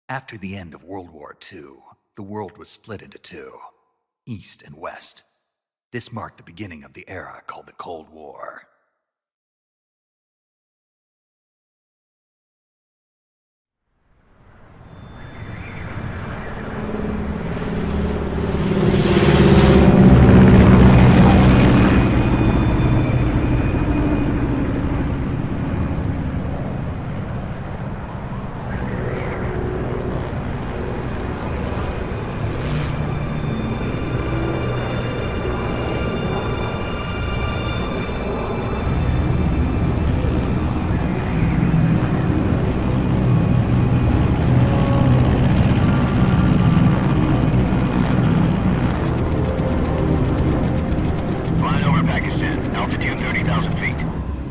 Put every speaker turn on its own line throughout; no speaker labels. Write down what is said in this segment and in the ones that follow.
After the end of World War II, the world was split into two, East and West. This marked the beginning of the era called the Cold War.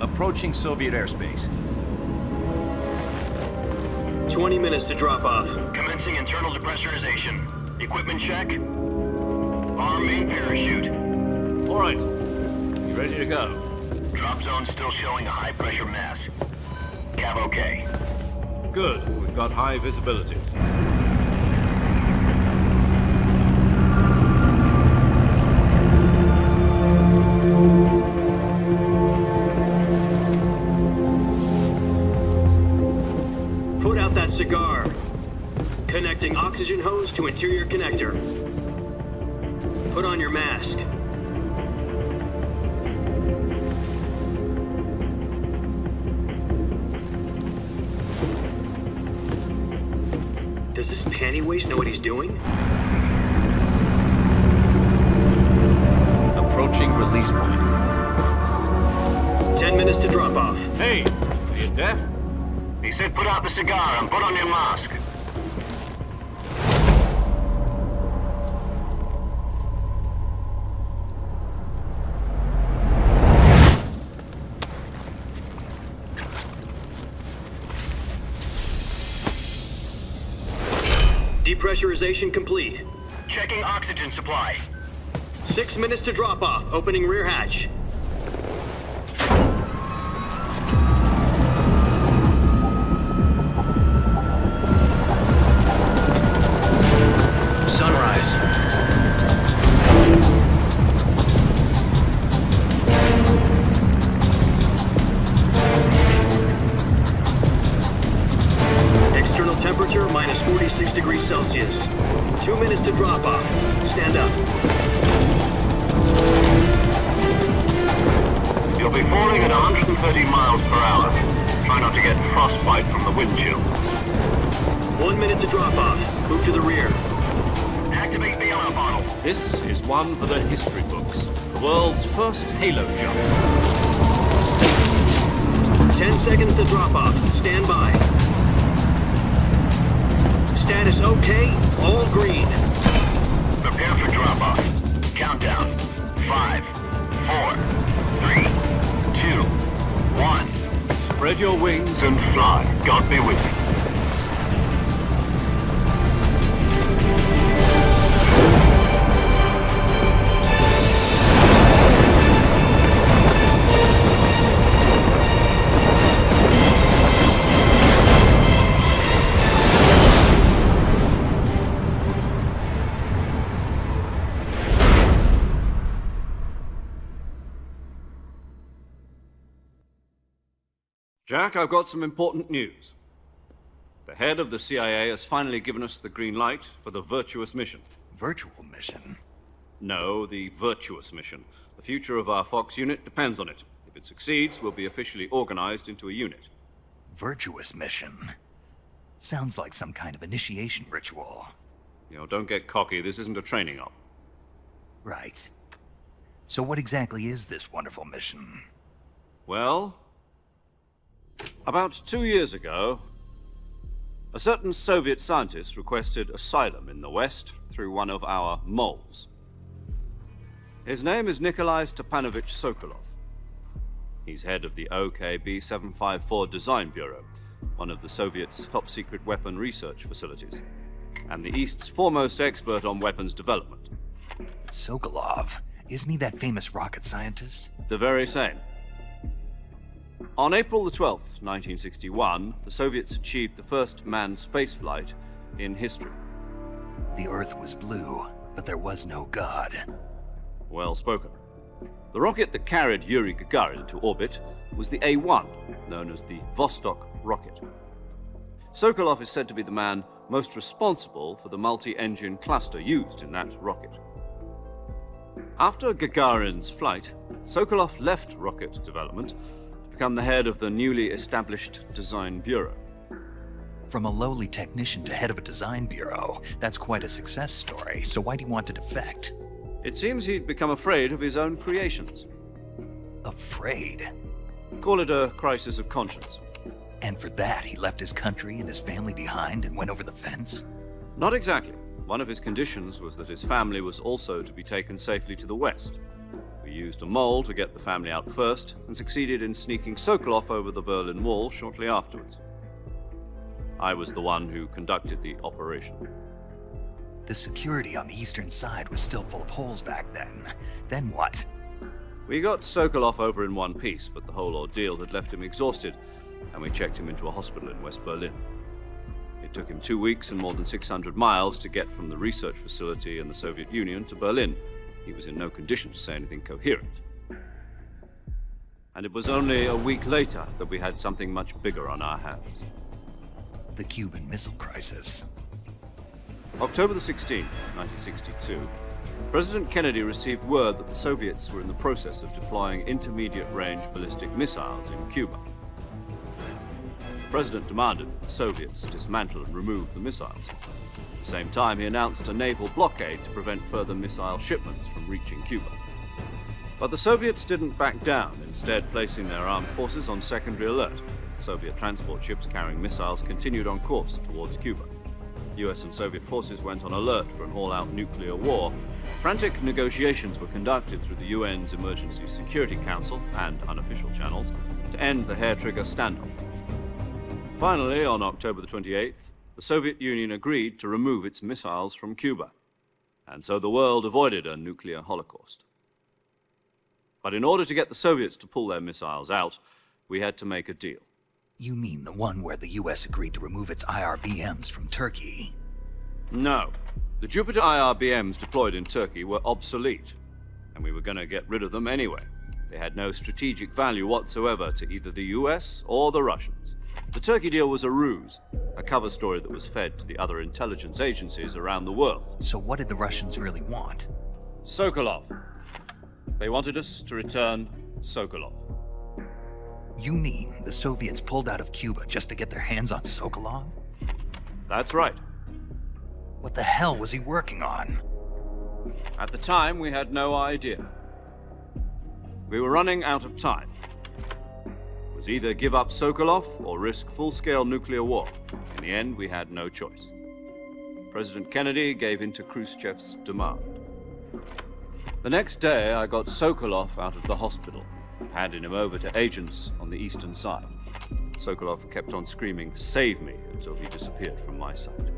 Approaching Soviet airspace.
20 minutes to drop off.
Commencing internal depressurization. Equipment check. Arm main parachute.
All right. You ready to go?
Drop zone still showing a high pressure mass. Cav okay.
Good. We've got high visibility.
Cigar. Connecting oxygen hose to interior connector. Put on your mask. Does this panty waste know what he's doing?
Approaching release point.
10 minutes to drop off.
Hey, are you deaf?
He said put out the cigar and put on your mask.
Depressurization complete.
Checking oxygen supply.
6 minutes to drop off. Opening rear hatch. Temperature minus 46 degrees Celsius. 2 minutes to drop off. Stand up.
You'll be falling at 130 miles per hour. Try not to get frostbite from the wind chill.
1 minute to drop off. Move to the rear.
Activate bailout bottle.
This is one for the history books. The world's first halo jump.
10 seconds to drop off. Stand by. Status okay, all green.
Prepare for drop-off. Countdown. 5, 4, 3, 2, 1.
Spread your wings
And fly. God be with you.
Jack, I've got some important news. The head of the CIA has finally given us the green light for the virtuous mission.
Virtual mission?
No, the virtuous mission. The future of our Fox unit depends on it. If it succeeds, we'll be officially organized into a unit.
Virtuous mission? Sounds like some kind of initiation ritual.
You know, don't get cocky. This isn't a training op.
Right. So what exactly is this wonderful mission?
Well, about 2 years ago, a certain Soviet scientist requested asylum in the West through one of our moles. His name is Nikolai Stepanovich Sokolov. He's head of the OKB 754 Design Bureau, one of the Soviets' top-secret weapon research facilities, and the East's foremost expert on weapons development.
Sokolov? Isn't he that famous rocket scientist?
The very same. On April the 12th, 1961, the Soviets achieved the first manned spaceflight in history.
The Earth was blue, but there was no God.
Well spoken. The rocket that carried Yuri Gagarin to orbit was the A-1, known as the Vostok rocket. Sokolov is said to be the man most responsible for the multi-engine cluster used in that rocket. After Gagarin's flight, Sokolov left rocket development to become the head of the newly established Design Bureau.
From a lowly technician to head of a design bureau, that's quite a success story, so why do you want to defect?
It seems he'd become afraid of his own creations.
Afraid?
Call it a crisis of conscience.
And for that, he left his country and his family behind and went over the fence?
Not exactly. One of his conditions was that his family was also to be taken safely to the west. We used a mole to get the family out first and succeeded in sneaking Sokolov over the Berlin Wall shortly afterwards. I was the one who conducted the operation.
The security on the eastern side was still full of holes back then. Then what?
We got Sokolov over in one piece, but the whole ordeal had left him exhausted, and we checked him into a hospital in West Berlin. It took him 2 weeks and more than 600 miles to get from the research facility in the Soviet Union to Berlin. He was in no condition to say anything coherent. And it was only a week later that we had something much bigger on our hands.
The Cuban Missile Crisis.
October the 16th, 1962, President Kennedy received word that the Soviets were in the process of deploying intermediate-range ballistic missiles in Cuba. The President demanded that the Soviets dismantle and remove the missiles. At the same time, he announced a naval blockade to prevent further missile shipments from reaching Cuba. But the Soviets didn't back down, instead placing their armed forces on secondary alert. Soviet transport ships carrying missiles continued on course towards Cuba. US and Soviet forces went on alert for an all-out nuclear war. Frantic negotiations were conducted through the UN's Emergency Security Council and unofficial channels to end the hair-trigger standoff. Finally, on October the 28th, the Soviet Union agreed to remove its missiles from Cuba, and so the world avoided a nuclear holocaust. But in order to get the Soviets to pull their missiles out, we had to make a deal.
You mean the one where the US agreed to remove its IRBMs from Turkey?
No. The Jupiter IRBMs deployed in Turkey were obsolete, and we were going to get rid of them anyway. They had no strategic value whatsoever to either the US or the Russians. The Turkey deal was a ruse, a cover story that was fed to the other intelligence agencies around the world.
So what did the Russians really want?
Sokolov. They wanted us to return Sokolov.
You mean the Soviets pulled out of Cuba just to get their hands on Sokolov?
That's right.
What the hell was he working on?
At the time, we had no idea. We were running out of time. It was either give up Sokolov or risk full-scale nuclear war. In the end, we had no choice. President Kennedy gave in to Khrushchev's demand. The next day, I got Sokolov out of the hospital, handing him over to agents on the eastern side. Sokolov kept on screaming, "Save me," until he disappeared from my sight.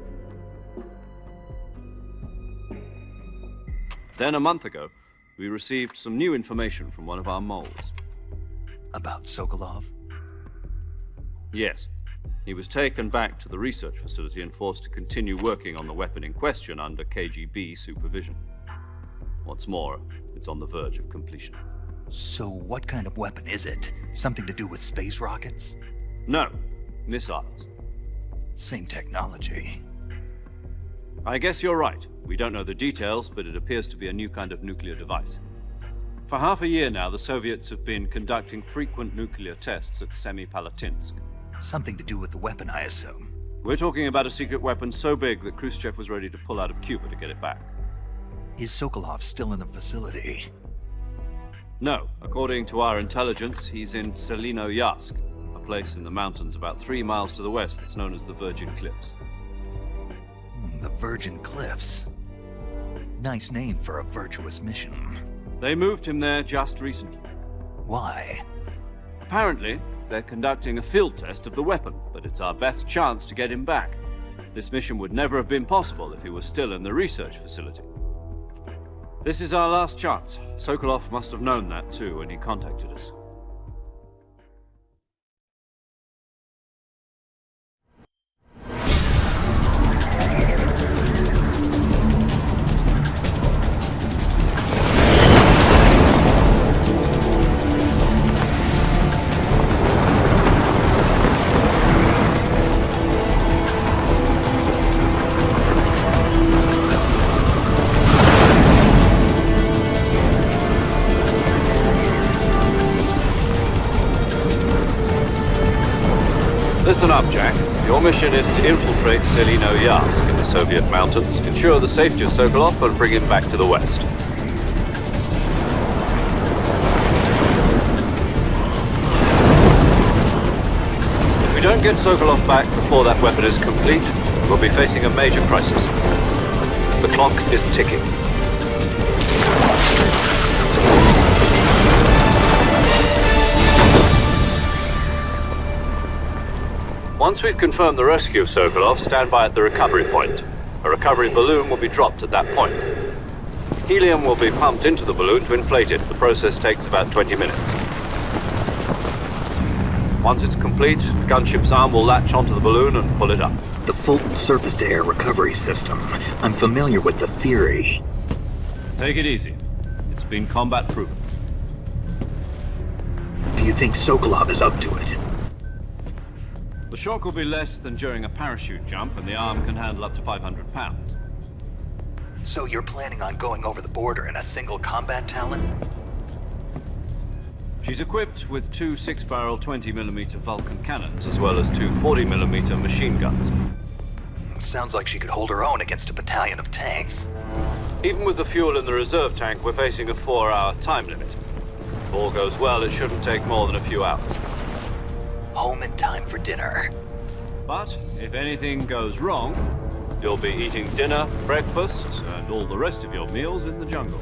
Then a month ago, we received some new information from one of our moles.
About Sokolov?
Yes. He was taken back to the research facility and forced to continue working on the weapon in question under KGB supervision. What's more, it's on the verge of completion.
So what kind of weapon is it? Something to do with space rockets?
No, missiles.
Same technology.
I guess you're right. We don't know the details, but it appears to be a new kind of nuclear device. For half a year now, the Soviets have been conducting frequent nuclear tests at Semipalatinsk.
Something to do with the weapon, I assume.
We're talking about a secret weapon so big that Khrushchev was ready to pull out of Cuba to get it back.
Is Sokolov still in the facility?
No. According to our intelligence, he's in Selinoyarsk, a place in the mountains about 3 miles to the west that's known as the Virgin Cliffs.
The Virgin Cliffs. Nice name for a virtuous mission.
They moved him there just recently.
Why?
Apparently, they're conducting a field test of the weapon, but it's our best chance to get him back. This mission would never have been possible if he was still in the research facility. This is our last chance. Sokolov must have known that too when he contacted us. Listen up, Jack. Your mission is to infiltrate Selino-Yazk in the Soviet mountains, ensure the safety of Sokolov, and bring him back to the west. If we don't get Sokolov back before that weapon is complete, we'll be facing a major crisis. The clock is ticking. Once we've confirmed the rescue of Sokolov, stand by at the recovery point. A recovery balloon will be dropped at that point. Helium will be pumped into the balloon to inflate it. The process takes about 20 minutes. Once it's complete, the gunship's arm will latch onto the balloon and pull it up.
The Fulton surface-to-air recovery system. I'm familiar with the theory.
Take it easy. It's been combat proven.
Do you think Sokolov is up to it?
The shock will be less than during a parachute jump, and the arm can handle up to 500 pounds.
So you're planning on going over the border in a single combat Talon?
She's equipped with two 6-barrel 20mm Vulcan cannons, as well as two 40mm machine guns.
Sounds like she could hold her own against a battalion of tanks.
Even with the fuel in the reserve tank, we're facing a 4-hour time limit. If all goes well, it shouldn't take more than a few hours.
Home in time for dinner.
But if anything goes wrong, you'll be eating dinner, breakfast, and all the rest of your meals in the jungle.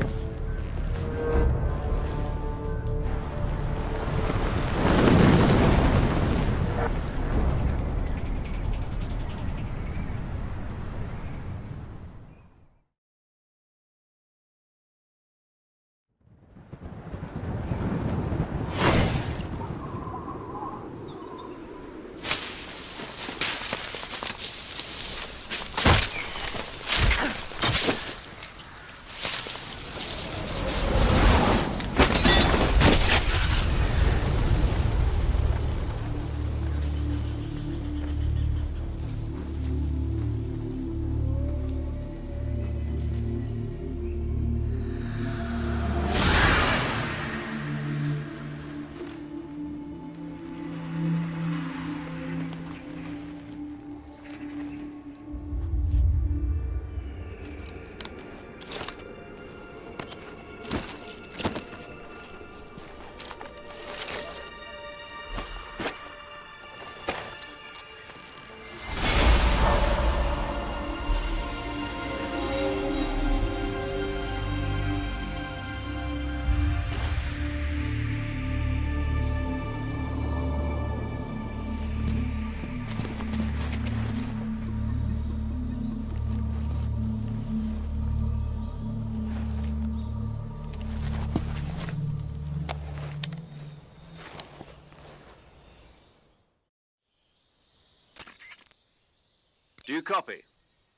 Do you copy?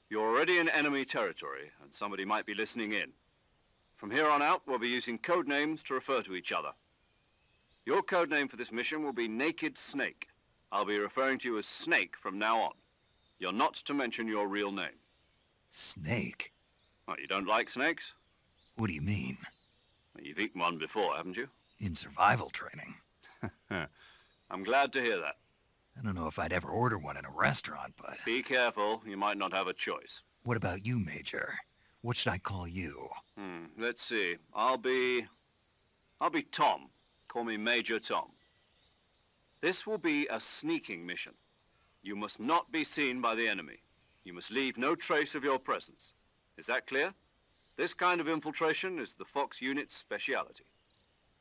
You're already in enemy territory, and somebody might be listening in. From here on out, we'll be using code names to refer to each other. Your code name for this mission will be Naked Snake. I'll be referring to you as Snake from now on. You're not to mention your real name.
Snake?
What, you don't like snakes?
What do you mean?
Well, you've eaten one before, haven't you?
In survival training.
I'm glad to hear that.
I don't know if I'd ever order one in a restaurant, but...
Be careful, you might not have a choice.
What about you, Major? What should I call you?
Let's see. I'll be Tom. Call me Major Tom. This will be a sneaking mission. You must not be seen by the enemy. You must leave no trace of your presence. Is that clear? This kind of infiltration is the Fox unit's speciality.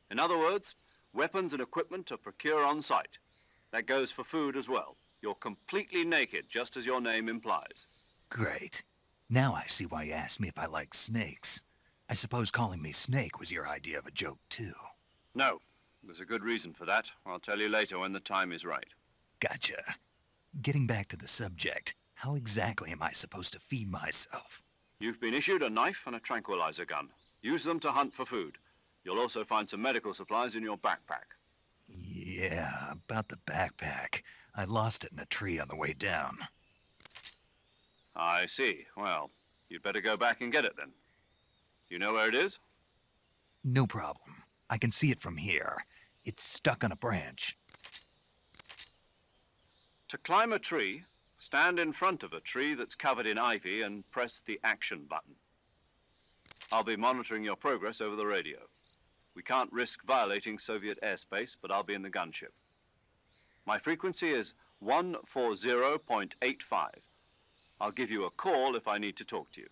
In other words, weapons and equipment are procured on site. That goes for food as well. You're completely naked, just as your name implies.
Great. Now I see why you asked me if I like snakes. I suppose calling me Snake was your idea of a joke, too.
No. There's a good reason for that. I'll tell you later when the time is right.
Gotcha. Getting back to the subject, how exactly am I supposed to feed myself?
You've been issued a knife and a tranquilizer gun. Use them to hunt for food. You'll also find some medical supplies in your backpack.
Yeah, about the backpack. I lost it in a tree on the way down.
I see. Well, you'd better go back and get it then. You know where it is?
No problem. I can see it from here. It's stuck on a branch.
To climb a tree, stand in front of a tree that's covered in ivy and press the action button. I'll be monitoring your progress over the radio. We can't risk violating Soviet airspace, but I'll be in the gunship. My frequency is 140.85. I'll give you a call if I need to talk to you.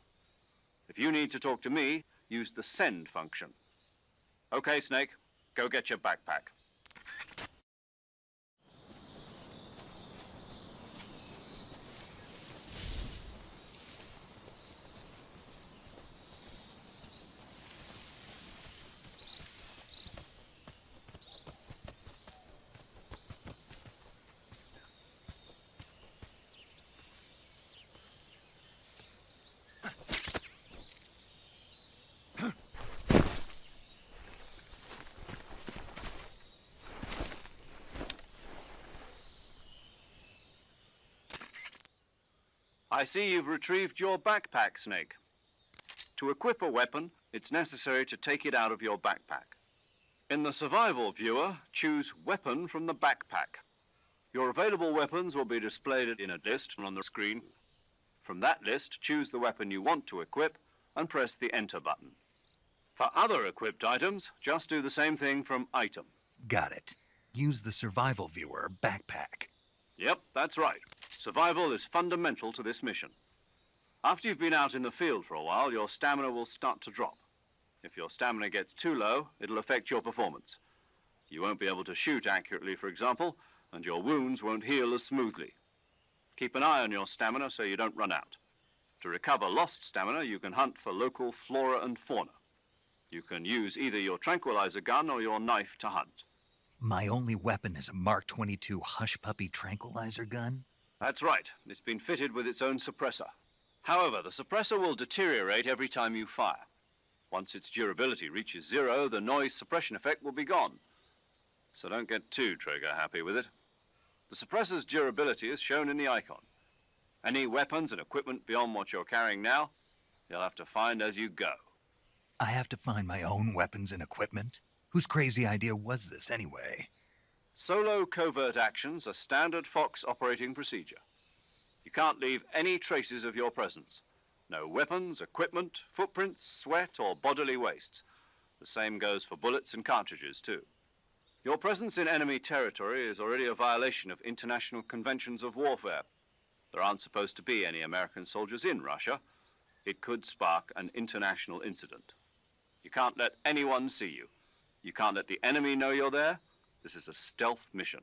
If you need to talk to me, use the send function. Okay, Snake, go get your backpack. I see you've retrieved your backpack, Snake. To equip a weapon, it's necessary to take it out of your backpack. In the survival viewer, choose Weapon from the backpack. Your available weapons will be displayed in a list on the screen. From that list, choose the weapon you want to equip and press the Enter button. For other equipped items, just do the same thing from Item.
Got it. Use the survival viewer backpack.
Yep, that's right. Survival is fundamental to this mission. After you've been out in the field for a while, your stamina will start to drop. If your stamina gets too low, it'll affect your performance. You won't be able to shoot accurately, for example, and your wounds won't heal as smoothly. Keep an eye on your stamina so you don't run out. To recover lost stamina, you can hunt for local flora and fauna. You can use either your tranquilizer gun or your knife to hunt.
My only weapon is a Mark 22 Hush Puppy tranquilizer gun?
That's right. It's been fitted with its own suppressor. However, the suppressor will deteriorate every time you fire. Once its durability reaches 0, the noise suppression effect will be gone. So don't get too trigger happy with it. The suppressor's durability is shown in the icon. Any weapons and equipment beyond what you're carrying now, you'll have to find as you go.
I have to find my own weapons and equipment? Whose crazy idea was this anyway?
Solo covert actions are standard Fox operating procedure. You can't leave any traces of your presence. No weapons, equipment, footprints, sweat, or bodily waste. The same goes for bullets and cartridges, too. Your presence in enemy territory is already a violation of international conventions of warfare. There aren't supposed to be any American soldiers in Russia. It could spark an international incident. You can't let anyone see you. You can't let the enemy know you're there. This is a stealth mission.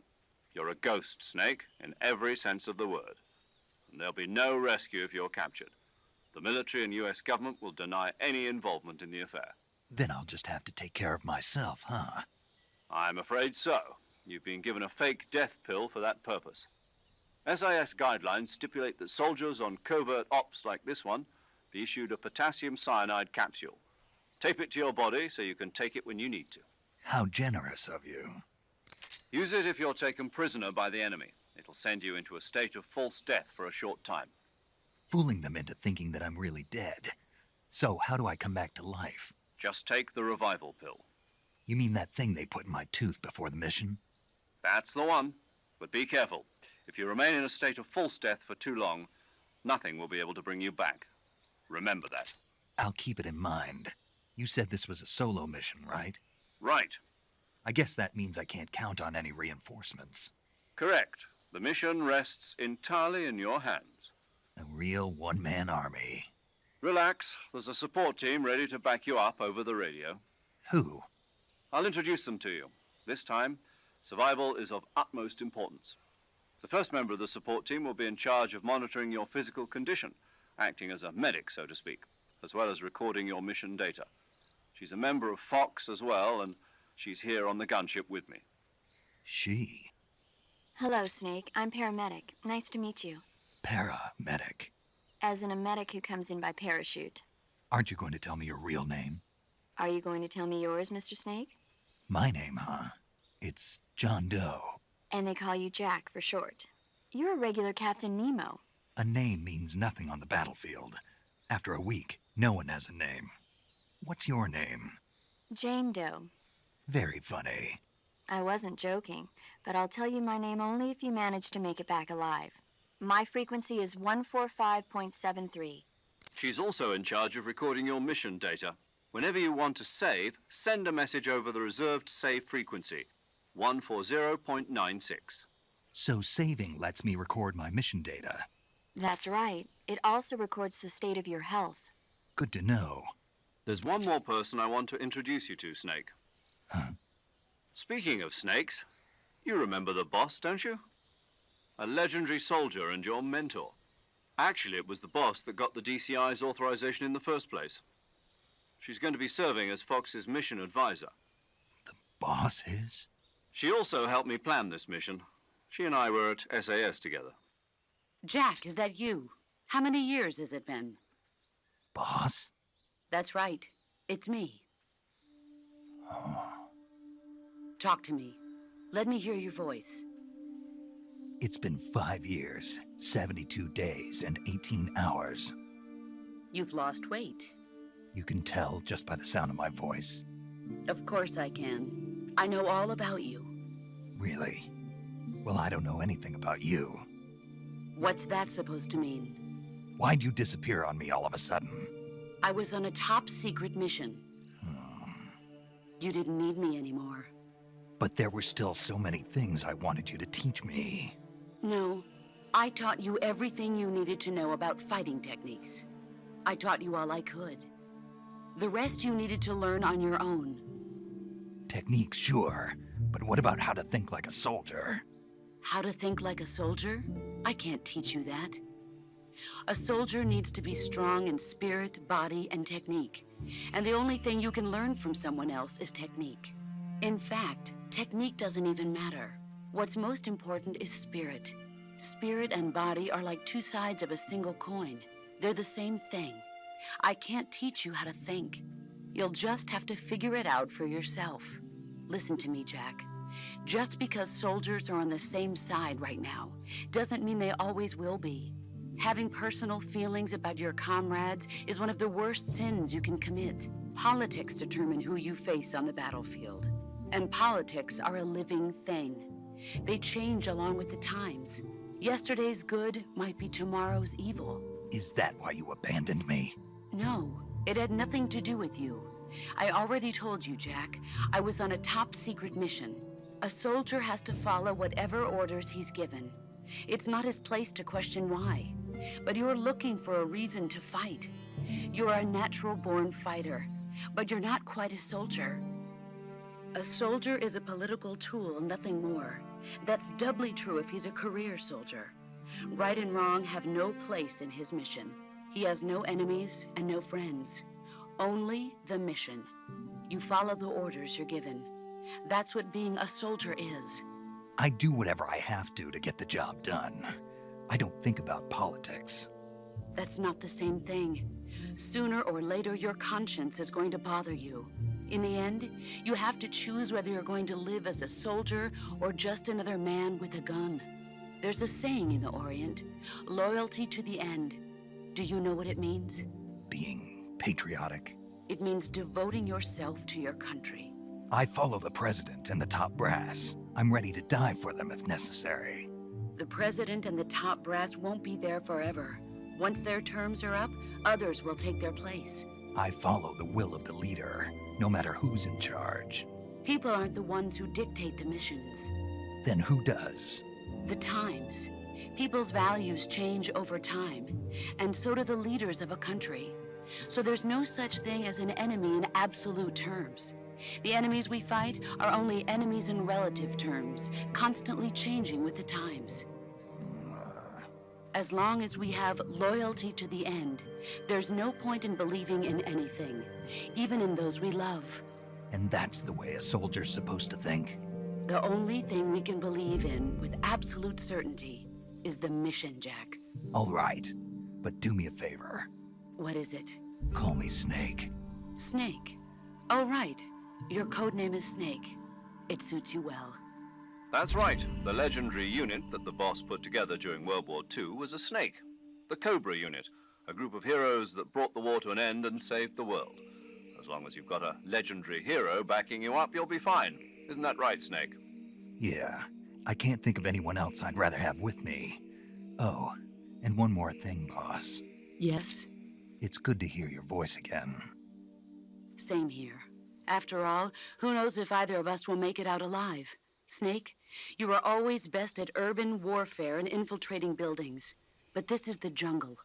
You're a ghost, Snake, in every sense of the word. And there'll be no rescue if you're captured. The military and US government will deny any involvement in the affair.
Then I'll just have to take care of myself, huh?
I'm afraid so. You've been given a fake death pill for that purpose. SIS guidelines stipulate that soldiers on covert ops like this one be issued a potassium cyanide capsule. Tape it to your body so you can take it when you need to.
How generous of you.
Use it if you're taken prisoner by the enemy. It'll send you into a state of false death for a short time.
Fooling them into thinking that I'm really dead. So how do I come back to life?
Just take the revival pill.
You mean that thing they put in my tooth before the mission?
That's the one. But be careful. If you remain in a state of false death for too long, nothing will be able to bring you back. Remember that.
I'll keep it in mind. You said this was a solo mission, right?
Right.
I guess that means I can't count on any reinforcements.
Correct. The mission rests entirely in your hands.
A real one-man army.
Relax. There's a support team ready to back you up over the radio.
Who?
I'll introduce them to you. This time, survival is of utmost importance. The first member of the support team will be in charge of monitoring your physical condition, acting as a medic, so to speak, as well as recording your mission data. She's a member of Fox as well, and she's here on the gunship with me.
She?
Hello, Snake. I'm paramedic. Nice to meet you.
Paramedic.
As in a medic who comes in by parachute.
Aren't you going to tell me your real name?
Are you going to tell me yours, Mr. Snake?
My name, huh? It's John Doe.
And they call you Jack for short. You're a regular Captain Nemo.
A name means nothing on the battlefield. After a week, no one has a name. What's your name?
Jane Doe.
Very funny.
I wasn't joking, but I'll tell you my name only if you manage to make it back alive. My frequency is 145.73.
She's also in charge of recording your mission data. Whenever you want to save, send a message over the reserved save frequency, 140.96.
So saving lets me record my mission data.
That's right. It also records the state of your health.
Good to know.
There's one more person I want to introduce you to, Snake.
Huh?
Speaking of snakes, you remember the boss, don't you? A legendary soldier and your mentor. Actually, it was the boss that got the DCI's authorization in the first place. She's going to be serving as Fox's mission advisor.
The boss is?
She also helped me plan this mission. She and I were at SAS together.
Jack, is that you? How many years has it been?
Boss?
That's right. It's me.
Oh.
Talk to me. Let me hear your voice.
It's been 5 years, 72 days, and 18 hours.
You've lost weight.
You can tell just by the sound of my voice.
Of course I can. I know all about you.
Really? Well, I don't know anything about you.
What's that supposed to mean?
Why'd you disappear on me all of a sudden?
I was on a top-secret mission. You didn't need me anymore.
But there were still so many things I wanted you to teach me.
No, I taught you everything you needed to know about fighting techniques. I taught you all I could. The rest you needed to learn on your own.
Techniques, sure. But what about how to think like a soldier?
How to think like a soldier? I can't teach you that. A soldier needs to be strong in spirit, body, and technique. And the only thing you can learn from someone else is technique. In fact, technique doesn't even matter. What's most important is spirit. Spirit and body are like two sides of a single coin. They're the same thing. I can't teach you how to think. You'll just have to figure it out for yourself. Listen to me, Jack. Just because soldiers are on the same side right now doesn't mean they always will be. Having personal feelings about your comrades is one of the worst sins you can commit. Politics determine who you face on the battlefield. And politics are a living thing. They change along with the times. Yesterday's good might be tomorrow's evil.
Is that why you abandoned me?
No, it had nothing to do with you. I already told you, Jack. I was on a top-secret mission. A soldier has to follow whatever orders he's given. It's not his place to question why. But you're looking for a reason to fight. You're a natural-born fighter, but you're not quite a soldier. A soldier is a political tool, nothing more. That's doubly true if he's a career soldier. Right and wrong have no place in his mission. He has no enemies and no friends. Only the mission. You follow the orders you're given. That's what being a soldier is.
I do whatever I have to get the job done. I don't think about politics.
That's not the same thing. Sooner or later, your conscience is going to bother you. In the end, you have to choose whether you're going to live as a soldier or just another man with a gun. There's a saying in the Orient, loyalty to the end. Do you know what it means?
Being patriotic.
It means devoting yourself to your country.
I follow the president and the top brass. I'm ready to die for them if necessary.
The president and the top brass won't be there forever. Once their terms are up, others will take their place.
I follow the will of the leader, no matter who's in charge.
People aren't the ones who dictate the missions.
Then who does?
The times. People's values change over time, and so do the leaders of a country. So there's no such thing as an enemy in absolute terms. The enemies we fight are only enemies in relative terms, constantly changing with the times. As long as we have loyalty to the end, there's no point in believing in anything, even in those we love.
And that's the way a soldier's supposed to think?
The only thing we can believe in with absolute certainty is the mission, Jack.
All right, but do me a favor.
What is it?
Call me Snake.
Snake. Oh, right. Your codename is Snake. It suits you well.
That's right. The legendary unit that the boss put together during World War II was a snake. The Cobra unit, a group of heroes that brought the war to an end and saved the world. As long as you've got a legendary hero backing you up, you'll be fine. Isn't that right, Snake?
Yeah, I can't think of anyone else I'd rather have with me. Oh, and one more thing, boss.
Yes?
It's good to hear your voice again.
Same here. After all, who knows if either of us will make it out alive? Snake, you are always best at urban warfare and infiltrating buildings. But this is the jungle.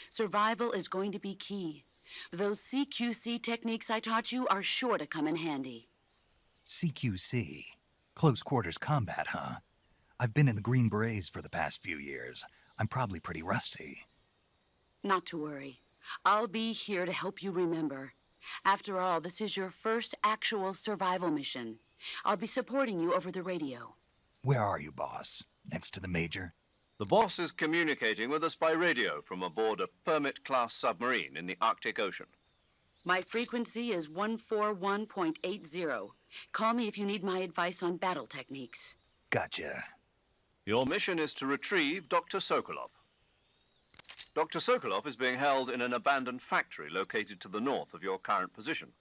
Survival is going to be key. Those CQC techniques I taught you are sure to come in handy.
CQC? Close quarters combat, huh? I've been in the Green Berets for the past few years. I'm probably pretty rusty.
Not to worry. I'll be here to help you remember. After all, this is your first actual survival mission. I'll be supporting you over the radio.
Where are you, boss? Next to the Major?
The boss is communicating with us by radio from aboard a Permit-class submarine in the Arctic Ocean.
My frequency is 141.80. Call me if you need my advice on battle techniques.
Gotcha.
Your mission is to retrieve Dr. Sokolov. Dr. Sokolov is being held in an abandoned factory located to the north of your current position.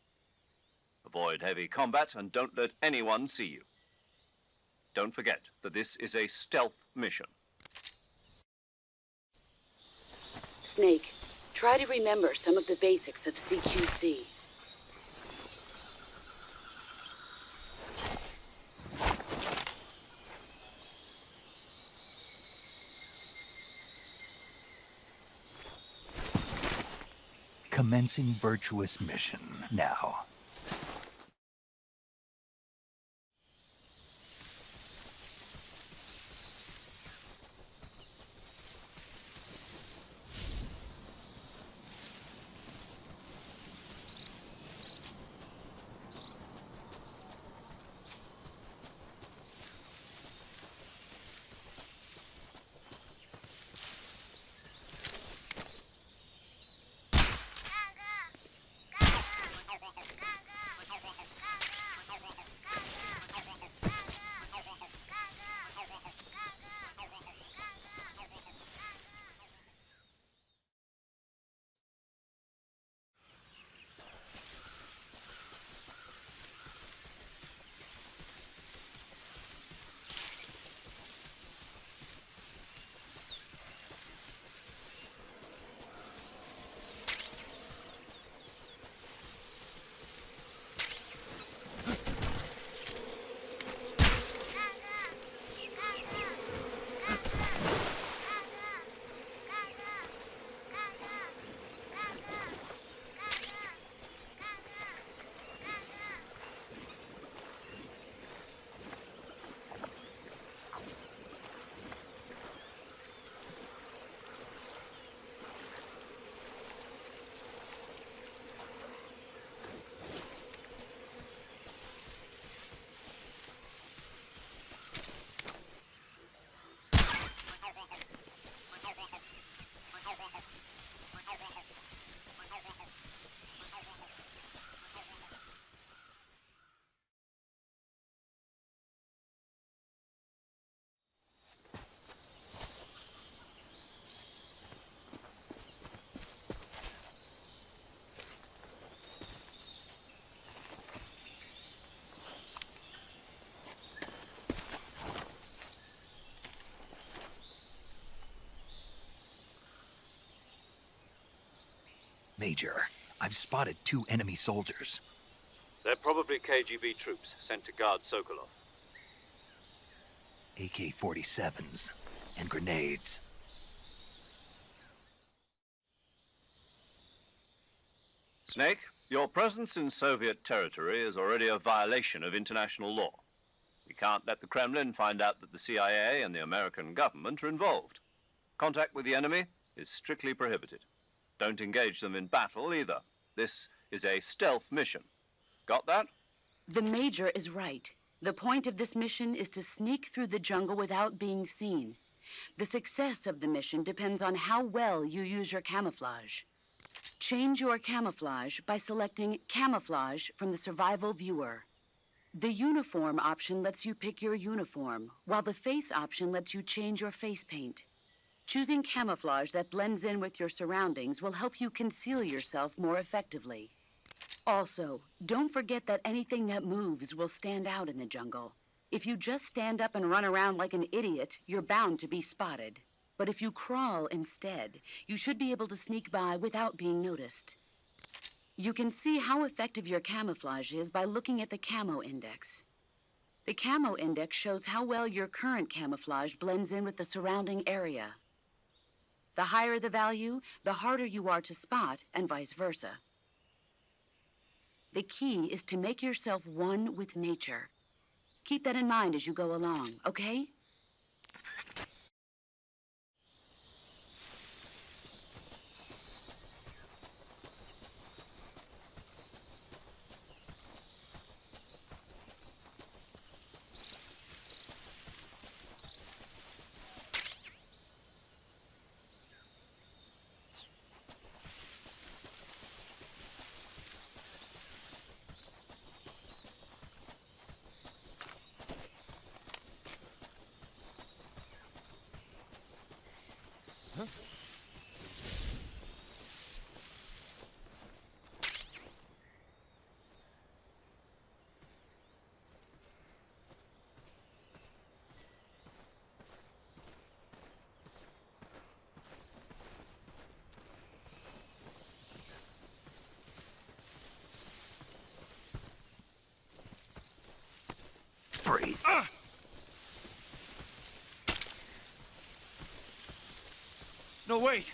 Avoid heavy combat and don't let anyone see you. Don't forget that this is a stealth mission.
Snake, try to remember some of the basics of CQC.
Commencing virtuous mission now. Major, I've spotted 2 enemy soldiers.
They're probably KGB troops sent to guard Sokolov.
AK-47s and grenades.
Snake, your presence in Soviet territory is already a violation of international law. We can't let the Kremlin find out that the CIA and the American government are involved. Contact with the enemy is strictly prohibited. Don't engage them in battle either. This is a stealth mission. Got that?
The Major is right. The point of this mission is to sneak through the jungle without being seen. The success of the mission depends on how well you use your camouflage. Change your camouflage by selecting Camouflage from the Survival Viewer. The Uniform option lets you pick your uniform, while the Face option lets you change your face paint. Choosing camouflage that blends in with your surroundings will help you conceal yourself more effectively. Also, don't forget that anything that moves will stand out in the jungle. If you just stand up and run around like an idiot, you're bound to be spotted. But if you crawl instead, you should be able to sneak by without being noticed. You can see how effective your camouflage is by looking at the Camo index. The Camo index shows how well your current camouflage blends in with the surrounding area. The higher the value, the harder you are to spot, and vice versa. The key is to make yourself one with nature. Keep that in mind as you go along, okay?
Freeze.
No, wait!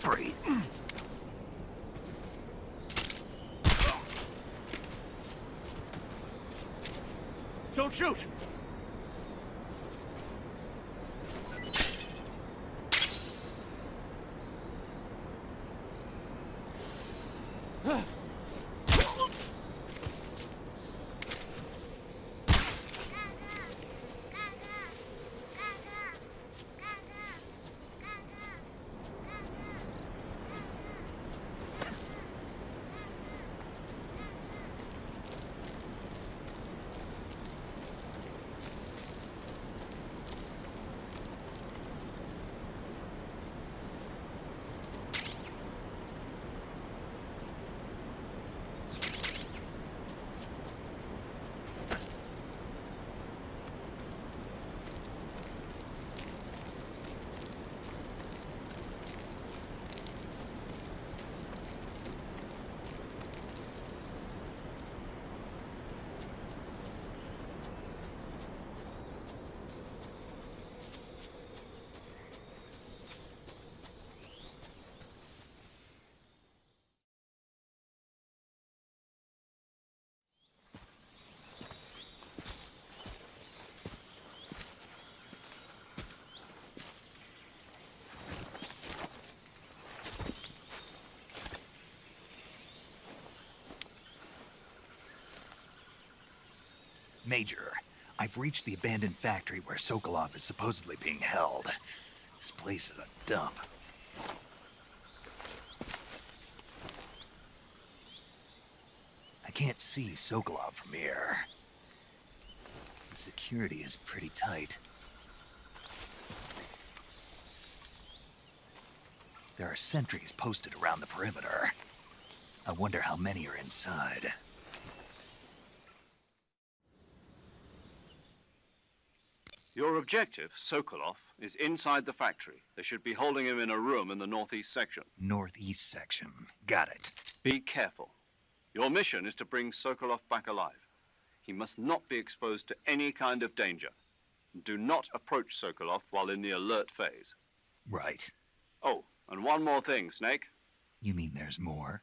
Freeze.
Don't shoot!
Major, I've reached the abandoned factory where Sokolov is supposedly being held. This place is a dump. I can't see Sokolov from here. The security is pretty tight. There are sentries posted around the perimeter. I wonder how many are inside.
Your objective, Sokolov, is inside the factory. They should be holding him in a room in the northeast section.
Northeast section. Got it.
Be careful. Your mission is to bring Sokolov back alive. He must not be exposed to any kind of danger. Do not approach Sokolov while in the alert phase.
Right.
Oh, and one more thing, Snake.
You mean there's more?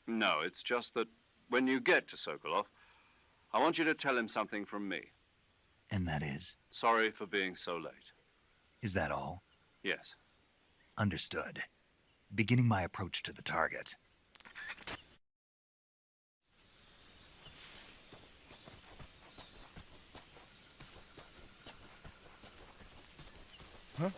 No, it's just that when you get to Sokolov, I want you to tell him something from me.
And that is?
Sorry for being so late.
Is that all?
Yes.
Understood. Beginning my approach to the target.
Huh?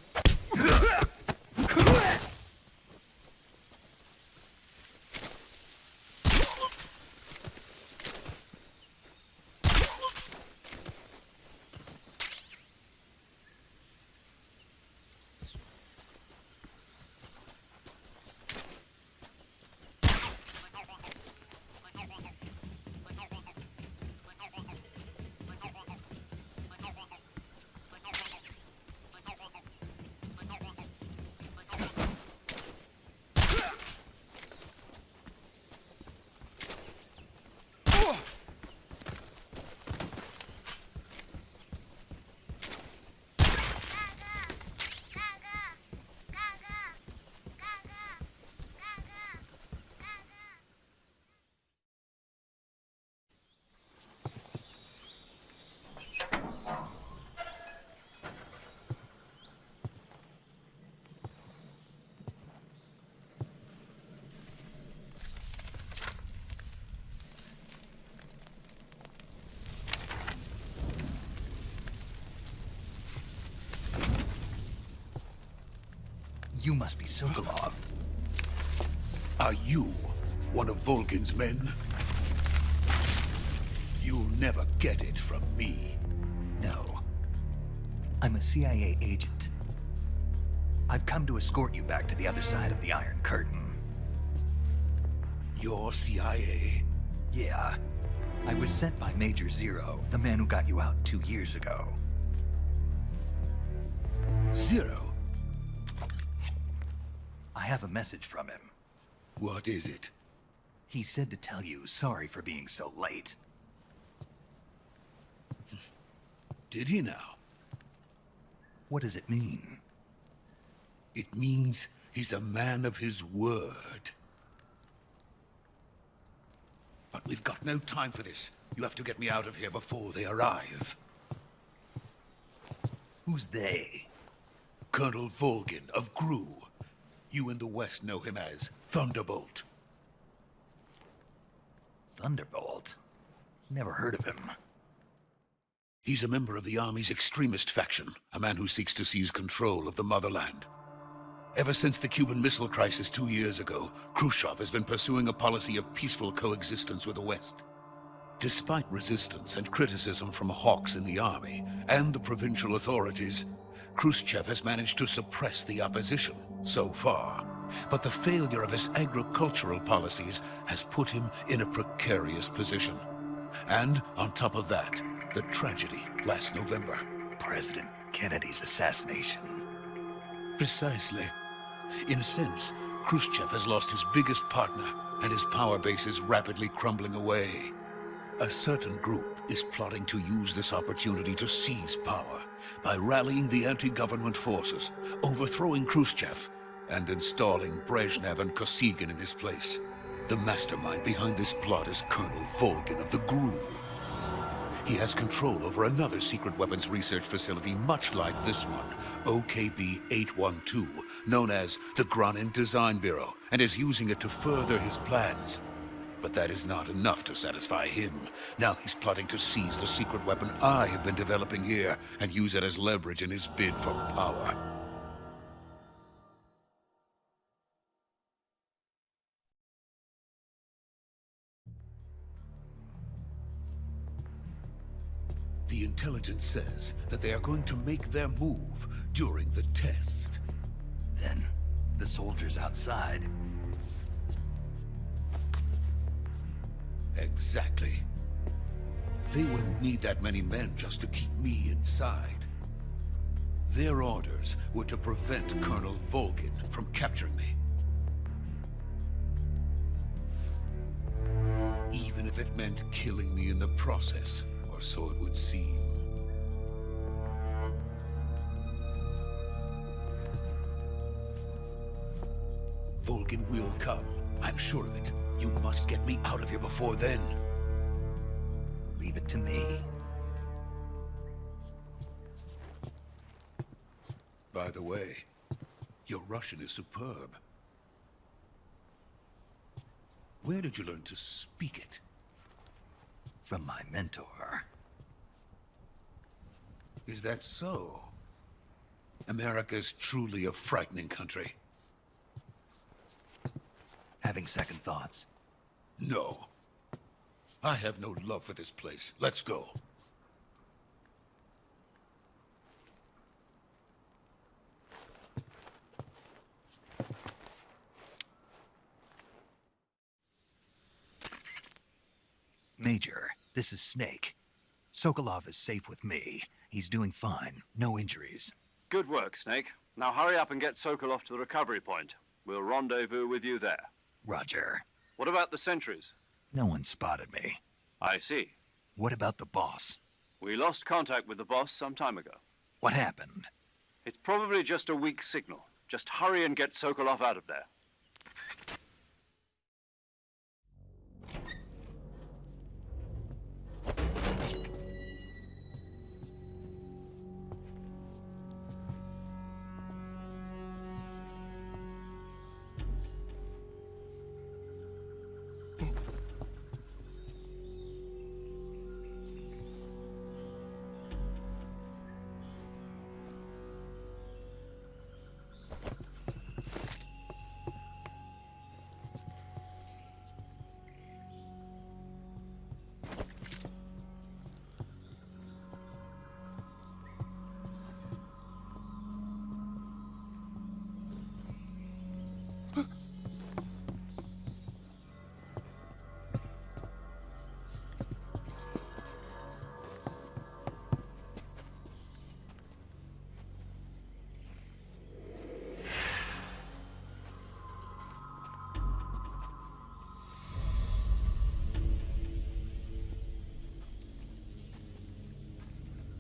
You must be Sokolov.
Are you one of Volgin's men? You'll never get it from me.
No. I'm a CIA agent. I've come to escort you back to the other side of the Iron Curtain.
You're CIA?
Yeah. I was sent by Major Zero, the man who got you out 2 years ago.
Zero?
I have a message from him.
What is it?
He said to tell you sorry for being so late.
Did he now?
What does it mean?
It means he's a man of his word. But we've got no time for this. You have to get me out of here before they arrive.
Who's they?
Colonel Volgin of GRU. You in the West know him as Thunderbolt.
Thunderbolt? Never heard of him.
He's a member of the Army's extremist faction, a man who seeks to seize control of the motherland. Ever since the Cuban Missile Crisis 2 years ago, Khrushchev has been pursuing a policy of peaceful coexistence with the West. Despite resistance and criticism from hawks in the Army and the provincial authorities, Khrushchev has managed to suppress the opposition, so far. But the failure of his agricultural policies has put him in a precarious position. And on top of that, the tragedy last November.
President Kennedy's assassination.
Precisely. In a sense, Khrushchev has lost his biggest partner, and his power base is rapidly crumbling away. A certain group is plotting to use this opportunity to seize power by rallying the anti-government forces, overthrowing Khrushchev, and installing Brezhnev and Kosygin in his place. The mastermind behind this plot is Colonel Volgin of the GRU. He has control over another secret weapons research facility much like this one, OKB-812, known as the Groznyj Design Bureau, and is using it to further his plans. But that is not enough to satisfy him. Now he's plotting to seize the secret weapon I have been developing here and use it as leverage in his bid for power. The intelligence says that they are going to make their move during the test.
Then, the soldiers outside.
Exactly. They wouldn't need that many men just to keep me inside. Their orders were to prevent Colonel Volgin from capturing me. Even if it meant killing me in the process, or so it would seem. Volgin will come. I'm sure of it. You must get me out of here before then.
Leave it to me.
By the way, your Russian is superb. Where did you learn to speak it?
From my mentor.
Is that so? America's truly a frightening country.
Having second thoughts.
No. I have no love for this place. Let's go.
Major, this is Snake. Sokolov is safe with me. He's doing fine. No injuries.
Good work, Snake. Now hurry up and get Sokolov to the recovery point. We'll rendezvous with you there.
Roger.
What about the sentries?
No one spotted me.
I see.
What about the boss?
We lost contact with the boss some time ago.
What happened?
It's probably just a weak signal. Just hurry and get Sokolov out of there.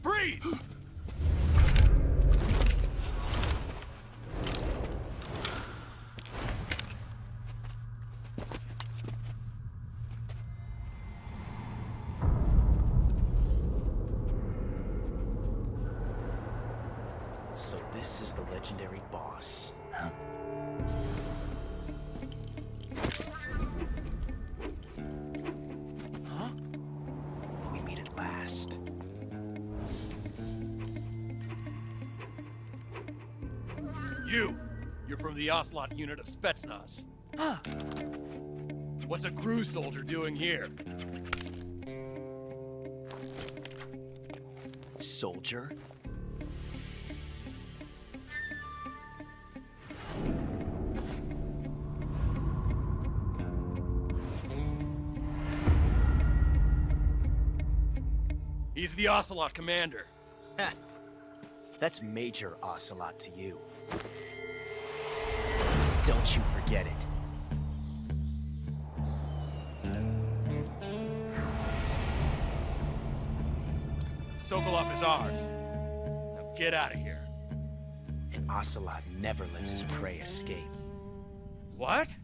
Freeze!
So this is the legendary boss.
Huh?
Huh? We meet at last.
You're from the Ocelot unit of Spetsnaz.
Huh.
What's a crew soldier doing here?
Soldier?
He's the Ocelot commander.
Heh. That's Major Ocelot to you. Don't you forget it.
Sokolov is ours. Now get out of here.
And Ocelot never lets his prey escape.
What?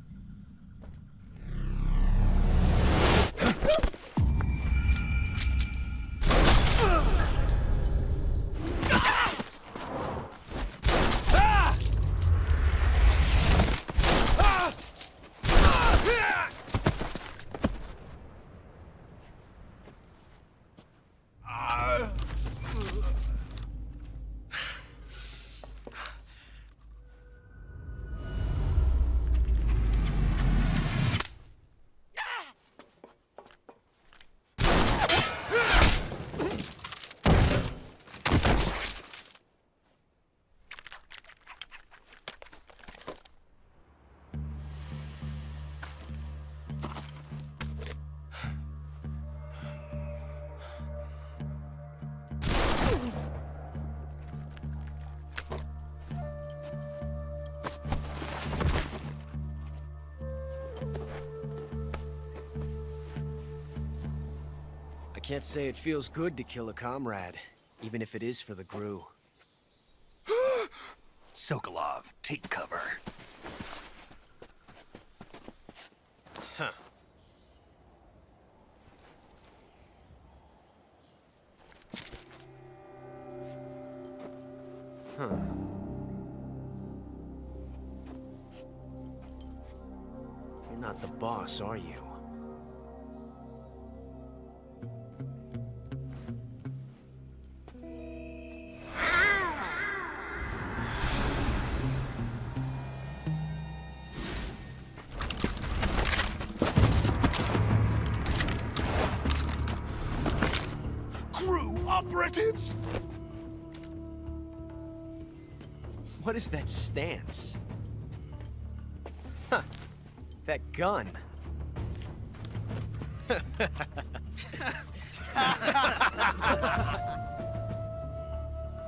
Can't say it feels good to kill a comrade, even if it is for the GRU.
Sokolov, take cover.
Huh. Huh. You're not the boss, are you?
Operatives?
What is that stance? Huh. That gun.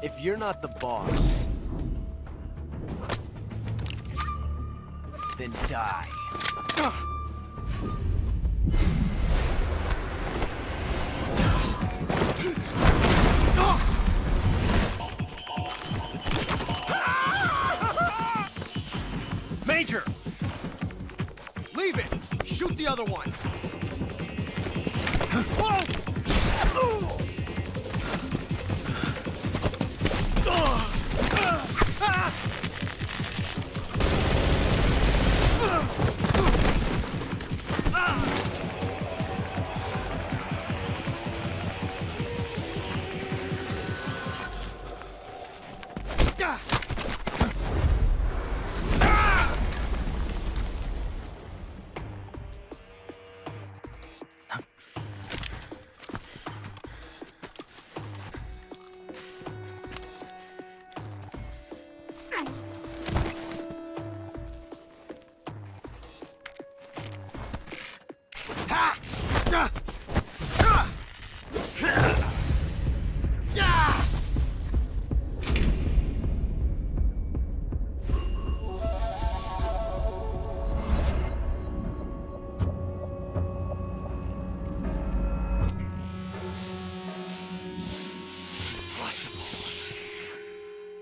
If you're not the boss, then die.
Major! Leave it! Shoot the other one!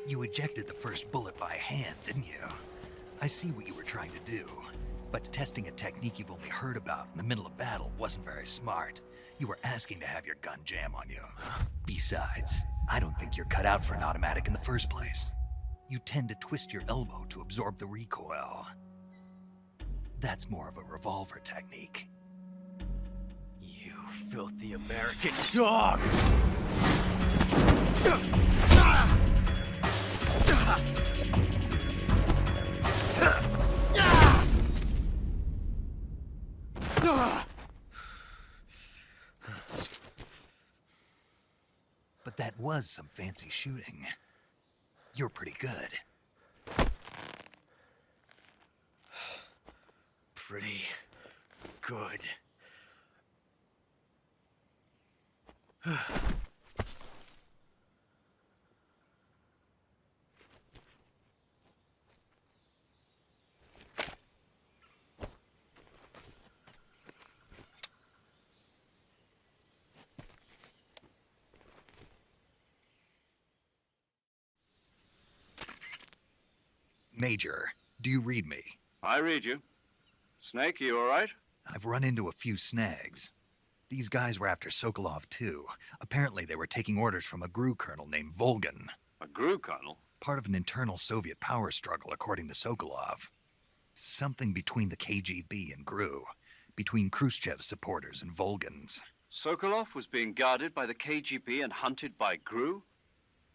You ejected the first bullet by hand, didn't you? I see what you were trying to do. But testing a technique you've only heard about in the middle of battle wasn't very smart. You were asking to have your gun jam on you. Besides, I don't think you're cut out for an automatic in the first place. You tend to twist your elbow to absorb the recoil. That's more of a revolver technique.
You filthy American dog!
But that was some fancy shooting. You're pretty good.
Pretty good.
Major, do you read me?
I read you. Snake, you all right?
I've run into a few snags. These guys were after Sokolov, too. Apparently they were taking orders from a GRU colonel named Volgin.
A GRU colonel?
Part of an internal Soviet power struggle, according to Sokolov. Something between the KGB and GRU. Between Khrushchev's supporters and Volgin's.
Sokolov was being guarded by the KGB and hunted by GRU?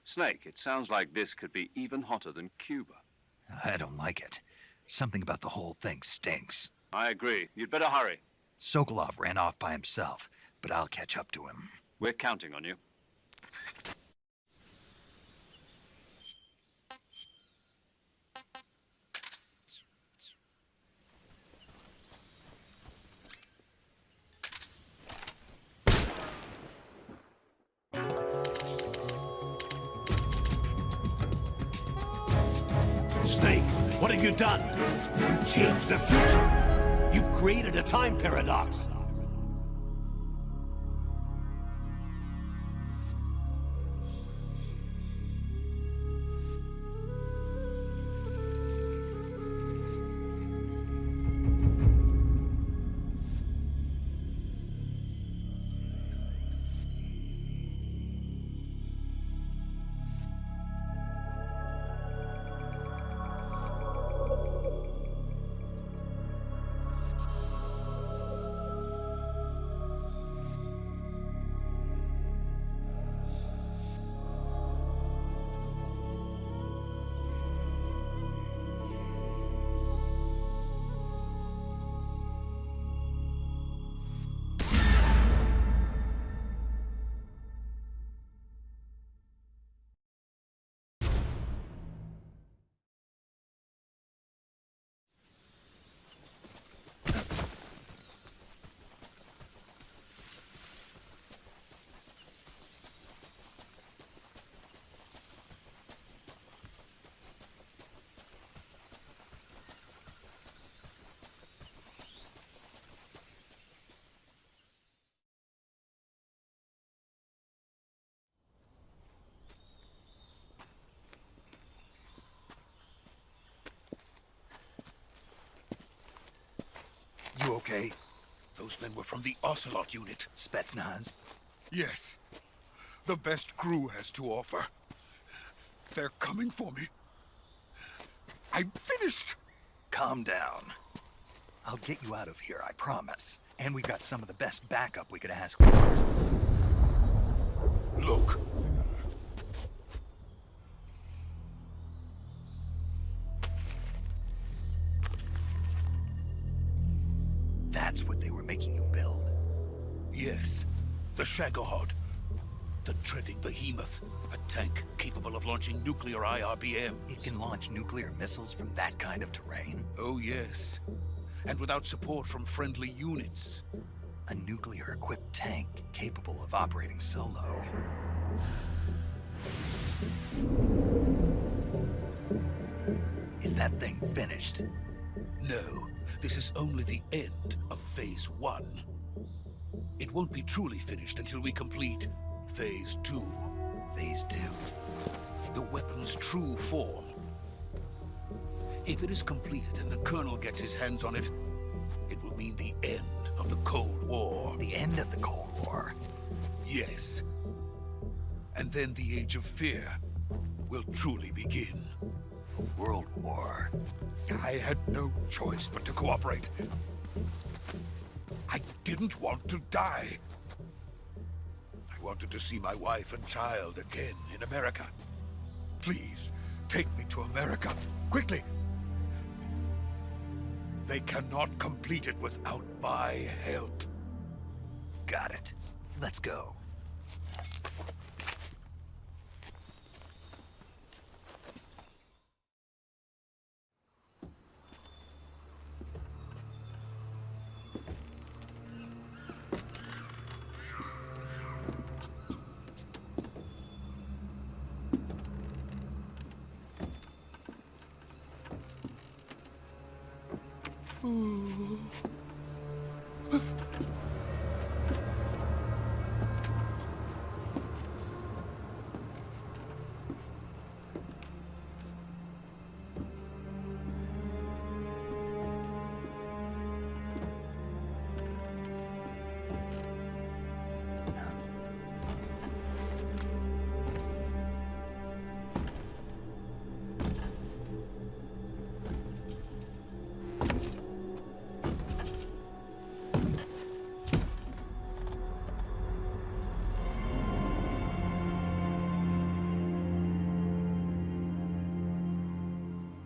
Snake, it sounds like this could be even hotter than Cuba.
I don't like it. Something about the whole thing stinks.
I agree. You'd better hurry.
Sokolov ran off by himself, but I'll catch up to him.
We're counting on you.
Snake, what have you done? You changed the future. You've created a time paradox.
okay?
Those men were from the Ocelot unit.
Spetsnaz?
Yes. The best crew has to offer. They're coming for me. I'm finished.
Calm down. I'll get you out of here, I promise. And we've got some of the best backup we could ask for.
Look.
That's what they were making you build?
Yes. The Shagohod. The dreaded behemoth. A tank capable of launching nuclear IRBMs.
It can launch nuclear missiles from that kind of terrain?
Oh, yes. And without support from friendly units.
A nuclear-equipped tank capable of operating solo. Is that thing finished?
No. This is only the end of Phase 1. It won't be truly finished until we complete Phase 2.
Phase 2?
The weapon's true form. If it is completed and the Colonel gets his hands on it, it will mean the end of the Cold War.
The end of the Cold War?
Yes. And then the Age of Fear will truly begin.
A world war?
I had no choice but to cooperate. I didn't want to die. I wanted to see my wife and child again in America. Please, take me to America, quickly. They cannot complete it without my help.
Got it. Let's go.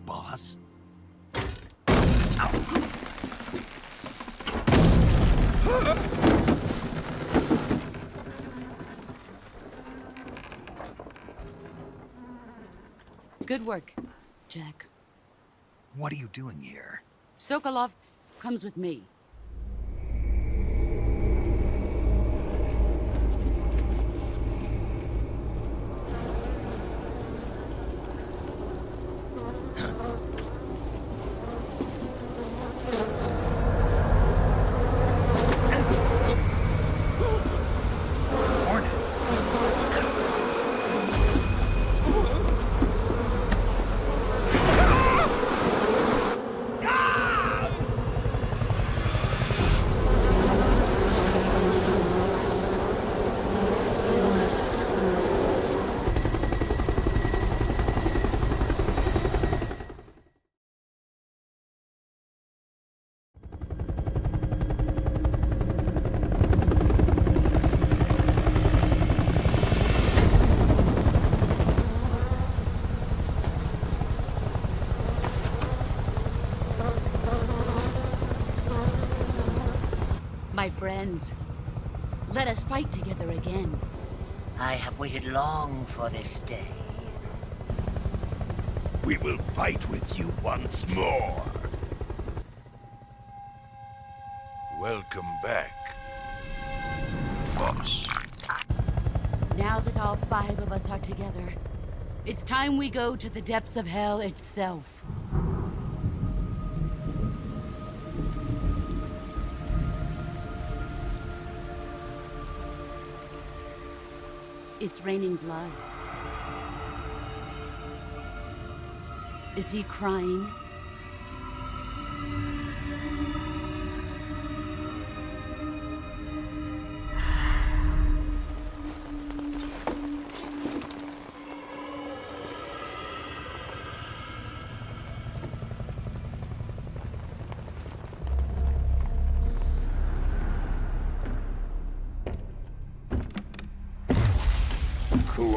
Boss?
Good work, Jack.
What are you doing here?
Sokolov comes with me. My friends, let us fight together again.
I have waited long for this day.
We will fight with you once more. Welcome back, boss.
Now that all 5 of us are together, it's time we go to the depths of hell itself. It's raining blood. Is he crying?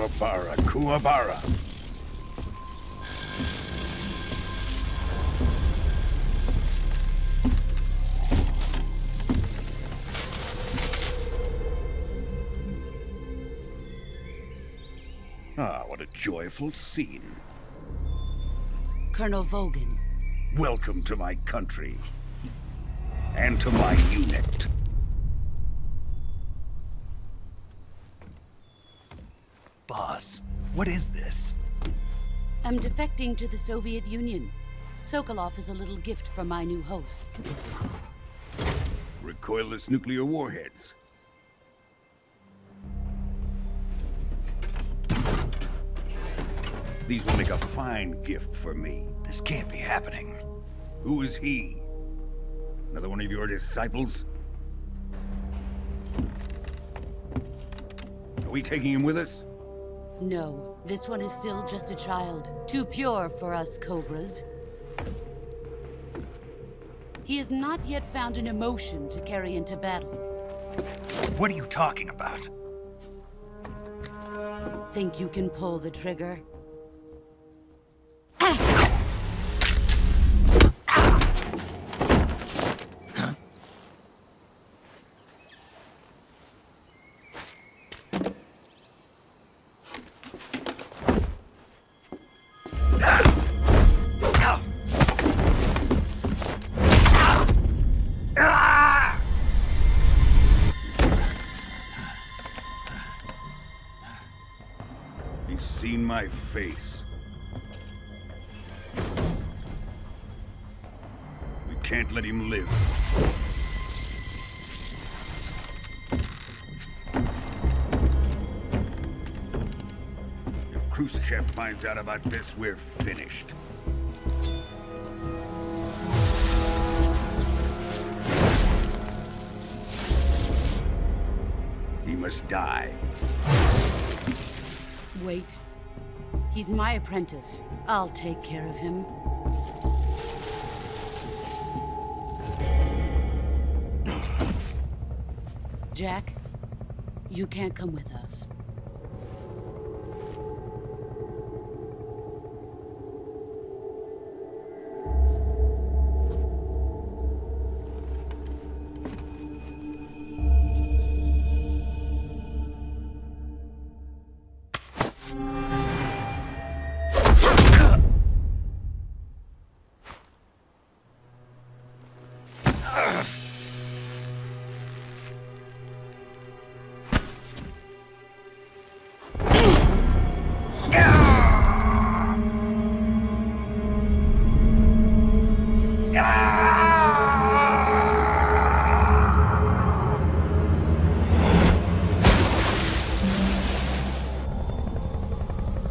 Kuwabara, Kuwabara. Ah, what a joyful scene.
Colonel Volgin.
Welcome to my country. And to my unit.
Boss, what is this?
I'm defecting to the Soviet Union. Sokolov is a little gift from my new hosts.
Recoilless nuclear warheads. These will make a fine gift for me.
This can't be happening.
Who is he? Another one of your disciples? Are we taking him with us?
No, this one is still just a child. Too pure for us Cobras. He has not yet found an emotion to carry into battle.
What are you talking about?
Think you can pull the trigger?
He's seen my face. We can't let him live. If Khrushchev finds out about this, we're finished. He must die.
Wait. He's my apprentice. I'll take care of him. Jack, you can't come with us.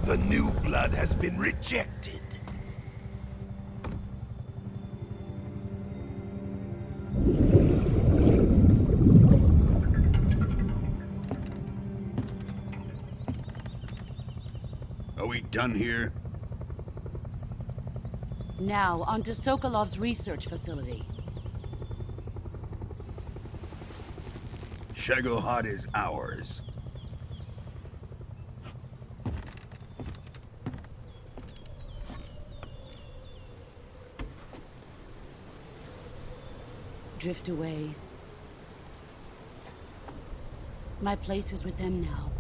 The new blood has been rejected. Are we done here?
Now, onto Sokolov's research facility.
Shagohod is ours.
Drift away. My place is with them now.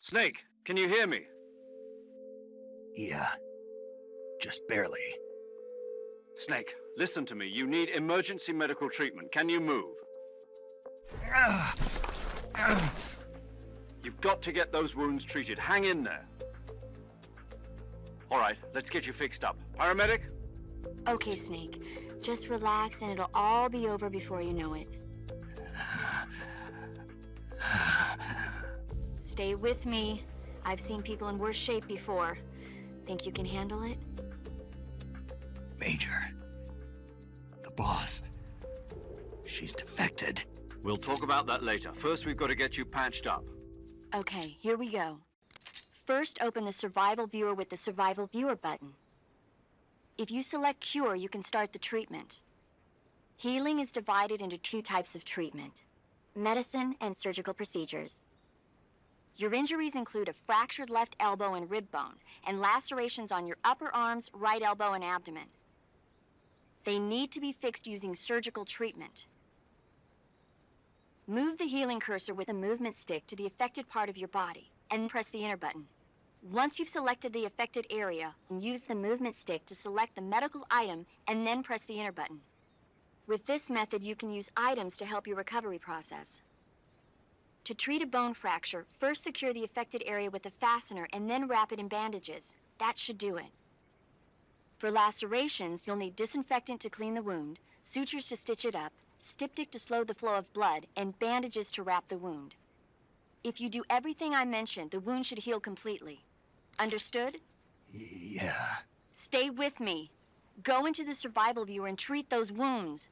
Snake, can you hear me?
Yeah. Just barely.
Snake, listen to me. You need emergency medical treatment. Can you move? You've got to get those wounds treated. Hang in there. All right, let's get you fixed up. Paramedic?
Okay, Snake. Just relax and it'll all be over before you know it. Stay with me. I've seen people in worse shape before. Think you can handle it?
Major. The boss. She's defected.
We'll talk about that later. First, we've got to get you patched up.
Okay, here we go. First, open the Survival Viewer with the Survival Viewer button. If you select Cure, you can start the treatment. Healing is divided into 2 types of treatment: medicine and surgical procedures. Your injuries include a fractured left elbow and rib bone, and lacerations on your upper arms, right elbow, and abdomen. They need to be fixed using surgical treatment. Move the healing cursor with a movement stick to the affected part of your body, and press the enter button. Once you've selected the affected area, use the movement stick to select the medical item, and then press the enter button. With this method, you can use items to help your recovery process. To treat a bone fracture, first secure the affected area with a fastener and then wrap it in bandages. That should do it. For lacerations, you'll need disinfectant to clean the wound, sutures to stitch it up, styptic to slow the flow of blood, and bandages to wrap the wound. If you do everything I mentioned, the wound should heal completely. Understood?
Yeah.
Stay with me. Go into the Survival Viewer and treat those wounds.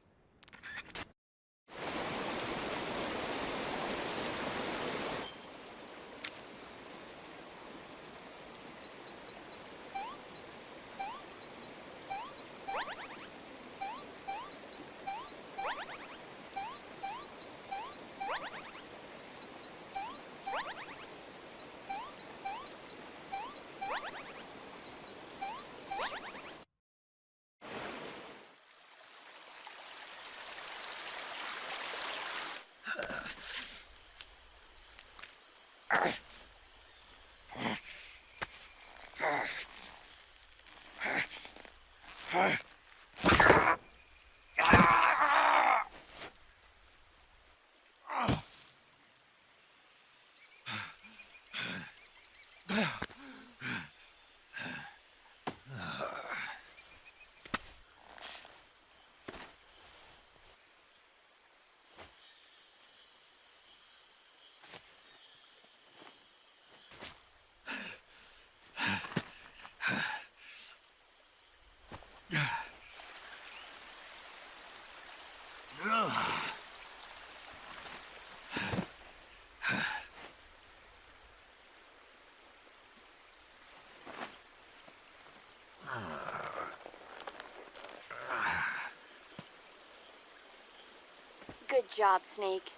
Good job, Snake.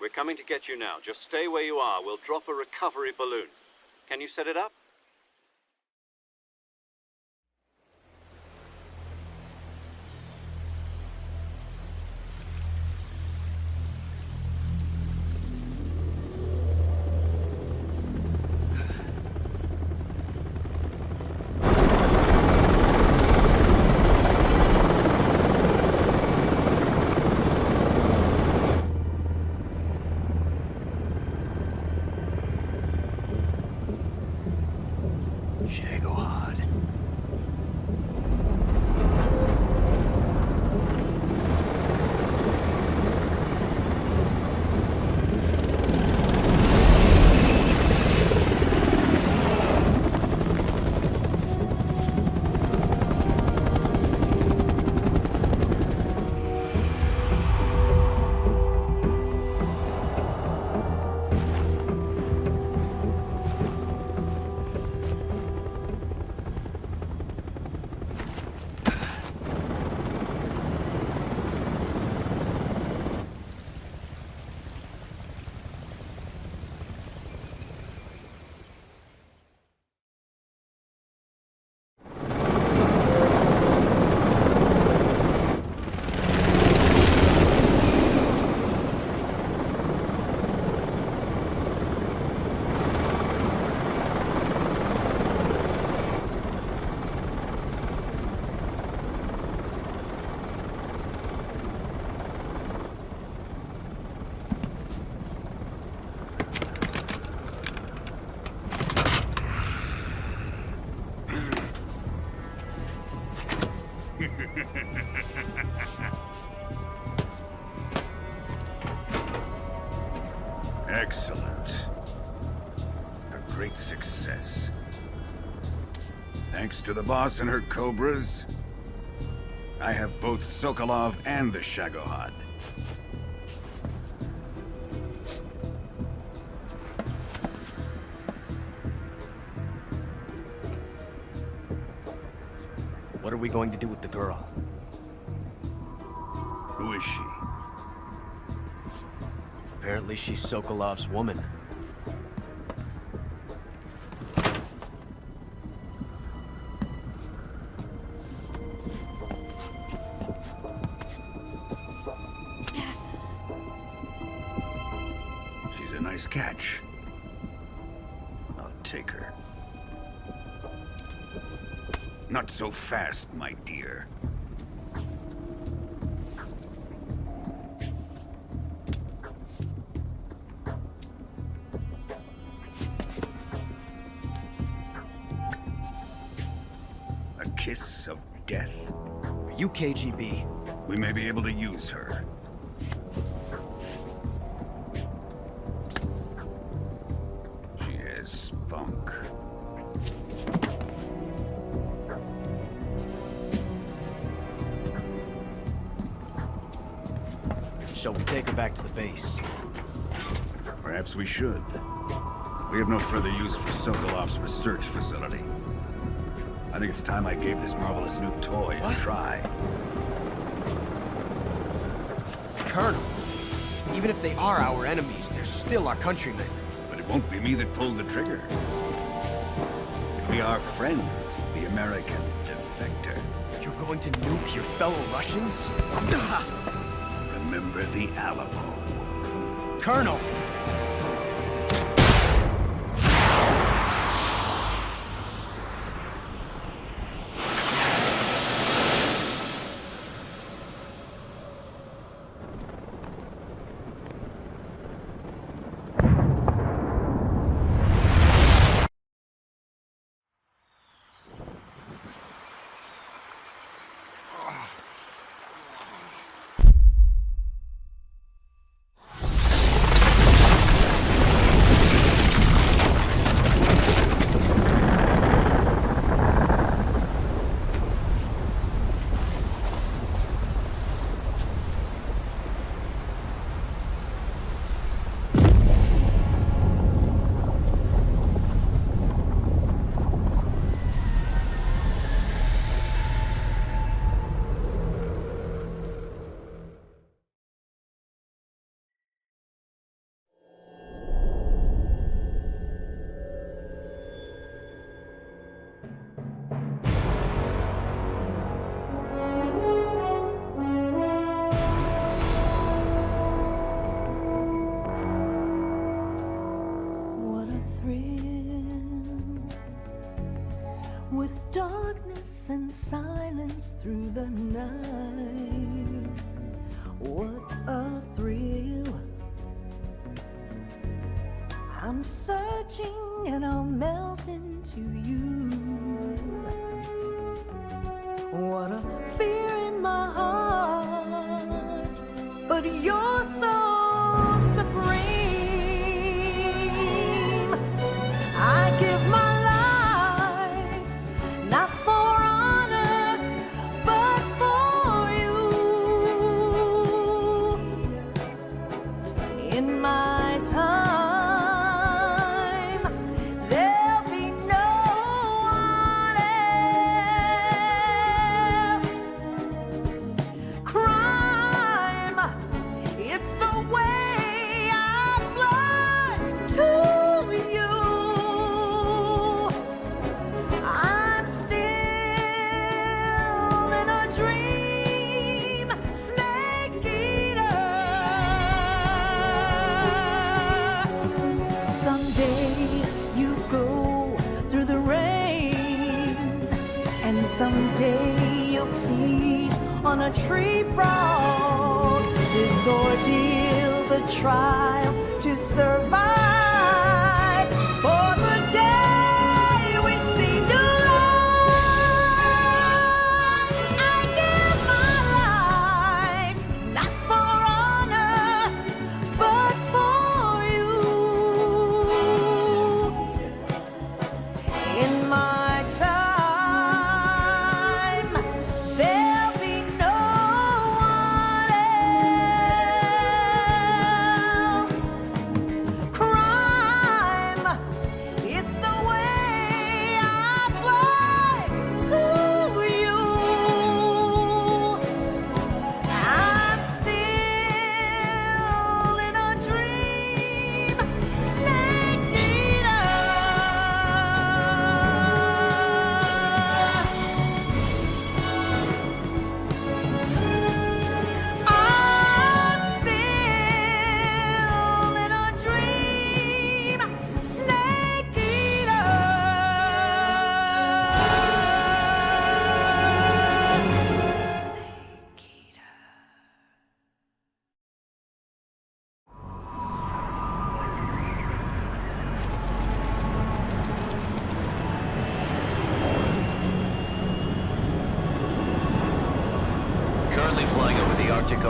We're coming to get you now. Just stay where you are. We'll drop a recovery balloon. Can you set it up?
great success. Thanks to the boss and her cobras, I have both Sokolov and the Shagohod.
What are we going to do with the girl?
Who is she?
Apparently she's Sokolov's woman.
She's a nice catch. I'll take her. Not so fast, my dear. A kiss of death?
Are you KGB?
We may be able to use her. She has spunk.
Shall we take her back to the base?
Perhaps we should. We have no further use for Sokolov's research facility. I think it's time I gave this marvelous new toy a try.
Colonel, even if they are our enemies, they're still our countrymen.
But it won't be me that pulled the trigger. It'll be our friend, the American Defector.
You're going to nuke your fellow Russians?
Remember the Alamo.
Colonel!
With darkness and silence through the night, what a thrill. I'm searching and I'll melt into you. What a fear in my heart, but you're so supreme. I give my not for honor, but for you. In my time, there'll be no one else. Crime, it's the way I fly to you. Someday you'll feed on a tree frog. This ordeal, the trial to survive. For the day we see new life, I give my life, not for honor, but for you.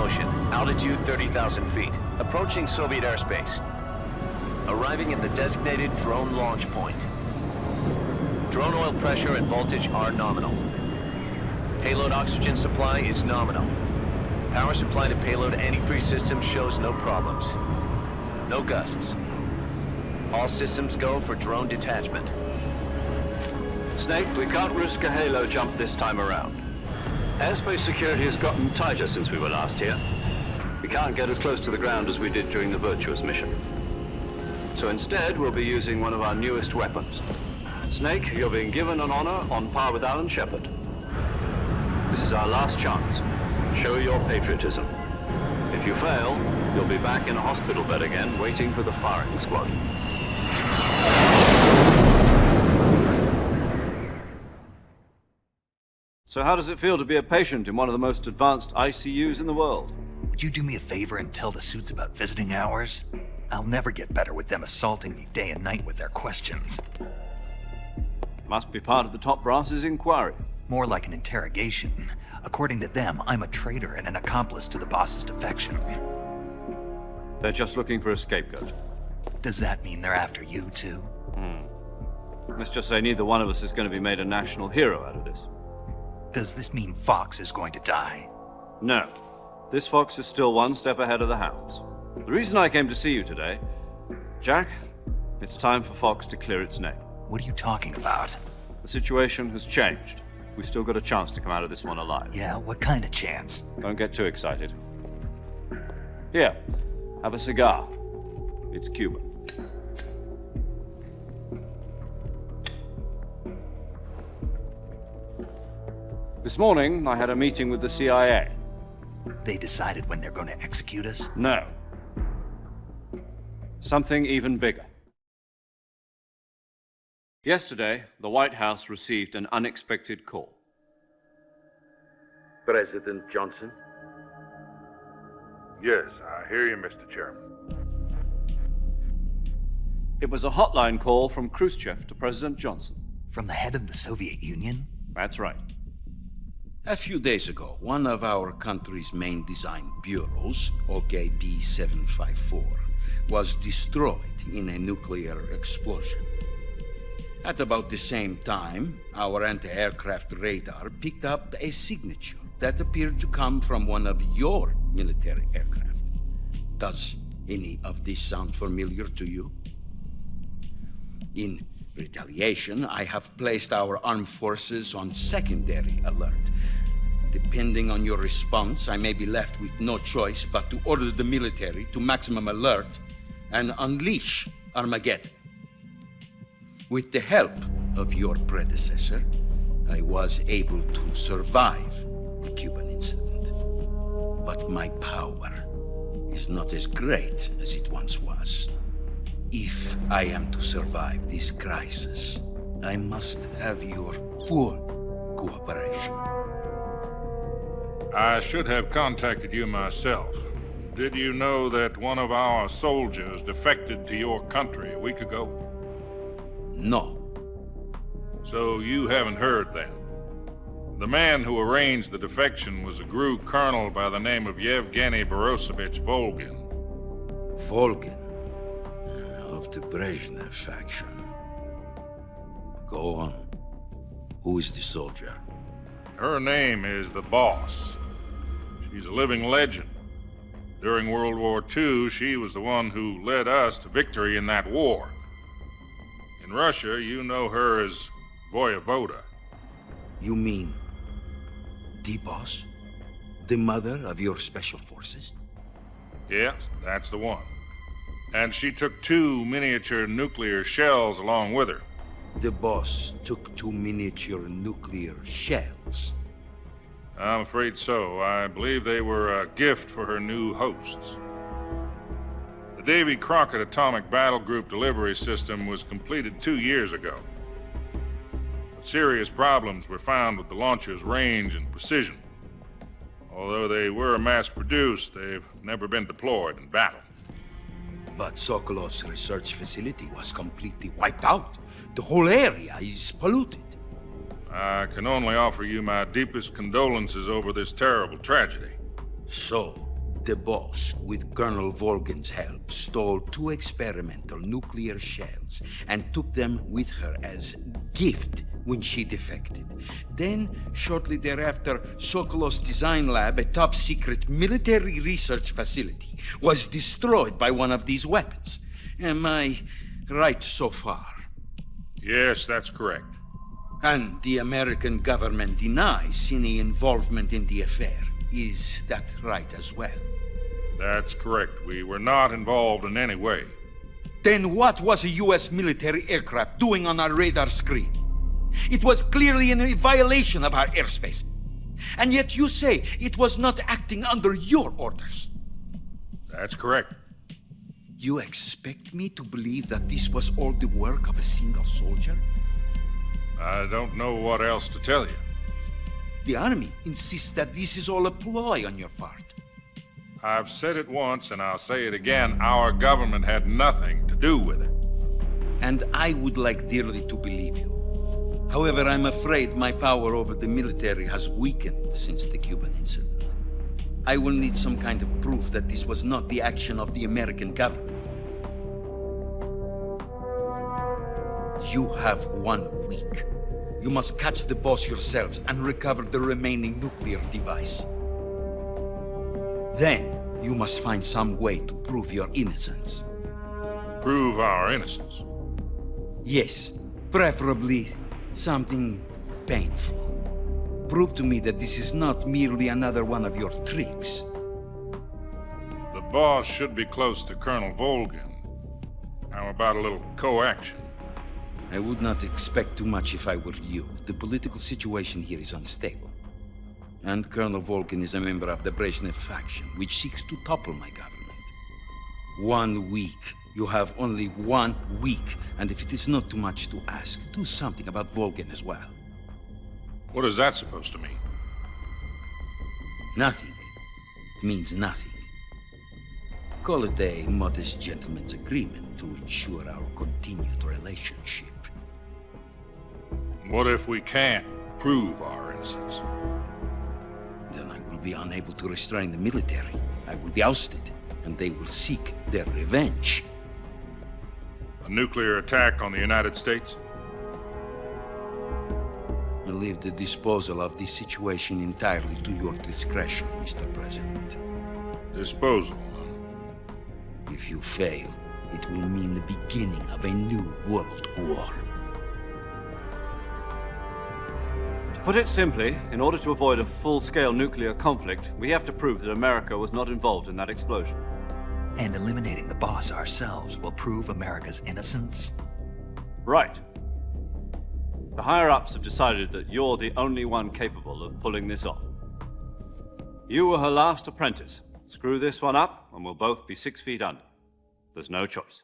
motion. Altitude 30,000 feet. Approaching Soviet airspace. Arriving at the designated drone launch point. Drone oil pressure and voltage are nominal. Payload oxygen supply is nominal. Power supply to payload antifreeze system shows no problems. No gusts. All systems go for drone detachment.
Snake, we can't risk a halo jump this time around. Airspace security has gotten tighter since we were last here. We can't get as close to the ground as we did during the Virtuous mission. So instead, we'll be using one of our newest weapons. Snake, you're being given an honor on par with Alan Shepard. This is our last chance. Show your patriotism. If you fail, you'll be back in a hospital bed again, waiting for the firing squad. So how does it feel to be a patient in one of the most advanced ICUs in the world?
Would you do me a favor and tell the suits about visiting hours? I'll never get better with them assaulting me day and night with their questions.
Must be part of the top brass's inquiry.
More like an interrogation. According to them, I'm a traitor and an accomplice to the boss's defection.
They're just looking for a scapegoat.
Does that mean they're after you, too?
Let's just say neither one of us is going to be made a national hero out of this.
Does this mean Fox is going to die?
No. This fox is still one step ahead of the hounds. The reason I came to see you today, Jack, it's time for Fox to clear its name.
What are you talking about?
The situation has changed. We've still got a chance to come out of this one alive.
Yeah, what kind of chance?
Don't get too excited. Here, have a cigar. It's Cuban. This morning, I had a meeting with the CIA.
They decided when they're going to execute us?
No. Something even bigger. Yesterday, the White House received an unexpected call.
President Johnson? Yes, I hear you, Mr. Chairman.
It was a hotline call from Khrushchev to President Johnson.
From the head of the Soviet Union?
That's right.
A few days ago, one of our country's main design bureaus, OKB 754, was destroyed in a nuclear explosion. At about the same time, our anti-aircraft radar picked up a signature that appeared to come from one of your military aircraft. Does any of this sound familiar to you? In retaliation, I have placed our armed forces on secondary alert. Depending on your response, I may be left with no choice but to order the military to maximum alert and unleash Armageddon. With the help of your predecessor, I was able to survive the Cuban incident. But my power is not as great as it once was. If I am to survive this crisis, I must have your full cooperation.
I should have contacted you myself. Did you know that one of our soldiers defected to your country a week ago?
No.
So you haven't heard then. The man who arranged the defection was a GRU colonel by the name of Yevgeny Borisovich Volgin.
Volgin? Of the Brezhnev faction. Go on. Who is the soldier?
Her name is the Boss. She's a living legend. During World War II, she was the one who led us to victory in that war. In Russia, you know her as Voyevoda.
You mean the Boss? The mother of your special forces?
Yes, that's the one. And she took 2 miniature nuclear shells along with her.
The Boss took 2 miniature nuclear shells?
I'm afraid so. I believe they were a gift for her new hosts. The Davy Crockett Atomic Battle Group delivery system was completed 2 years ago. But serious problems were found with the launcher's range and precision. Although they were mass-produced, they've never been deployed in battle.
But Sokolov's research facility was completely wiped out. The whole area is polluted.
I can only offer you my deepest condolences over this terrible tragedy.
So, The boss, with Colonel Volgin's help, stole 2 experimental nuclear shells and took them with her as gift when she defected. Then, shortly thereafter, Sokolov's design lab, a top-secret military research facility, was destroyed by one of these weapons. Am I right so far?
Yes, that's correct.
And the American government denies any involvement in the affair. Is that right as well?
That's correct. We were not involved in any way.
Then what was a U.S. military aircraft doing on our radar screen? It was clearly in violation of our airspace. And yet you say it was not acting under your orders.
That's correct.
You expect me to believe that this was all the work of a single soldier?
I don't know what else to tell you.
The army insists that this is all a ploy on your part.
I've said it once and I'll say it again. Our government had nothing to do with it.
And I would like dearly to believe you. However, I'm afraid my power over the military has weakened since the Cuban incident. I will need some kind of proof that this was not the action of the American government. You have 1 week. You must catch the boss yourselves and recover the remaining nuclear device. Then, you must find some way to prove your innocence.
Prove our innocence?
Yes, preferably something painful. Prove to me that this is not merely another one of your tricks.
The boss should be close to Colonel Volgin. How about a little co-action?
I would not expect too much if I were you. The political situation here is unstable. And Colonel Volgin is a member of the Brezhnev faction, which seeks to topple my government. 1 week. You have only 1 week. And if it is not too much to ask, do something about Volgin as well.
What is that supposed to mean?
Nothing. It means nothing. Call it a modest gentleman's agreement to ensure our continued relationship.
What if we can't prove our innocence?
Then I will be unable to restrain the military. I will be ousted, and they will seek their revenge.
A nuclear attack on the United States?
I leave the disposal of this situation entirely to your discretion, Mr. President.
Disposal?
If you fail, it will mean the beginning of a new world war.
To put it simply, in order to avoid a full-scale nuclear conflict, we have to prove that America was not involved in that explosion.
And eliminating the boss ourselves will prove America's innocence?
Right. The higher-ups have decided that you're the only one capable of pulling this off. You were her last apprentice. Screw this one up, and we'll both be 6 feet under. There's no choice.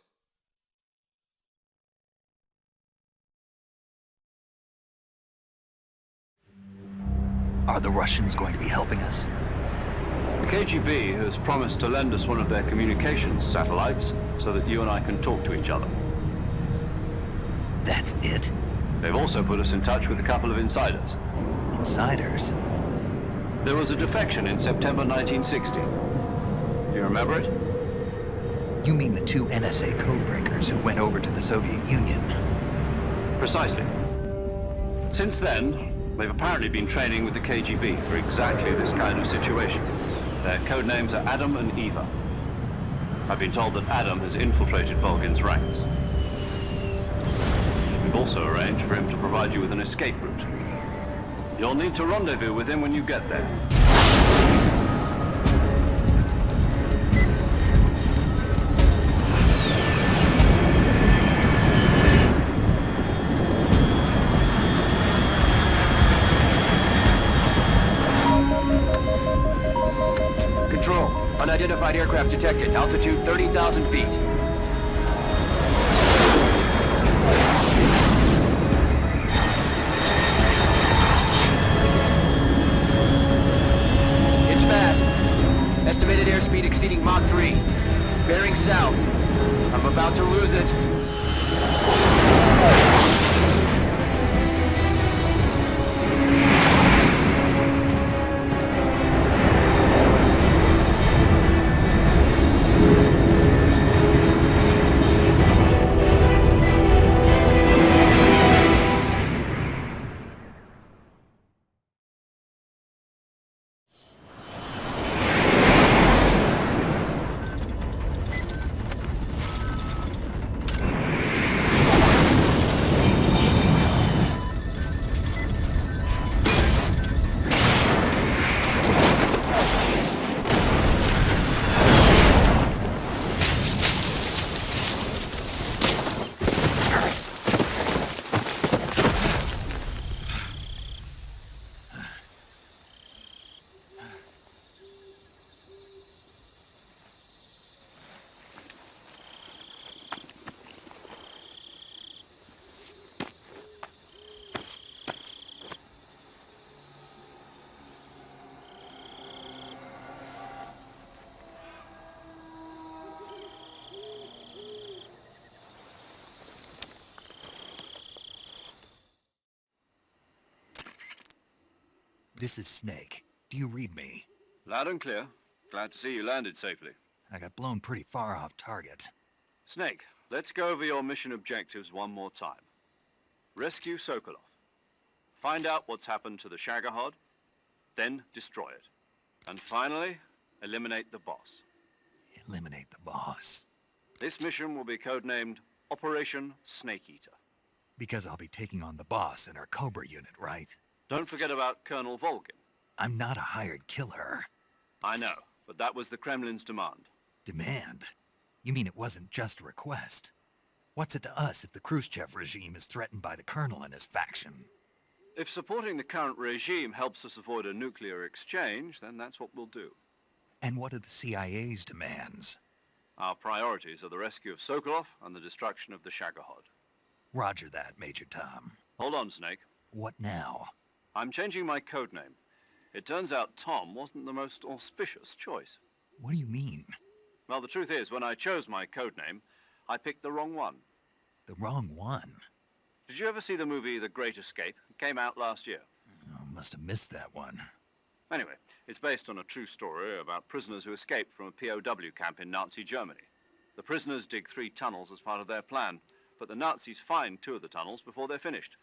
Are the Russians going to be helping us?
The KGB has promised to lend us one of their communications satellites so that you and I can talk to each other.
That's it?
They've also put us in touch with a couple of insiders.
Insiders?
There was a defection in September 1960. Do you remember it?
You mean the 2 NSA codebreakers who went over to the Soviet Union?
Precisely. Since then, they've apparently been training with the KGB for exactly this kind of situation. Their code names are Adam and Eva. I've been told that Adam has infiltrated Volgin's ranks. We've also arranged for him to provide you with an escape route. You'll need to rendezvous with him when you get there.
Control, unidentified aircraft detected. Altitude 30,000 feet. It's fast. Estimated airspeed exceeding Mach 3. Bearing south. I'm about to lose it.
This is Snake. Do you read me?
Loud and clear. Glad to see you landed safely.
I got blown pretty far off target.
Snake, let's go over your mission objectives one more time. Rescue Sokolov. Find out what's happened to the Shagohod, then destroy it. And finally, eliminate the boss.
Eliminate the boss.
This mission will be codenamed Operation Snake Eater.
Because I'll be taking on the boss in our Cobra unit, right?
Don't forget about Colonel Volgin.
I'm not a hired killer.
I know, but that was the Kremlin's demand.
Demand? You mean it wasn't just a request? What's it to us if the Khrushchev regime is threatened by the Colonel and his faction?
If supporting the current regime helps us avoid a nuclear exchange, then that's what we'll do.
And what are the CIA's demands?
Our priorities are the rescue of Sokolov and the destruction of the Shagohod.
Roger that, Major Tom.
Hold on, Snake.
What now?
I'm changing my codename. It turns out Tom wasn't the most auspicious choice.
What do you mean?
Well, the truth is, when I chose my codename, I picked the wrong one.
The wrong one?
Did you ever see the movie The Great Escape? It came out last year.
Oh, must have missed that one.
Anyway, it's based on a true story about prisoners who escaped from a POW camp in Nazi Germany. The prisoners dig 3 tunnels as part of their plan, but the Nazis find 2 of the tunnels before they're finished.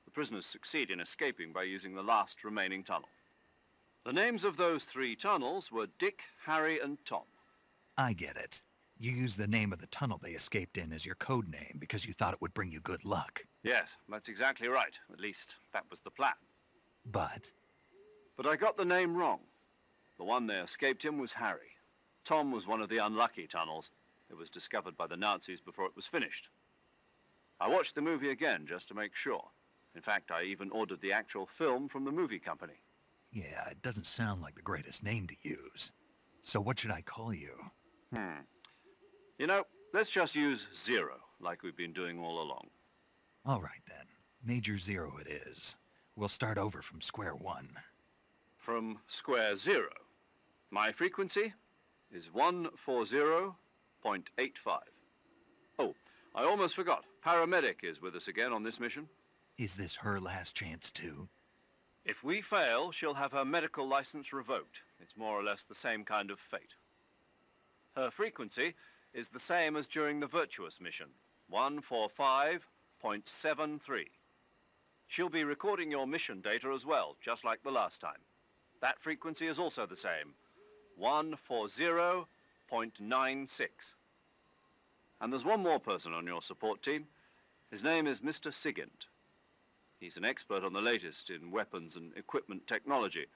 The prisoners succeed in escaping by using the last remaining tunnel. The names of those 3 tunnels were Dick, Harry, and Tom.
I get it. You used the name of the tunnel they escaped in as your code name because you thought it would bring you good luck.
Yes, that's exactly right. At least, that was the plan.
But
I got the name wrong. The one they escaped in was Harry. Tom was one of the unlucky tunnels. It was discovered by the Nazis before it was finished. I watched the movie again just to make sure. In fact, I even ordered the actual film from the movie company.
yeah, it doesn't sound like the greatest name to use. So what should I call you?
You know, let's just use Zero, like we've been doing all along.
All right then. Major Zero it is. We'll start over from square one.
From square 0. My frequency is 140.85. Oh, I almost forgot. Paramedic is with us again on this mission.
Is this her last chance too?
If we fail, she'll have her medical license revoked. It's more or less the same kind of fate. Her frequency is the same as during the Virtuous mission, 145.73. She'll be recording your mission data as well, just like the last time. That frequency is also the same, 140.96. And there's one more person on your support team. His name is Mr. Sigint. He's an expert on the latest in weapons and equipment technology.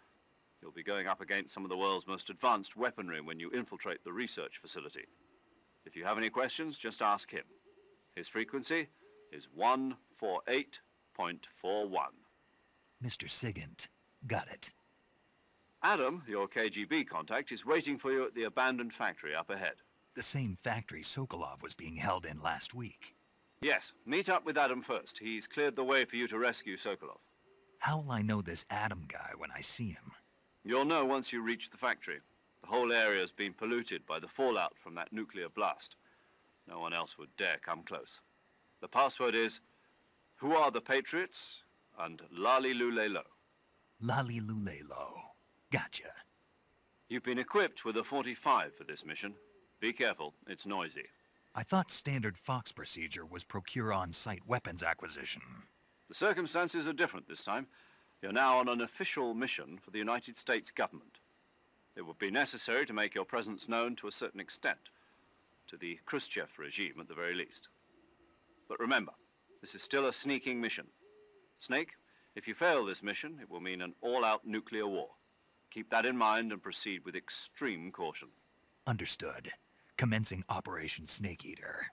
You'll be going up against some of the world's most advanced weaponry when you infiltrate the research facility. If you have any questions, just ask him. His frequency is 148.41.
Mr. Sigint. Got it.
Adam, your KGB contact, is waiting for you at the abandoned factory up ahead.
The same factory Sokolov was being held in last week.
Yes, meet up with Adam first. He's cleared the way for you to rescue Sokolov.
How will I know this Adam guy when I see him?
You'll know once you reach the factory. The whole area's been polluted by the fallout from that nuclear blast. No one else would dare come close. The password is, "Who are the Patriots?" and Lali Lulelo.
Lali Lulelo. Gotcha.
You've been equipped with a 45 for this mission. Be careful, it's noisy.
I thought standard Fox procedure was procure on-site weapons acquisition.
The circumstances are different this time. You're now on an official mission for the United States government. It would be necessary to make your presence known to a certain extent, to the Khrushchev regime at the very least. But remember, this is still a sneaking mission. Snake, if you fail this mission, it will mean an all-out nuclear war. Keep that in mind and proceed with extreme caution.
Understood. Commencing Operation Snake Eater.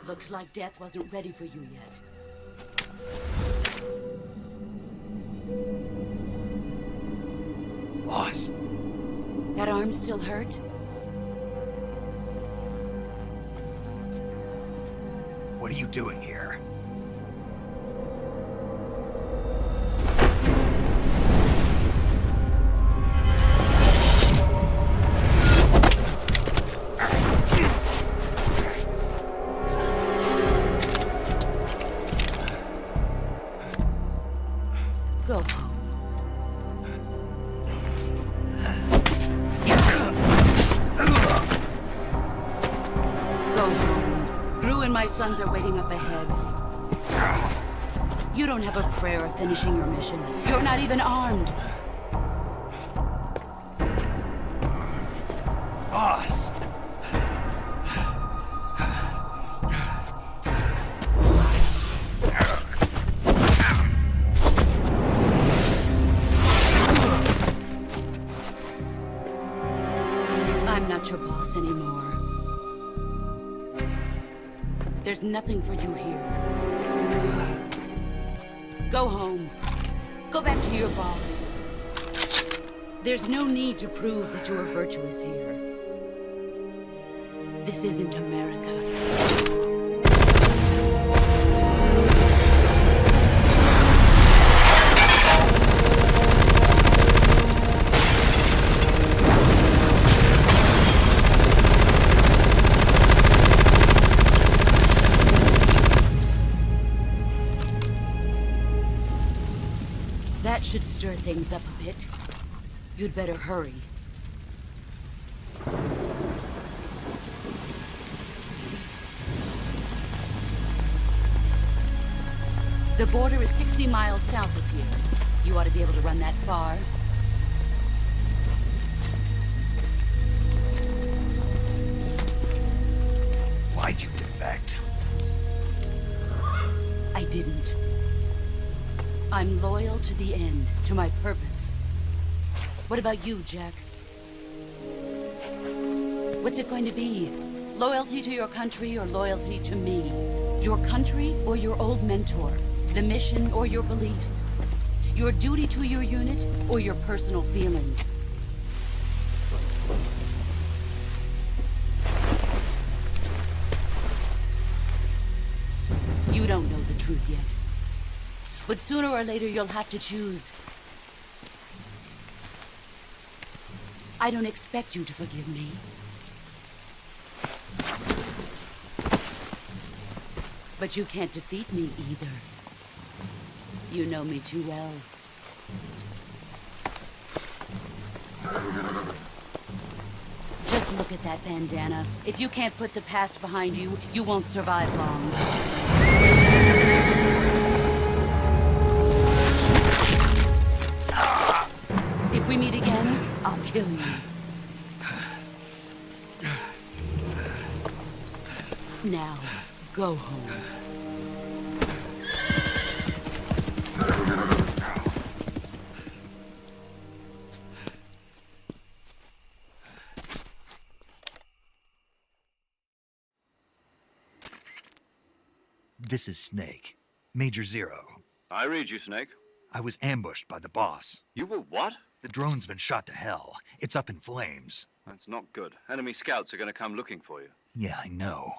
Looks like death wasn't ready for you yet.
Boss.
That arm still hurt?
What are you doing here?
Go home. Go home. Gru and my sons are waiting up ahead. You don't have a prayer of finishing your mission. You're not even armed.
Boss!
I'm not your boss anymore. There's nothing for you here. Go home. Go back to your boss. There's no need to prove that you are virtuous here. This isn't America. That should stir things up a bit. You'd better hurry. The border is 60 miles south of here. You ought to be able to run that far.
Why'd you defect?
I didn't. I'm loyal to the end, to my purpose. What about you, Jack? What's it going to be? Loyalty to your country or loyalty to me? Your country or your old mentor? The mission or your beliefs? Your duty to your unit or your personal feelings? You don't know the truth yet. But sooner or later you'll have to choose. I don't expect you to forgive me. But you can't defeat me either. You know me too well. Just look at that bandana. If you can't put the past behind you, you won't survive long. If we meet again, I'll kill you. Now, go home.
This is Snake. Major Zero.
I read you, Snake.
I was ambushed by the boss.
You were what?
The drone's been shot to hell. It's up in flames.
That's not good. Enemy scouts are going to come looking for you.
Yeah, I know.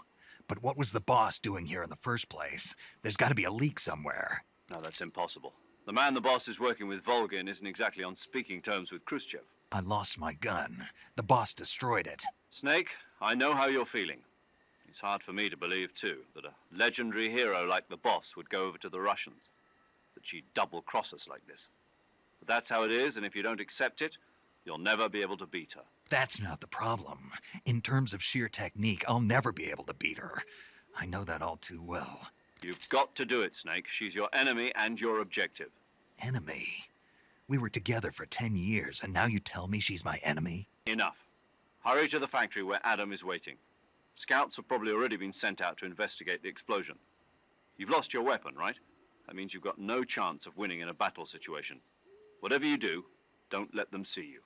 But what was the boss doing here in the first place? There's got to be a leak somewhere.
No, that's impossible. The man the boss is working with, Volgin, isn't exactly on speaking terms with Khrushchev.
I lost my gun. The boss destroyed it.
Snake, I know how you're feeling. It's hard for me to believe, too, that a legendary hero like the boss would go over to the Russians. That she'd double-cross us like this. But that's how it is, and if you don't accept it, you'll never be able to beat her.
That's not the problem. In terms of sheer technique, I'll never be able to beat her. I know that all too well.
You've got to do it, Snake. She's your enemy and your objective.
Enemy? We were together for 10 years, and now you tell me she's my enemy?
Enough. Hurry to the factory where Adam is waiting. Scouts have probably already been sent out to investigate the explosion. You've lost your weapon, right? That means you've got no chance of winning in a battle situation. Whatever you do, don't let them see you.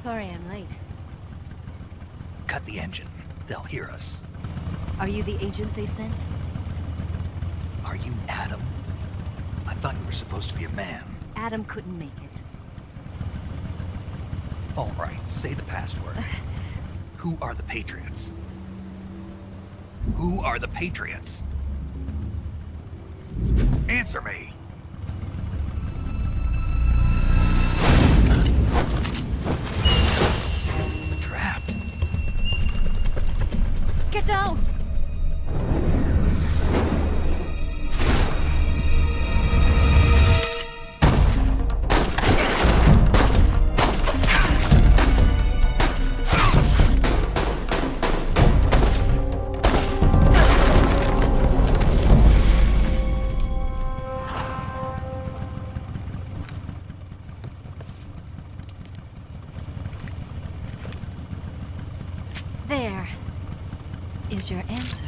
Sorry I'm late.
Cut the engine. They'll hear us.
Are you the agent they sent?
Are you Adam? I thought you were supposed to be a man.
Adam couldn't make it.
All right, say the password. Who are the Patriots? Who are the Patriots? Answer me! Trapped.
Get down! There is your answer.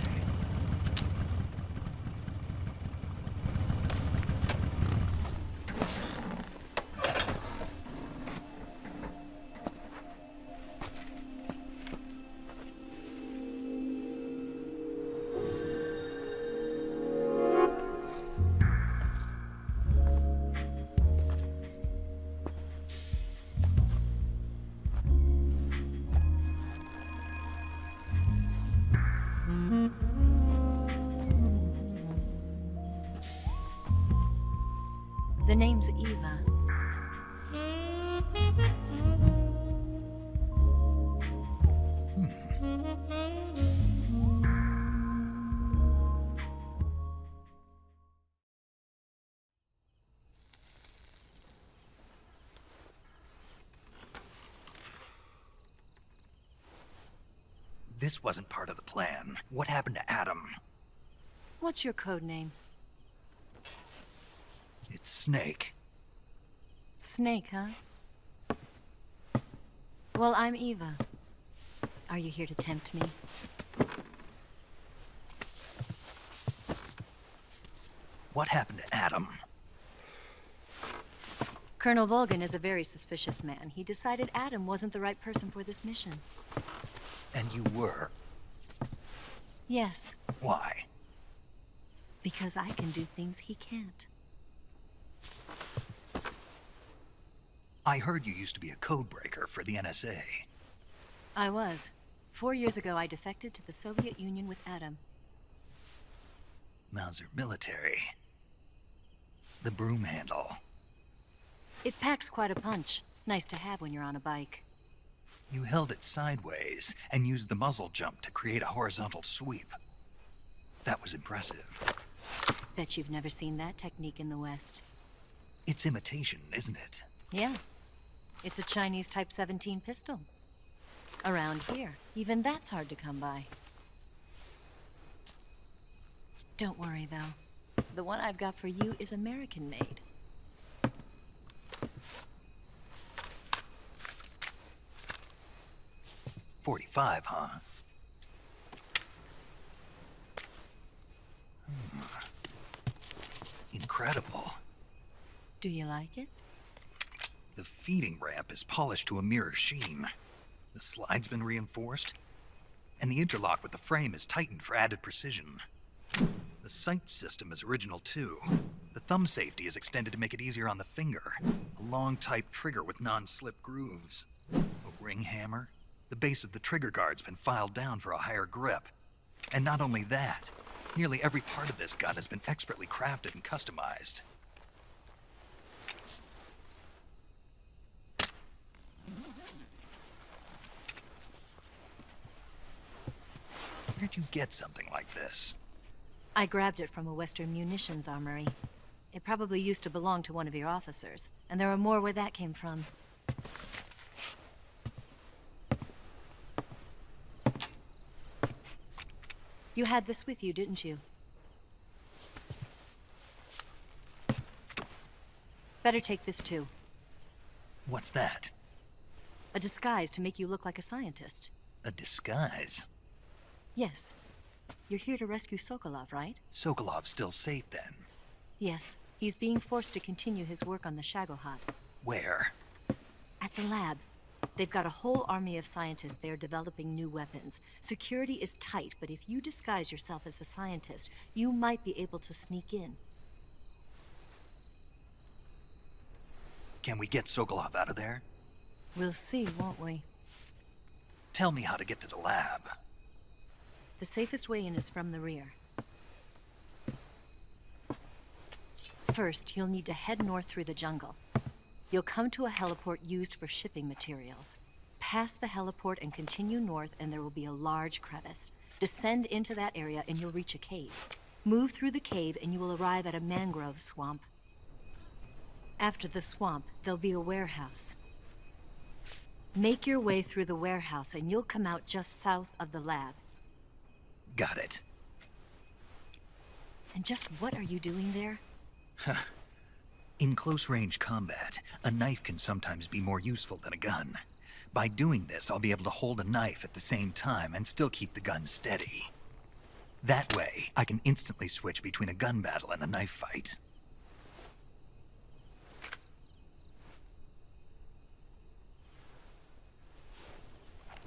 The name's Eva.
This wasn't part of the plan. What happened to Adam?
What's your code name?
It's Snake.
Snake, huh? Well, I'm Eva. Are you here to tempt me?
What happened to Adam?
Colonel Volgin is a very suspicious man. He decided Adam wasn't the right person for this mission.
And you were?
Yes.
Why?
Because I can do things he can't.
I heard you used to be a codebreaker for the NSA.
I was. 4 years ago, I defected to the Soviet Union with Adam.
Mauser military. The broom handle.
It packs quite a punch. Nice to have when you're on a bike.
You held it sideways and used the muzzle jump to create a horizontal sweep. That was impressive.
Bet you've never seen that technique in the West.
It's imitation, isn't it?
Yeah. It's a Chinese Type 17 pistol. Around here, even that's hard to come by. Don't worry, though. The one I've got for you is American-made.
.45, huh? Incredible.
Do you like it?
The feeding ramp is polished to a mirror sheen. The slide's been reinforced, and the interlock with the frame is tightened for added precision. The sight system is original too. The thumb safety is extended to make it easier on the finger. A long type trigger with non-slip grooves. A ring hammer. The base of the trigger guard's been filed down for a higher grip. And not only that, nearly every part of this gun has been expertly crafted and customized. Where'd you get something like this?
I grabbed it from a Western munitions armory. It probably used to belong to one of your officers, and there are more where that came from. You had this with you, didn't you? Better take this too.
What's that?
A disguise to make you look like a scientist.
A disguise?
Yes. You're here to rescue Sokolov, right?
Sokolov's still safe then?
Yes. He's being forced to continue his work on the Shagohod.
Where?
At the lab. They've got a whole army of scientists there developing new weapons. Security is tight, but if you disguise yourself as a scientist, you might be able to sneak in.
Can we get Sokolov out of there?
We'll see, won't we?
Tell me how to get to the lab.
The safest way in is from the rear. First, you'll need to head north through the jungle. You'll come to a heliport used for shipping materials. Pass the heliport and continue north, and there will be a large crevice. Descend into that area and you'll reach a cave. Move through the cave and you will arrive at a mangrove swamp. After the swamp, there'll be a warehouse. Make your way through the warehouse and you'll come out just south of the lab.
Got it.
And just what are you doing there?
In close-range combat, a knife can sometimes be more useful than a gun. By doing this, I'll be able to hold a knife at the same time and still keep the gun steady. That way, I can instantly switch between a gun battle and a knife fight.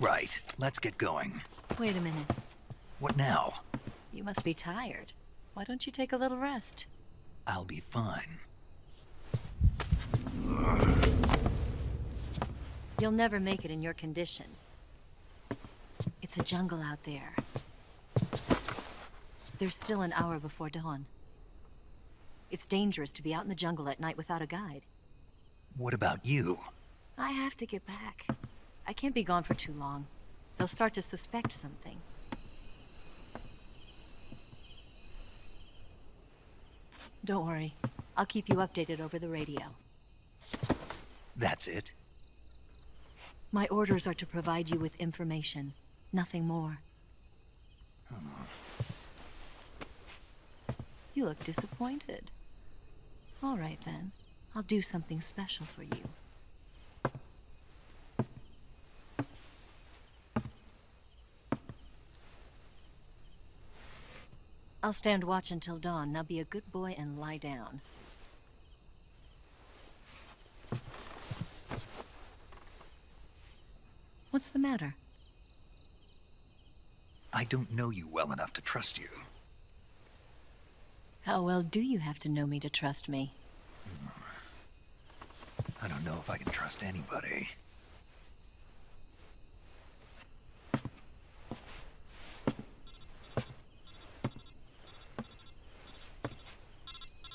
Right, let's get going.
Wait a minute.
What now?
You must be tired. Why don't you take a little rest?
I'll be fine.
You'll never make it in your condition. It's a jungle out there. There's still an hour before dawn. It's dangerous to be out in the jungle at night without a guide.
What about you?
I have to get back. I can't be gone for too long. They'll start to suspect something. Don't worry. I'll keep you updated over the radio.
That's it?
My orders are to provide you with information. Nothing more. You look disappointed. All right, then. I'll do something special for you. I'll stand watch until dawn. Now be a good boy and lie down. What's the matter?
I don't know you well enough to trust you.
How well do you have to know me to trust me?
I don't know if I can trust anybody.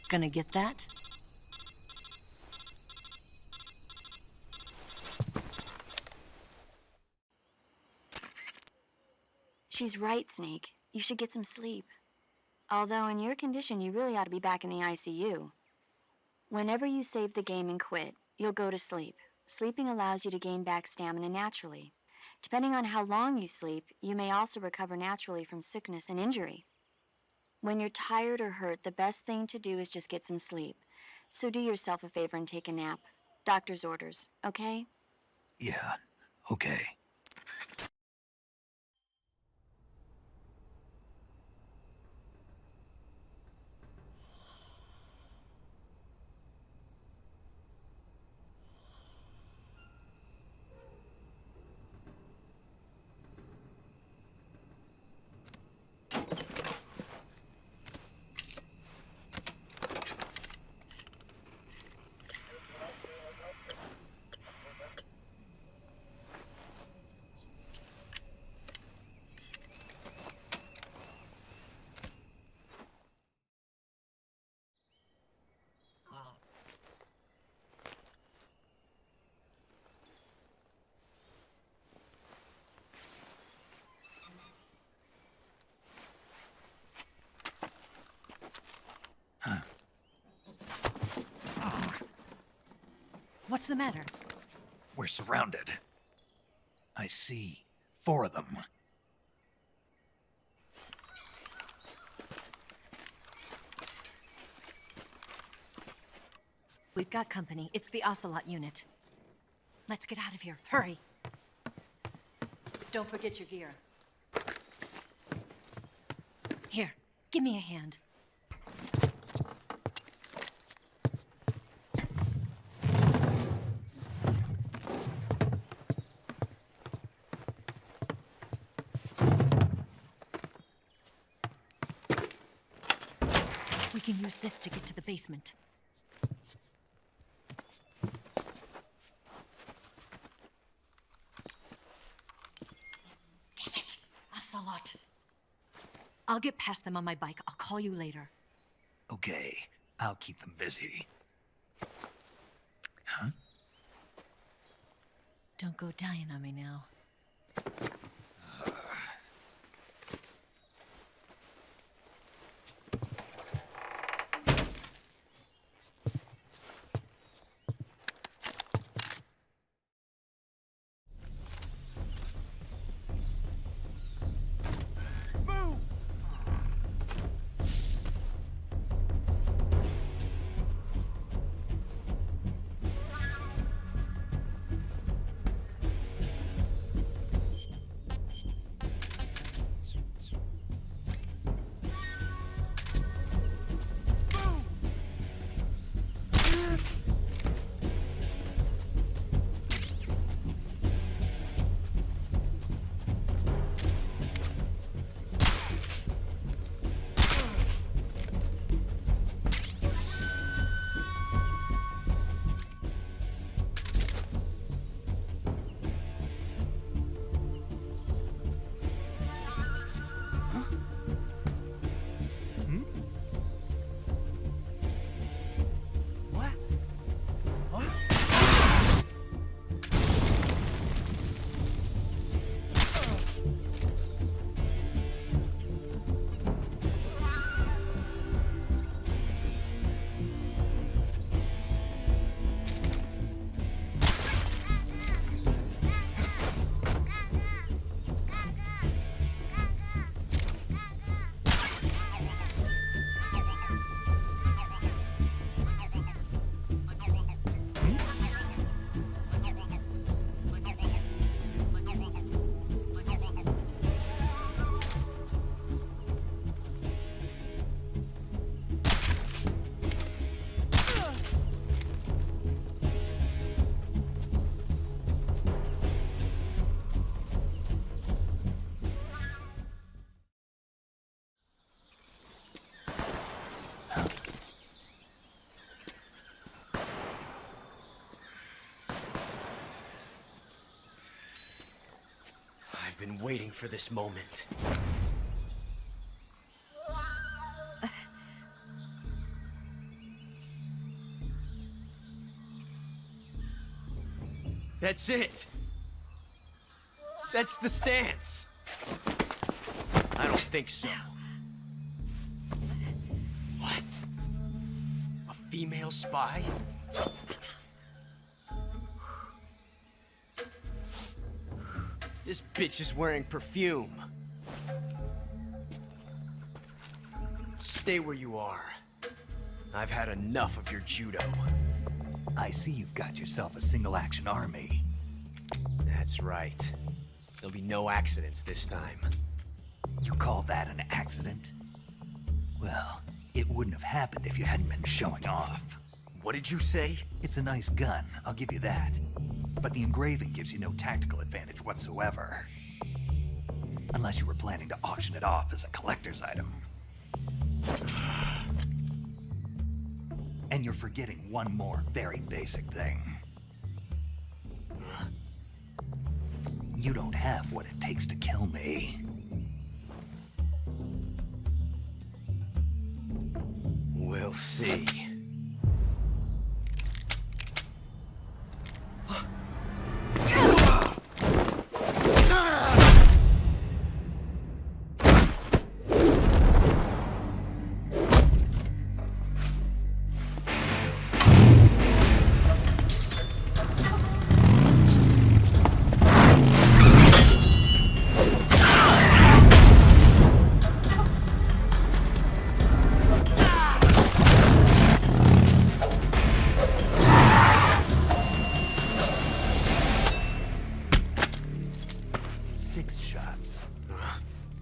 Gonna get that?
She's right, Snake. You should get some sleep. Although in your condition, you really ought to be back in the ICU. Whenever you save the game and quit, you'll go to sleep. Sleeping allows you to gain back stamina naturally. Depending on how long you sleep, you may also recover naturally from sickness and injury. When you're tired or hurt, the best thing to do is just get some sleep. So do yourself a favor and take a nap. Doctor's orders, okay?
Yeah, okay.
What's the matter?
We're surrounded. I see 4 of them.
We've got company. It's the Ocelot unit. Let's get out of here. Hurry. Don't forget your gear. Here, give me a hand. use this to get to the basement. Damn it! Ocelot! I'll get past them on my bike. I'll call you later.
Okay, I'll keep them busy. Huh?
Don't go dying on me now.
I've been waiting for this moment. That's it! That's the stance! I don't think so. What? A female spy? This bitch is wearing perfume. Stay where you are. I've had enough of your judo.
I see you've got yourself a single-action army.
That's right. There'll be no accidents this time.
You call that an accident? Well, it wouldn't have happened if you hadn't been showing off.
What did you say?
It's a nice gun, I'll give you that. But the engraving gives you no tactical advantage whatsoever. Unless you were planning to auction it off as a collector's item. And you're forgetting one more very basic thing. You don't have what it takes to kill me.
We'll see.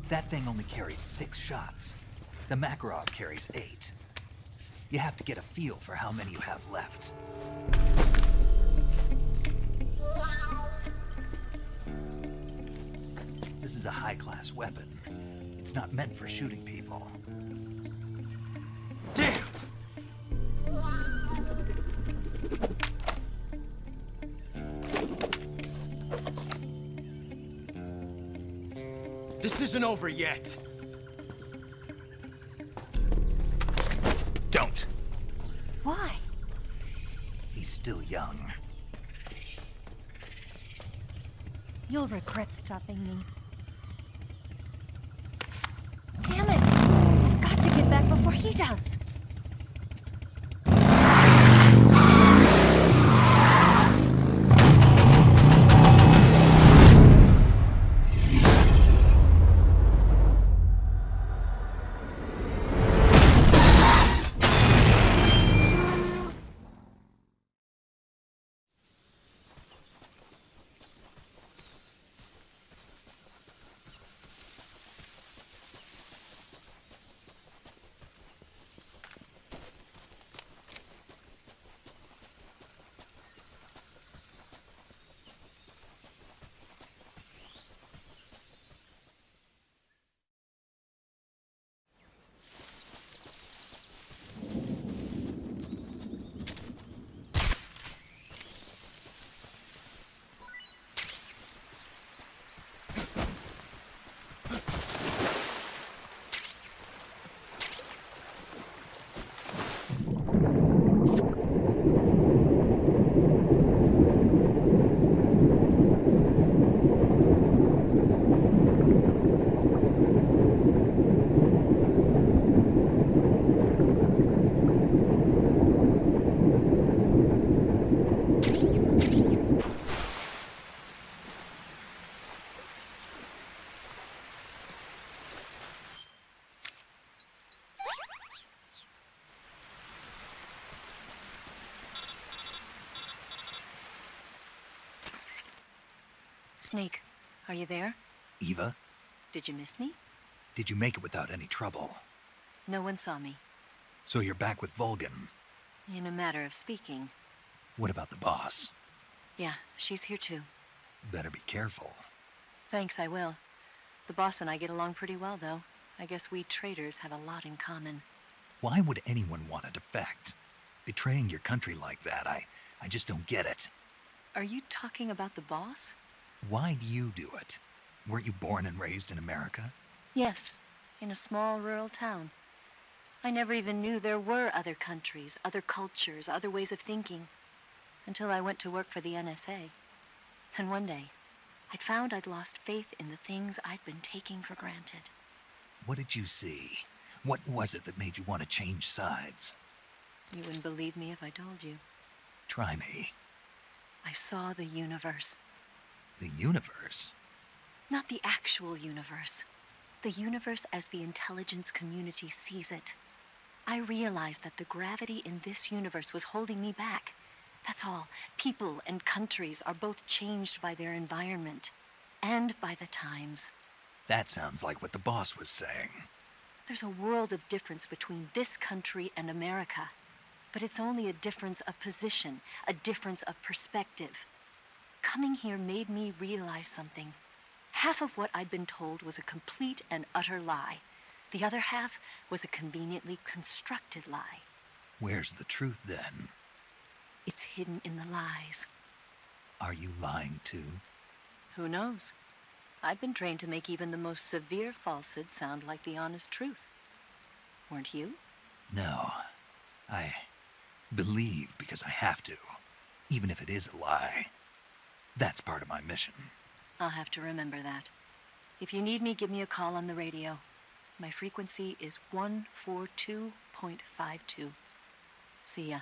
That thing only carries 6 shots. The Makarov carries 8. You have to get a feel for how many you have left. This is a high-class weapon. It's not meant for shooting people.
Damn! This isn't over yet.
Don't.
Why?
He's still young.
You'll regret stopping me. Damn it! I've got to get back before he does. Snake, are you there?
Eva?
Did you miss me?
Did you make it without any trouble?
No one saw me.
So you're back with Volgin?
In a matter of speaking.
What about the boss?
Yeah, she's here too.
Better be careful.
Thanks, I will. The boss and I get along pretty well, though. I guess we traders have a lot in common.
Why would anyone want to defect? Betraying your country like that, I just don't get it.
Are you talking about the boss?
Why do you do it? Weren't you born and raised in America?
Yes, in a small rural town. I never even knew there were other countries, other cultures, other ways of thinking, until I went to work for the NSA. Then one day, I'd found I'd lost faith in the things I'd been taking for granted.
What did you see? What was it that made you want to change sides?
You wouldn't believe me if I told you.
Try me.
I saw the universe.
The universe?
Not the actual universe. The universe as the intelligence community sees it. I realized that the gravity in this universe was holding me back. That's all. People and countries are both changed by their environment and by the times.
That sounds like what the boss was saying.
There's a world of difference between this country and America. But it's only a difference of position, a difference of perspective. Coming here made me realize something. Half of what I'd been told was a complete and utter lie. The other half was a conveniently constructed lie.
Where's the truth, then?
It's hidden in the lies.
Are you lying, too?
Who knows? I've been trained to make even the most severe falsehood sound like the honest truth. Weren't you?
No. I believe because I have to, even if it is a lie. That's part of my mission.
I'll have to remember that. If you need me, give me a call on the radio. My frequency is 142.52. See ya.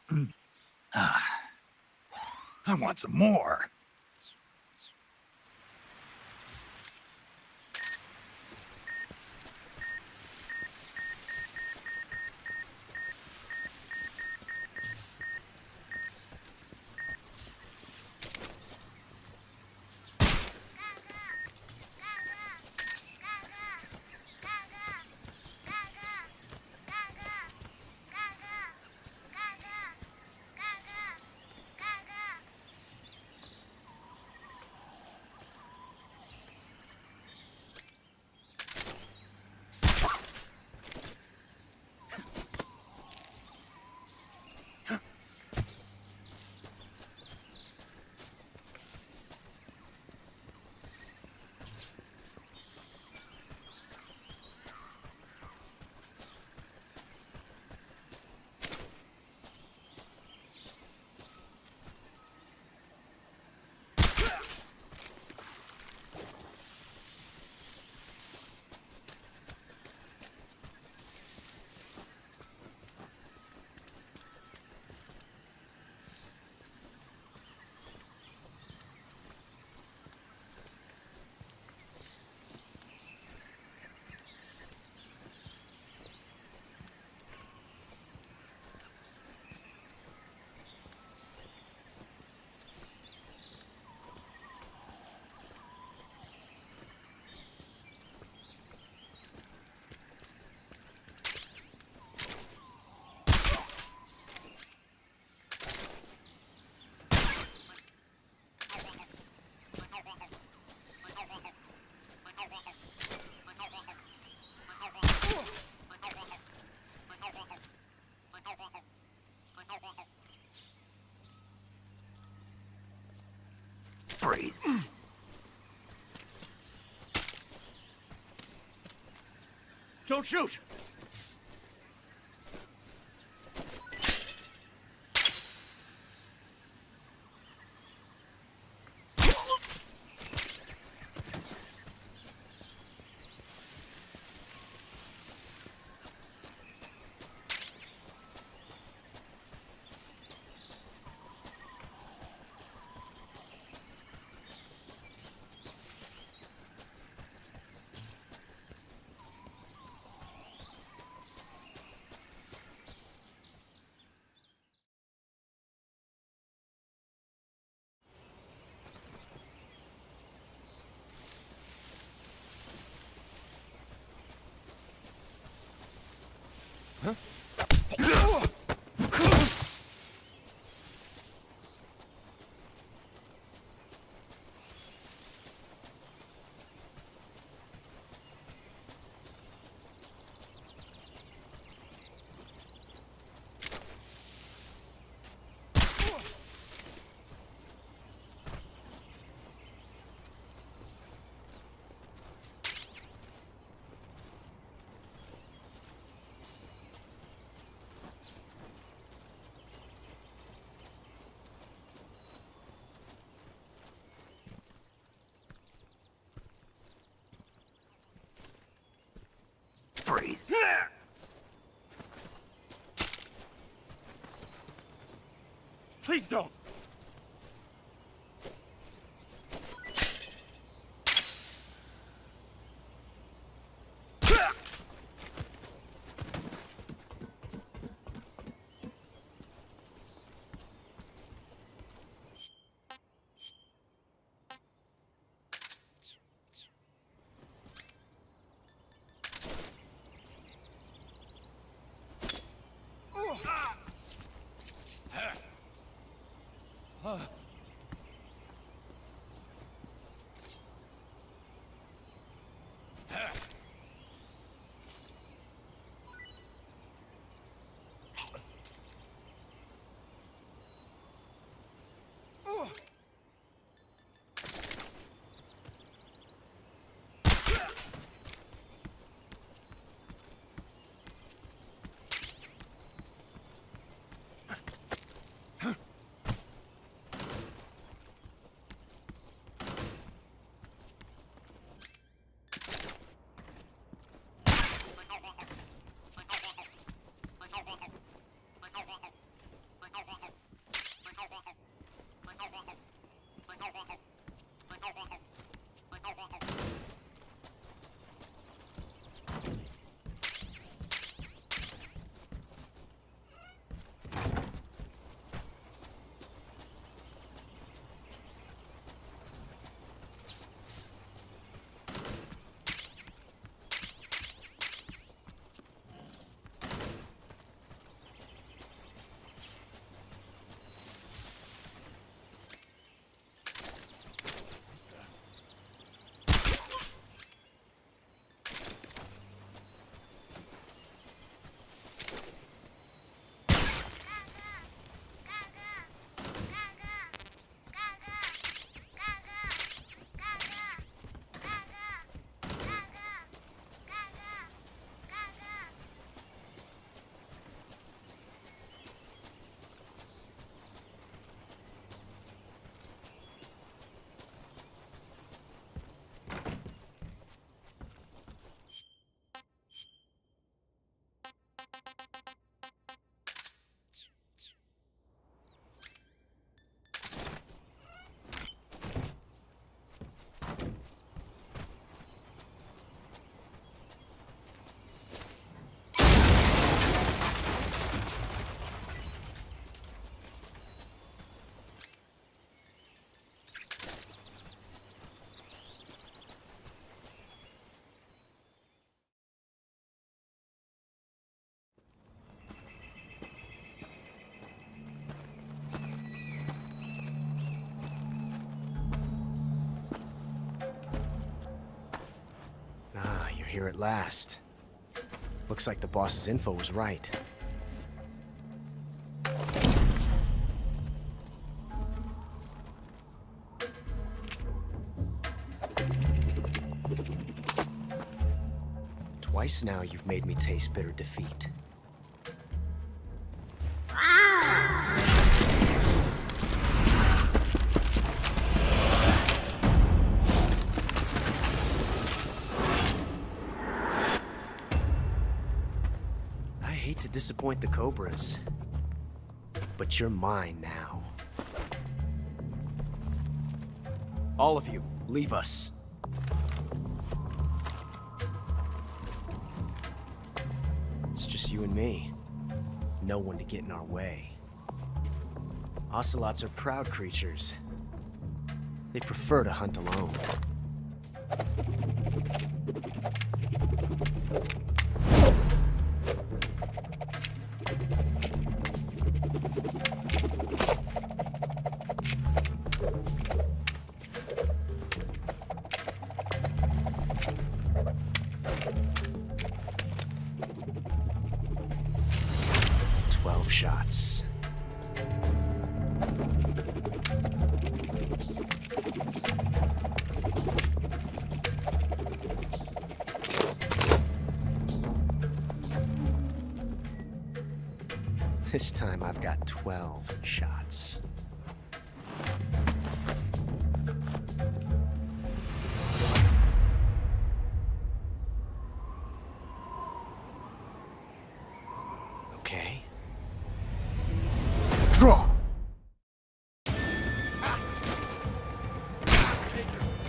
I want some more. Freeze.
Don't shoot!
Huh?
Freeze.
Please don't!
here at last. Looks like the boss's info was right. Twice now you've made me taste bitter defeat. I hate to disappoint the Cobras, but you're mine now. All of you, leave us. It's just you and me. No one to get in our way. Ocelots are proud creatures. They prefer to hunt alone. Shots. This time I've got 12 shots. Okay. Draw!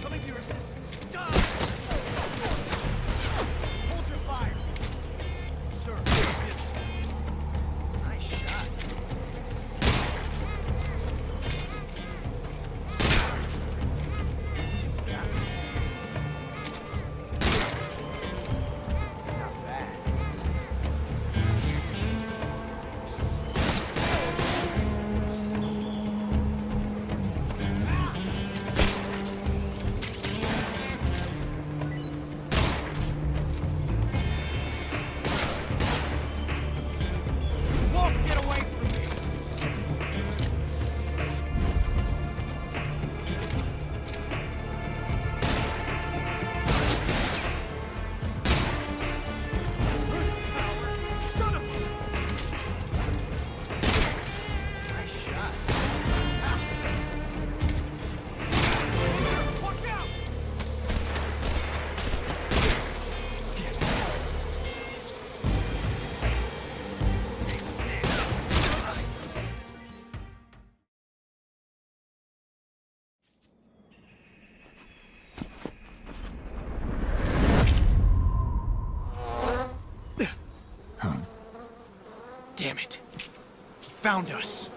Coming to your assistance. Hold your fire. Sir. Nice shot.
Not bad.
Get away from me! Son of a... Nice shot. Watch out!
Damn it. He found us.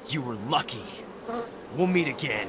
You were lucky. We'll meet again.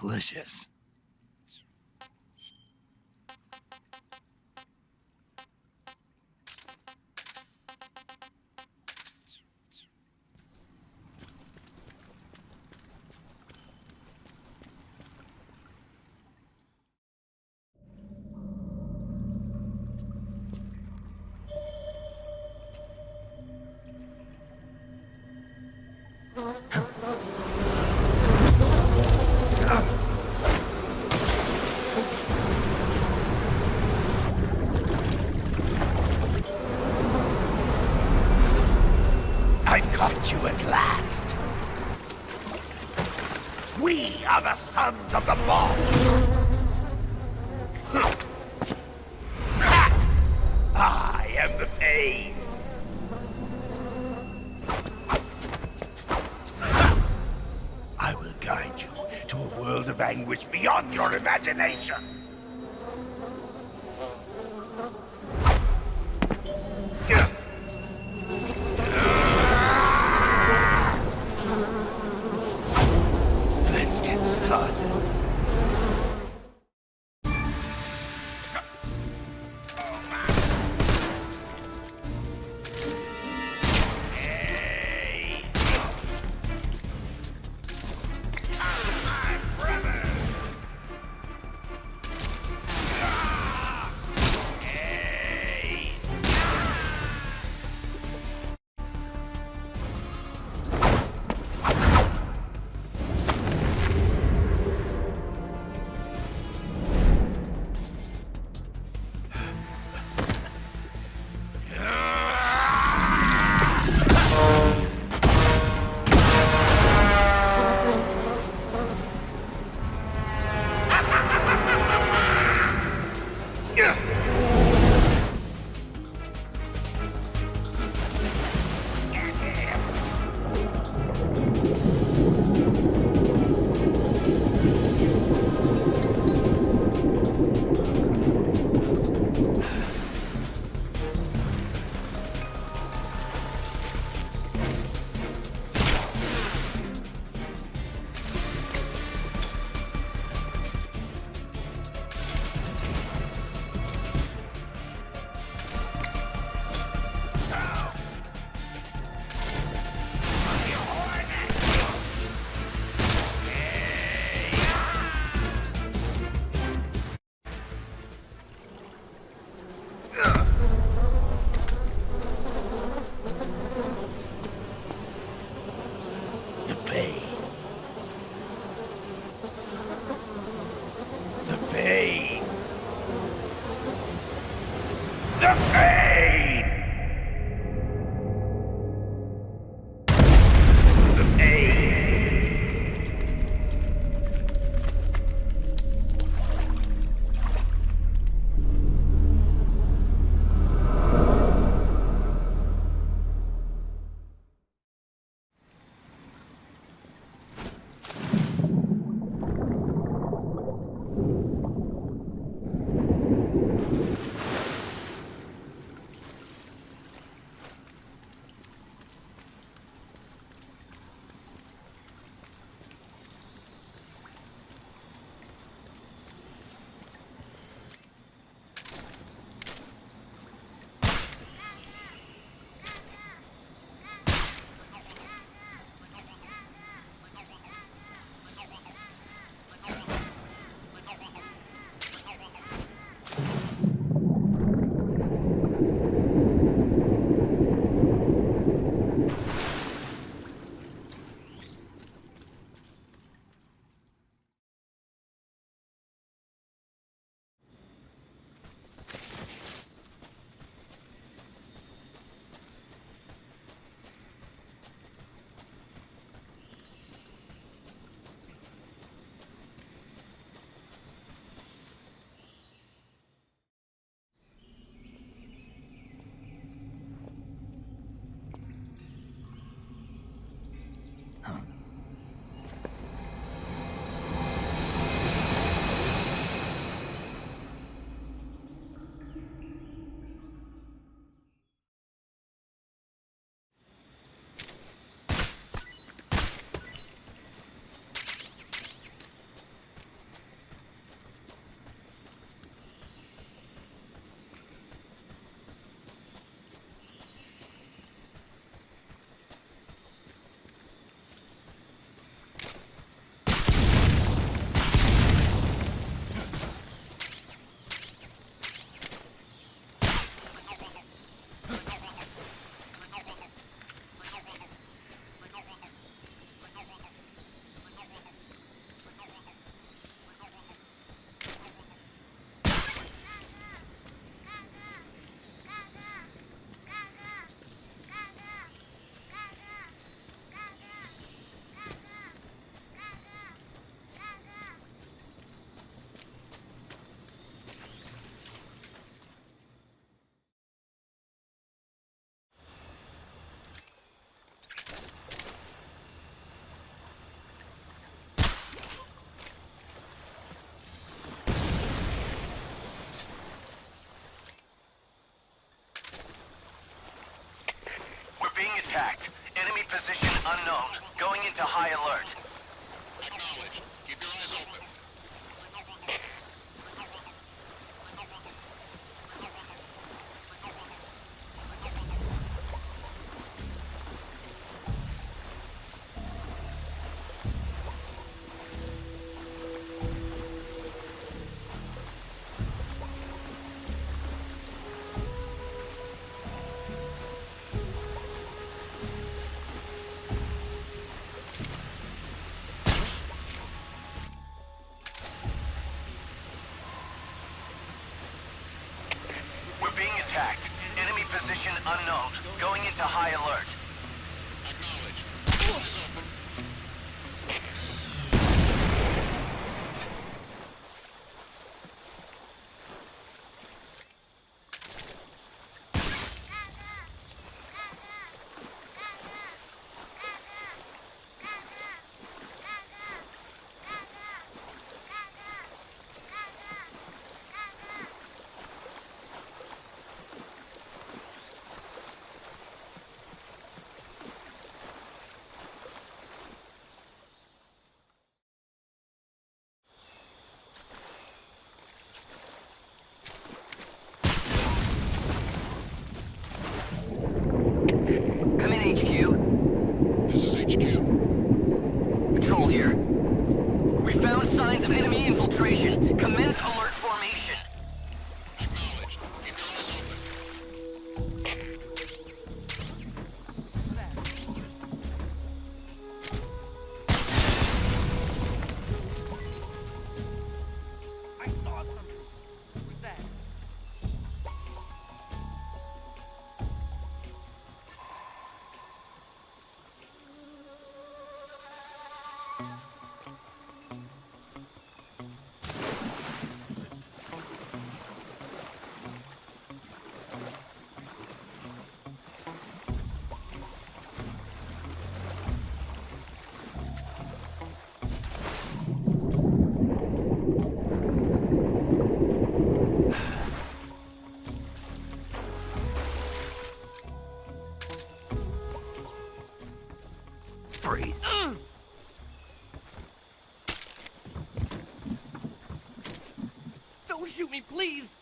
delicious.
I've caught you at last. We are the sons of the Boss. I am the pain. I will guide you to a world of anguish beyond your imagination. Let's get started.
attacked. Enemy position unknown. Going into high alert.
Acknowledged. Keep your eyes open.
Position unknown. Going into high alert.
Acknowledged. Eyes open.
HQ.
This is HQ.
Patrol here. We found signs of enemy infiltration. Commence alert formation.
Acknowledged. Keep your eyes open.
I saw something. What was that?
Freeze.
Don't shoot me, please!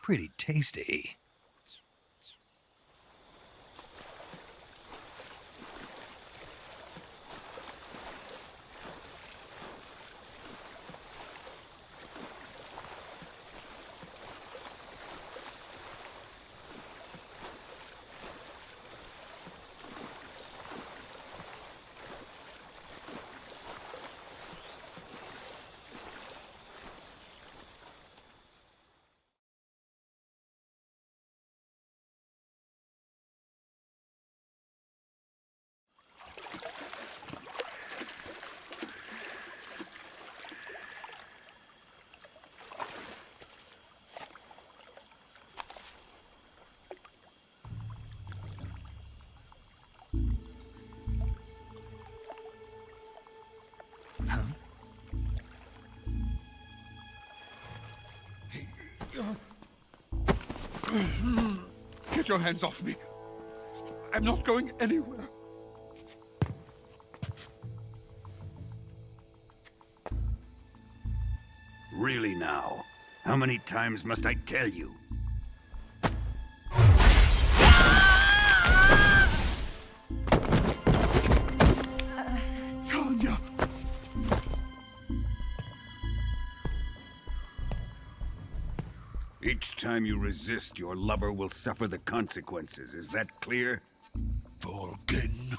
Pretty tasty.
Get your hands off me. I'm not going anywhere.
Really now? How many times must I tell you?
Tanya!
Each time you resist, your lover will suffer the consequences. Is that clear?
Volgin.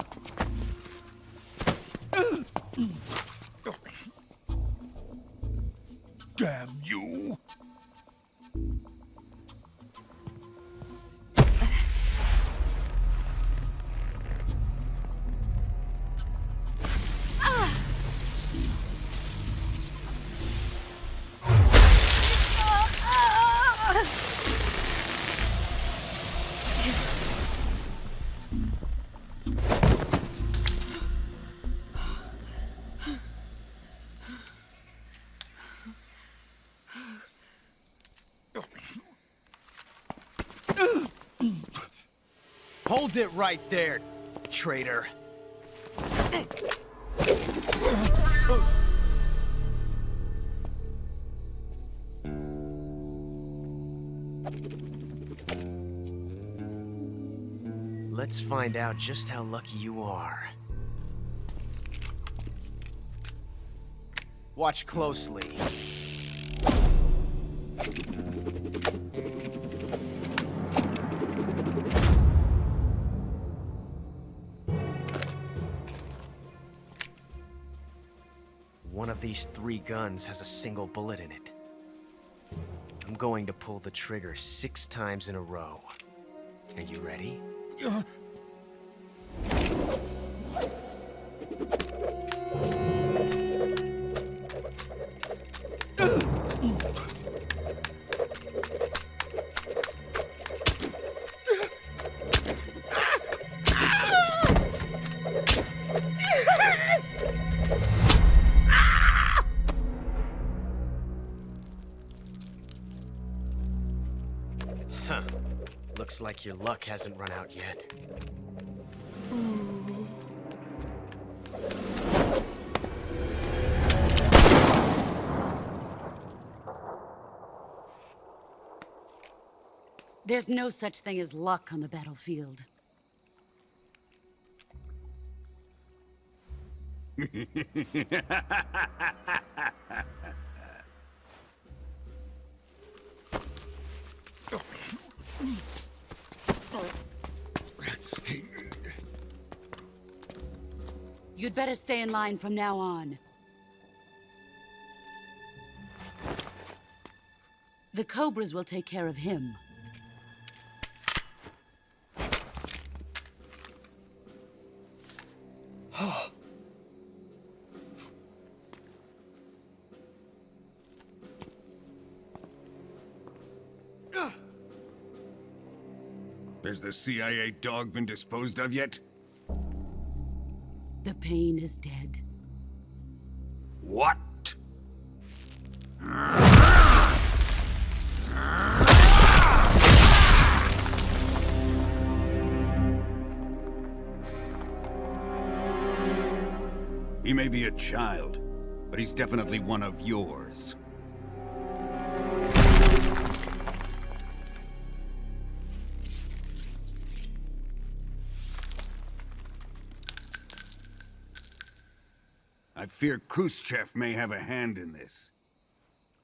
Damn you!
Hold it right there, traitor. Let's find out just how lucky you are. Watch closely. One of these 3 guns has a single bullet in it. I'm going to pull the trigger 6 times in a row. Are you ready? Huh. Looks like your luck hasn't run out yet.
There's no such thing as luck on the battlefield. You'd better stay in line from now on. The Cobras will take care of him.
Has the CIA dog been disposed of yet?
The pain is dead.
What? He may be a child, but he's definitely one of yours. I fear Khrushchev may have a hand in this.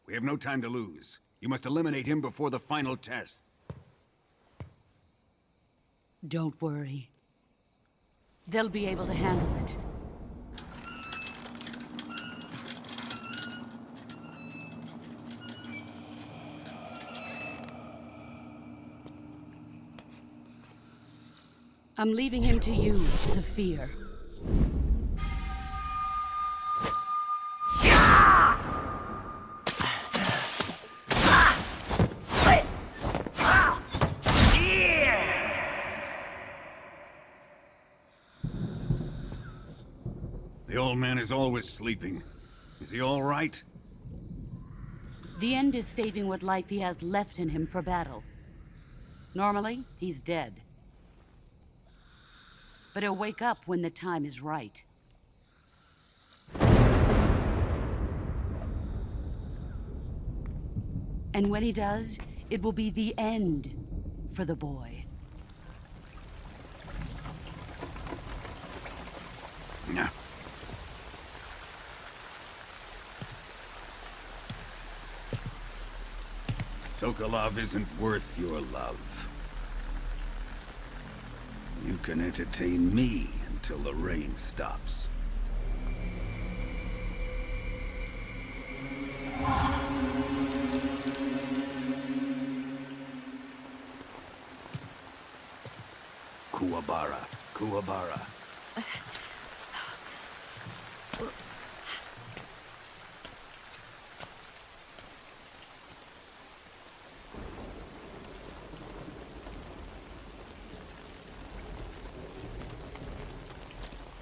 We have no time to lose. You must eliminate him before the final test.
Don't worry. They'll be able to handle it. I'm leaving him to you, the fear. The old man is always sleeping. Is he all right? The end is saving what life he has left in him for battle. Normally, he's dead. But he'll wake up when the time is right. And when he does, it will be the end for the boy.
No. Sokolov isn't worth your love. You can entertain me until the rain stops. Kuwabara, Kuwabara.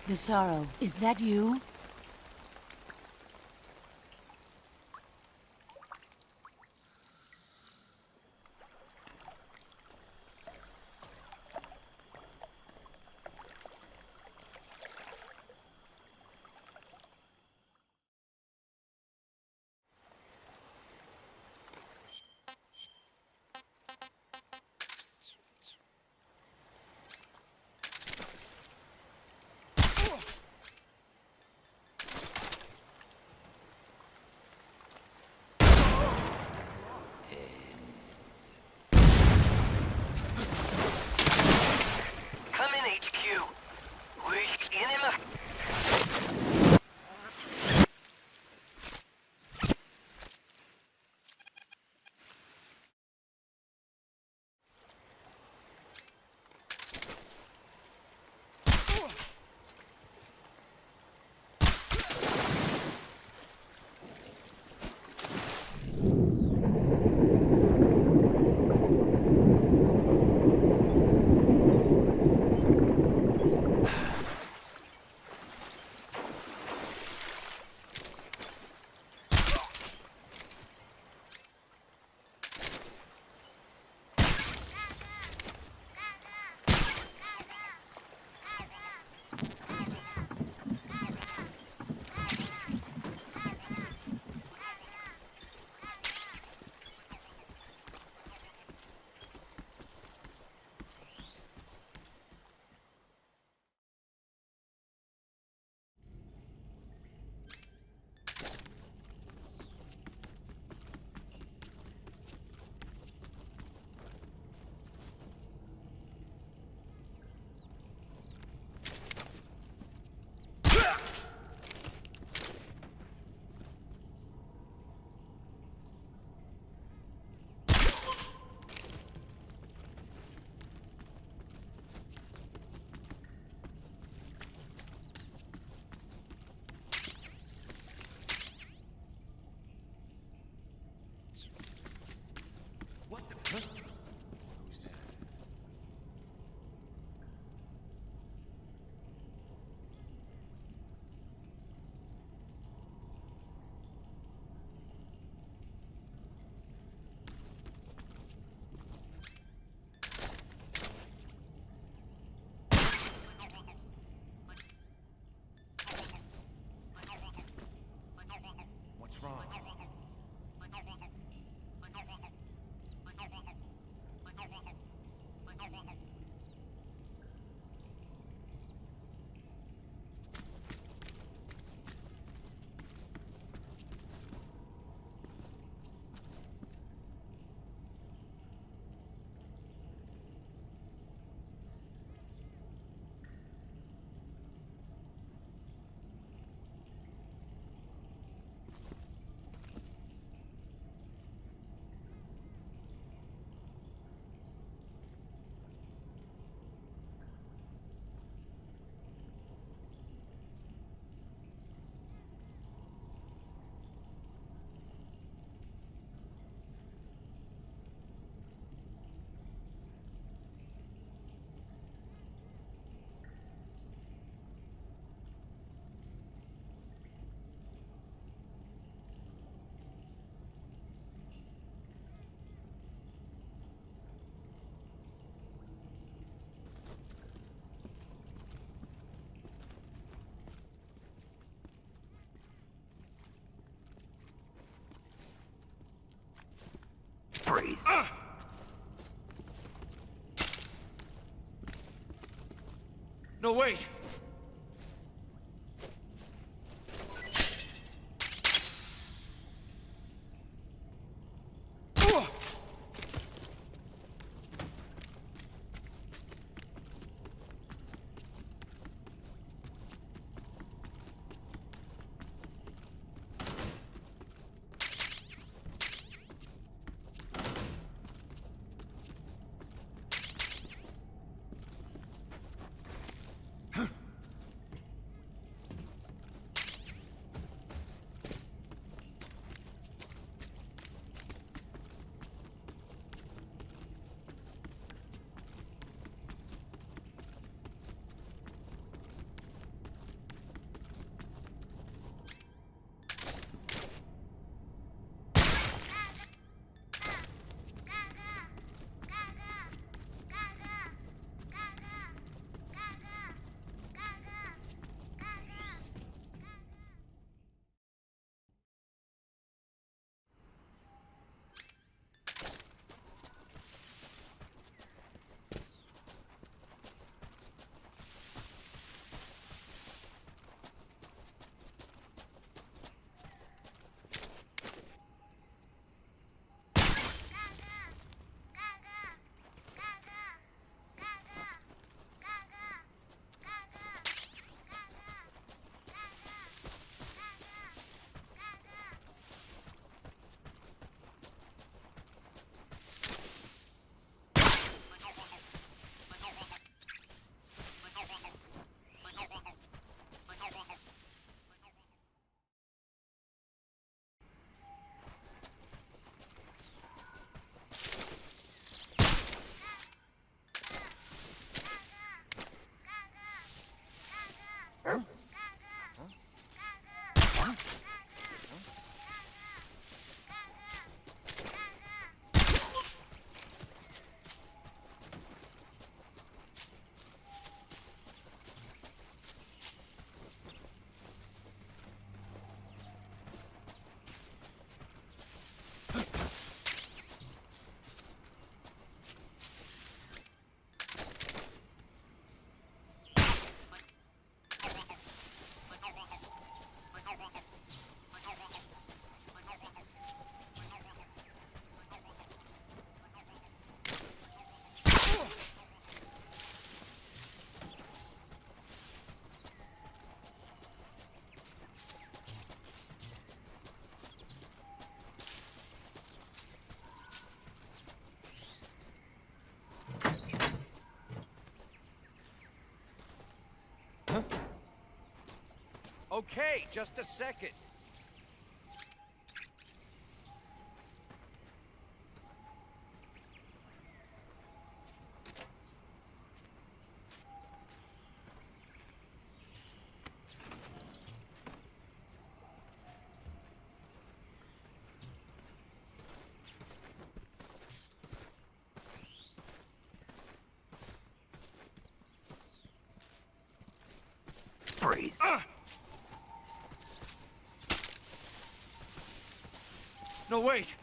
The sorrow, is that you?
Freeze.
No, wait!
Okay, just a second.
Freeze.
No, wait!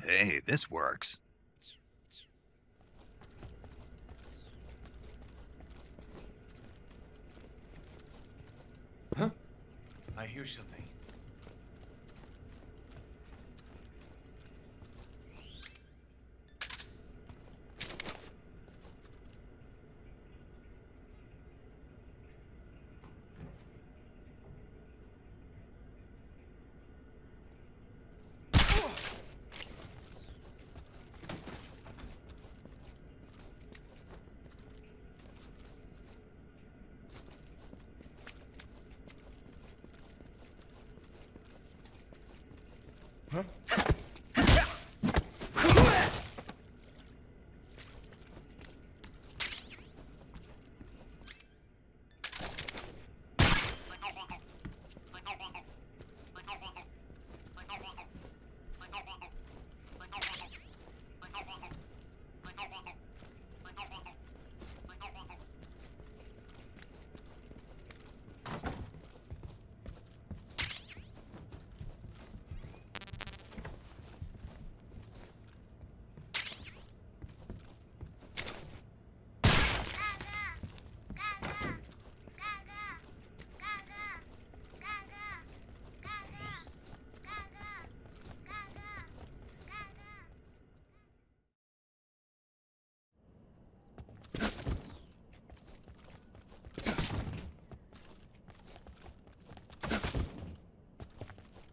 Hey, this works.
Huh? I hear something. Huh?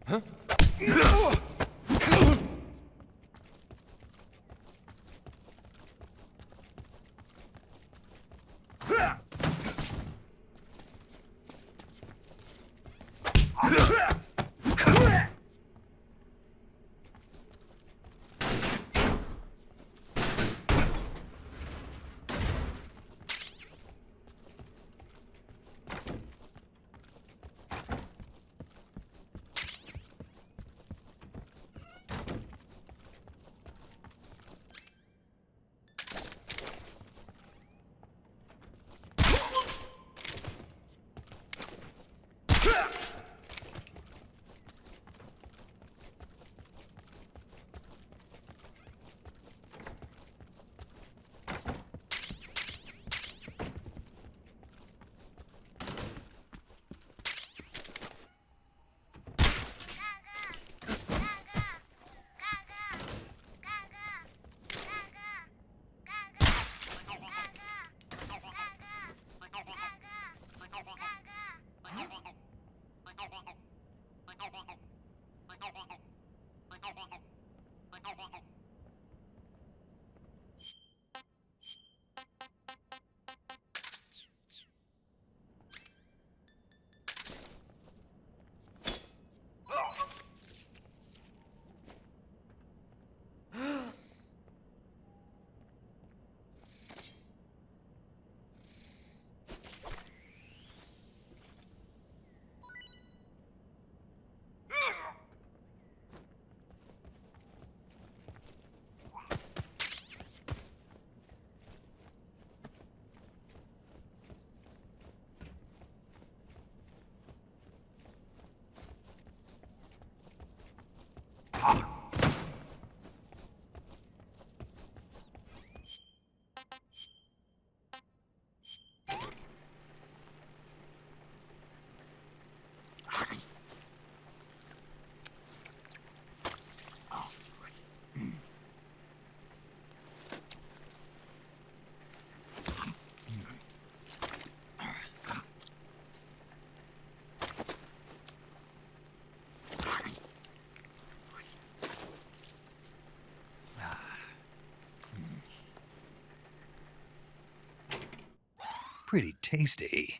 Huh?
Pretty tasty.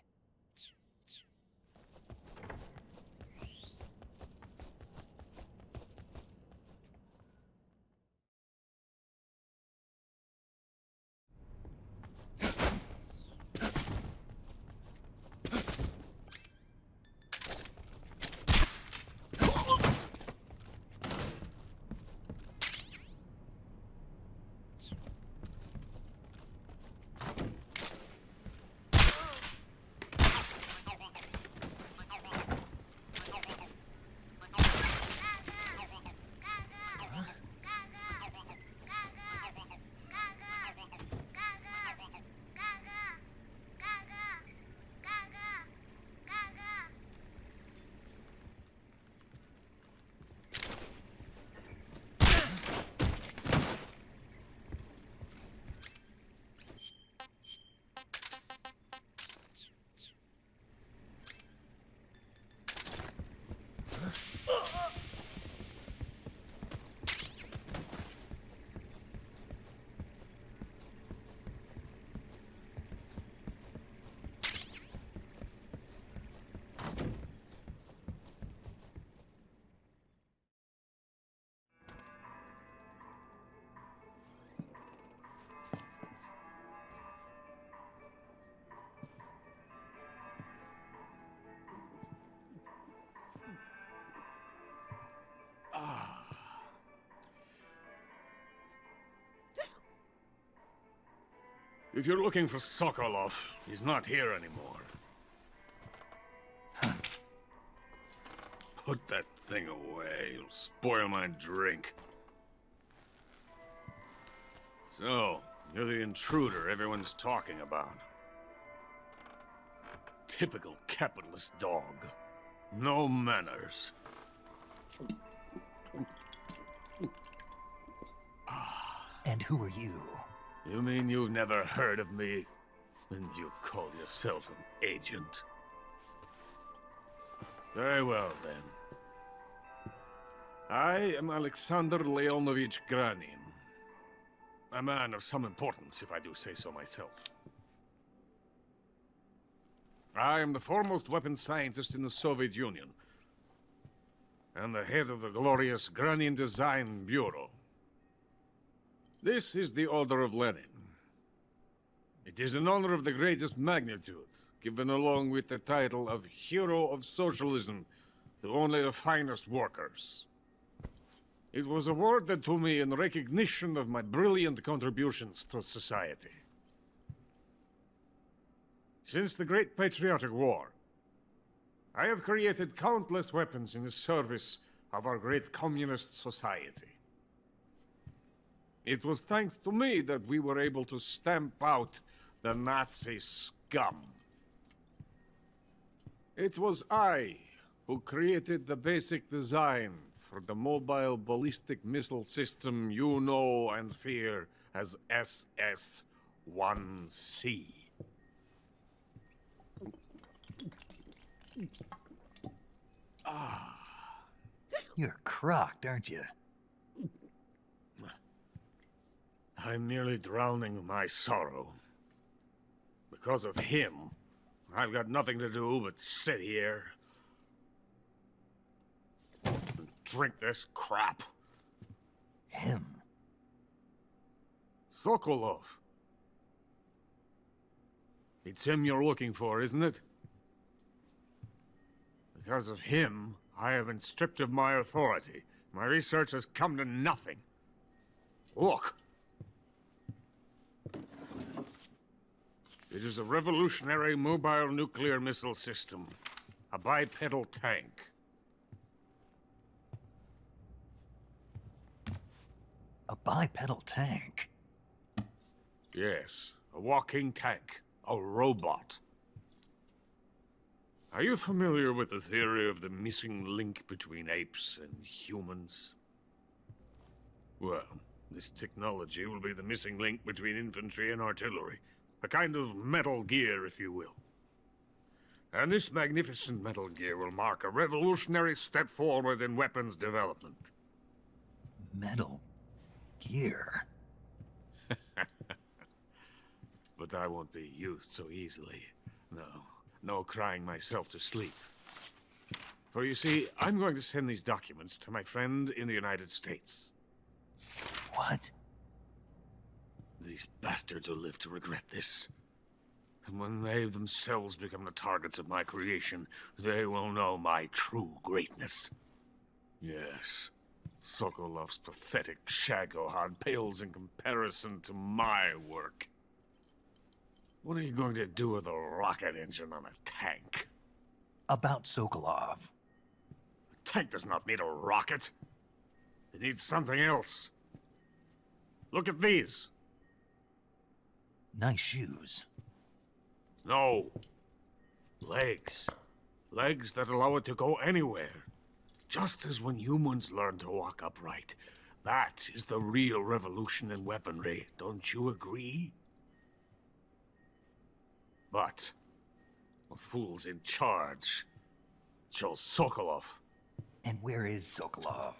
If you're looking for Sokolov, he's not here anymore. Put that thing away. You'll spoil my drink. So, you're the intruder everyone's talking about. Typical capitalist dog. No manners.
And who are you?
You mean you've never heard of me? And you call yourself an agent? Very well, then. I am Alexander Leonovich Granin. A man of some importance, if I do say so myself. I am the foremost weapons scientist in the Soviet Union, and the head of the glorious Granin Design Bureau. This is the Order of Lenin. It is an honor of the greatest magnitude, given along with the title of Hero of Socialism to only the finest workers. It was awarded to me in recognition of my brilliant contributions to society. Since the Great Patriotic War, I have created countless weapons in the service of our great communist society. It was thanks to me that we were able to stamp out the Nazi scum. It was I who created the basic design for the mobile ballistic missile system you know and fear as SS-1C.
You're crocked, aren't you?
I'm nearly drowning my sorrow. Because of him, I've got nothing to do but sit here and drink this crap.
Him?
Sokolov. It's him you're looking for, isn't it? Because of him, I have been stripped of my authority. My research has come to nothing. Look. It is a revolutionary mobile nuclear missile system. A bipedal tank.
A bipedal tank?
Yes, a walking tank. A robot. Are you familiar with the theory of the missing link between apes and humans? Well, this technology will be the missing link between infantry and artillery. A kind of Metal Gear, if you will. And this magnificent Metal Gear will mark a revolutionary step forward in weapons development.
Metal Gear?
But I won't be used so easily. No crying myself to sleep. For you see, I'm going to send these documents to my friend in the United States.
What?
These bastards will live to regret this. And when they themselves become the targets of my creation, they will know my true greatness. Yes, Sokolov's pathetic shagohod pales in comparison to my work. What are you going to do with a rocket engine on a tank?
About Sokolov.
A tank does not need a rocket. It needs something else. Look at these.
Nice shoes.
No. Legs. Legs that allow it to go anywhere. Just as when humans learn to walk upright. That is the real revolution in weaponry. Don't you agree? But the fool's in charge. Chose Sokolov.
And where is Sokolov?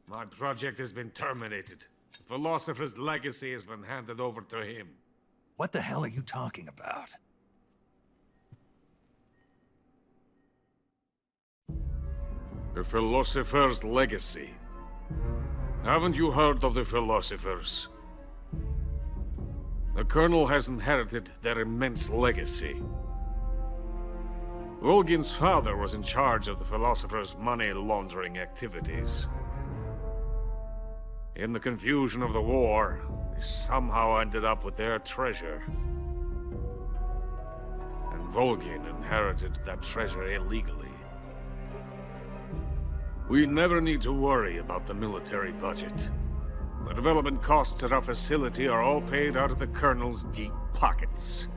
My project has been terminated. The philosopher's legacy has been handed over to him.
What the hell are you talking about?
The philosopher's legacy. Haven't you heard of the philosophers? The Colonel has inherited their immense legacy. Volgin's father was in charge of the philosopher's money laundering activities. In the confusion of the war, we somehow ended up with their treasure. And Volgin inherited that treasure illegally. We never need to worry about the military budget. The development costs at our facility are all paid out of the Colonel's deep pockets.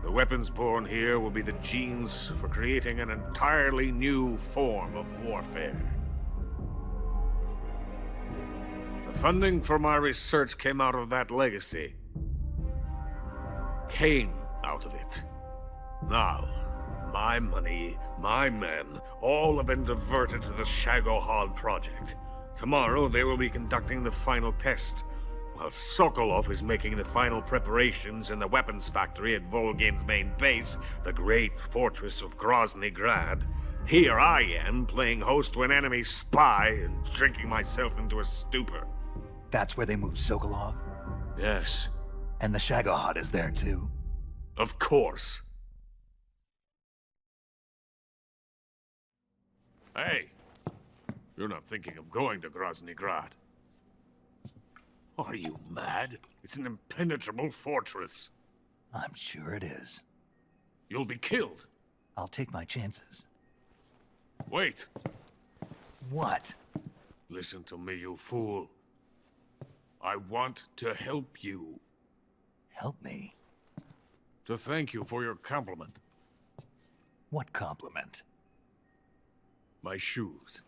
The weapons born here will be the genes for creating an entirely new form of warfare. The funding for my research came out of that legacy. Came out of it. Now, my money, my men, all have been diverted to the Shagohod project. Tomorrow, they will be conducting the final test, while Sokolov is making the final preparations in the weapons factory at Volgin's main base, the great fortress of Groznyj Grad. Here I am, playing host to an enemy spy and drinking myself into a stupor.
That's where they moved Sokolov?
Yes.
And the Shagohod is there too?
Of course. Hey, you're not thinking of going to Groznyj Grad. Are you mad? It's an impenetrable fortress.
I'm sure it is.
You'll be killed.
I'll take my chances.
Wait.
What?
Listen to me, you fool. I want to help you.
Help me?
To thank you for your compliment.
What compliment?
My shoes.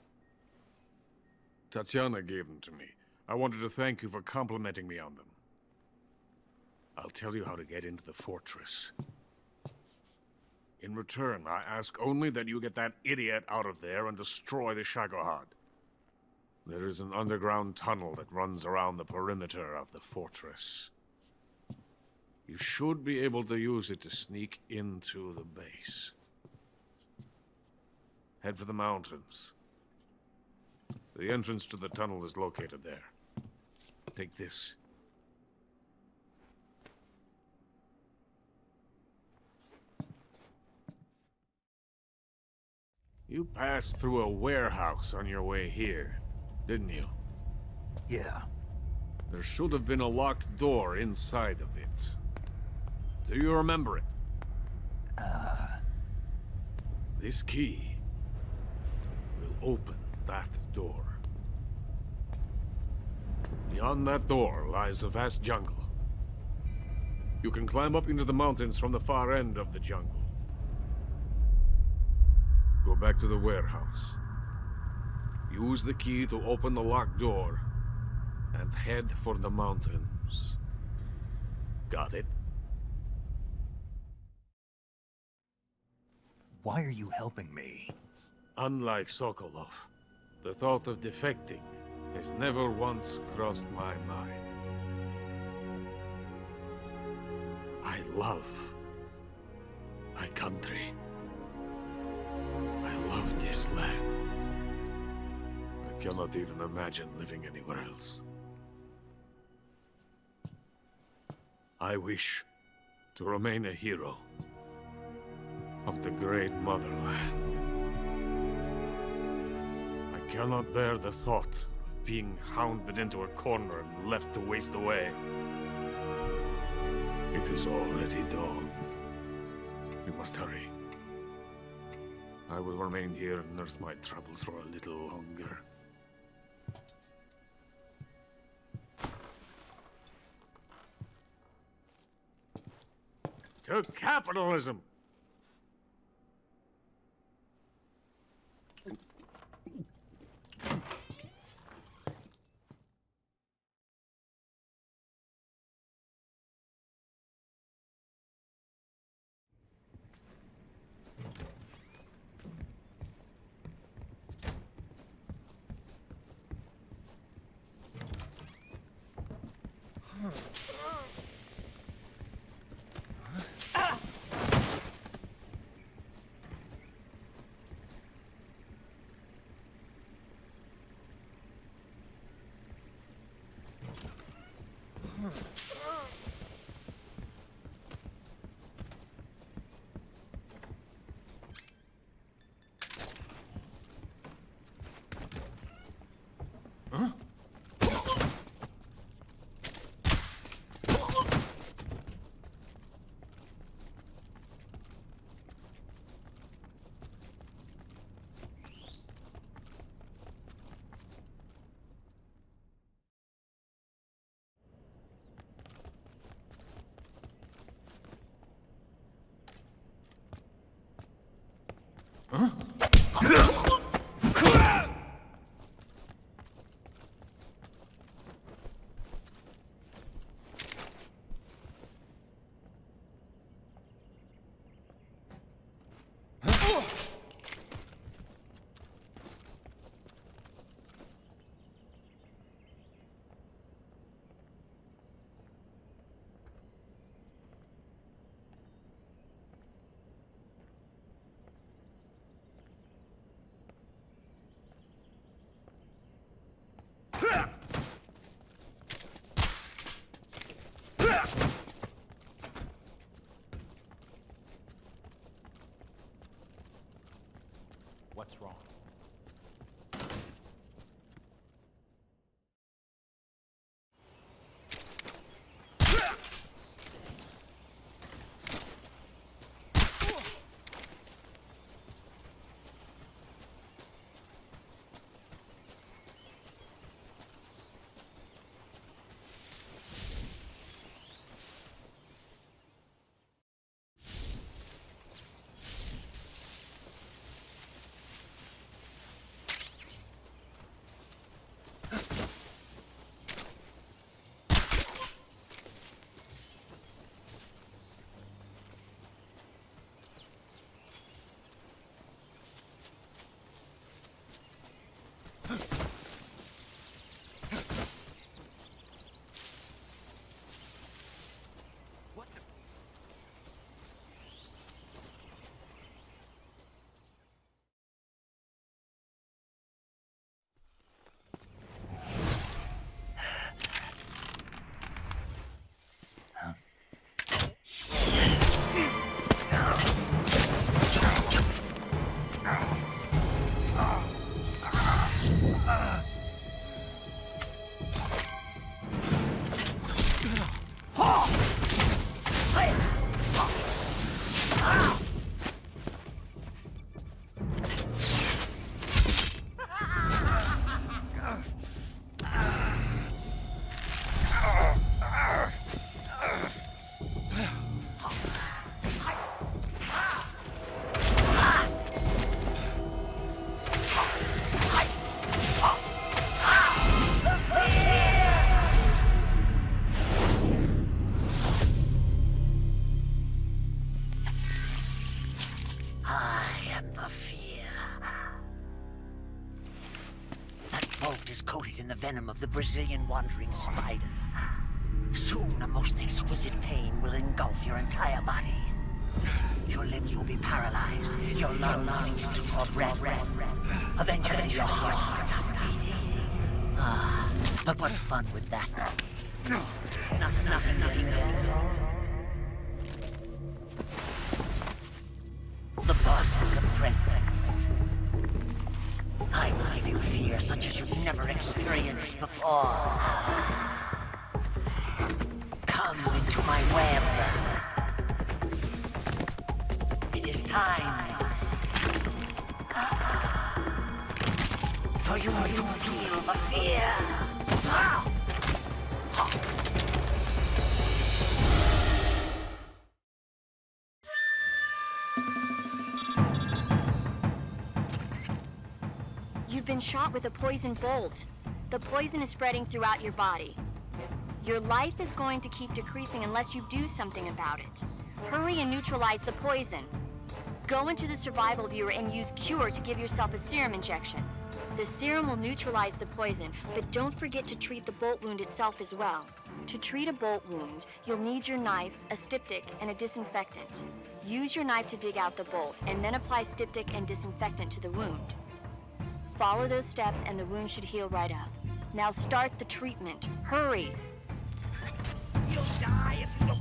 Tatiana gave them to me. I wanted to thank you for complimenting me on them. I'll tell you how to get into the fortress. In return, I ask only that you get that idiot out of there and destroy the Shagohod. There is an underground tunnel that runs around the perimeter of the fortress. You should be able to use it to sneak into the base. Head for the mountains. The entrance to the tunnel is located there. Take this. You passed through a warehouse on your way here, didn't you?
Yeah.
There should have been a locked door inside of it. Do you remember it? This key will open that door. Beyond that door lies a vast jungle. You can climb up into the mountains from the far end of the jungle. Go back to the warehouse. Use the key to open the locked door and head for the mountains. Got it?
Why are you helping me?
Unlike Sokolov, the thought of defecting has never once crossed my mind. I love my country. I love this land. I cannot even imagine living anywhere else. I wish to remain a hero of the great motherland. I cannot bear the thought of being hounded into a corner and left to waste away. It is already dawn. We must hurry. I will remain here and nurse my troubles for a little longer. To capitalism!
what's wrong.
In the venom of the Brazilian wandering spider. Soon a most exquisite pain will engulf your entire body. Your limbs will be paralyzed, your lungs cease to draw breath. Eventually your heart stops beating. Ah, but what fun would that be? Nothing at all. The boss's apprentice. I will give you fear such as you've never experienced before. Come into my web. It is time for you to feel the fear.
You've been shot with a poison bolt. The poison is spreading throughout your body. Your life is going to keep decreasing unless you do something about it. Hurry and neutralize the poison. Go into the survival viewer and use Cure to give yourself a serum injection. The serum will neutralize the poison, but don't forget to treat the bolt wound itself as well. To treat a bolt wound, you'll need your knife, a styptic, and a disinfectant. Use your knife to dig out the bolt, and then apply styptic and disinfectant to the wound. Follow those steps and the wound should heal right up. Now start the treatment. Hurry!
You'll die if you don't...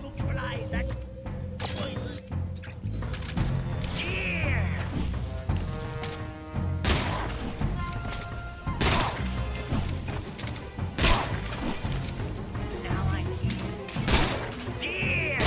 Neutralize that poison. Here! Now I'm here. Here!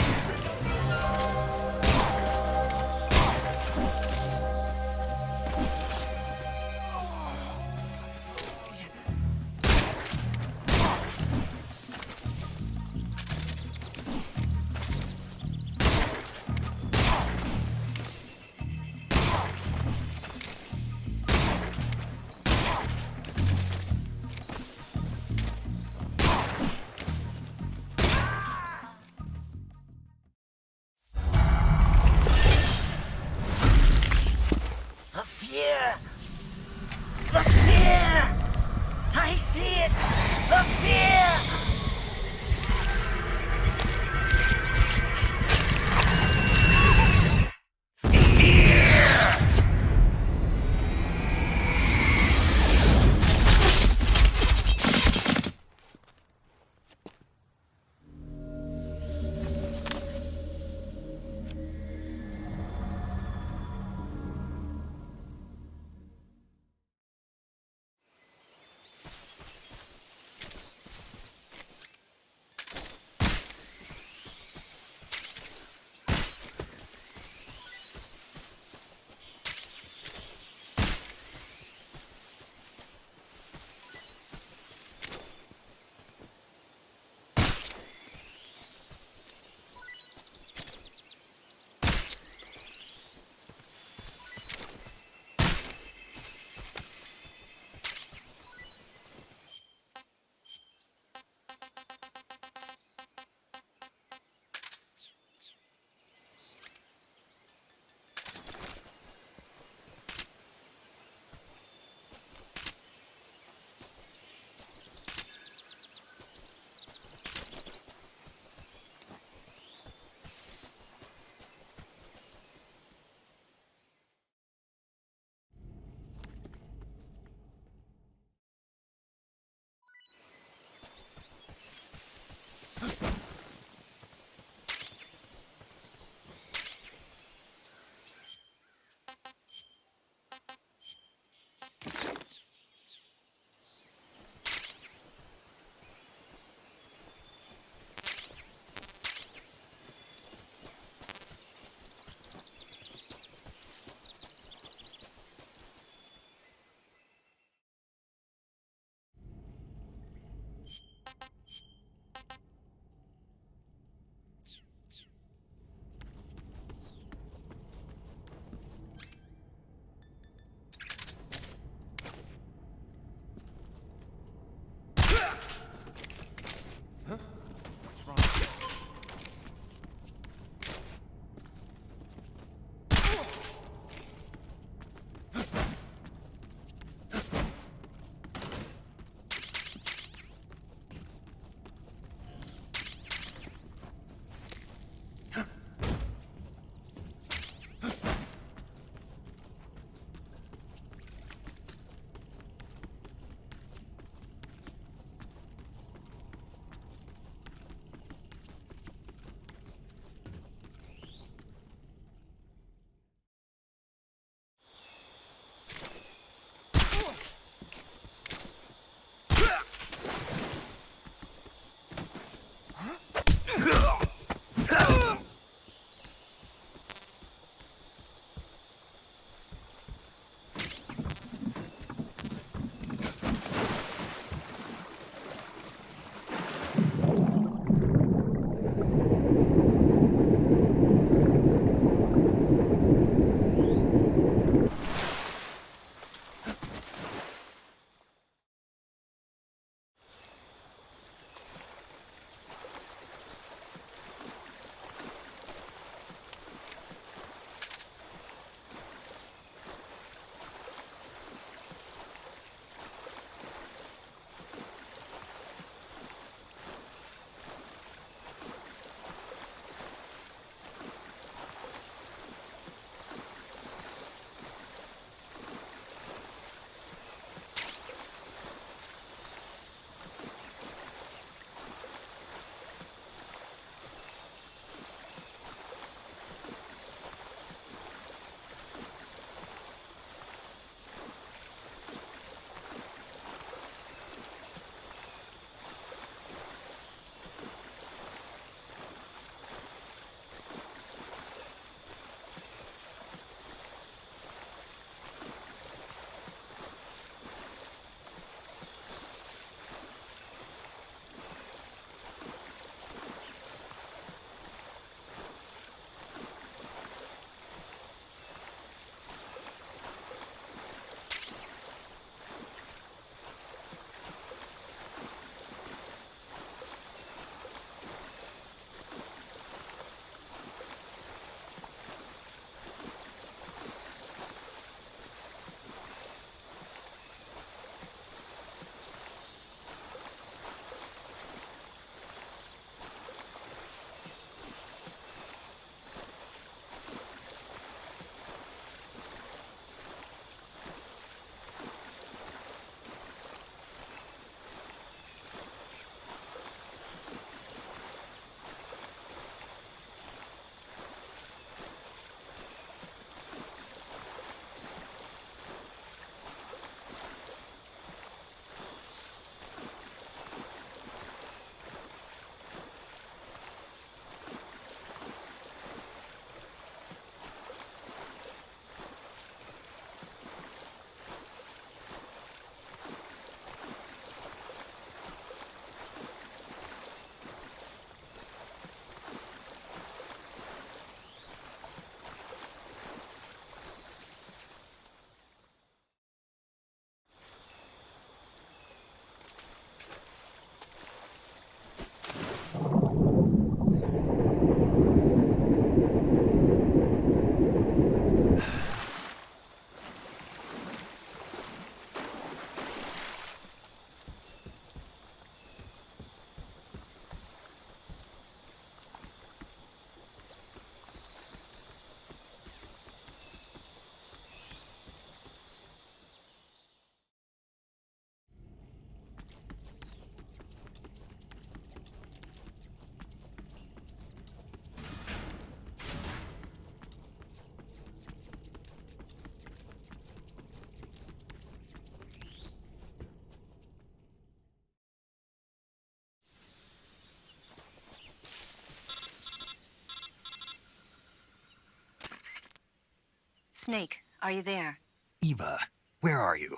Snake, are you there?
Eva, where are you?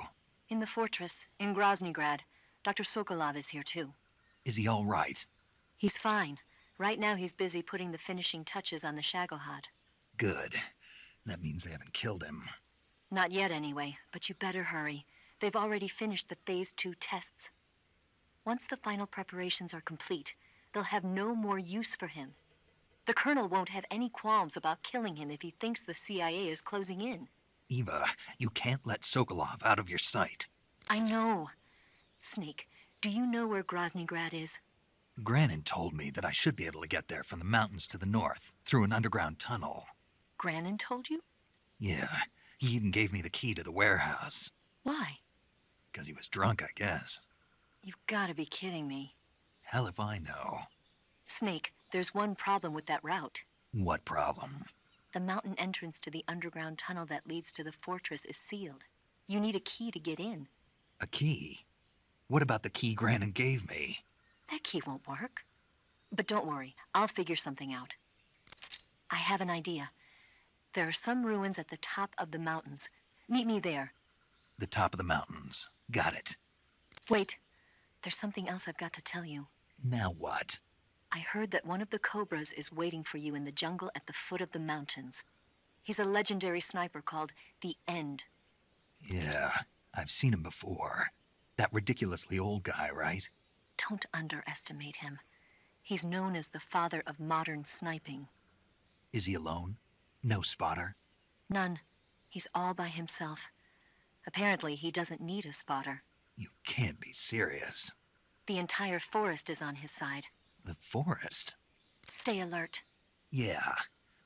In the fortress, in Groznyj Grad. Dr. Sokolov is here too.
Is he all right?
He's fine. Right now he's busy putting the finishing touches on the Shagohod.
Good. That means they haven't killed him.
Not yet anyway, but you better hurry. They've already finished the Phase 2 tests. Once the final preparations are complete, they'll have no more use for him. The Colonel won't have any qualms about killing him if he thinks the CIA is closing in.
Eva, you can't let Sokolov out of your sight.
I know. Snake, do you know where Groznyj Grad is?
Granin told me that I should be able to get there from the mountains to the north, through an underground tunnel.
Granin told you?
Yeah, he even gave me the key to the warehouse.
Why?
Because he was drunk, I guess.
You've got to be kidding me.
Hell if I know.
Snake, there's one problem with that route.
What problem?
The mountain entrance to the underground tunnel that leads to the fortress is sealed. You need a key to get in.
A key? What about the key Granin gave me?
That key won't work. But don't worry, I'll figure something out. I have an idea. There are some ruins at the top of the mountains. Meet me there.
The top of the mountains. Got it.
Wait, there's something else I've got to tell you.
Now what?
I heard that one of the Cobras is waiting for you in the jungle at the foot of the mountains. He's a legendary sniper called the End.
Yeah, I've seen him before. That ridiculously old guy, right?
Don't underestimate him. He's known as the father of modern sniping.
Is he alone? No spotter?
None. He's all by himself. Apparently, he doesn't need a spotter.
You can't be serious.
The entire forest is on his side.
The forest?
Stay alert.
Yeah,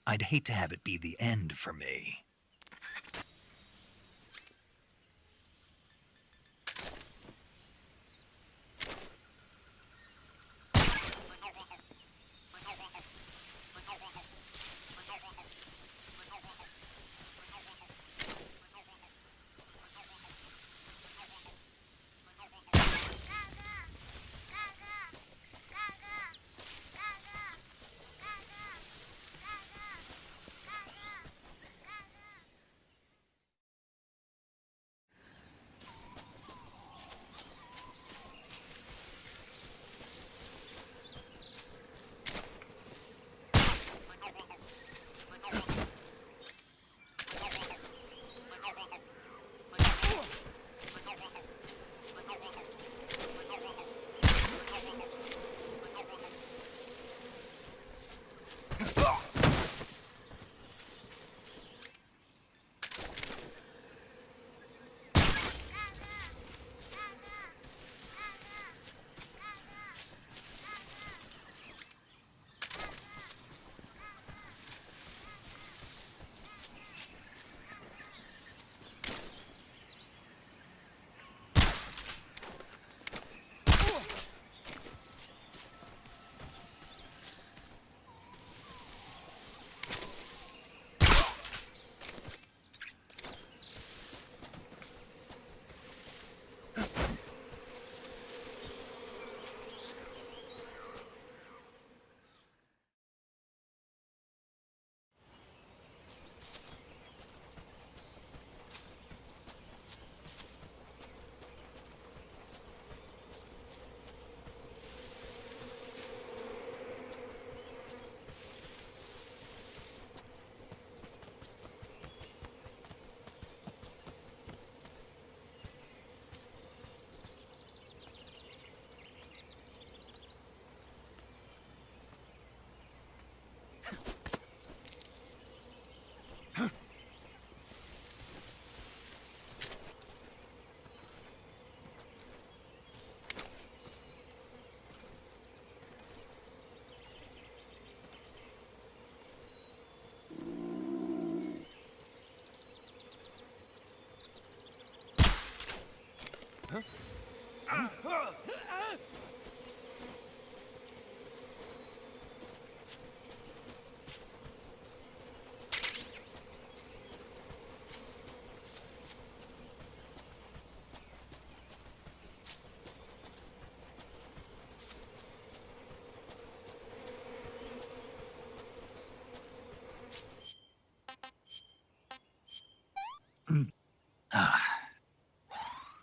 I'd hate to have it be the end for me.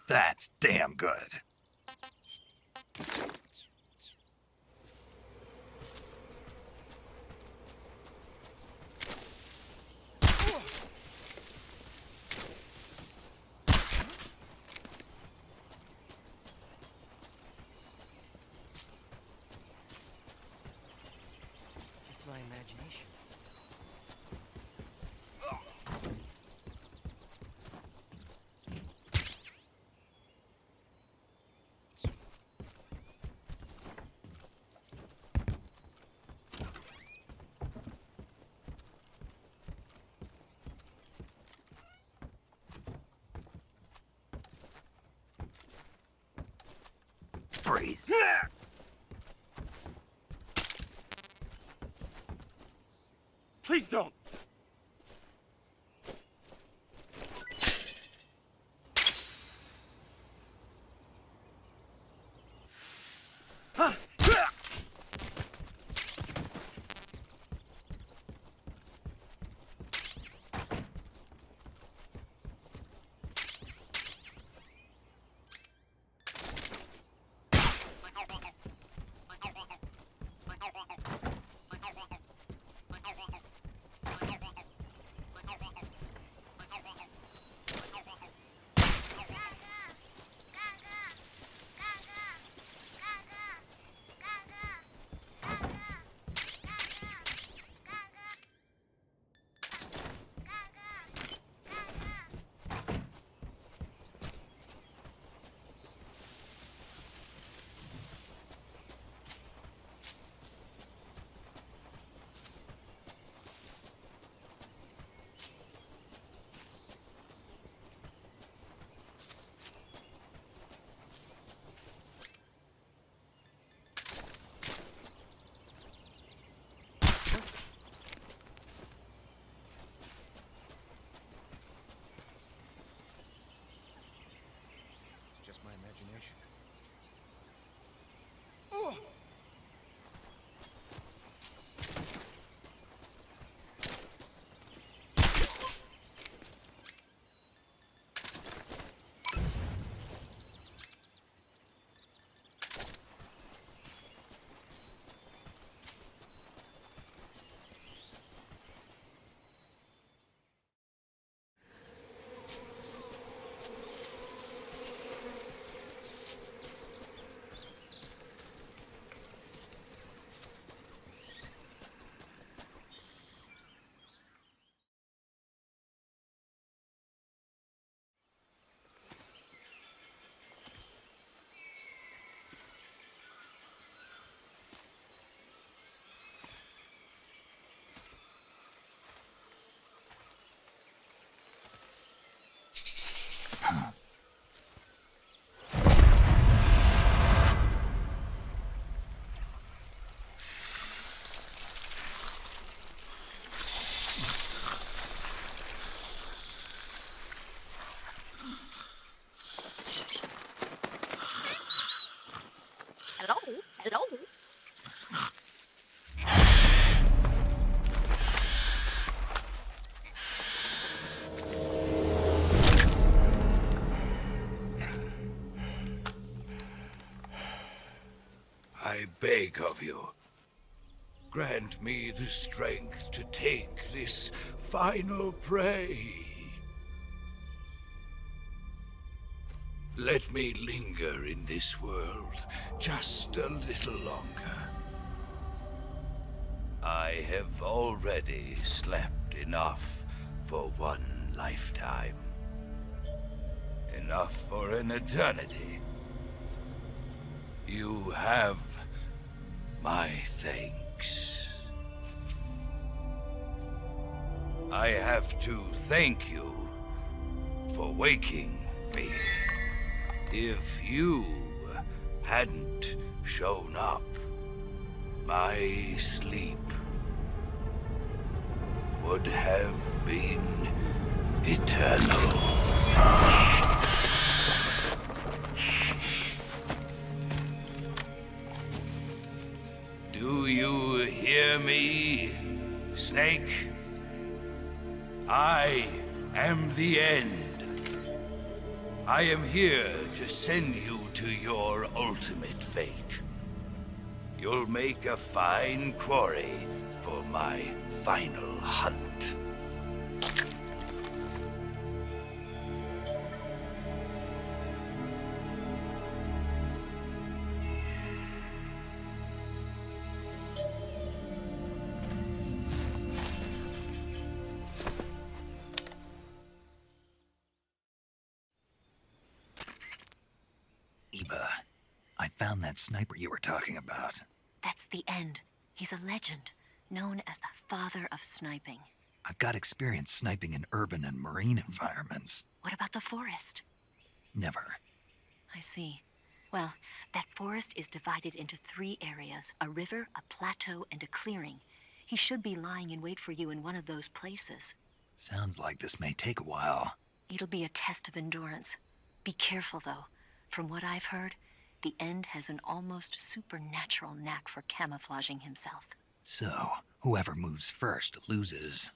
That's damn good.
Just my imagination.
Freeze.
Please don't.
Just my imagination.
Hello?
I beg of you, grant me the strength to take this final prey. Let me linger in this world just a little longer. I have already slept enough for one lifetime. Enough for an eternity. You have my thanks. I have to thank you for waking me. If you hadn't shown up, my sleep would have been eternal. Do you hear me, Snake? I am the end. I am here to send you to your ultimate fate. You'll make a fine quarry for my final hunt.
Eva, I found that sniper you were talking about.
That's the end. He's a legend, known as the father of sniping.
I've got experience sniping in urban and marine environments.
What about the forest?
Never.
I see. Well, that forest is divided into 3 areas, a river, a plateau, and a clearing. He should be lying in wait for you in one of those places.
Sounds like this may take a while.
It'll be a test of endurance. Be careful, though. From what I've heard, the End has an almost supernatural knack for camouflaging himself.
So, whoever moves first loses.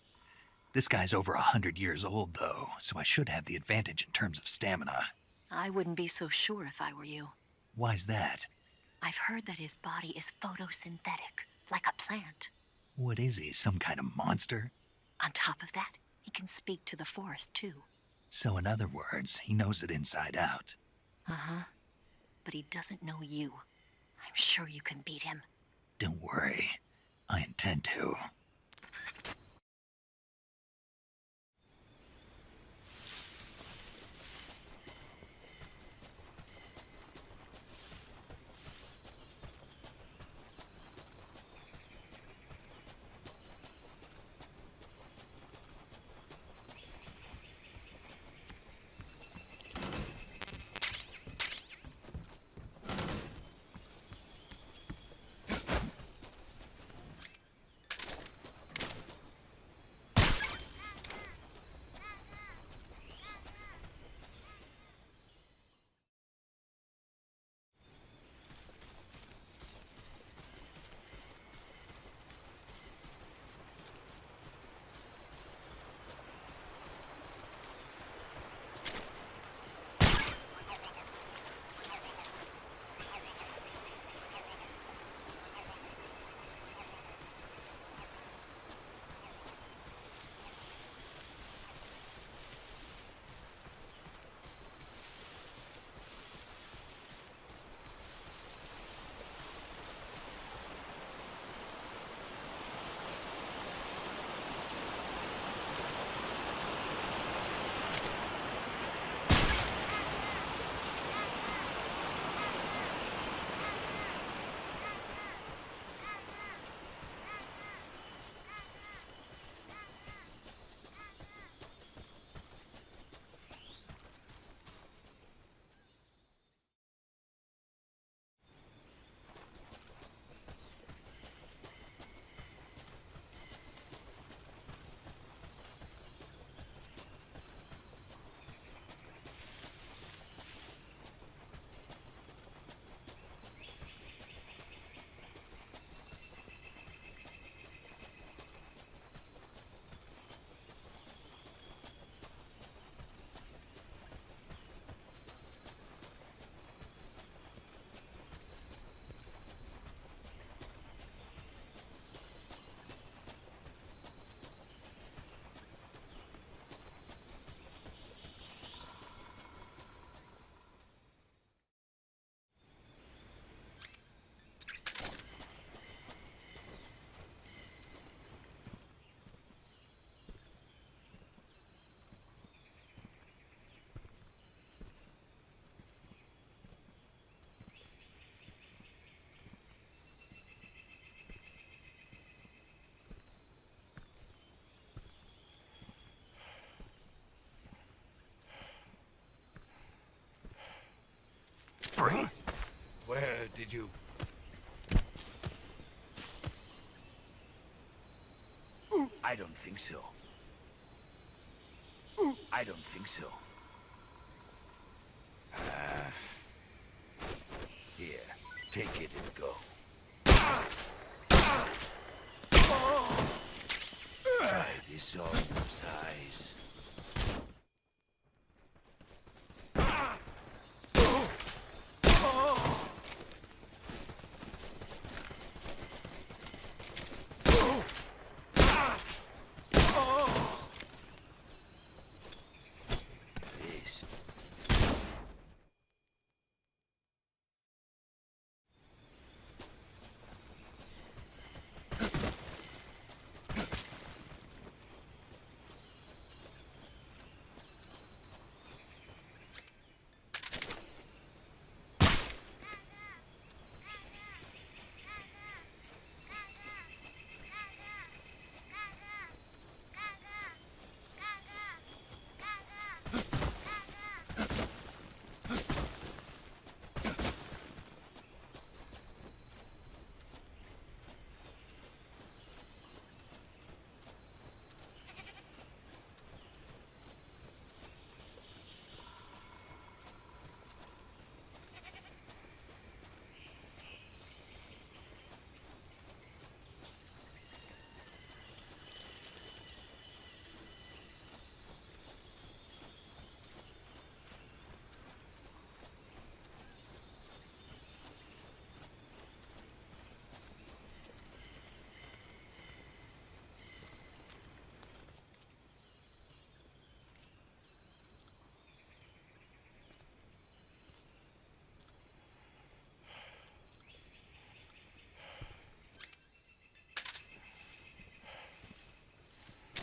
This guy's over 100 years old, though, so I should have the advantage in terms of stamina.
I wouldn't be so sure if I were you.
Why's that?
I've heard that his body is photosynthetic, like a plant.
What is he, some kind of monster?
On top of that, he can speak to the forest, too.
So in other words, he knows it inside out.
Uh-huh. But he doesn't know you. I'm sure you can beat him.
Don't worry. I intend to.
Freeze! Where did you... I don't think so. I don't think so. Here, take it and go. Try this on your size.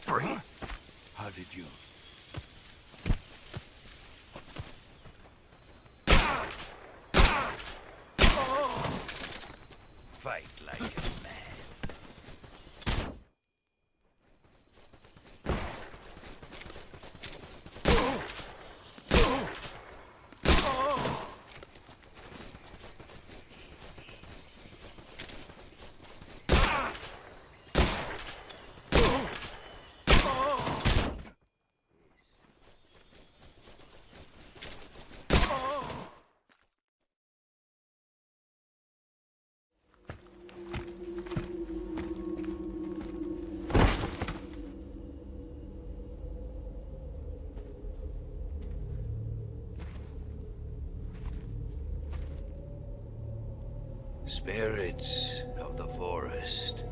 Freeze.
How did you... Fight like a man. Spirits of the forest,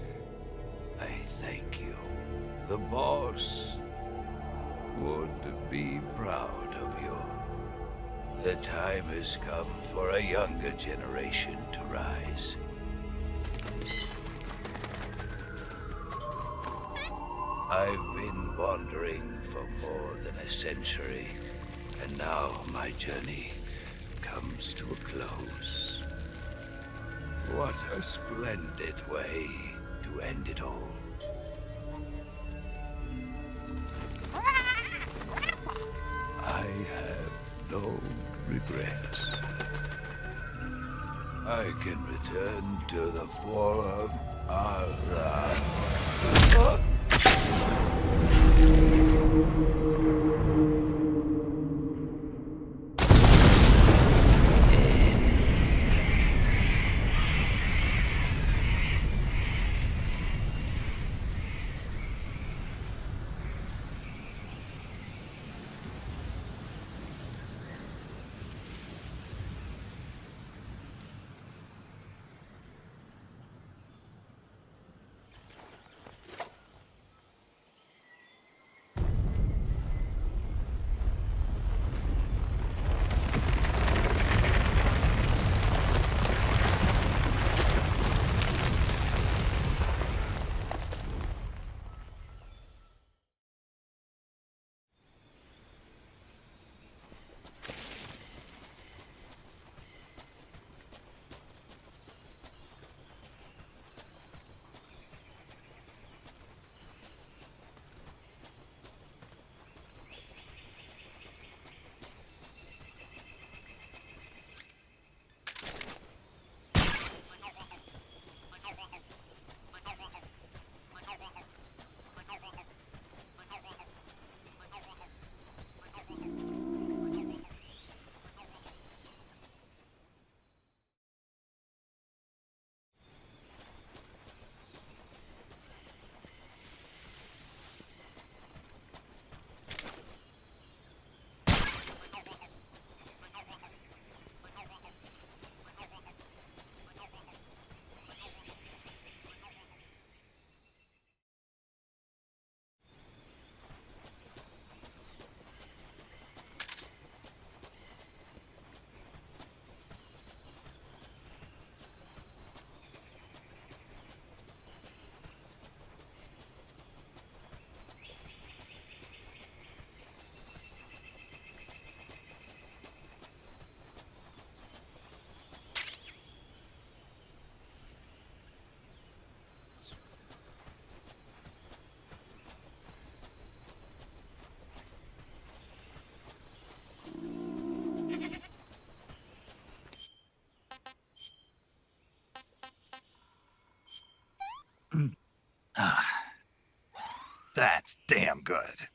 I thank you. The boss would be proud of you. The time has come for a younger generation to rise. I've been wandering for more than a century, and now my journey comes to a close. What a splendid way to end it all. I have no regrets. I can return to the forum.
That's damn good.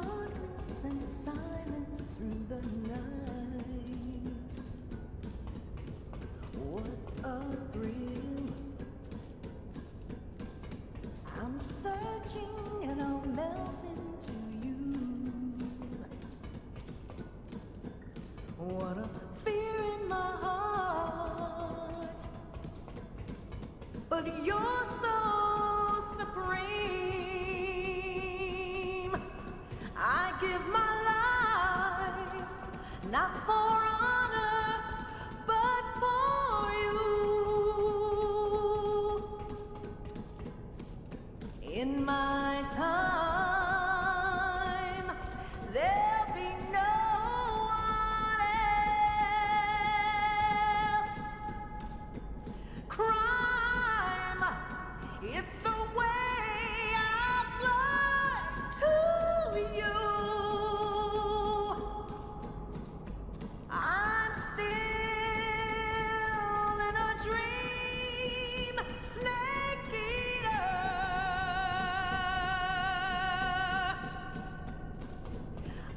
darkness and silence through the night. What a thrill. I'm searching and I'll melt into you. What a fear in my heart. But you're so supreme. I give my life, not for honor, but for you. In my time, there'll be no one else. Crime, it's the way I fly to you. I'm still in a dream, snake eater.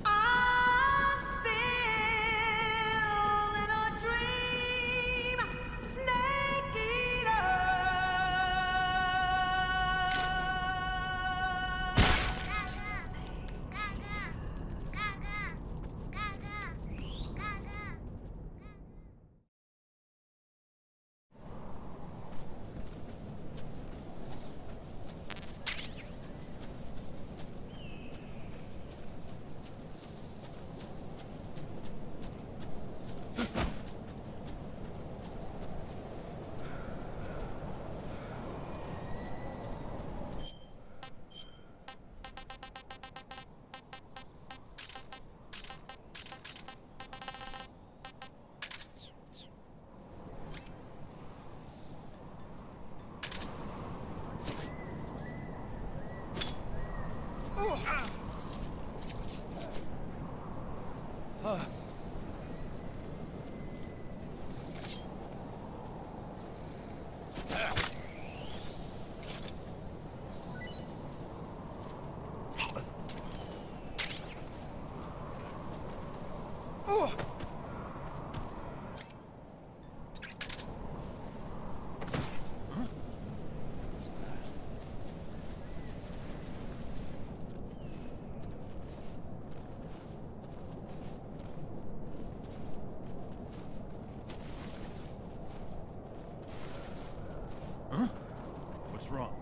I'm still in a dream, snake eater.
What's wrong?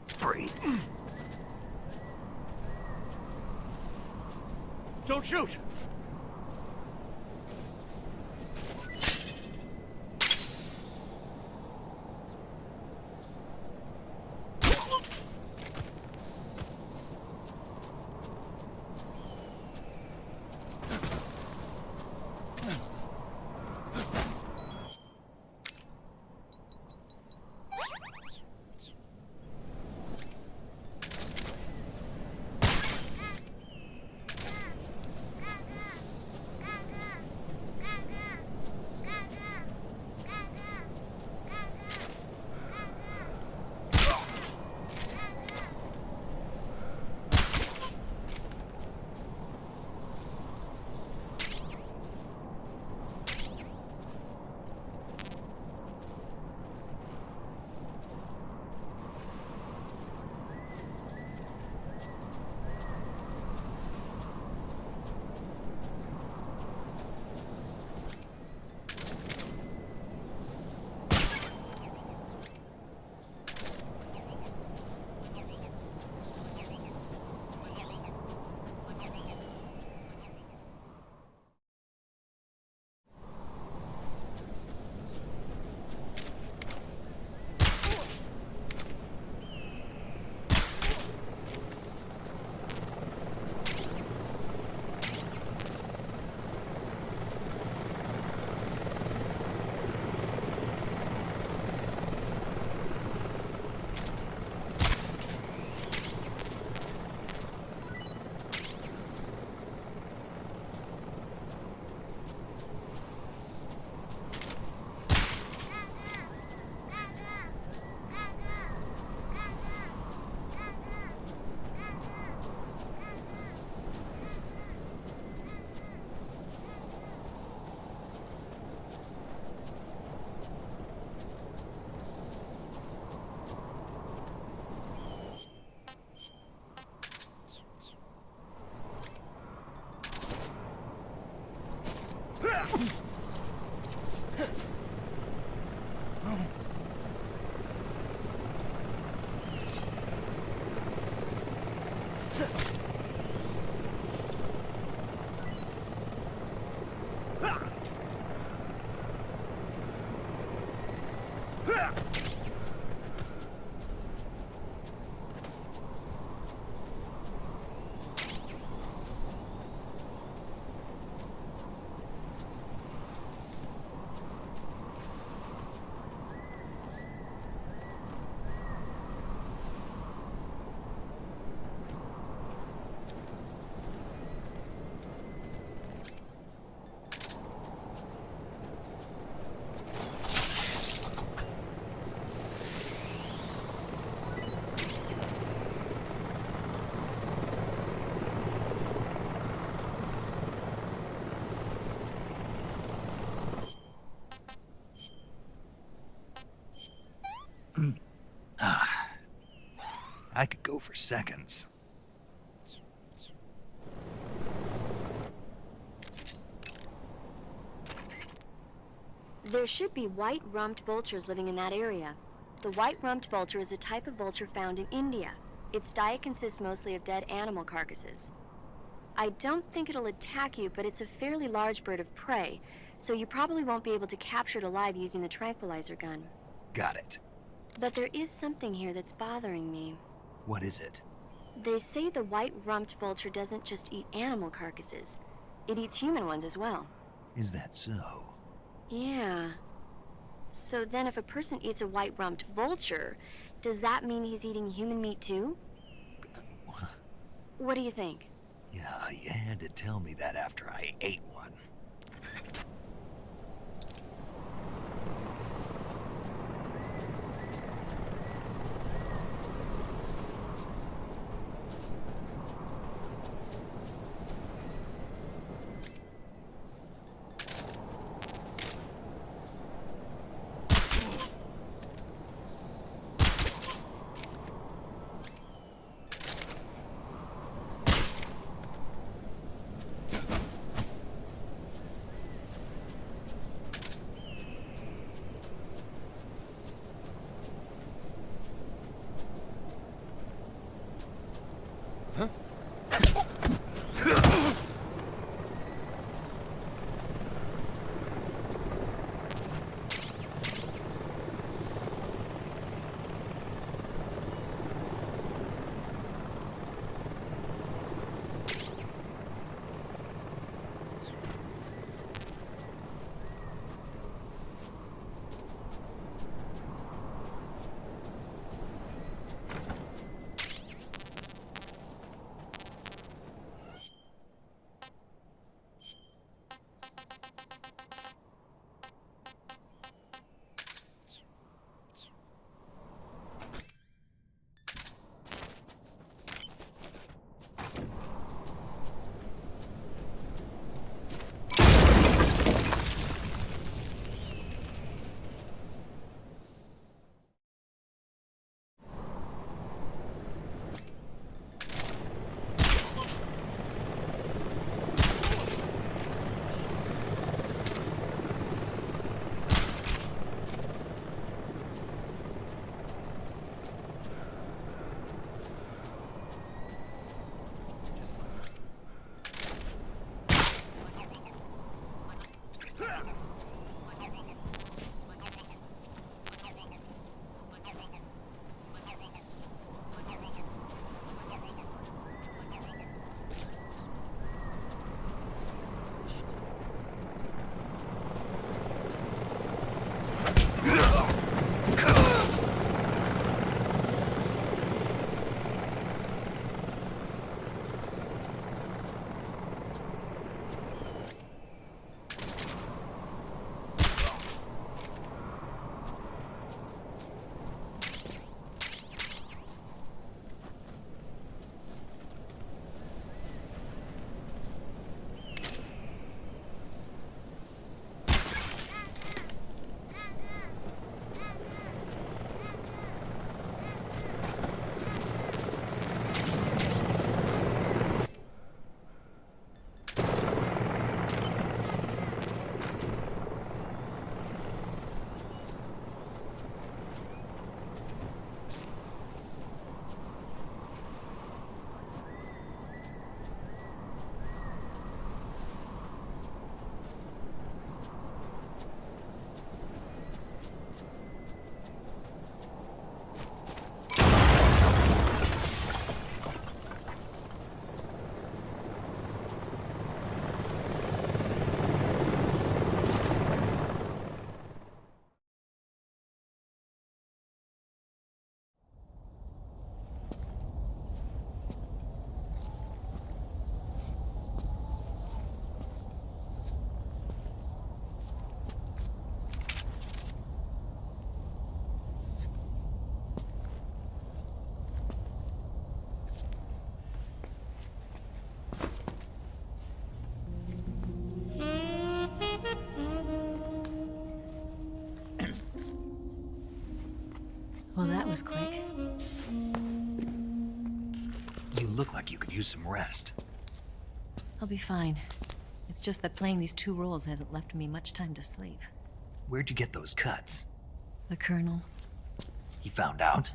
Freeze.
Don't shoot!
I could go for seconds.
There should be white-rumped vultures living in that area. The white-rumped vulture is a type of vulture found in India. Its diet consists mostly of dead animal carcasses. I don't think it'll attack you, but it's a fairly large bird of prey, so you probably won't be able to capture it alive using the tranquilizer gun.
Got it.
But there is something here that's bothering me.
What is it?
They say the white-rumped vulture doesn't just eat animal carcasses. It eats human ones as well.
Is that so?
Yeah. So then if a person eats a white-rumped vulture, does that mean he's eating human meat too? What do you think?
Yeah, you had to tell me that after I ate one.
Well, that was quick.
You look like you could use some rest.
I'll be fine. It's just that playing these 2 roles hasn't left me much time to sleep.
Where'd you get those cuts?
The Colonel.
He found out?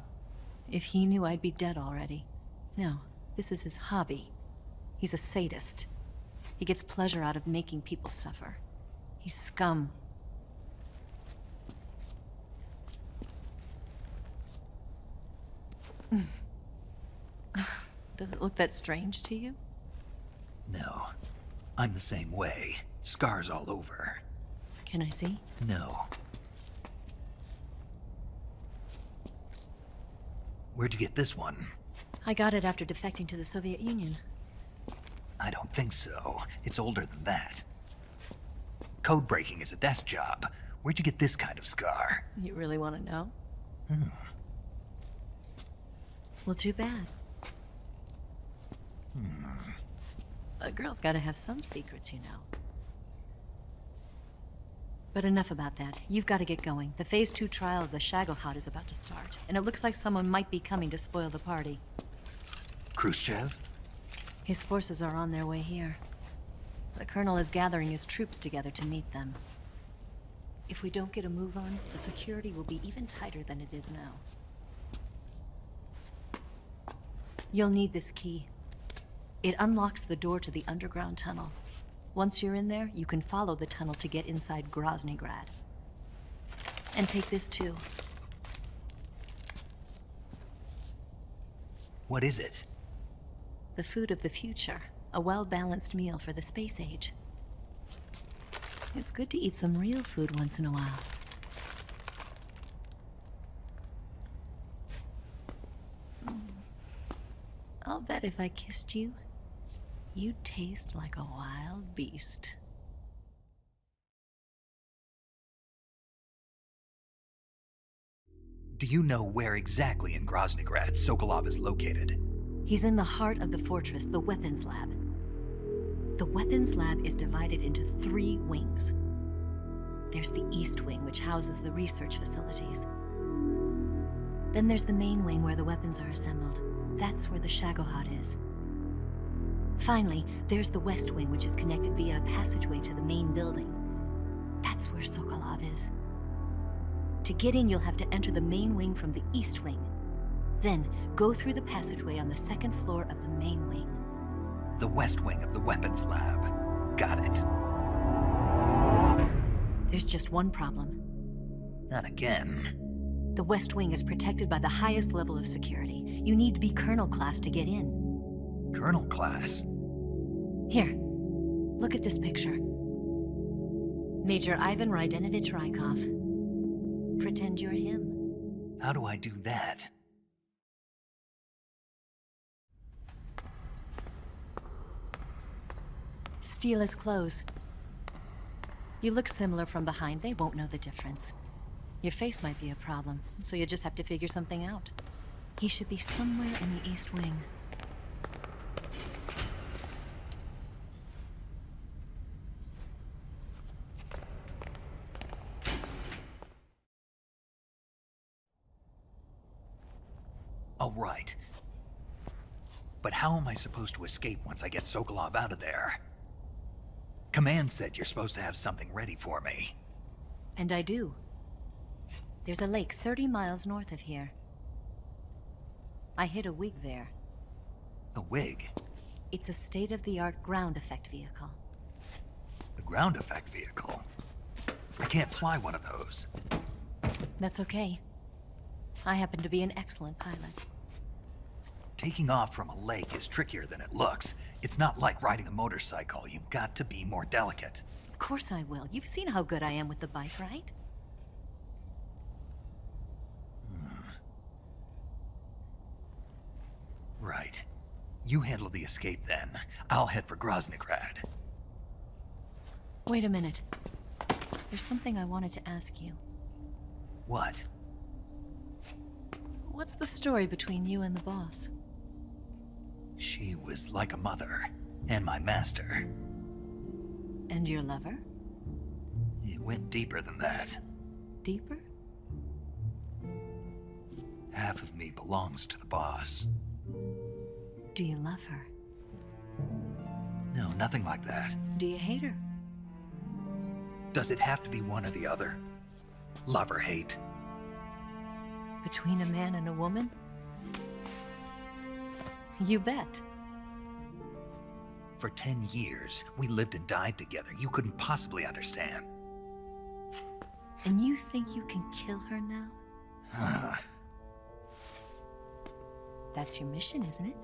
If he knew, I'd be dead already. No, this is his hobby. He's a sadist. He gets pleasure out of making people suffer. He's scum. Does it look that strange to you?
No. I'm the same way. Scars all over.
Can I see?
No. Where'd you get this one?
I got it after defecting to the Soviet Union.
I don't think so. It's older than that. Code breaking is a desk job. Where'd you get this kind of scar?
You really want to know?
Hmm.
Well, too bad. A girl's gotta have some secrets, you know. But enough about that. You've got to get going. The Phase 2 trial of the Shagohod is about to start, and it looks like someone might be coming to spoil the party.
Khrushchev?
His forces are on their way here. The Colonel is gathering his troops together to meet them. If we don't get a move on, the security will be even tighter than it is now. You'll need this key. It unlocks the door to the underground tunnel. Once you're in there, you can follow the tunnel to get inside Groznyj Grad. And take this too.
What is it?
The food of the future. A well-balanced meal for the space age. It's good to eat some real food once in a while. I'll bet if I kissed you, you'd taste like a wild beast.
Do you know where exactly in Groznyj Grad Sokolov is located?
He's in the heart of the fortress, the weapons lab. The weapons lab is divided into 3 wings. There's the East Wing, which houses the research facilities. Then there's the main wing where the weapons are assembled. That's where the Shagohod is. Finally, there's the West Wing, which is connected via a passageway to the main building. That's where Sokolov is. To get in, you'll have to enter the main wing from the East Wing. Then, go through the passageway on the 2nd floor of the main wing.
The West Wing of the weapons lab. Got it.
There's just one problem.
Not again.
The West Wing is protected by the highest level of security. You need to be Colonel class to get in.
Colonel class?
Here, look at this picture. Major Ivan Rydenovich Rykov. Pretend you're him.
How do I do that?
Steal his clothes. You look similar from behind. They won't know the difference. Your face might be a problem, so you just have to figure something out. He should be somewhere in the East Wing.
All right. But how am I supposed to escape once I get Sokolov out of there? Command said you're supposed to have something ready for me.
And I do. There's a lake 30 miles north of here. I hid a wig there.
A wig?
It's a state-of-the-art ground effect vehicle.
A ground effect vehicle? I can't fly one of those.
That's okay. I happen to be an excellent pilot.
Taking off from a lake is trickier than it looks. It's not like riding a motorcycle. You've got to be more delicate.
Of course I will. You've seen how good I am with the bike, right?
Right. You handle the escape then. I'll head for Groznyj Grad.
Wait a minute. There's something I wanted to ask you.
What?
What's the story between you and the boss?
She was like a mother, and my master.
And your lover?
It went deeper than that.
Deeper?
Half of me belongs to the boss.
Do you love her?
No, nothing like that.
Do you hate her?
Does it have to be one or the other? Love or hate?
Between a man and a woman? You bet.
For 10 years, we lived and died together. You couldn't possibly understand.
And you think you can kill her now? That's your mission, isn't it?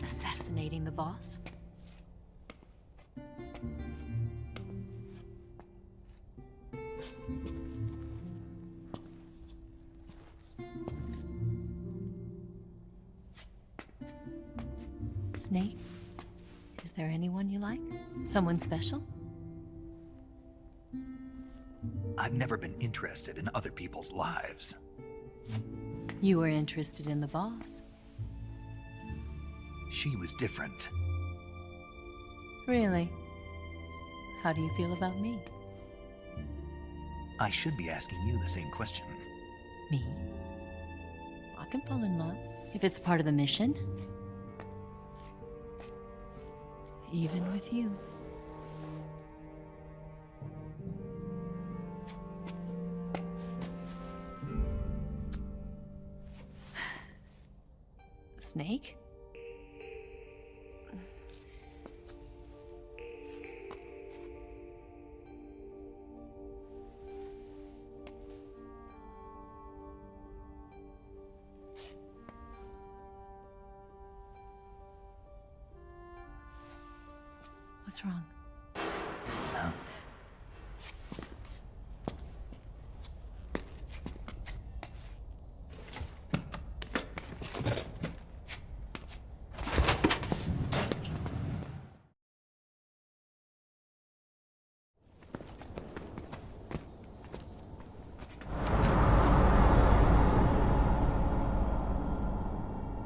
Assassinating the boss? Snake, is there anyone you like? Someone special?
I've never been interested in other people's lives.
You were interested in the boss.
She was different.
Really? How do you feel about me?
I should be asking you the same question.
Me? I can fall in love if it's part of the mission. Even with you. Snake? What's wrong?
Huh?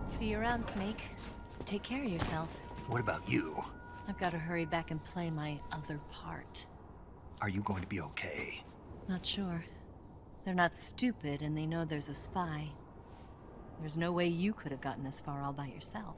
See you around, Snake. Take care of yourself.
What about you?
I've got to hurry back and play my other part.
Are you going to be okay?
Not sure. They're not stupid, and they know there's a spy. There's no way you could have gotten this far all by yourself.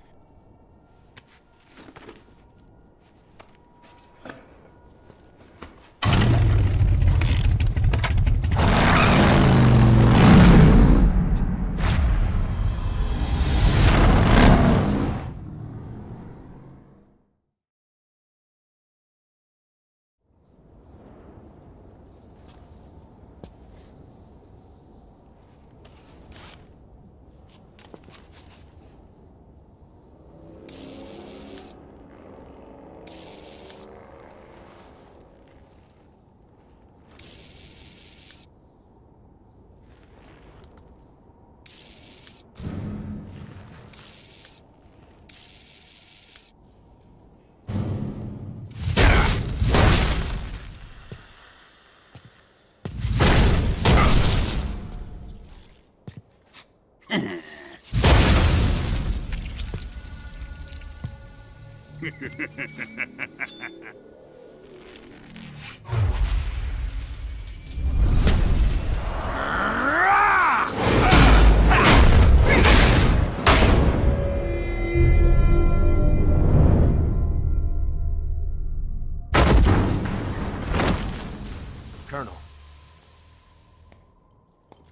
Colonel.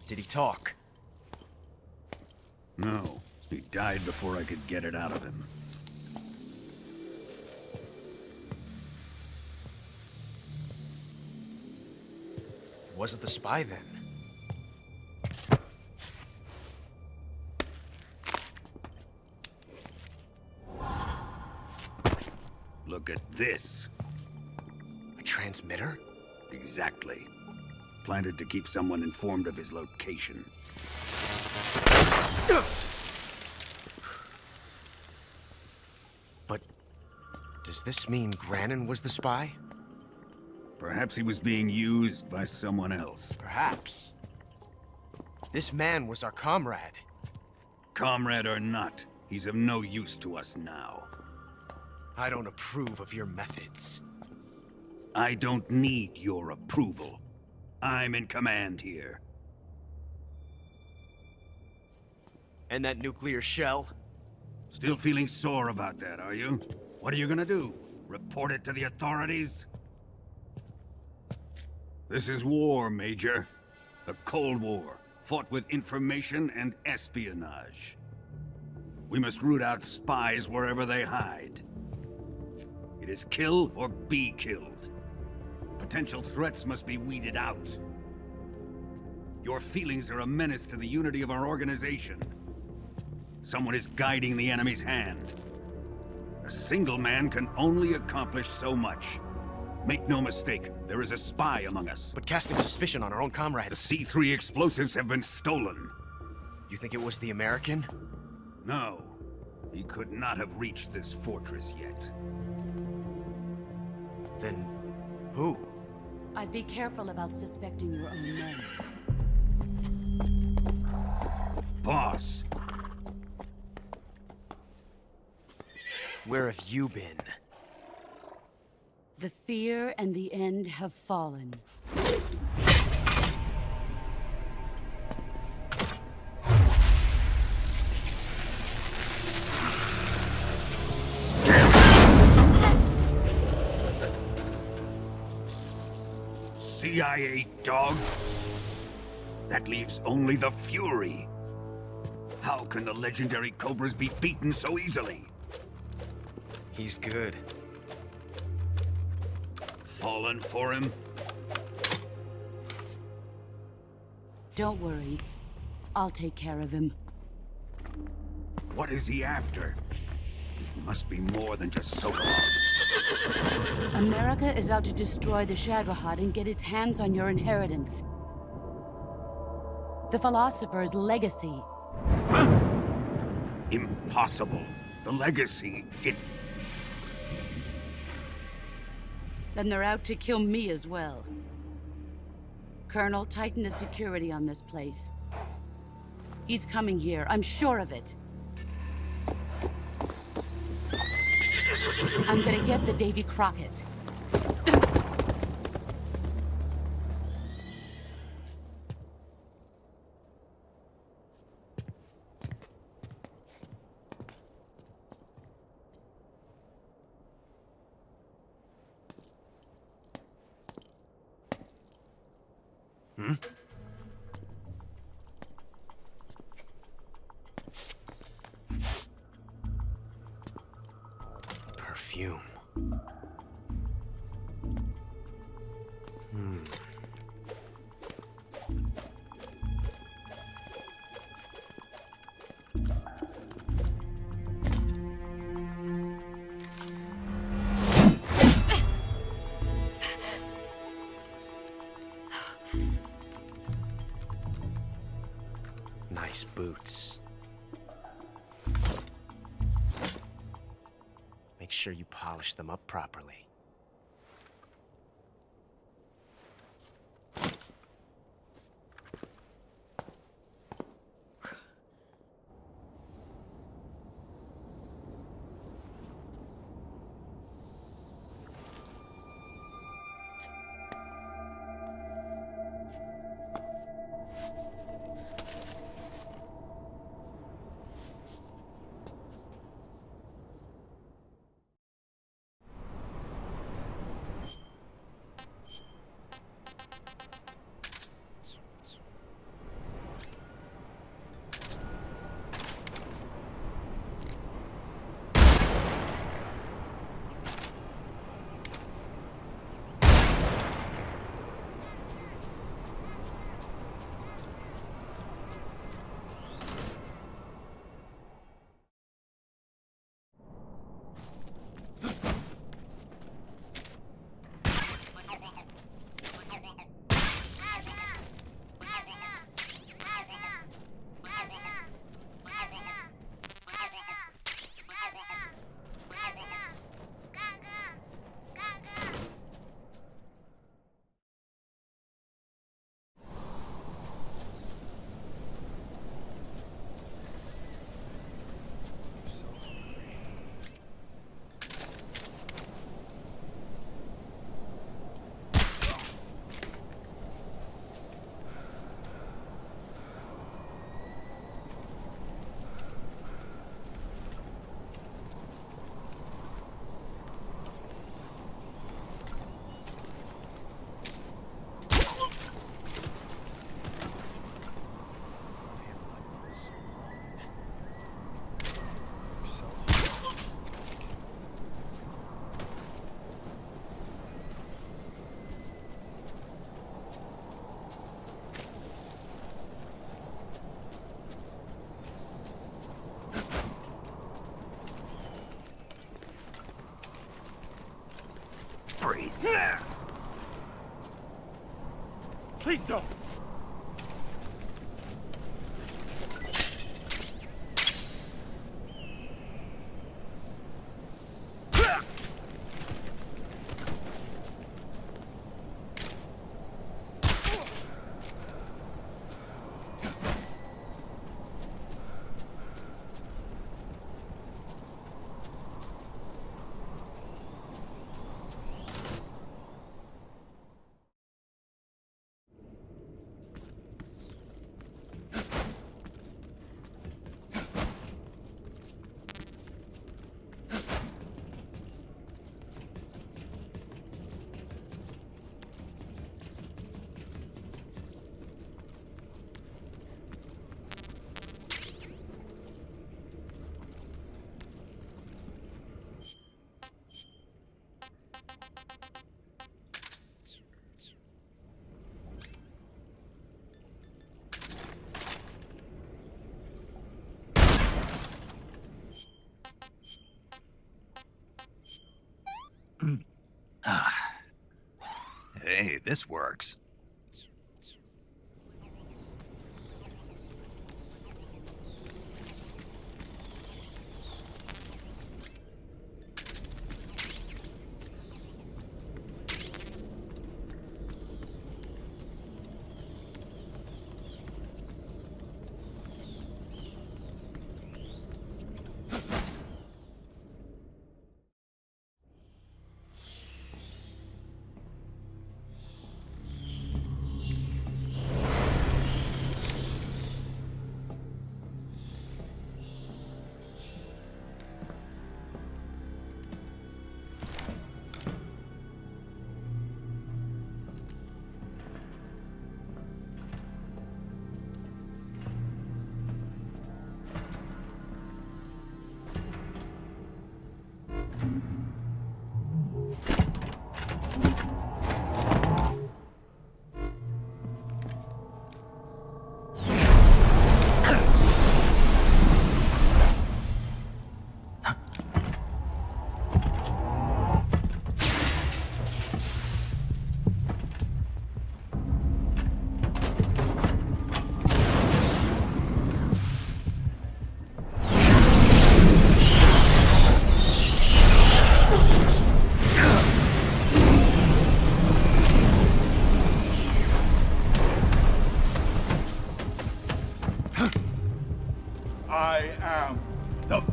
Did he talk?
No. He died before I could get it out of him.
Wasn't the spy then?
Look at this.
A transmitter?
Exactly. Planted to keep someone informed of his location.
But does this mean Granin was the spy?
Perhaps he was being used by someone else.
Perhaps. This man was our comrade.
Comrade or not, he's of no use to us now.
I don't approve of your methods.
I don't need your approval. I'm in command here.
And that nuclear shell?
Still feeling sore about that, are you? What are you gonna do? Report it to the authorities? This is war, Major. A Cold War, fought with information and espionage. We must root out spies wherever they hide. It is kill or be killed. Potential threats must be weeded out. Your feelings are a menace to the unity of our organization. Someone is guiding the enemy's hand. A single man can only accomplish so much. Make no mistake, there is a spy among us.
But casting suspicion on our own comrades...
The C3 explosives have been stolen.
You think it was the American?
No. He could not have reached this fortress yet.
Then... who?
I'd be careful about suspecting your own men.
Boss!
Where have you been?
The fear and the end have fallen.
CIA dog? That leaves only the Fury. How can the legendary Cobras be beaten so easily?
He's good.
Fallen for him?
Don't worry. I'll take care of him.
What is he after? It must be more than just Sokolov.
America is out to destroy the Shagohod and get its hands on your inheritance. The philosopher's legacy.
Huh? Impossible. The legacy,
Then they're out to kill me as well. Colonel, tighten the security on this place. He's coming here, I'm sure of it. I'm gonna get the Davy Crockett.
Perfume. Nice boots. Make sure you polish them up properly.
Please don't!
Hey, this works.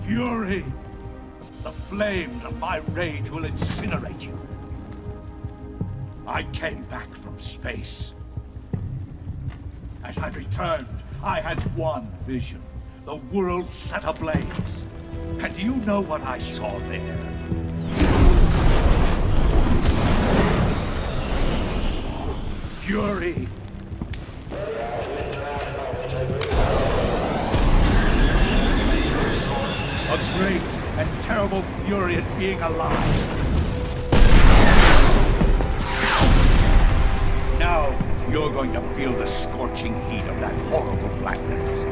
Fury! The flames of my rage will incinerate you. I came back from space. As I returned, I had one vision. The world set ablaze. And do you know what I saw there? Fury! A great and terrible fury at being alive. Now, you're going to feel the scorching heat of that horrible blackness.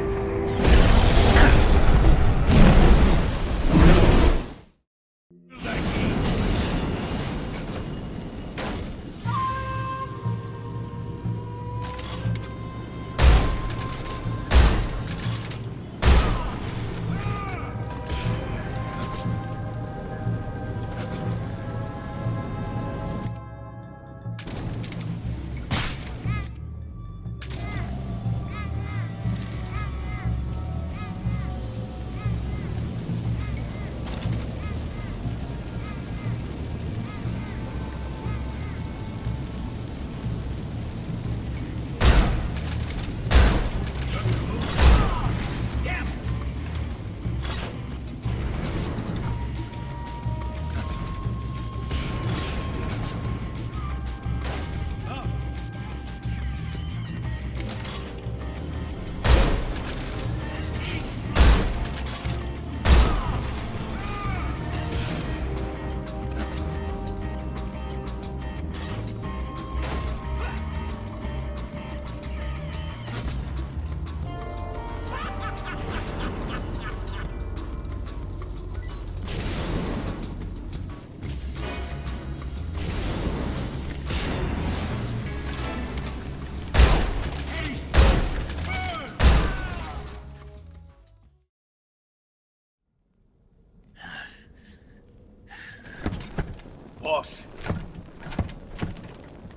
Boss,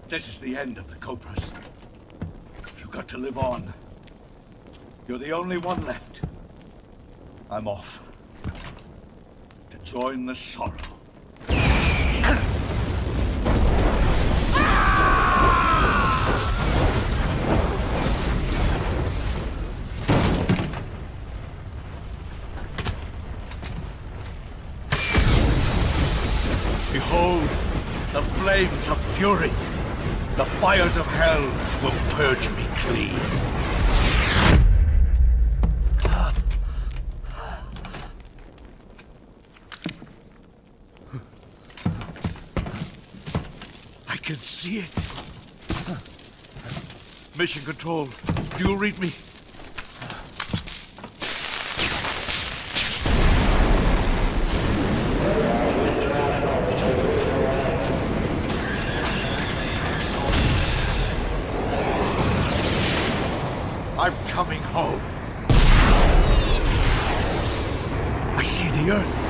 this is the end of the Cobras. You've got to live on. You're the only one left. I'm off. To join the sorrow. Behold, the flames of fury. The fires of hell will purge me clean. I can see it. Mission Control, do you read me? I'm coming home. I see the Earth.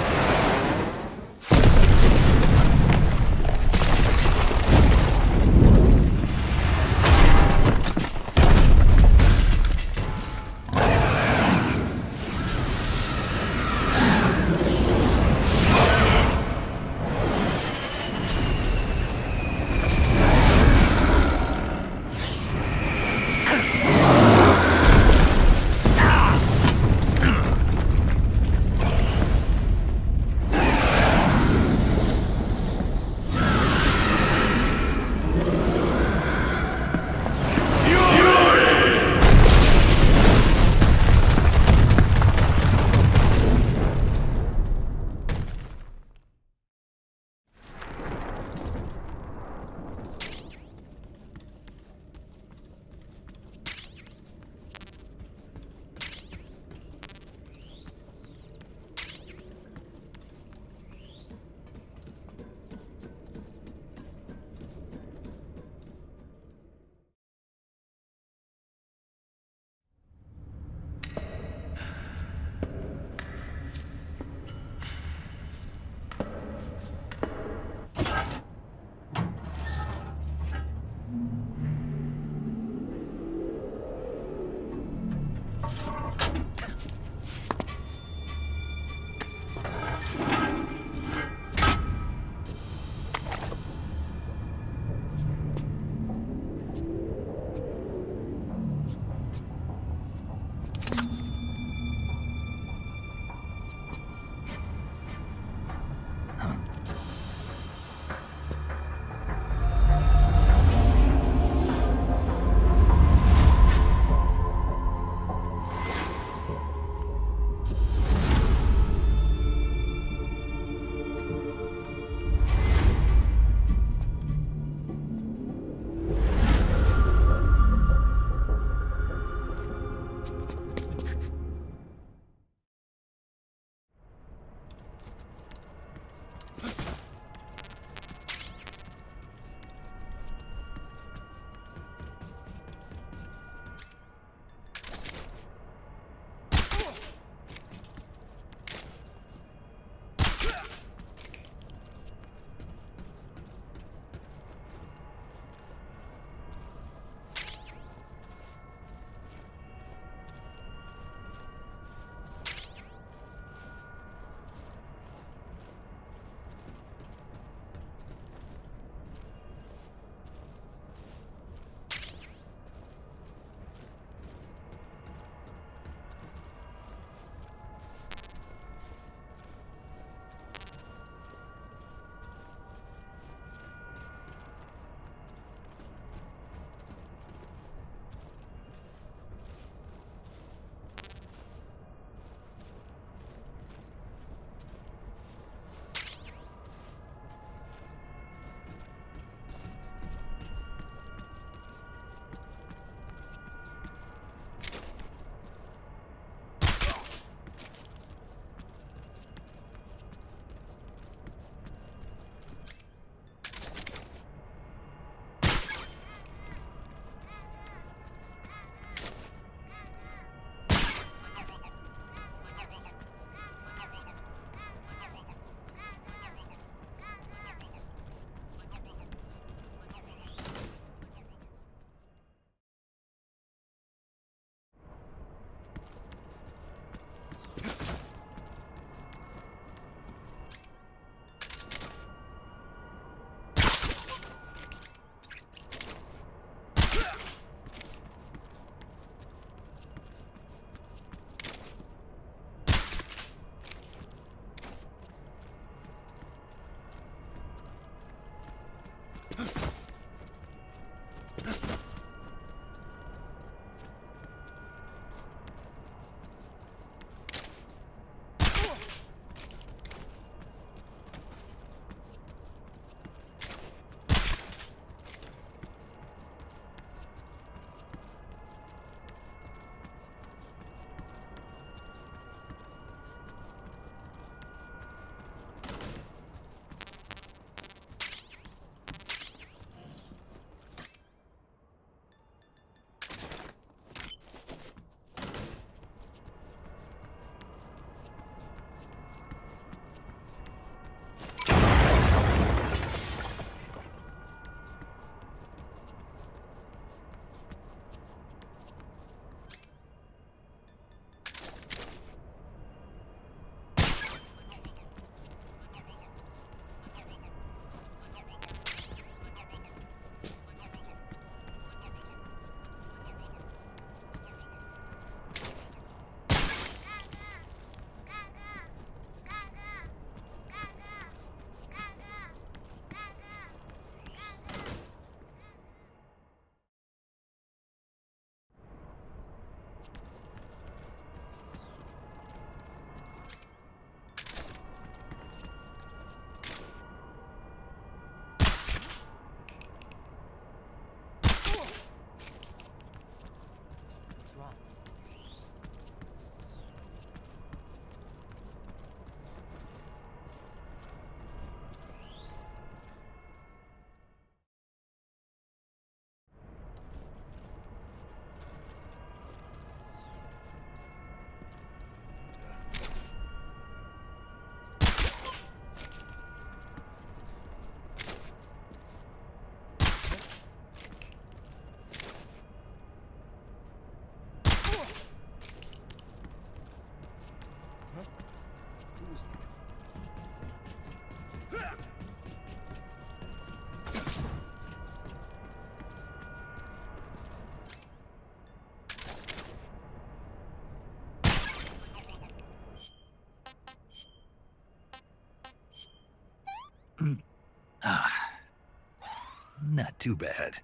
too bad.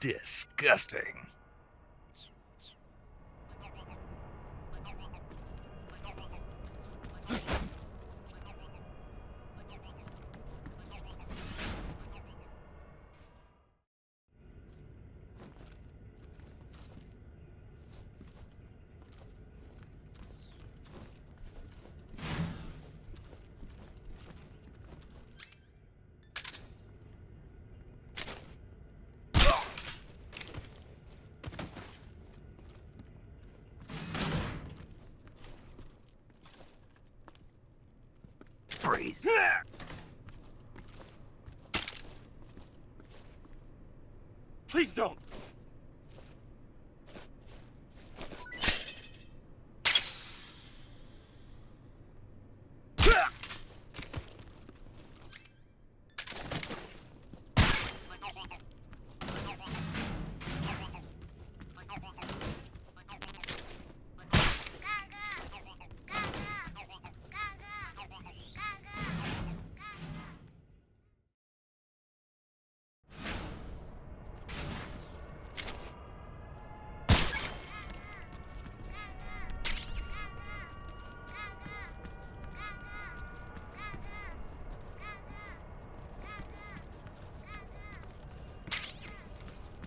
Disgusting. Freeze.
Please don't!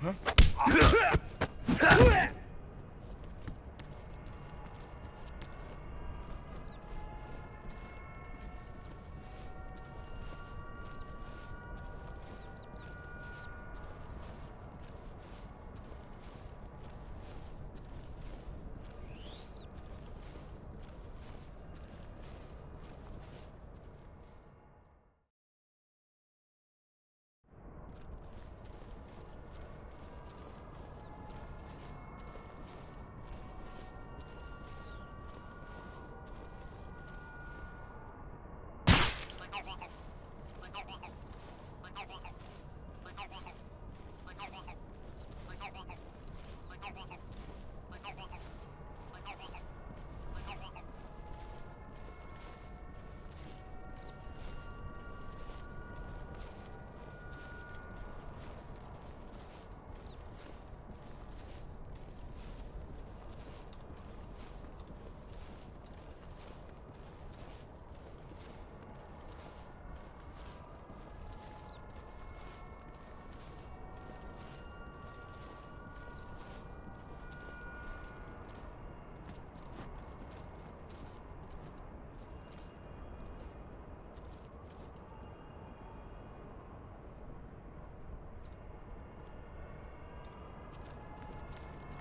Huh?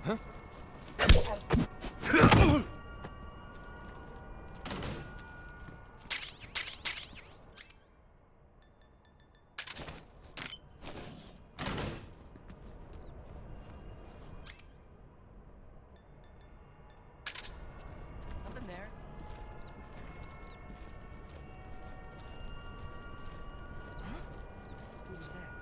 Huh?
Something there. Huh? Who's that?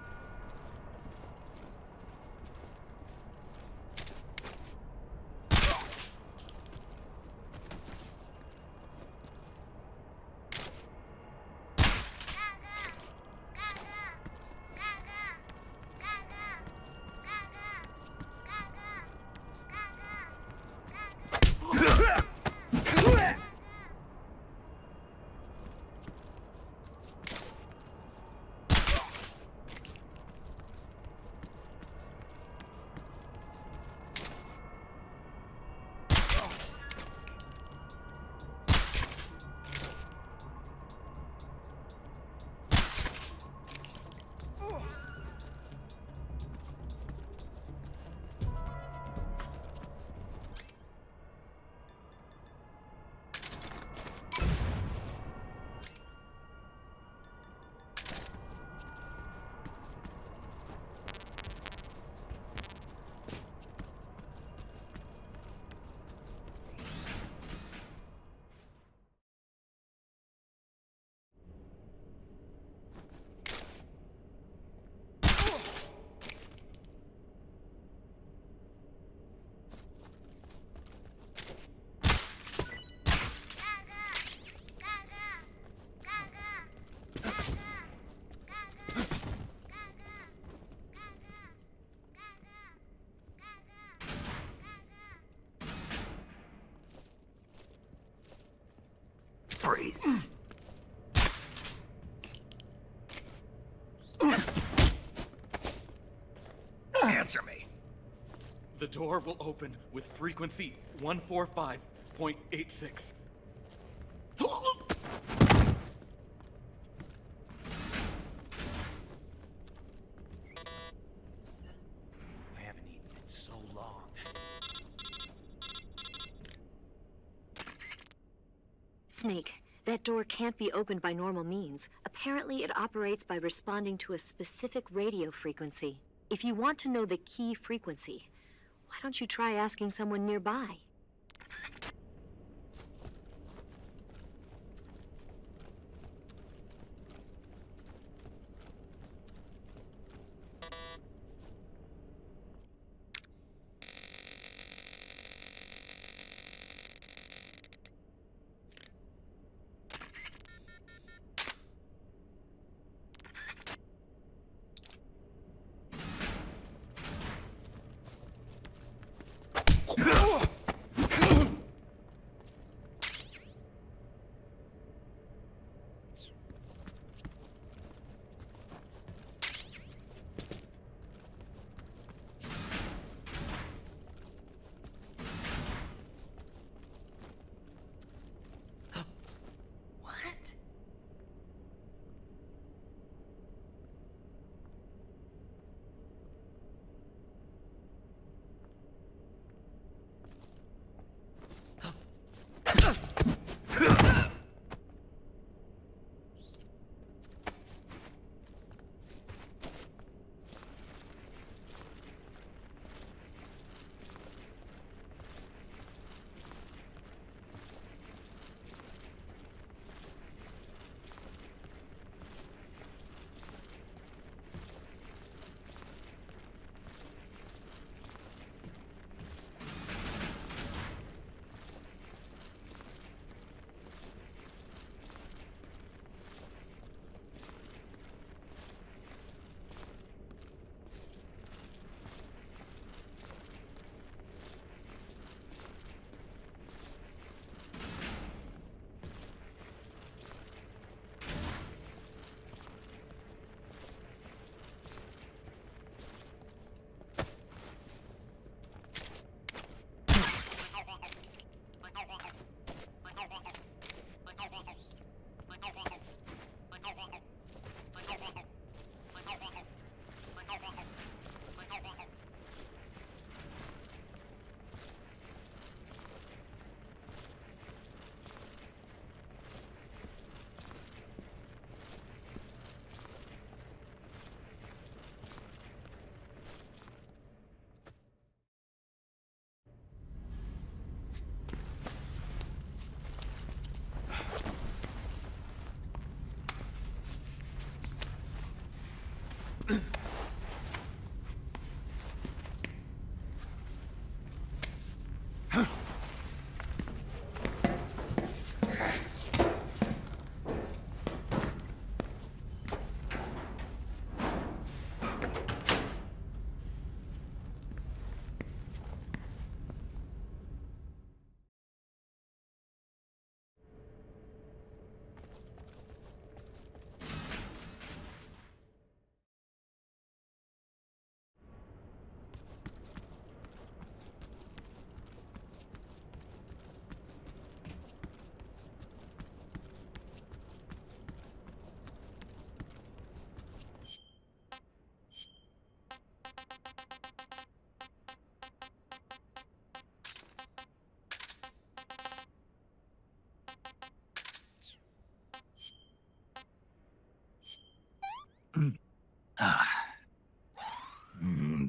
Answer me.
The door will open with frequency 145.86.
I haven't eaten in so long.
Snake, that door can't be opened by normal means. Apparently, it operates by responding to a specific radio frequency. If you want to know the key frequency, why don't you try asking someone nearby?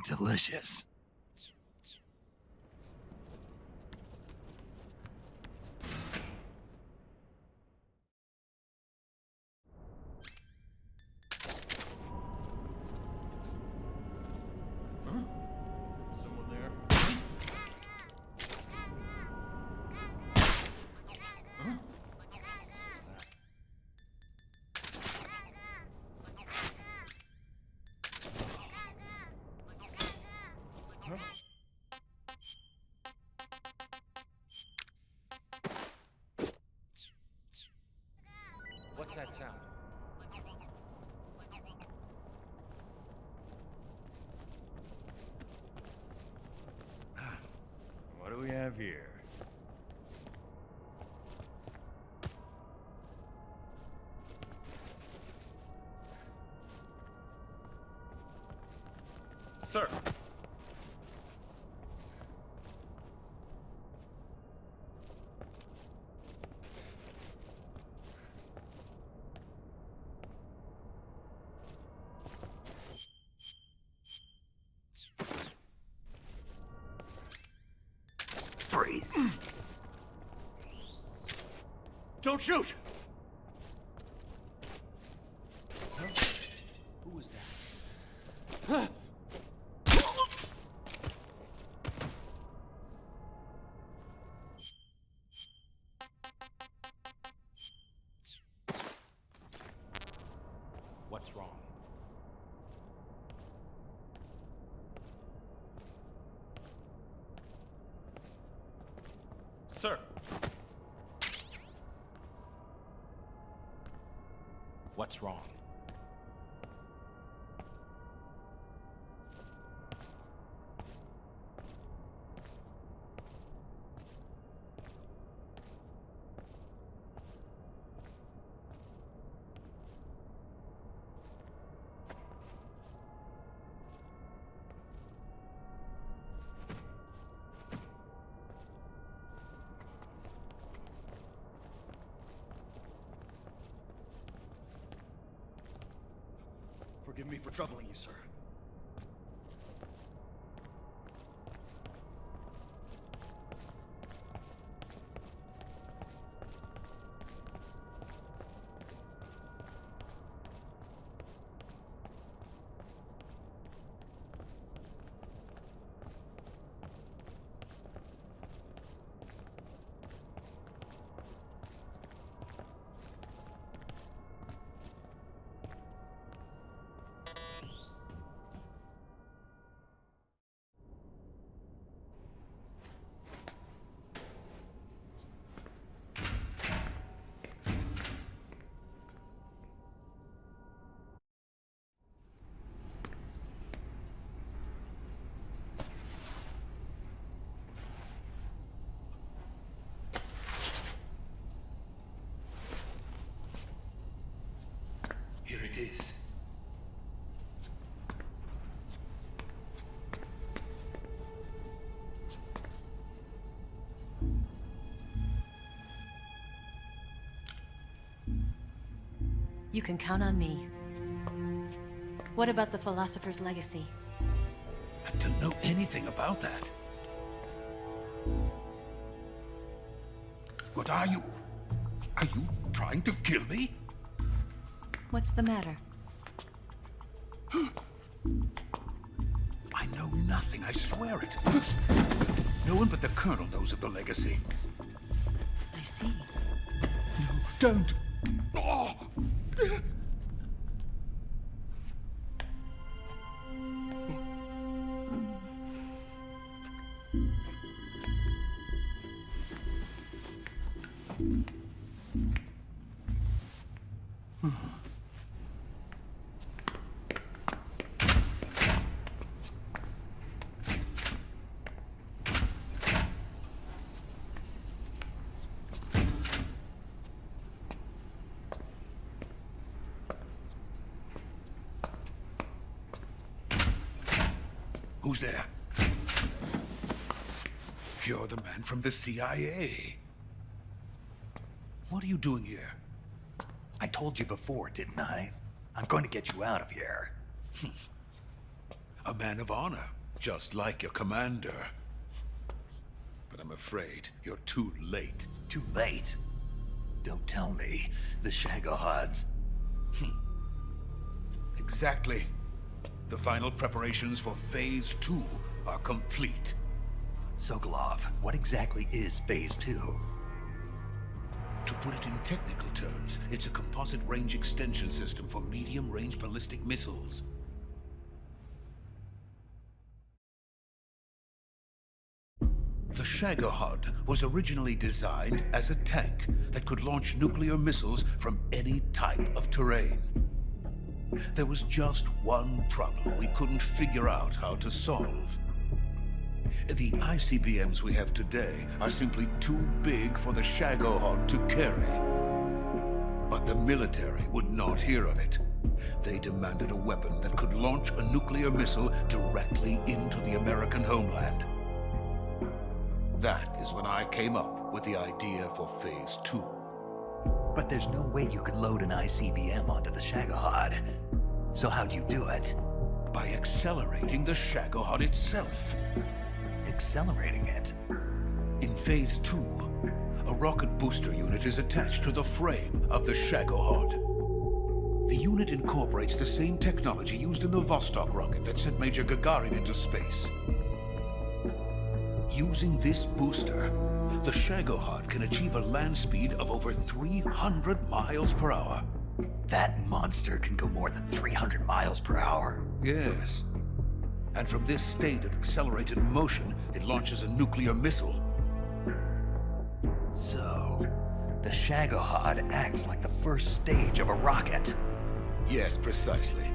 Delicious.
Someone there? Huh?
What's that sound?
we have here? Sir.
Freeze.
Don't shoot!
Who was that? What's wrong? Sir. What's wrong? Forgive me for troubling you, sir. Here it is.
You can count on me. What about the philosopher's legacy?
I don't know anything about that. What are you? Are you trying to kill me?
What's the matter?
I know nothing, I swear it. No one but the Colonel knows of the legacy.
I see.
No, don't. Oh. Who's there? You're the man from the CIA. What are you doing here?
I told you before, didn't I? I'm going to get you out of here.
A man of honor, just like your commander. But I'm afraid you're too late.
Too late? Don't tell me. The Shagohods.
Exactly. The final preparations for Phase 2 are complete.
Sokolov, what exactly is Phase 2?
To put it in technical terms, it's a composite range extension system for medium-range ballistic missiles. The Shagohod was originally designed as a tank that could launch nuclear missiles from any type of terrain. There was just one problem we couldn't figure out how to solve. The ICBMs we have today are simply too big for the Shagohod to carry. But the military would not hear of it. They demanded a weapon that could launch a nuclear missile directly into the American homeland. That is when I came up with the idea for Phase 2.
But there's no way you could load an ICBM onto the Shagohod. So how'd you do it?
By accelerating the Shagohod itself.
Accelerating it?
In Phase 2, a rocket booster unit is attached to the frame of the Shagohod. The unit incorporates the same technology used in the Vostok rocket that sent Major Gagarin into space. Using this booster, the Shagohod can achieve a land speed of over 300 miles per hour.
That monster can go more than 300 miles per hour?
Yes. And from this state of accelerated motion, it launches a nuclear missile.
So, the Shagohod acts like the first stage of a rocket.
Yes, precisely.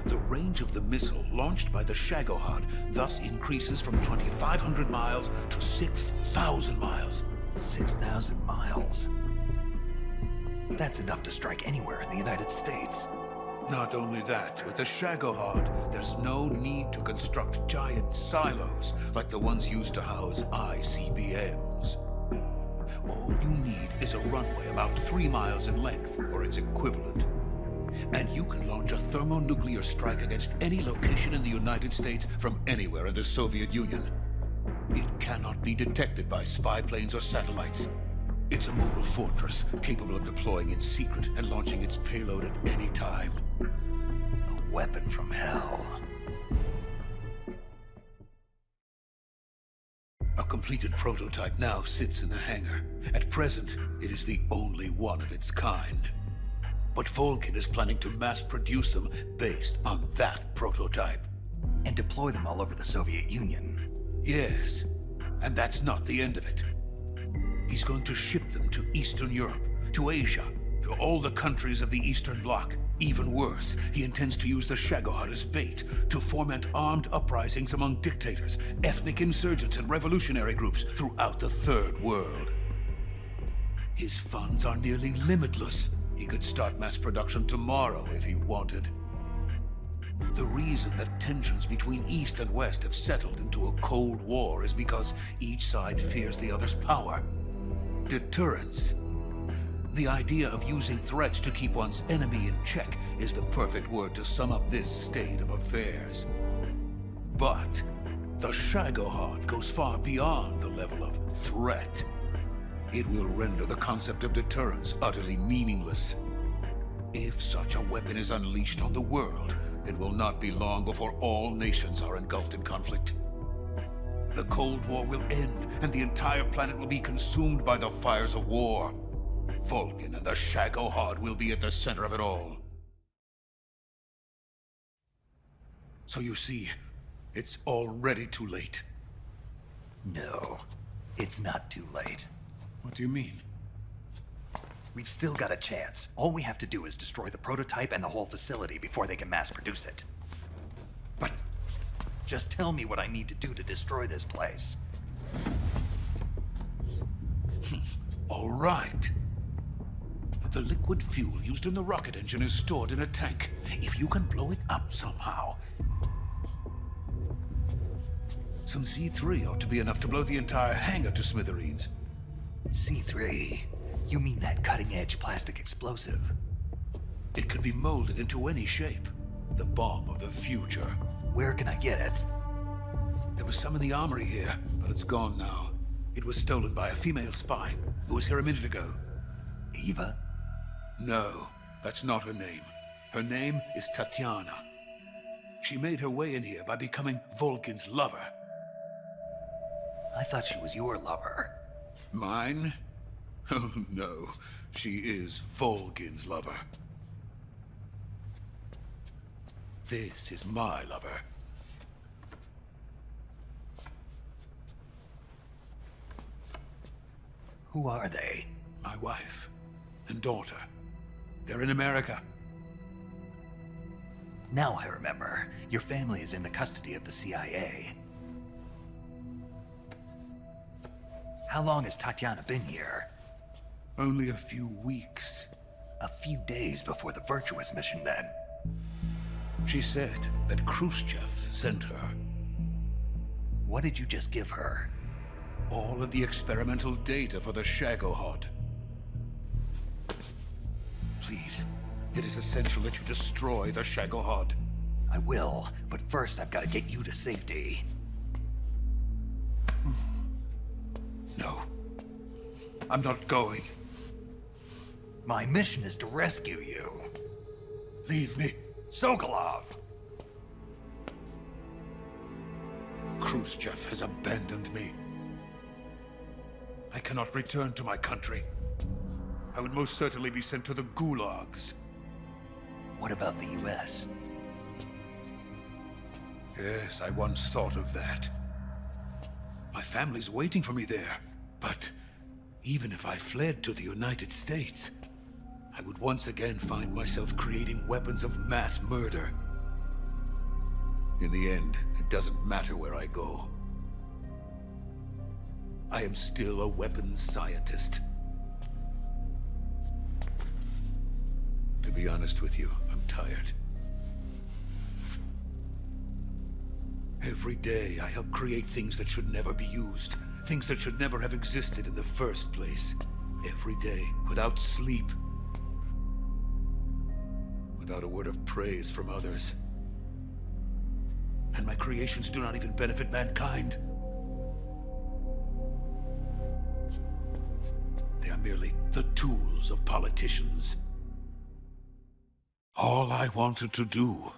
The range of the missile launched by the Shagohod thus increases from 2,500 miles to 6,000 miles.
6,000 miles? That's enough to strike anywhere in the United States.
Not only that, with the Shagohod, there's no need to construct giant silos like the ones used to house ICBMs. All you need is a runway about 3 miles in length, or its equivalent. And you can launch a thermonuclear strike against any location in the United States from anywhere in the Soviet Union. It cannot be detected by spy planes or satellites. It's a mobile fortress, capable of deploying in secret and launching its payload at any time.
A weapon from hell.
A completed prototype now sits in the hangar. At present, it is the only one of its kind. But Volgin is planning to mass-produce them based on that prototype.
And deploy them all over the Soviet Union.
Yes, and that's not the end of it. He's going to ship them to Eastern Europe, to Asia, to all the countries of the Eastern Bloc. Even worse, he intends to use the Shagohod as bait to foment armed uprisings among dictators, ethnic insurgents, and revolutionary groups throughout the Third World. His funds are nearly limitless. He could start mass production tomorrow if he wanted. The reason that tensions between East and West have settled into a Cold War is because each side fears the other's power. Deterrence. The idea of using threats to keep one's enemy in check is the perfect word to sum up this state of affairs. But the Shagohod goes far beyond the level of threat. It will render the concept of deterrence utterly meaningless. If such a weapon is unleashed on the world, it will not be long before all nations are engulfed in conflict. The Cold War will end, and the entire planet will be consumed by the fires of war. Volgin and the Shagohod will be at the center of it all. So you see, it's already too late.
No, it's not too late.
What do you mean?
We've still got a chance. All we have to do is destroy the prototype and the whole facility before they can mass produce it. But just tell me what I need to do to destroy this place.
All right. The liquid fuel used in the rocket engine is stored in a tank. If you can blow it up somehow. Some C3 ought to be enough to blow the entire hangar to smithereens.
C3? You mean that cutting-edge plastic explosive?
It could be molded into any shape. The bomb of the future.
Where can I get it?
There was some in the armory here, but it's gone now. It was stolen by a female spy who was here a minute ago.
Eva?
No, that's not her name. Her name is Tatiana. She made her way in here by becoming Volgin's lover.
I thought she was your lover.
Mine? Oh no, she is Volgin's lover. This is my lover.
Who are they?
My wife and daughter. They're in America.
Now I remember. Your family is in the custody of the CIA. How long has Tatiana been here?
Only a few weeks.
A few days before the Virtuous mission, then.
She said that Khrushchev sent her.
What did you just give her?
All of the experimental data for the Shagohod. Please, it is essential that you destroy the Shagohod.
I will, but first I've got to get you to safety.
No. I'm not going.
My mission is to rescue you.
Leave me.
Sokolov!
Khrushchev has abandoned me. I cannot return to my country. I would most certainly be sent to the gulags.
What about the US?
Yes, I once thought of that. My family's waiting for me there. But even if I fled to the United States, I would once again find myself creating weapons of mass murder. In the end, it doesn't matter where I go. I am still a weapons scientist. To be honest with you, I'm tired. Every day, I help create things that should never be used. Things that should never have existed in the first place. Every day, without sleep. Without a word of praise from others. And my creations do not even benefit mankind. They are merely the tools of politicians. All I wanted to do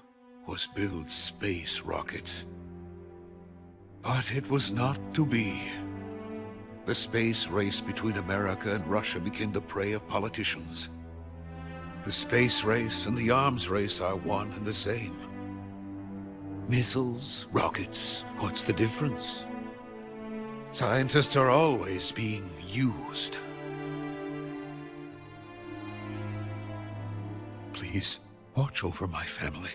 was build space rockets. But it was not to be. The space race between America and Russia became the prey of politicians. The space race and the arms race are one and the same. Missiles, rockets, what's the difference? Scientists are always being used. Please, watch over my family.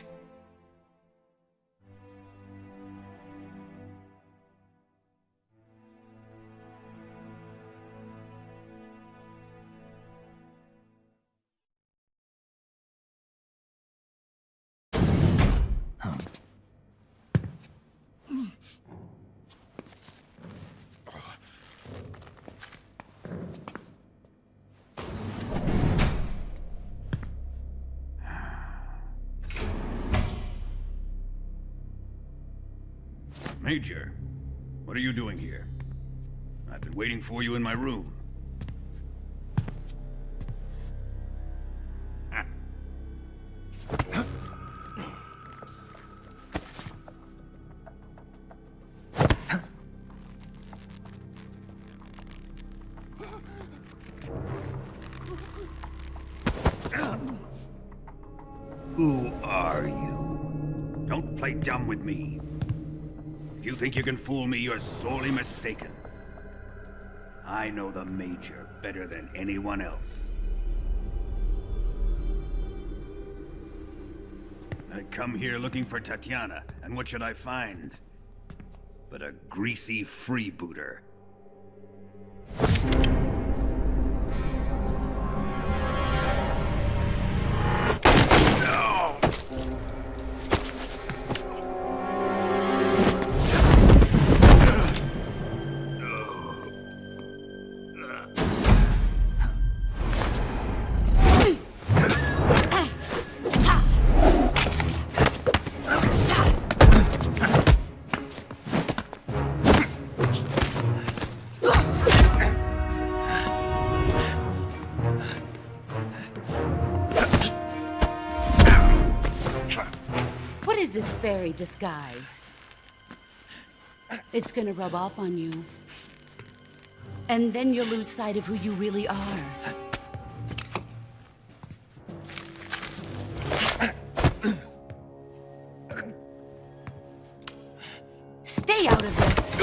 Major, what are you doing here? I've been waiting for you in my room. Who are you? Don't play dumb with me. If you think you can fool me, you're sorely mistaken. I know the Major better than anyone else. I come here looking for Tatiana, and what should I find? But a greasy freebooter.
Fairy disguise. It's gonna rub off on you. And then you'll lose sight of who you really are. Stay out of this!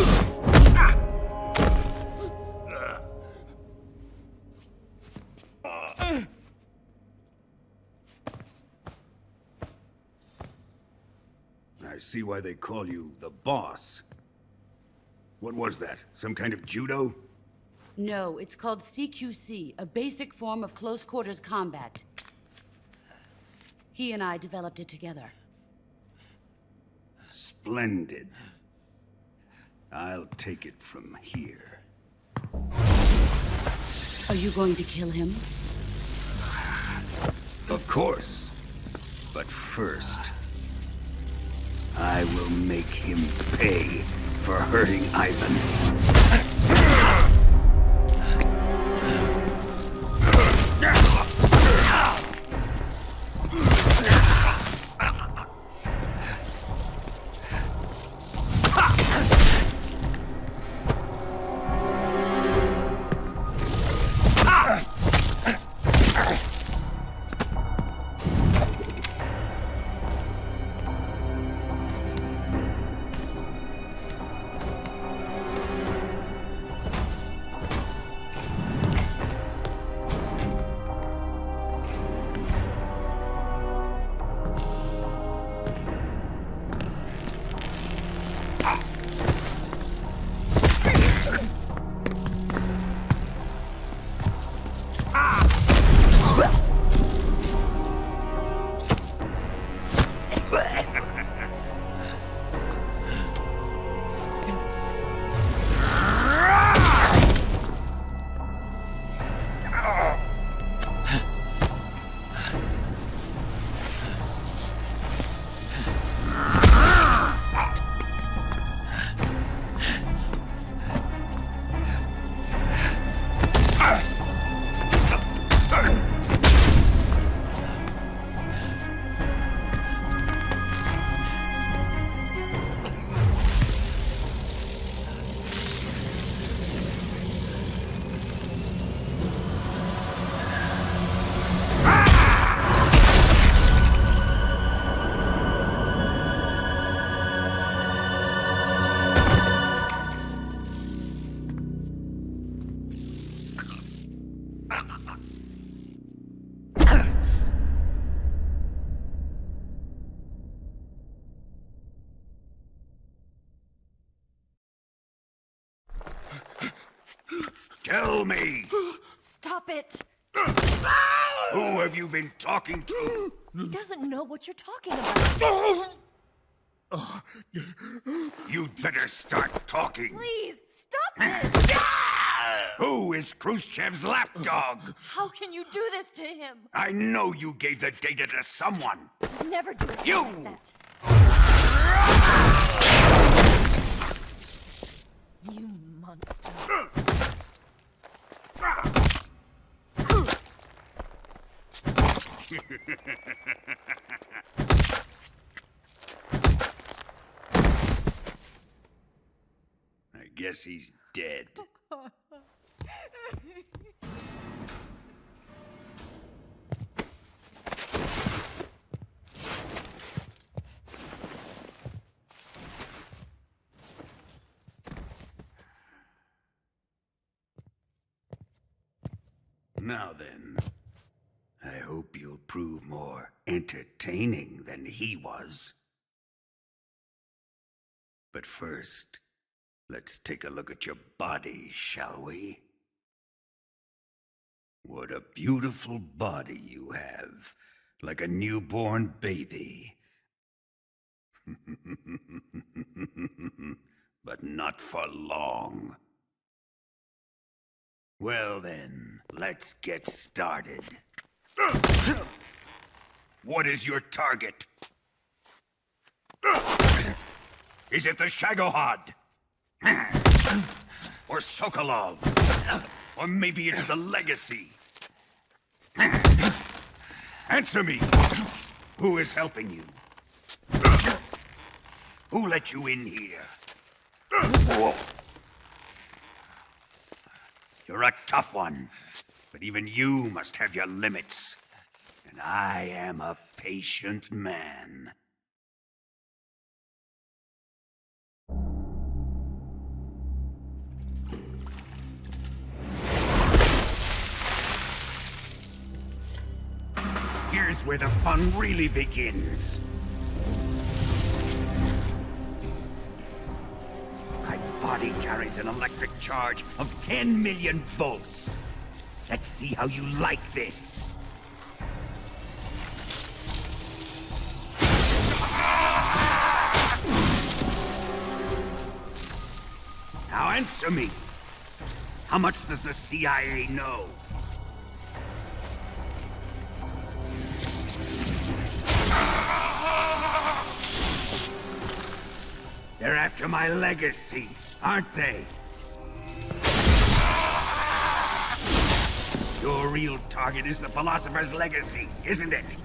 I see why they call you the boss. What was that? Some kind of judo?
No, it's called CQC, a basic form of close quarters combat. He and I developed it together.
Splendid. I'll take it from here.
Are you going to kill him?
Of course. But first, I will make him pay for hurting Ivan. Tell me!
Stop it!
Who have you been talking to?
He doesn't know what you're talking about.
You'd better start talking.
Please, stop this!
Who is Khrushchev's lapdog?
How can you do this to him?
I know you gave the data to someone.
I'd never do it
You!
like that. You monster.
I guess he's dead. Now then, I hope you'll prove more entertaining than he was. But first, let's take a look at your body, shall we? What a beautiful body you have, like a newborn baby. But not for long. Well then, let's get started. What is your target? Is it the Shagohod? Or Sokolov? Or maybe it's the Legacy? Answer me! Who is helping you? Who let you in here? You're a tough one, but even you must have your limits. And I am a patient man. Here's where the fun really begins. I body carries an electric charge of 10 million volts. Let's see how you like this. Now answer me. How much does the CIA know? They're after my legacy, aren't they? Your real target is the Philosopher's legacy, isn't it?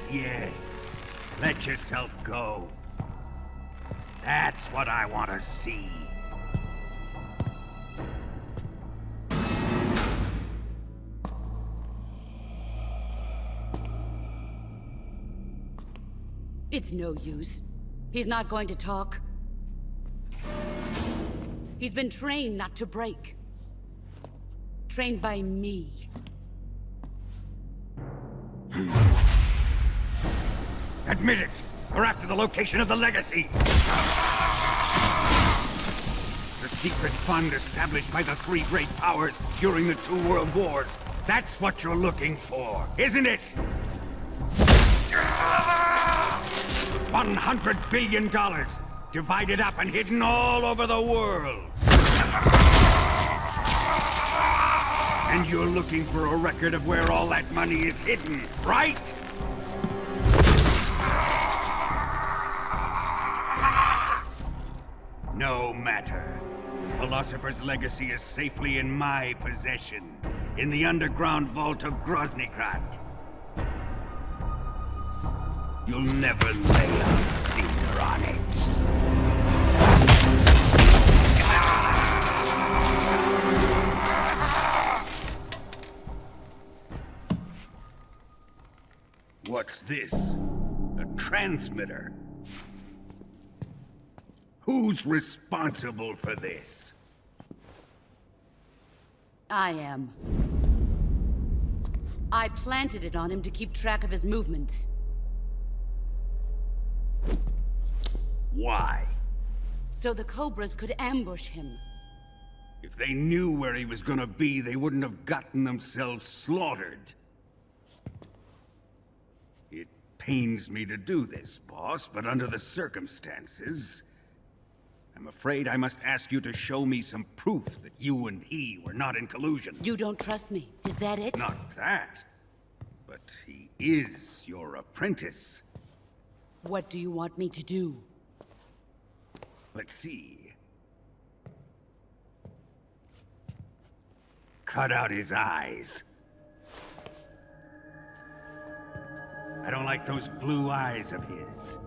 Yes. Let yourself go. That's what I want to see.
It's no use. He's not going to talk. He's been trained not to break. Trained by me.
Admit it! We're after the location of the legacy! The secret fund established by the three great powers during the 2 world wars. That's what you're looking for, isn't it? $100 billion, divided up and hidden all over the world. And you're looking for a record of where all that money is hidden, right? No matter. The Philosopher's legacy is safely in my possession, in the underground vault of Groznyj Grad. You'll never lay a finger on it. What's this? A transmitter? Who's responsible for this?
I am. I planted it on him to keep track of his movements.
Why?
So the Cobras could ambush him.
If they knew where he was gonna be, they wouldn't have gotten themselves slaughtered. It pains me to do this, boss, but under the circumstances, I'm afraid I must ask you to show me some proof that you and he were not in collusion.
You don't trust me, is that it?
Not that. But he is your apprentice.
What do you want me to do?
Let's see. Cut out his eyes. I don't like those blue eyes of his.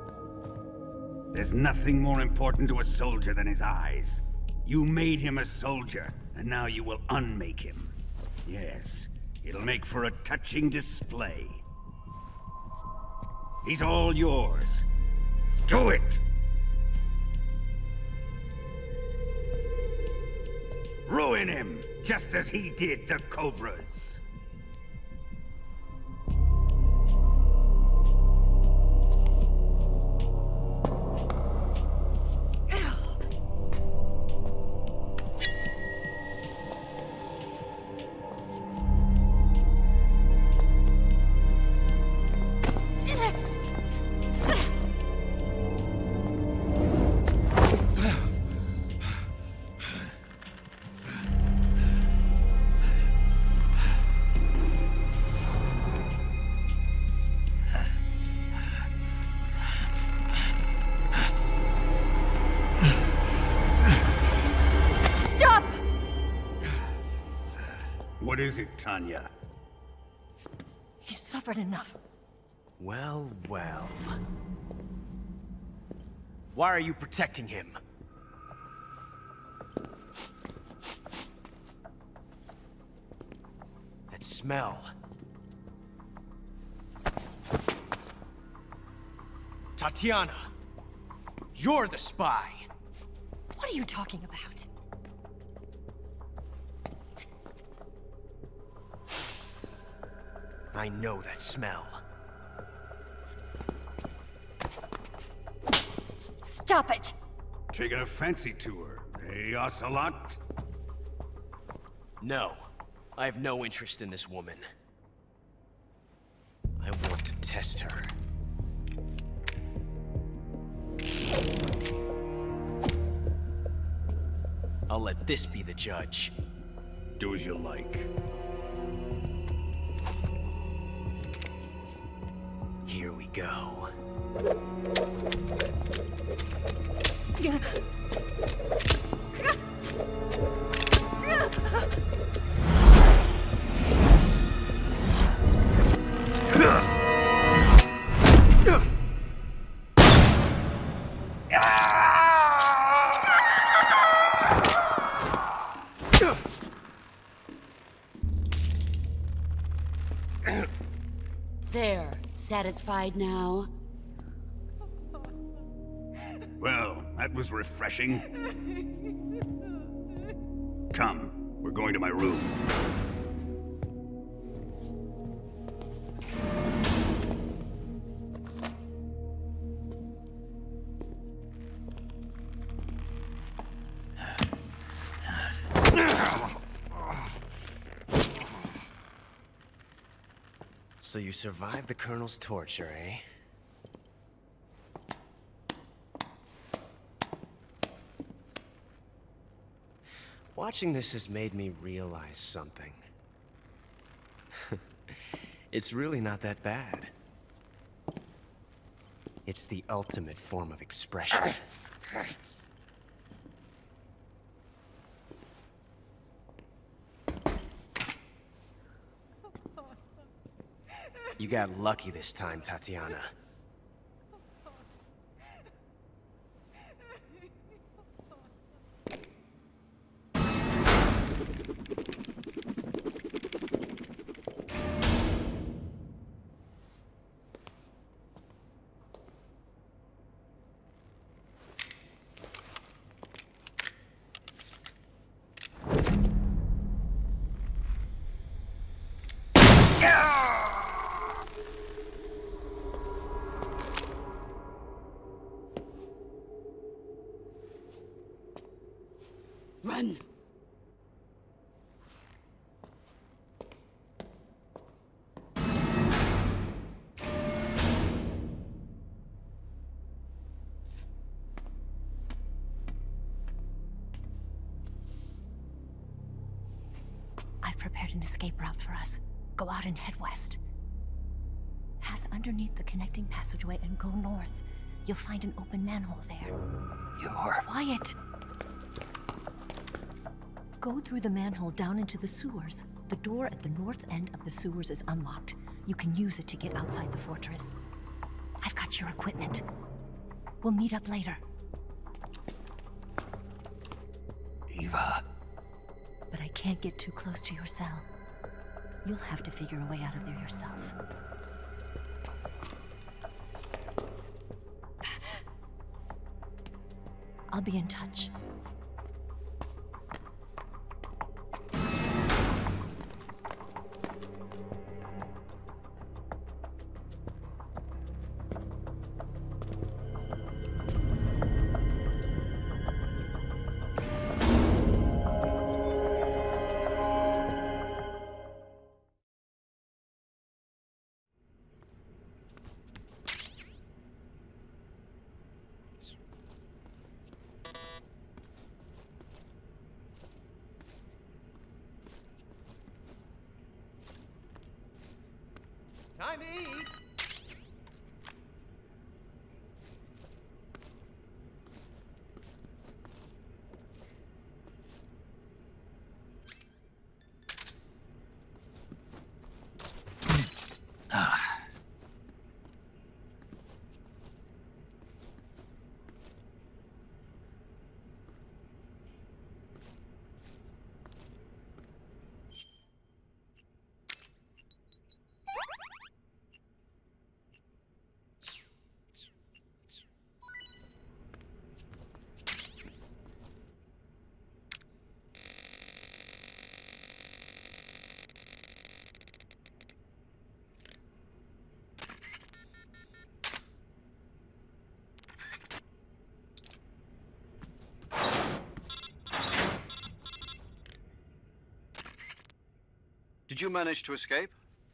There's nothing more important to a soldier than his eyes. You made him a soldier, and now you will unmake him. Yes, it'll make for a touching display. He's all yours. Do it! Ruin him, just as he did the Cobras. What is it, Tanya?
He's suffered enough.
Well, well. Why are you protecting him? That smell. Tatiana! You're the spy!
What are you talking about?
I know that smell.
Stop it!
Taking a fancy to her, eh, Ocelot?
No. I have no interest in this woman. I want to test her. I'll let this be the judge.
Do as you like.
Here we go.
There. Satisfied now?
Well, that was refreshing. Come, we're going to my room.
So you survived the Colonel's torture, eh? Watching this has made me realize something. It's really not that bad. It's the ultimate form of expression. You got lucky this time, Tatiana.
Run!
I've prepared an escape route for us. Go out and head west. Pass underneath the connecting passageway and go north. You'll find an open manhole there.
You're...
Quiet! Go through the manhole down into the sewers. The door at the north end of the sewers is unlocked. You can use it to get outside the fortress. I've got your equipment. We'll meet up later.
Eva.
But I can't get too close to your cell. You'll have to figure a way out of there yourself. I'll be in touch.
Time to eat!
Did you manage to escape?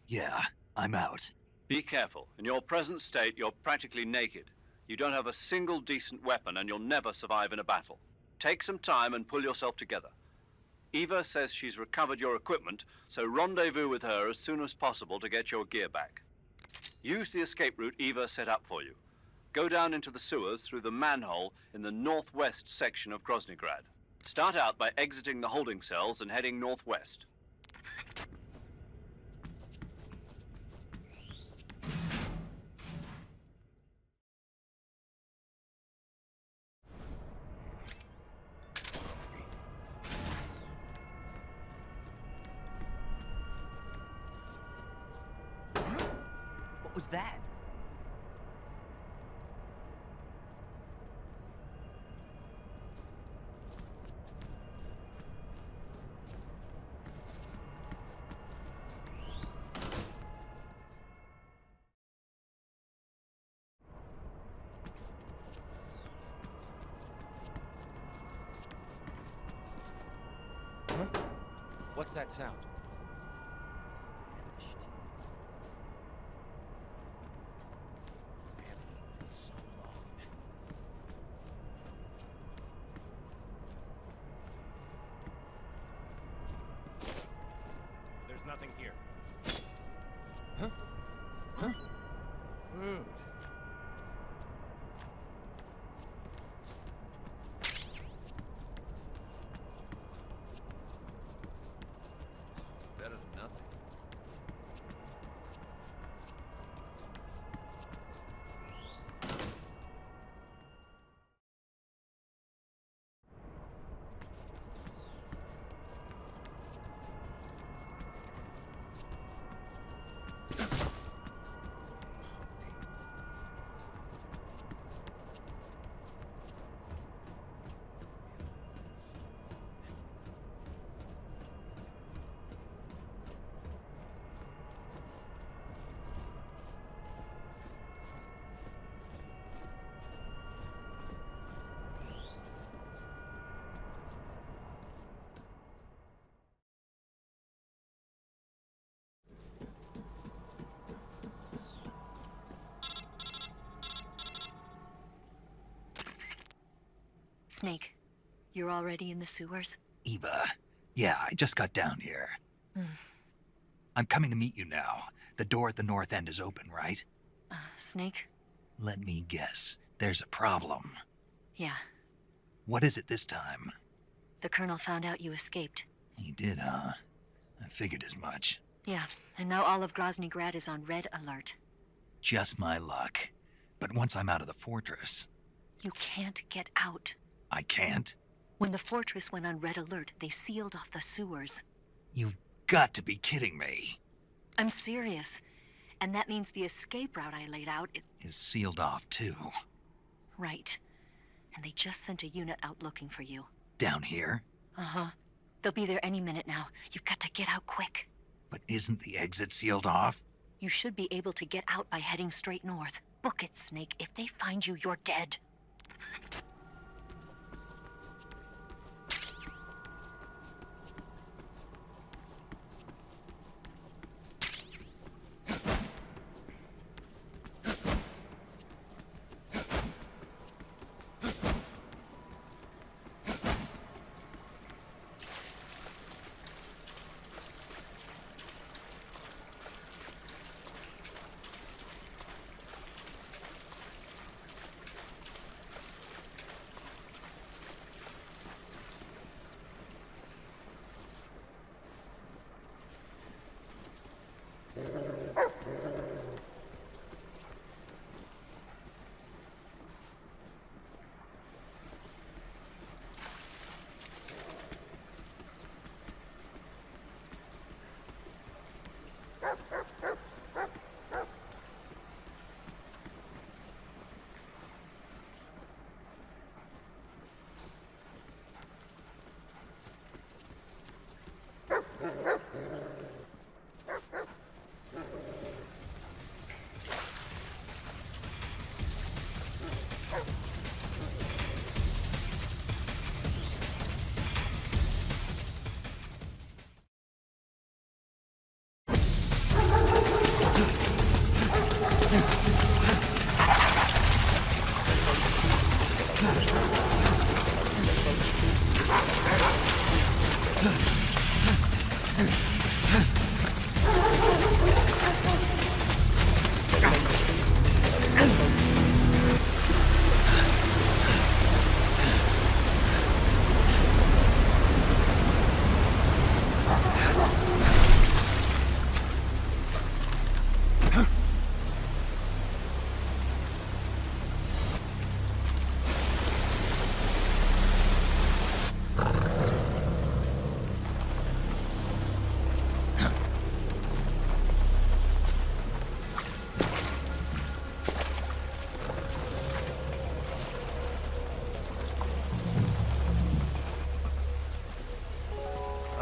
Yeah, I'm out.
Be careful. In your present state, you're practically naked. You don't have a single decent weapon, and you'll never survive in a battle. Take some time and pull yourself together. Eva says she's recovered your equipment, so rendezvous with her as soon as possible to get your gear back. Use the escape route Eva set up for you. Go down into the sewers through the manhole in the northwest section of Groznyj Grad. Start out by exiting the holding cells and heading northwest.
What was that? Huh? What's that sound?
There's nothing here.
Huh? Huh?
Food. Better than nothing.
Snake, you're already in the sewers?
Eva, yeah, I just got down here. I'm coming to meet you now. The door at the north end is open, right?
Snake?
Let me guess. There's a problem.
Yeah.
What is it this time?
The Colonel found out you escaped.
He did, huh? I figured as much.
Yeah, and now all of Groznyj Grad is on red alert.
Just my luck. But once I'm out of the fortress...
You can't get out.
I can't?
When the fortress went on red alert, they sealed off the sewers.
You've got to be kidding me.
I'm serious. And that means the escape route I laid out is
sealed off, too.
Right. And they just sent a unit out looking for you.
Down here?
Uh-huh. They'll be there any minute now. You've got to get out quick.
But isn't the exit sealed off?
You should be able to get out by heading straight north. Book it, Snake. If they find you, you're dead.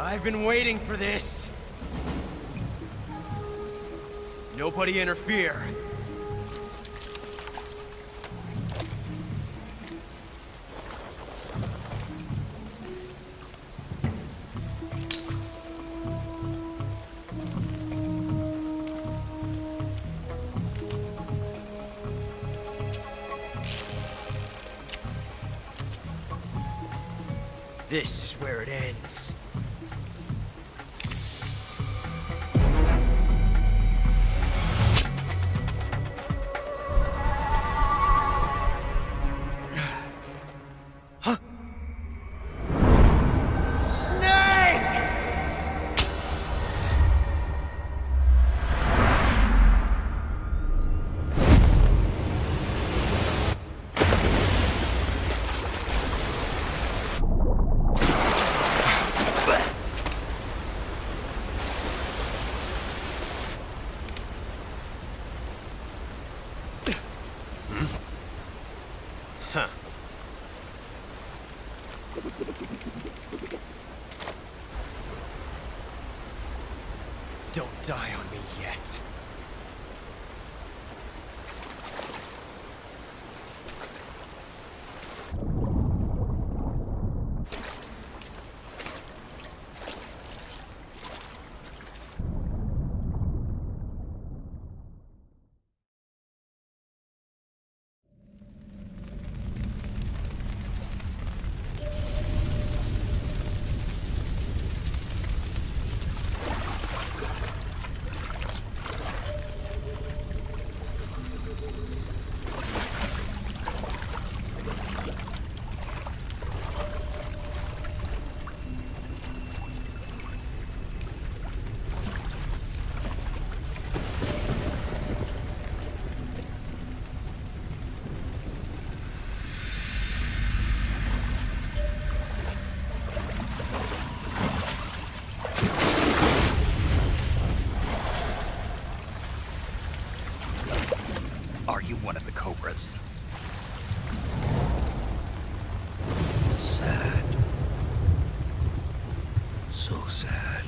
I've been waiting for this. Nobody interfere. This is where it ends. Huh? Snake! Huh. Don't die on me yet.
Are you one of the Cobras?
Sad. So sad.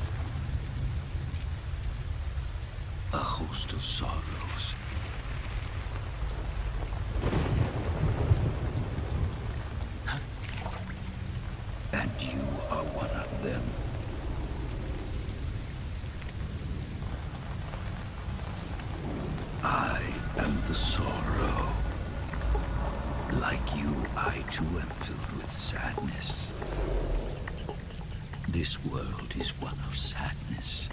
A host of sorrows. And you are one of them. I am the sorrow. Like you, I too am filled with sadness. This world is one of sadness.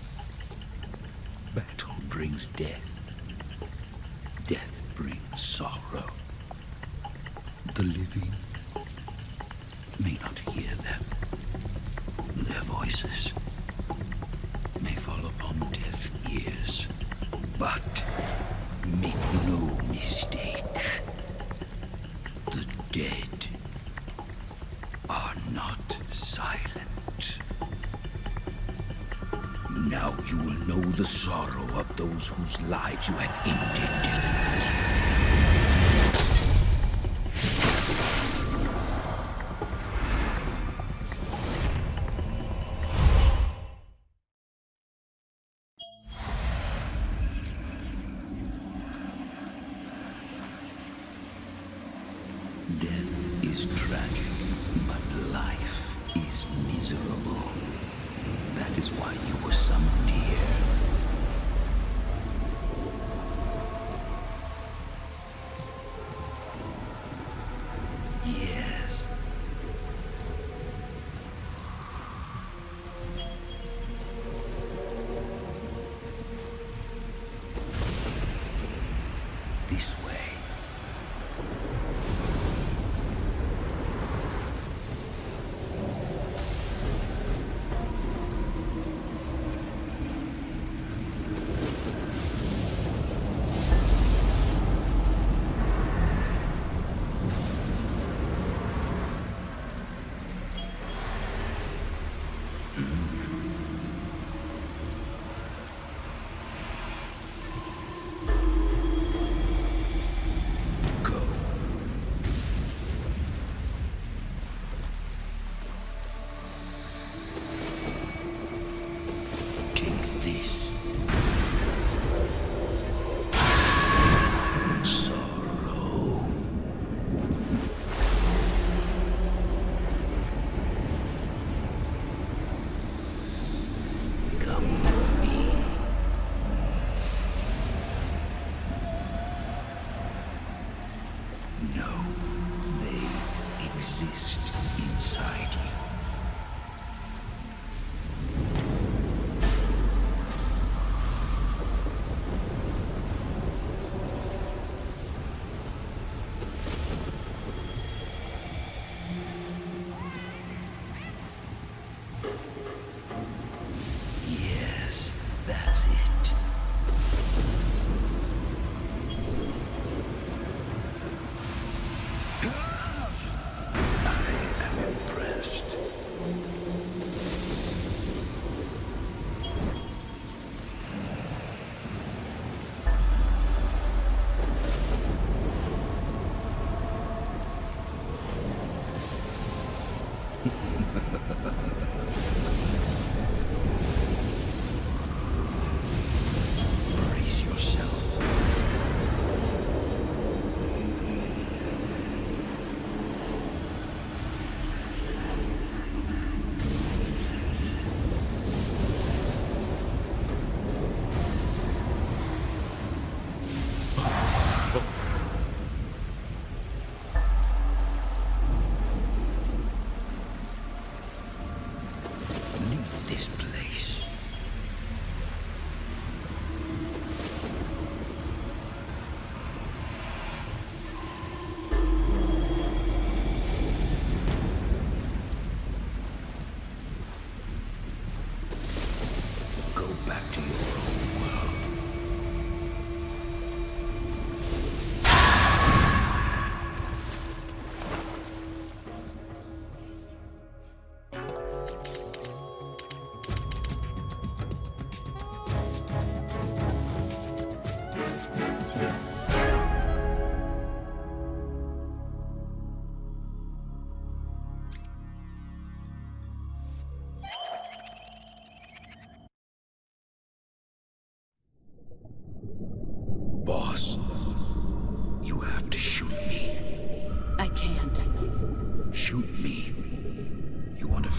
Battle brings death. Death brings sorrow. The living may not hear them. Their voices may fall upon deaf ears. But make no mistake. The dead are not silent. Now you will know the sorrow of those whose lives you have ended. Death is tragic, but life is miserable. That is why you were summoned here. Yes. This way.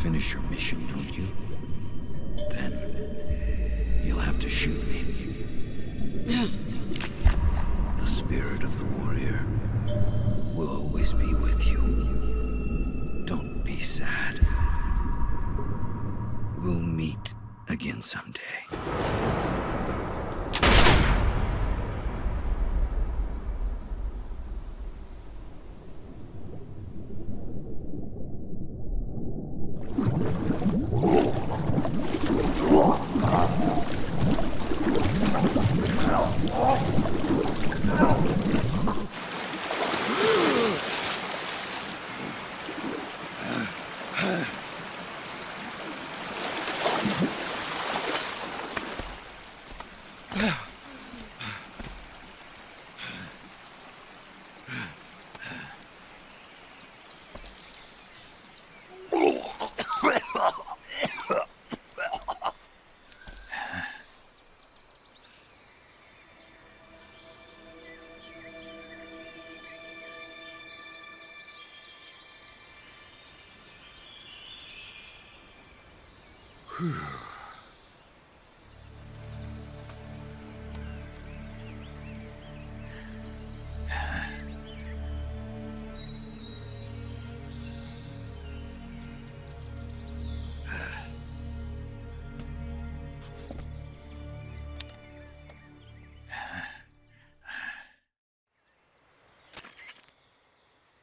finish your mission, don't you? Then you'll have to shoot me. The spirit of the warrior will always be with you. Don't be sad. We'll meet again someday.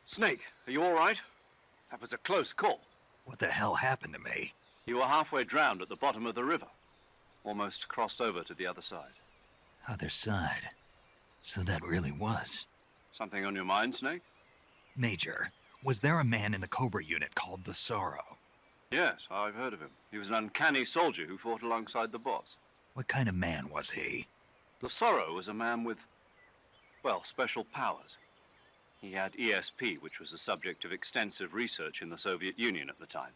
Snake, are you all right? That was a close call.
What the hell happened to me?
You were halfway drowned at the bottom of the river. Almost crossed over to the other side.
Other side? So that really was.
Something on your mind, Snake?
Major, was there a man in the Cobra unit called the Sorrow?
Yes, I've heard of him. He was an uncanny soldier who fought alongside the boss.
What kind of man was he?
The Sorrow was a man with, well, special powers. He had ESP, which was the subject of extensive research in the Soviet Union at the time.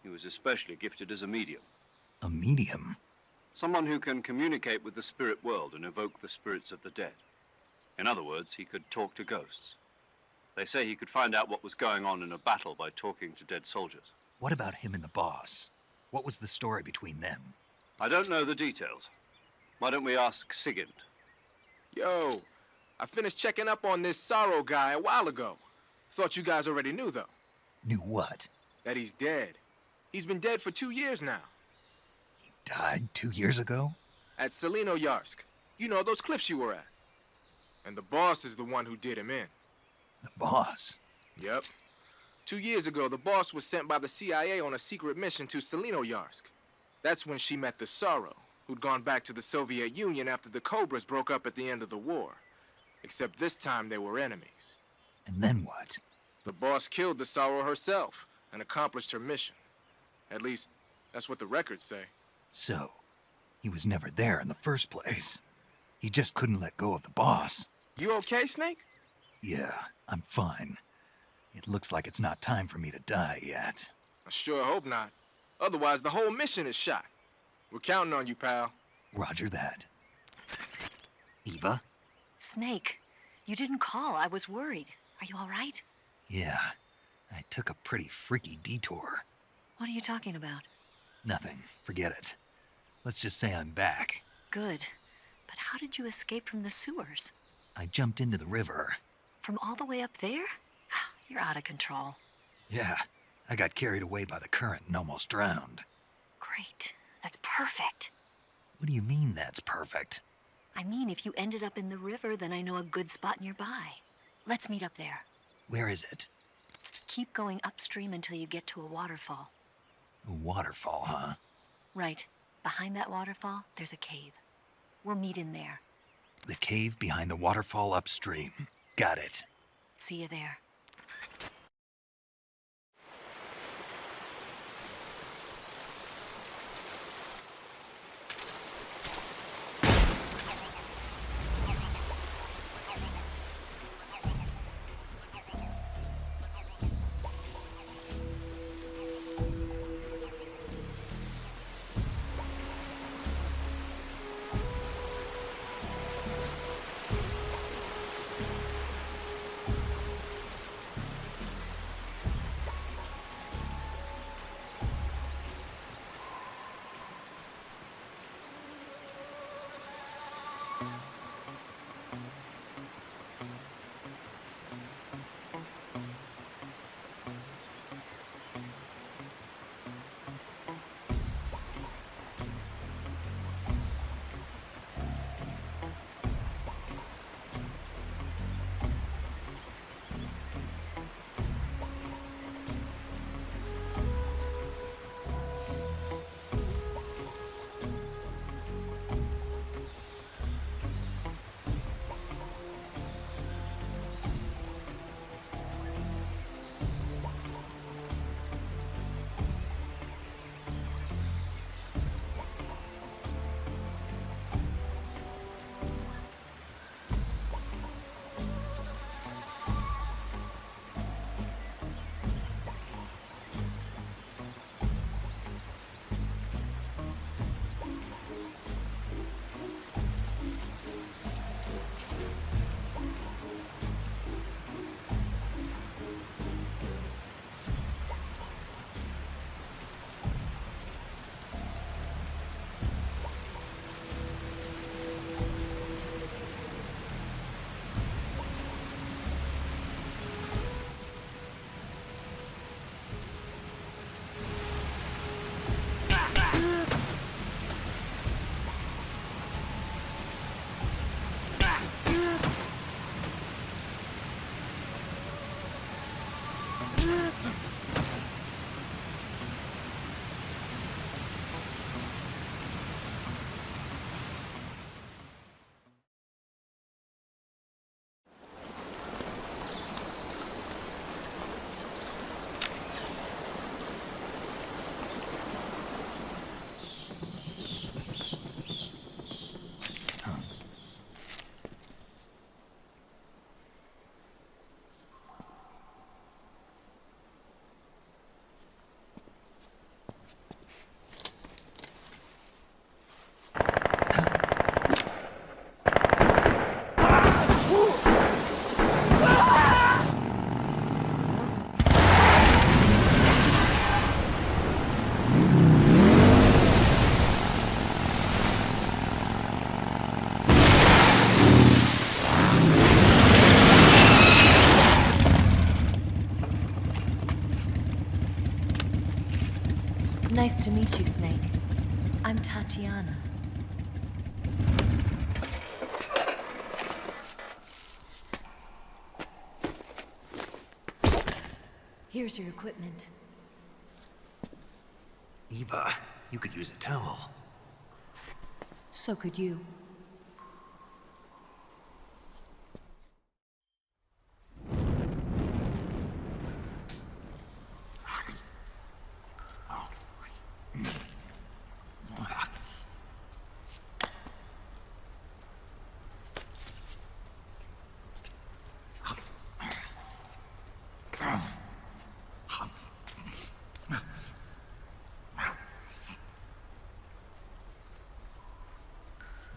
He was especially gifted as a medium.
A medium?
Someone who can communicate with the spirit world and evoke the spirits of the dead. In other words, he could talk to ghosts. They say he could find out what was going on in a battle by talking to dead soldiers.
What about him and the boss? What was the story between them?
I don't know the details. Why don't we ask Sigint?
Yo, I finished checking up on this Sorrow guy a while ago. Thought you guys already knew, though.
Knew what?
That he's dead. He's been dead for 2 years now.
He died 2 years ago?
At Zelenoyarsk. You know, those cliffs you were at. And the boss is the one who did him in.
The boss?
Yep. 2 years ago, the boss was sent by the CIA on a secret mission to Zelenoyarsk. That's when she met the Sorrow, who'd gone back to the Soviet Union after the Cobras broke up at the end of the war. Except this time they were enemies.
And then what?
The boss killed the Sorrow herself and accomplished her mission. At least, that's what the records say.
So, he was never there in the first place. He just couldn't let go of the boss.
You okay, Snake?
Yeah, I'm fine. It looks like it's not time for me to die yet.
I sure hope not. Otherwise, the whole mission is shot. We're counting on you, pal.
Roger that. Eva?
Snake, you didn't call. I was worried. Are you all right?
Yeah, I took a pretty freaky detour.
What are you talking about?
Nothing. Forget it. Let's just say I'm back.
Good. But how did you escape from the sewers?
I jumped into the river.
From all the way up there? You're out of control.
Yeah, I got carried away by the current and almost drowned.
Great. That's perfect.
What do you mean that's perfect?
I mean, if you ended up in the river, then I know a good spot nearby. Let's meet up there.
Where is it?
Keep going upstream until you get to a waterfall.
A waterfall, huh?
Right. Behind that waterfall, there's a cave. We'll meet in there.
The cave behind the waterfall upstream. Got it.
See you there. Nice to meet you, Snake. I'm Tatiana. Here's your equipment.
Eva, you could use a towel.
So could you.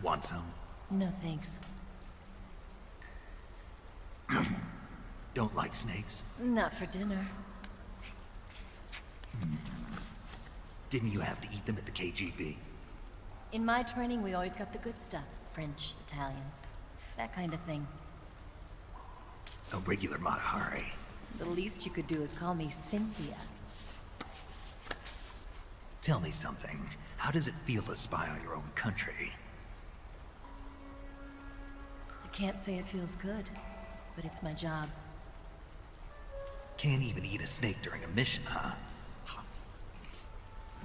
Want some?
No, thanks.
Don't like snakes?
Not for dinner.
Didn't you have to eat them at the KGB?
In my training, we always got the good stuff. French, Italian, that kind of thing.
A regular Matahari.
The least you could do is call me Cynthia.
Tell me something. How does it feel to spy on your own country?
I can't say it feels good, but it's my job.
Can't even eat a snake during a mission, huh?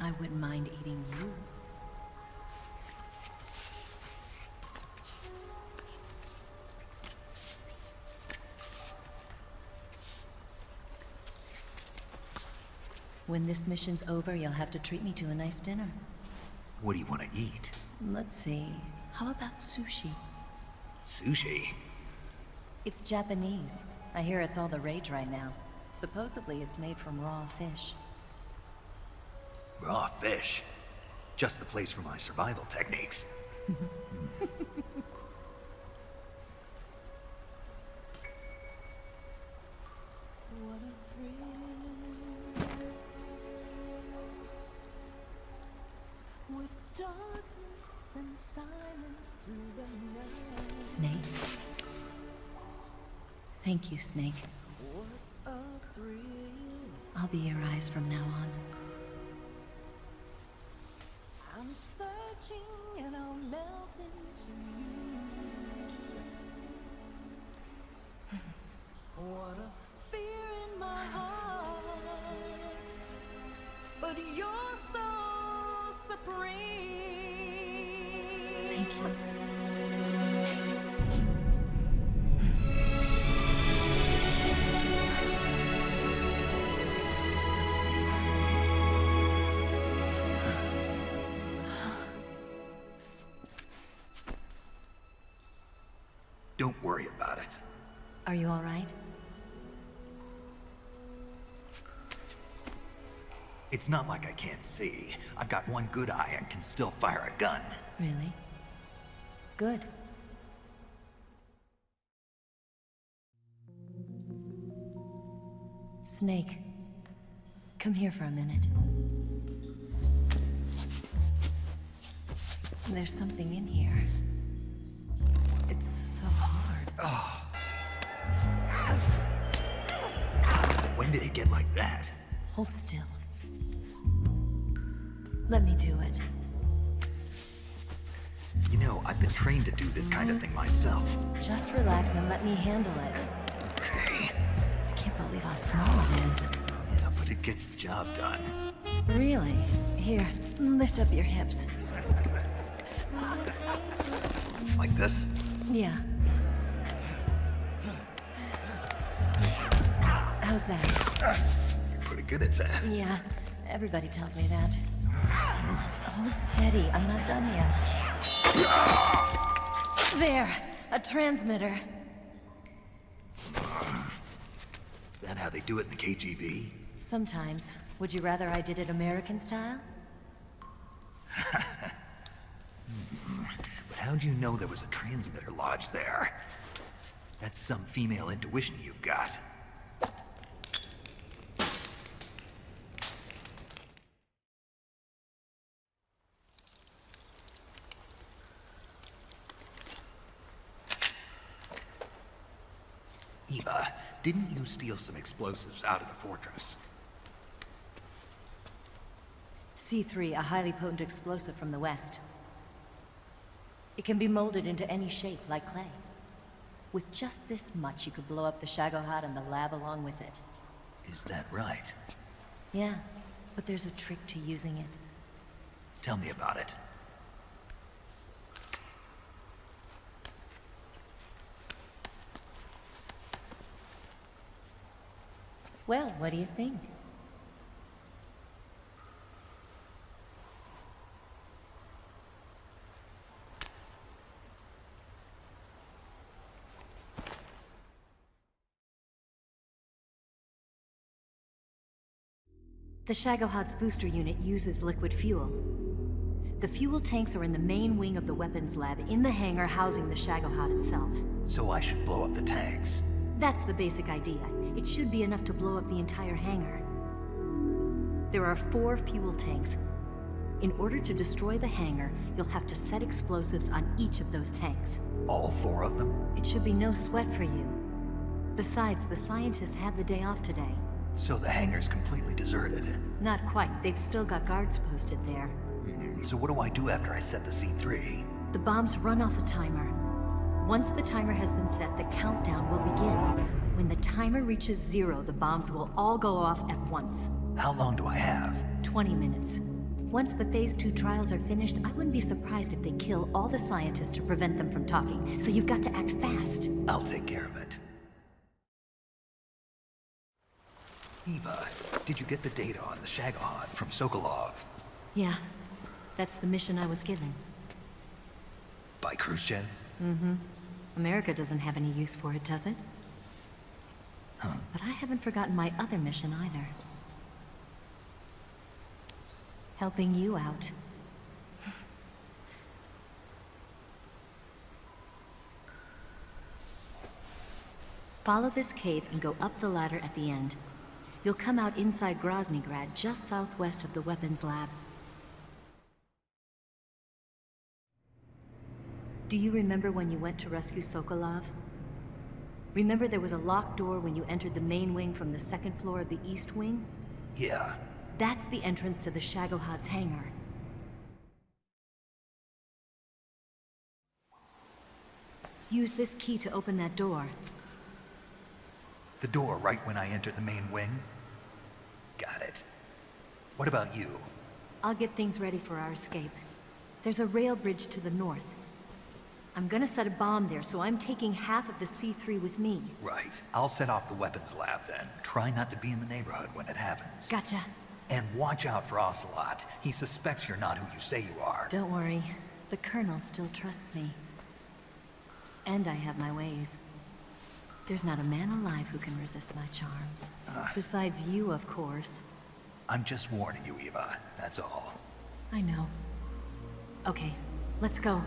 I wouldn't mind eating you. When this mission's over, you'll have to treat me to a nice dinner.
What do you want to eat?
Let's see. How about sushi?
Sushi?
It's Japanese. I hear it's all the rage right now. Supposedly it's made from raw fish.
Raw fish? Just the place for my survival techniques.
What a thrill. With darkness and silence through the night.
Snake. Thank you, Snake. I'll be your eyes from now on.
I'm searching and I'll melt into you. What a fear in my heart, but you're so supreme.
Thank you, Snake.
Don't worry about it.
Are you all right?
It's not like I can't see. I've got one good eye and can still fire a gun.
Really? Good. Snake, come here for a minute. There's something in here. It's so hard.
Oh. When did it get like that?
Hold still. Let me do it.
You know, I've been trained to do this kind of thing myself.
Just relax and let me handle it.
Okay.
I can't believe how small it is.
Yeah, but it gets the job done.
Really? Here, lift up your hips.
Like this?
Yeah. How's that?
You're pretty good at that.
Yeah, everybody tells me that. Hold steady, I'm not done yet. There, a transmitter.
Is that how they do it in the KGB?
Sometimes. Would you rather I did it American style?
But how'd you know there was a transmitter lodged there? That's some female intuition you've got. Eva, didn't you steal some explosives out of the fortress?
C3, a highly potent explosive from the west. It can be molded into any shape, like clay. With just this much, you could blow up the Shagohod and the lab along with it.
Is that right?
Yeah, but there's a trick to using it.
Tell me about it.
Well, what do you think? The Shagohod's booster unit uses liquid fuel. The fuel tanks are in the main wing of the weapons lab in the hangar housing the Shagohod itself.
So I should blow up the tanks.
That's the basic idea. It should be enough to blow up the entire hangar. There are 4 fuel tanks. In order to destroy the hangar, you'll have to set explosives on each of those tanks.
All 4 of them?
It should be no sweat for you. Besides, the scientists had the day off today.
So the hangar's completely deserted.
Not quite. They've still got guards posted there.
So what do I do after I set the C3?
The bombs run off a timer. Once the timer has been set, the countdown will begin. When the timer reaches 0, the bombs will all go off at once.
How long do I have?
20 minutes. Once the Phase 2 trials are finished, I wouldn't be surprised if they kill all the scientists to prevent them from talking. So you've got to act fast.
I'll take care of it. Eva, did you get the data on the Shagohod from Sokolov?
Yeah, that's the mission I was given.
By Khrushchev?
Mm-hmm. America doesn't have any use for it, does it?
Huh.
But I haven't forgotten my other mission either. Helping you out. Follow this cave and go up the ladder at the end. You'll come out inside Groznyj Grad, just southwest of the weapons lab. Do you remember when you went to rescue Sokolov? Remember there was a locked door when you entered the main wing from the second floor of the East Wing?
Yeah.
That's the entrance to the Shagohod's hangar. Use this key to open that door.
The door right when I entered the main wing? Got it. What about you?
I'll get things ready for our escape. There's a rail bridge to the north. I'm gonna set a bomb there, so I'm taking half of the C3 with me.
Right. I'll set off the weapons lab then. Try not to be in the neighborhood when it happens.
Gotcha.
And watch out for Ocelot. He suspects you're not who you say you are.
Don't worry. The Colonel still trusts me. And I have my ways. There's not a man alive who can resist my charms. Besides you, of course.
I'm just warning you, Eva. That's all.
I know. Okay, let's go.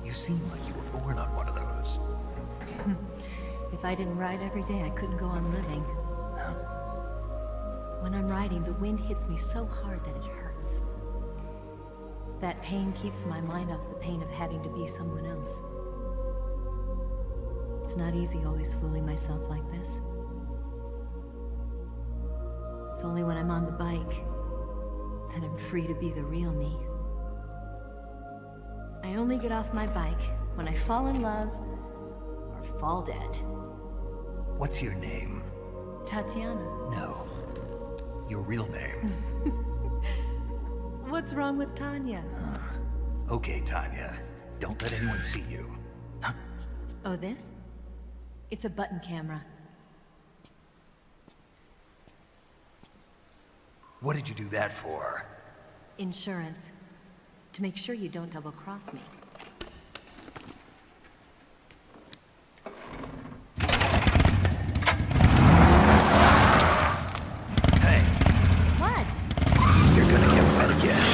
You seem like you were born on one of those.
If I didn't ride every day, I couldn't go on living. When I'm riding, the wind hits me so hard that it hurts. That pain keeps my mind off the pain of having to be someone else. It's not easy always fooling myself like this. It's only when I'm on the bike that I'm free to be the real me. I only get off my bike when I fall in love or fall dead.
What's your name?
Tatiana.
No. Your real name.
What's wrong with Tanya?
Okay, Tanya. Don't let anyone see you.
Oh, this? It's a button camera.
What did you do that for?
Insurance. To make sure you don't double-cross me.
Hey.
What?
You're gonna get wet again.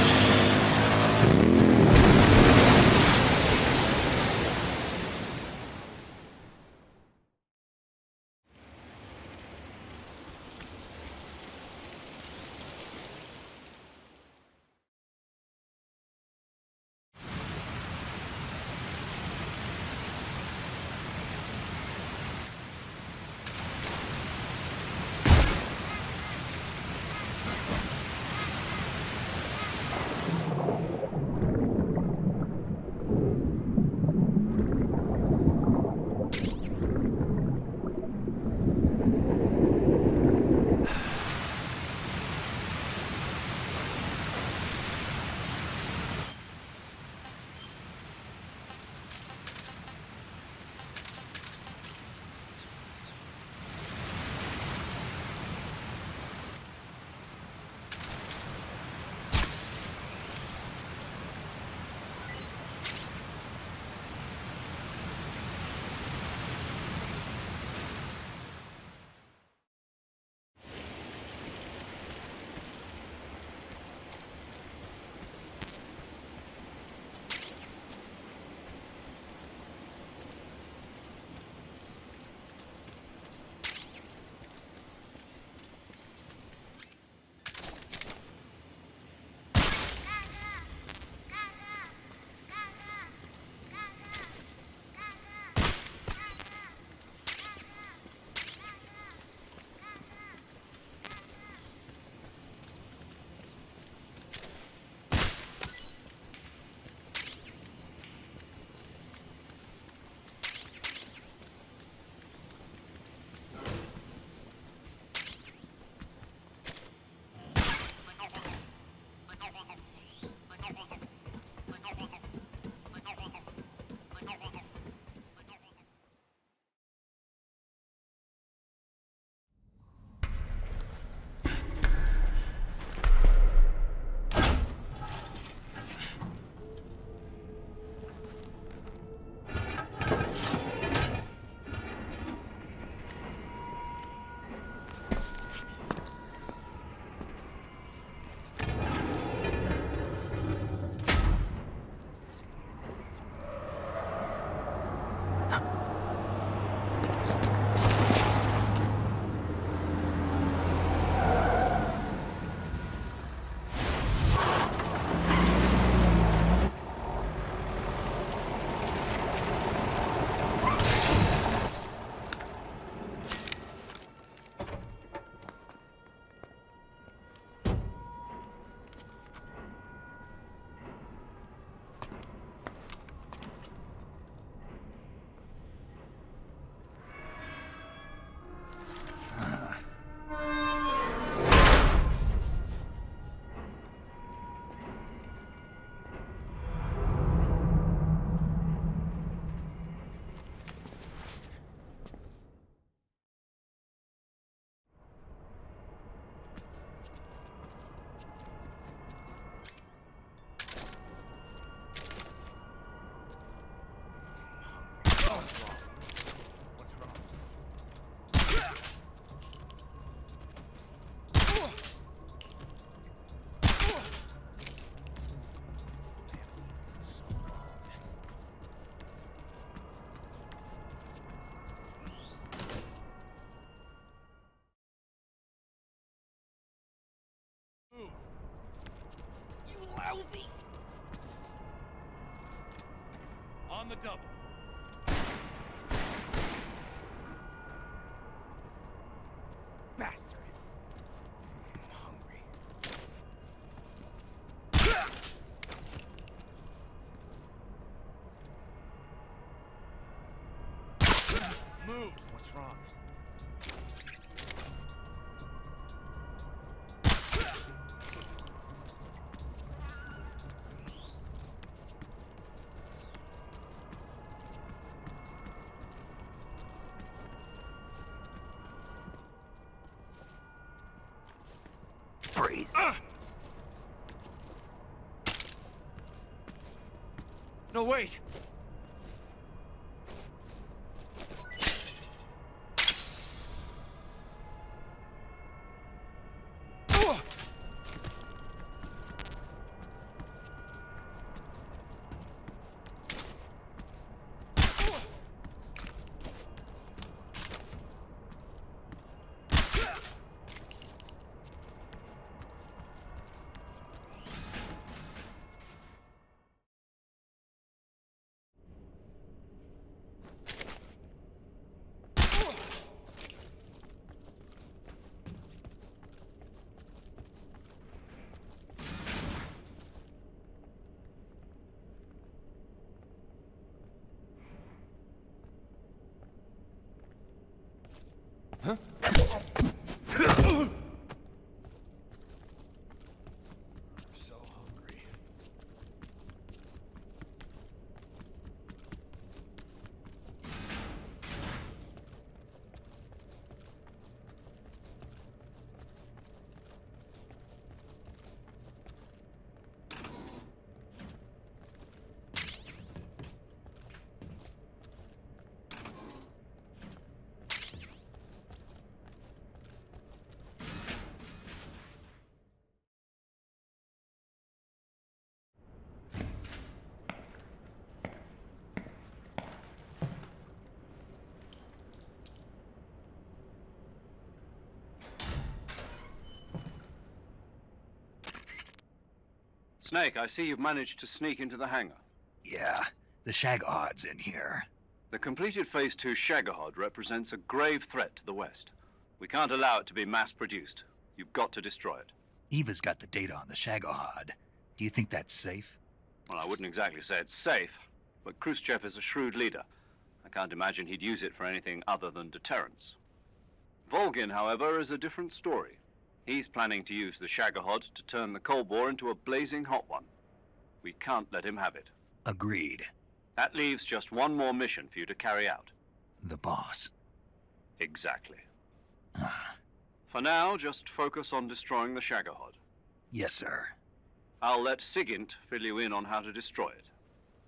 the double.
Bastard. I'm hungry. Move. What's wrong?
Freeze.
No, wait!
Huh?
So hungry.
Snake, I see you've managed to sneak into the hangar.
Yeah, the Shagohod's in here.
The completed Phase 2 Shagohod represents a grave threat to the West. We can't allow it to be mass-produced. You've got to destroy it.
Eva's got the data on the Shagohod. Do you think that's safe?
Well, I wouldn't exactly say it's safe, but Khrushchev is a shrewd leader. I can't imagine he'd use it for anything other than deterrence. Volgin, however, is a different story. He's planning to use the Shagohod to turn the Cold War into a blazing hot one. We can't let him have it.
Agreed.
That leaves just one more mission for you to carry out.
The boss.
Exactly. For now, just focus on destroying the Shagohod.
Yes, sir.
I'll let Sigint fill you in on how to destroy it.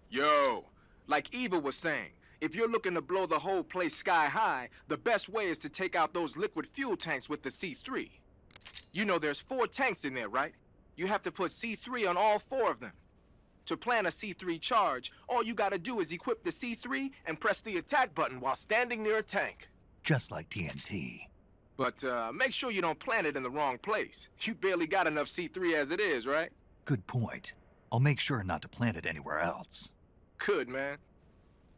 Yo, like Eva was saying, if you're looking to blow the whole place sky high, the best way is to take out those liquid fuel tanks with the C3. You know there's 4 tanks in there, right? You have to put C3 on all 4 of them. To plan a C3 charge, all you gotta do is equip the C3 and press the attack button while standing near a tank.
Just like TNT.
But make sure you don't plant it in the wrong place. You barely got enough C3 as it is, right?
Good point. I'll make sure not to plant it anywhere else.
Good, man.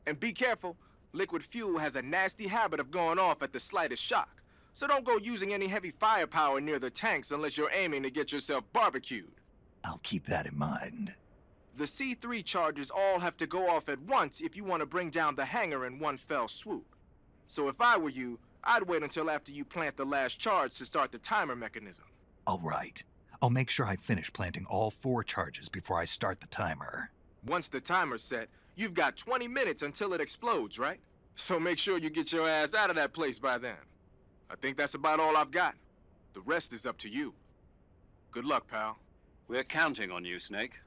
And be careful. Liquid fuel has a nasty habit of going off at the slightest shock. So don't go using any heavy firepower near the tanks unless you're aiming to get yourself barbecued.
I'll keep that in mind.
The C3 charges all have to go off at once if you want to bring down the hangar in one fell swoop. So if I were you, I'd wait until after you plant the last charge to start the timer mechanism.
All right. I'll make sure I finish planting all 4 charges before I start the timer.
Once the timer's set, you've got 20 minutes until it explodes, right? So make sure you get your ass out of that place by then. I think that's about all I've got. The rest is up to you. Good luck, pal.
We're counting on you, Snake.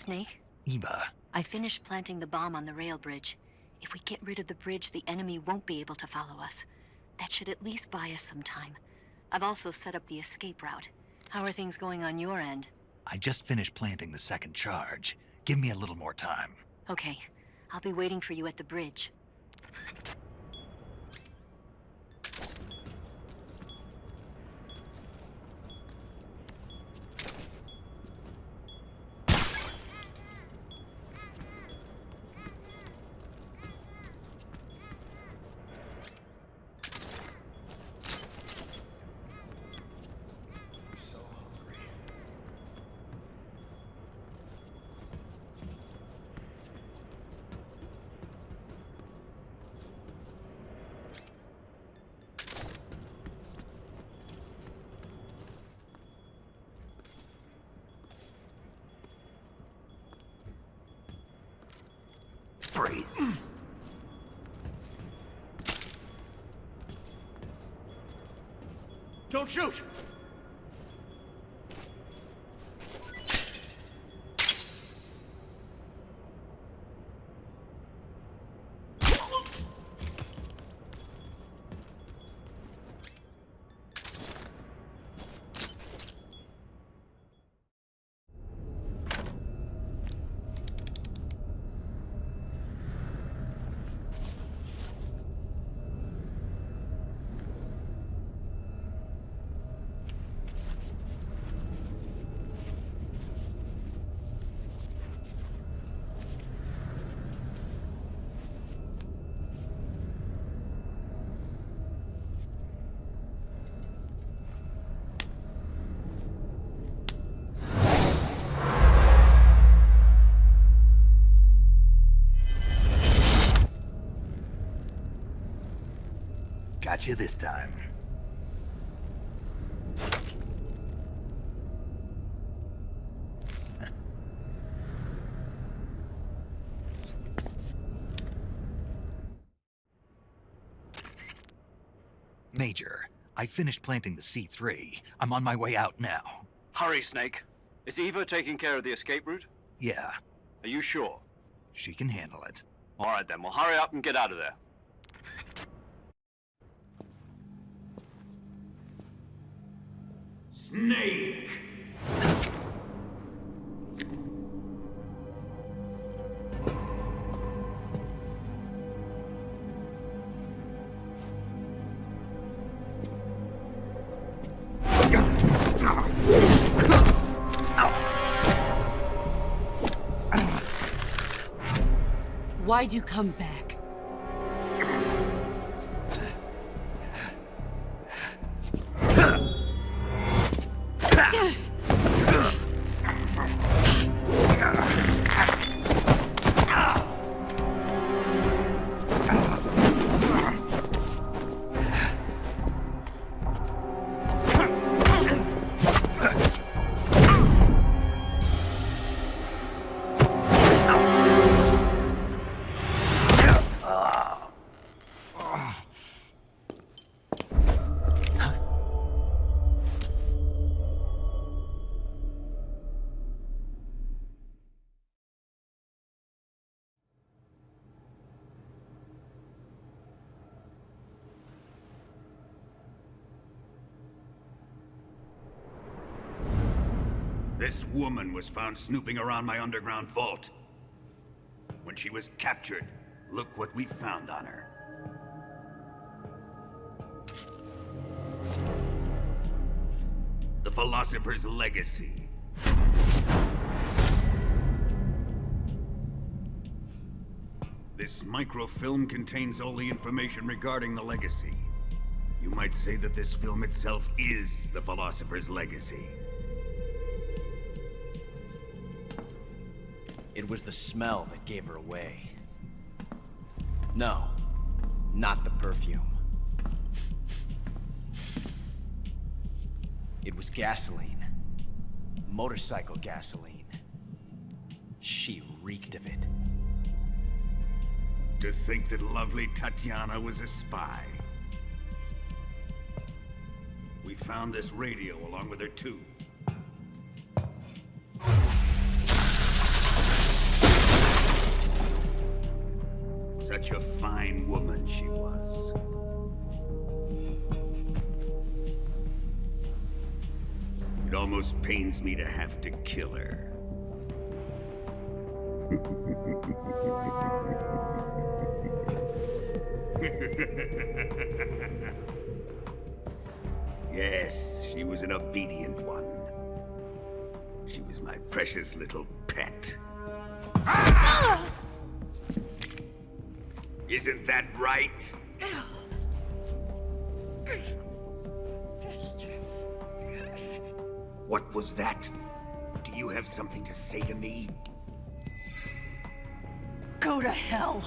Snake?
Eva.
I finished planting the bomb on the rail bridge. If we get rid of the bridge, the enemy won't be able to follow us. That should at least buy us some time. I've also set up the escape route. How are things going on your end?
I just finished planting the second charge. Give me a little more time.
Okay. I'll be waiting for you at the bridge.
Freeze.
Don't shoot!
Got you this time. Major, I finished planting the C3. I'm on my way out now.
Hurry, Snake. Is Eva taking care of the escape route?
Yeah.
Are you sure?
She can handle it.
All right, then. Well, hurry up and get out of there.
Snake!
Why'd you come back?
This woman was found snooping around my underground vault. When she was captured, look what we found on her. The Philosopher's Legacy. This microfilm contains all the information regarding the Legacy. You might say that this film itself is the Philosopher's Legacy.
It was the smell that gave her away. No, not the perfume. It was gasoline. Motorcycle gasoline. She reeked of it.
To think that lovely Tatiana was a spy. We found this radio along with her too. Such a fine woman she was. It almost pains me to have to kill her. Yes, she was an obedient one. She was my precious little pet. Isn't that right? What was that? Do you have something to say to me?
Go to hell.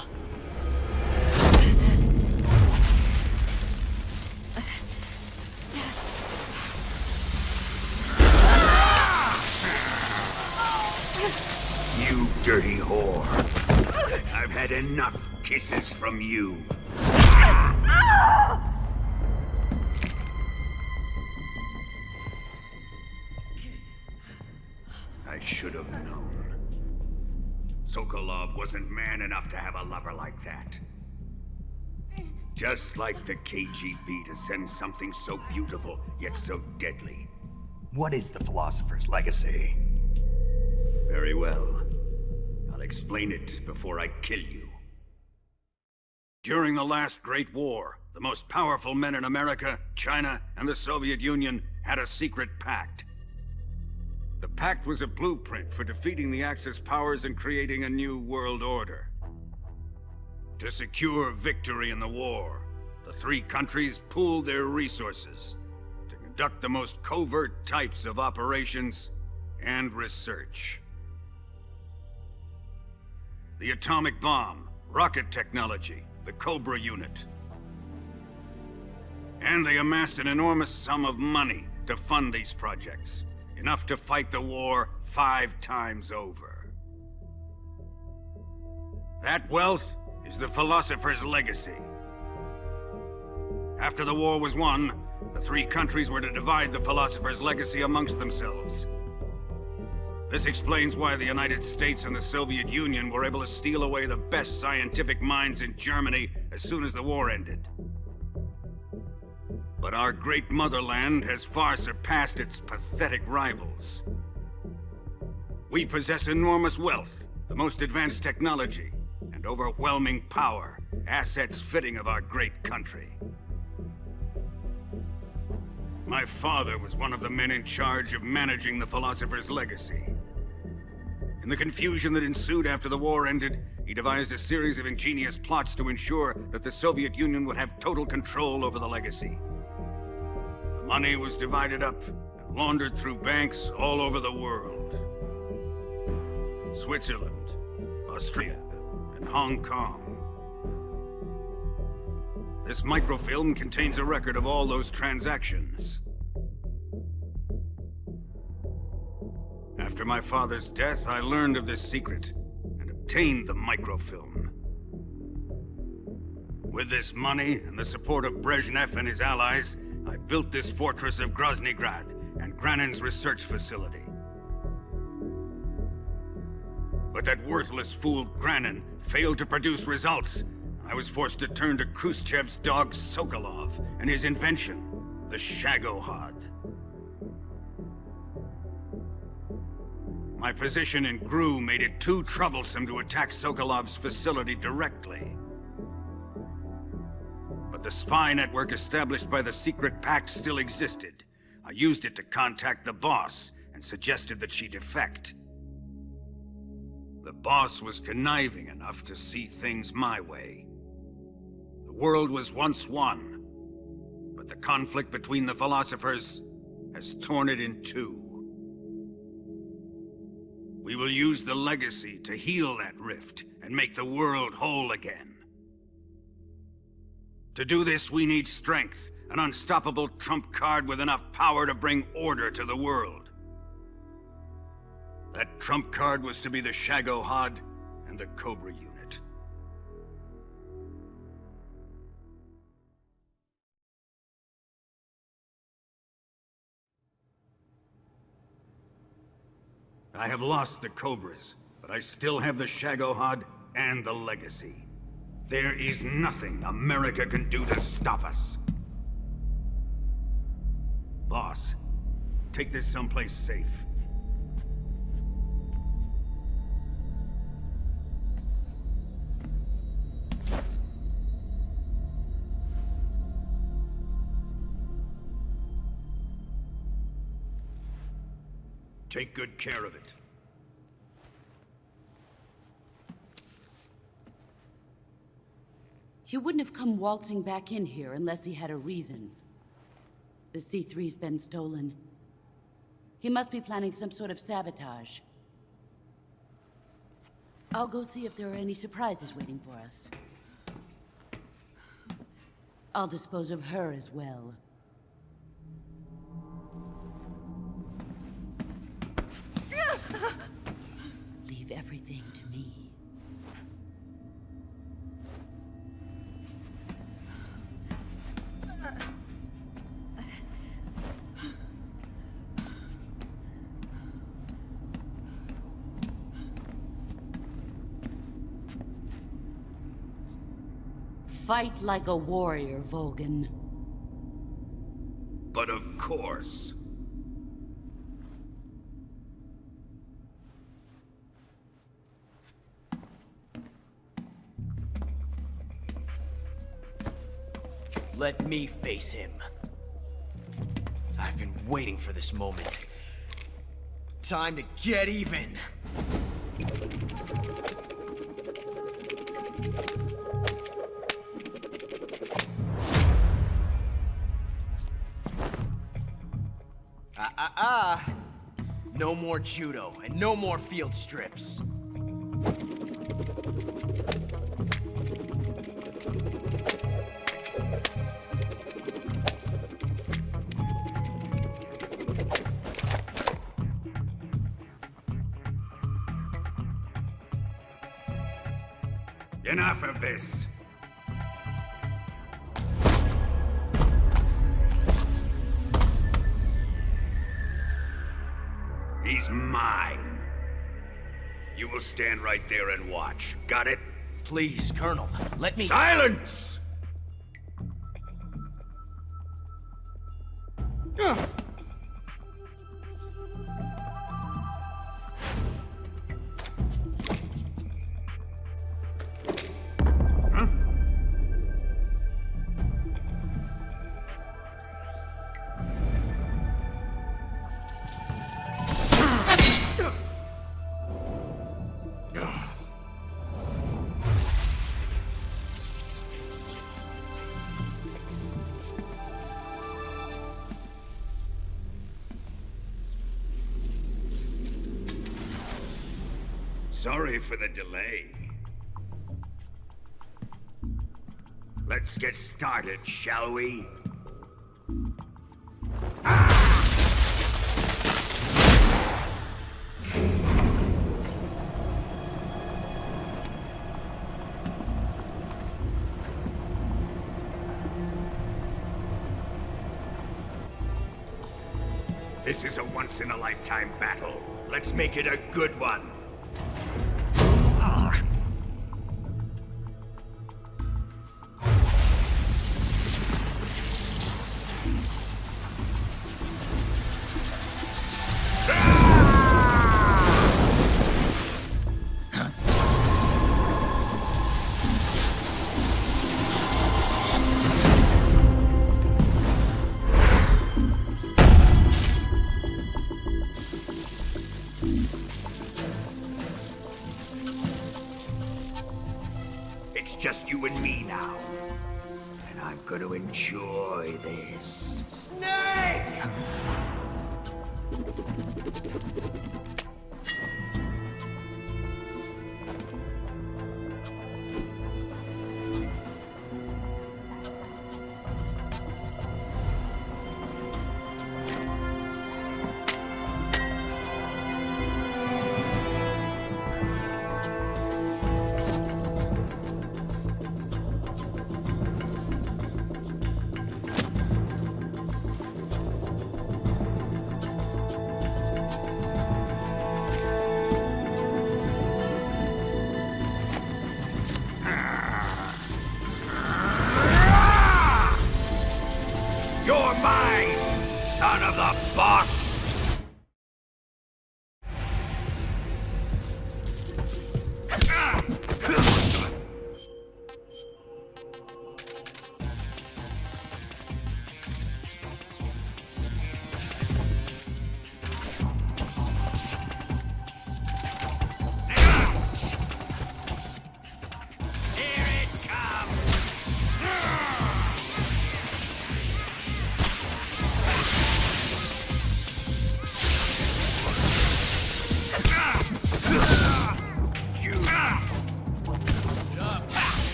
You dirty whore. I've had enough kisses from you. I should have known. Sokolov wasn't man enough to have a lover like that. Just like the KGB to send something so beautiful, yet so deadly.
What is the Philosopher's Legacy?
Very well. I'll explain it before I kill you. During the last Great War, the most powerful men in America, China, and the Soviet Union had a secret pact. The pact was a blueprint for defeating the Axis powers and creating a new world order. To secure victory in the war, the three countries pooled their resources to conduct the most covert types of operations and research. The atomic bomb, rocket technology, the Cobra unit. And they amassed an enormous sum of money to fund these projects, enough to fight the war 5 times over. That wealth is the Philosopher's Legacy. After the war was won, the three countries were to divide the Philosopher's Legacy amongst themselves. This explains why the United States and the Soviet Union were able to steal away the best scientific minds in Germany as soon as the war ended. But our great motherland has far surpassed its pathetic rivals. We possess enormous wealth, the most advanced technology, and overwhelming power, assets fitting of our great country. My father was one of the men in charge of managing the Philosopher's Legacy. In the confusion that ensued after the war ended, he devised a series of ingenious plots to ensure that the Soviet Union would have total control over the legacy. The money was divided up and laundered through banks all over the world. Switzerland, Austria, and Hong Kong. This microfilm contains a record of all those transactions. After my father's death, I learned of this secret and obtained the microfilm. With this money and the support of Brezhnev and his allies, I built this fortress of Groznyj Grad and Granin's research facility. But that worthless fool Granin failed to produce results. I was forced to turn to Khrushchev's dog Sokolov and his invention, the Shagohod. My position in GRU made it too troublesome to attack Sokolov's facility directly. But the spy network established by the secret pact still existed. I used it to contact the boss and suggested that she defect. The boss was conniving enough to see things my way. The world was once one, but the conflict between the philosophers has torn it in two. We will use the legacy to heal that rift and make the world whole again. To do this, we need strength, an unstoppable trump card with enough power to bring order to the world. That trump card was to be the Shagohod and the Cobra unit. I have lost the Cobras, but I still have the Shagohod and the legacy. There is nothing America can do to stop us. Boss, take this someplace safe. Take good care of it.
He wouldn't have come waltzing back in here unless he had a reason. The C3's been stolen. He must be planning some sort of sabotage. I'll go see if there are any surprises waiting for us. I'll dispose of her as well. Leave everything to me. Fight like a warrior, Volgin.
But of course.
Let me face him. I've been waiting for this moment. Time to get even! No more judo, and no more field strips.
Enough of this. He's mine. You will stand right there and watch. Got it?
Please, Colonel, let me—
Silence! Sorry for the delay. Let's get started, shall we? This is a once-in-a-lifetime battle. Let's make it a good one. Just you and me now. And I'm gonna enjoy this. Snake!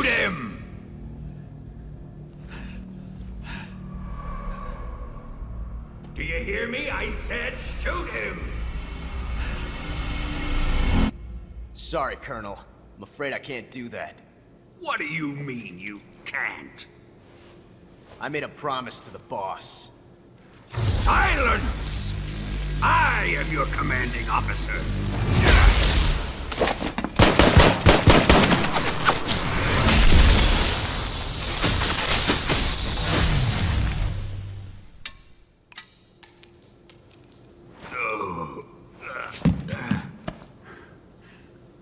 Shoot him! Do you hear me? I said shoot him!
Sorry, Colonel. I'm afraid I can't do that.
What do you mean you can't?
I made a promise to the boss.
Silence! I am your commanding officer.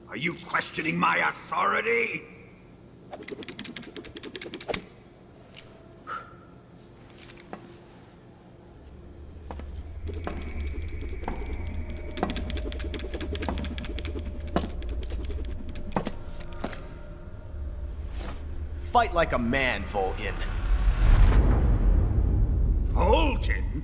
Are you questioning my authority?
Fight like a man, Volgin.
Volgin?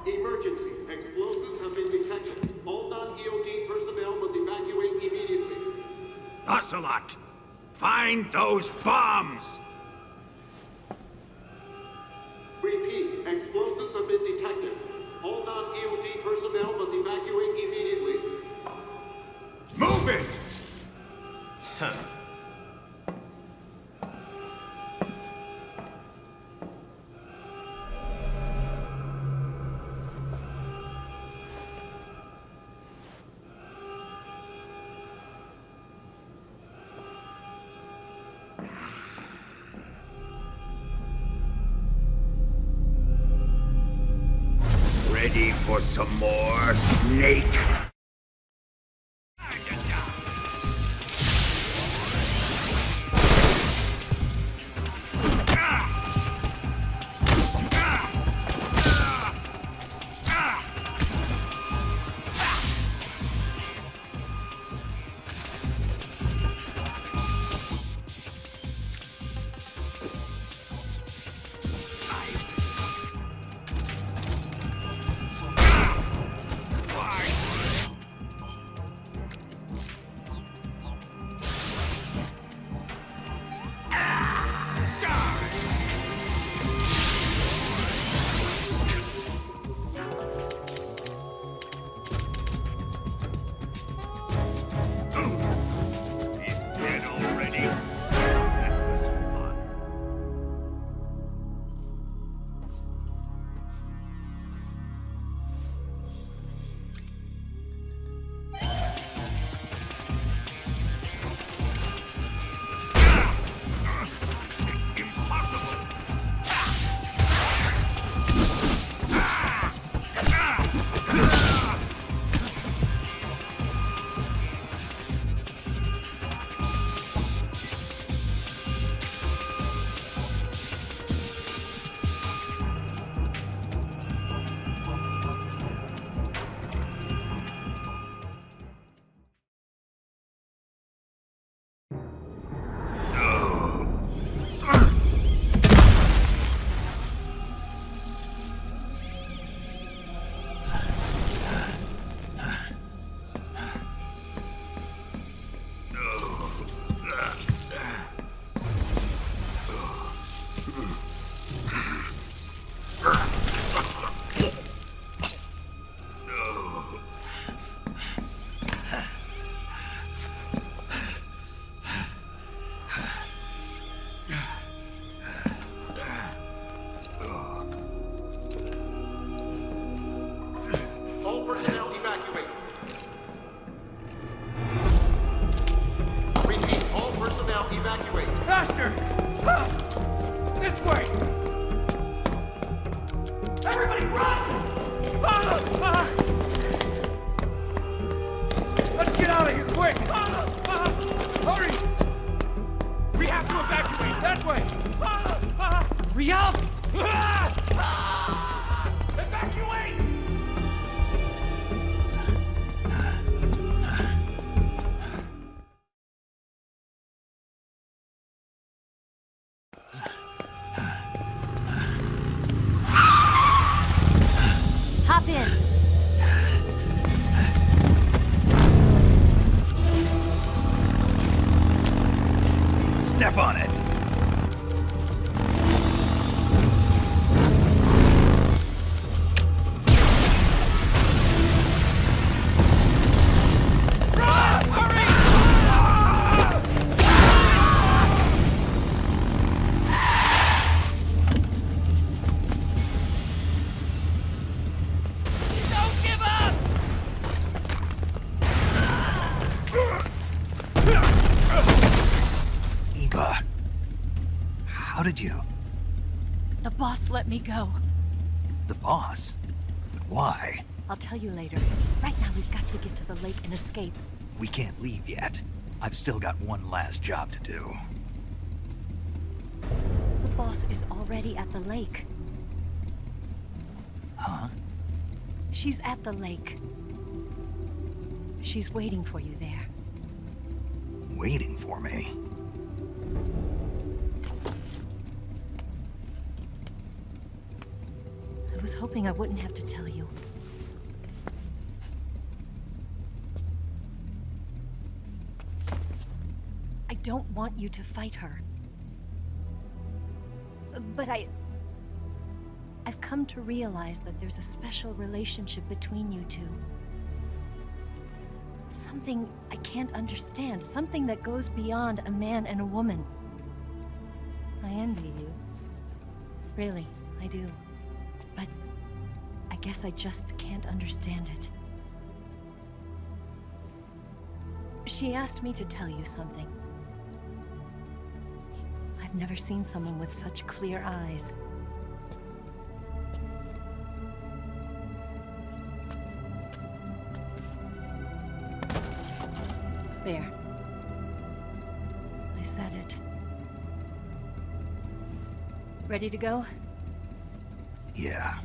Emergency. Explosives have been detected. All non-EOD personnel must evacuate immediately.
Ocelot! Find those bombs!
Repeat. Explosives have been detected. All non-EOD personnel must evacuate immediately.
Move it!
Huh.
Ready for some more, snake?
Hop in.
Step on it! How did you?
The boss let me go.
The boss? But why?
I'll tell you later. Right now, we've got to get to the lake and escape.
We can't leave yet. I've still got one last job to do.
The boss is already at the lake.
Huh?
She's at the lake. She's waiting for you there.
Waiting for me?
I was hoping I wouldn't have to tell you. I don't want you to fight her. But I've come to realize that there's a special relationship between you two. Something I can't understand. Something that goes beyond a man and a woman. I envy you. Really, I do. But I guess I just can't understand it. She asked me to tell you something. I've never seen someone with such clear eyes. There. I said it. Ready to go?
Yeah.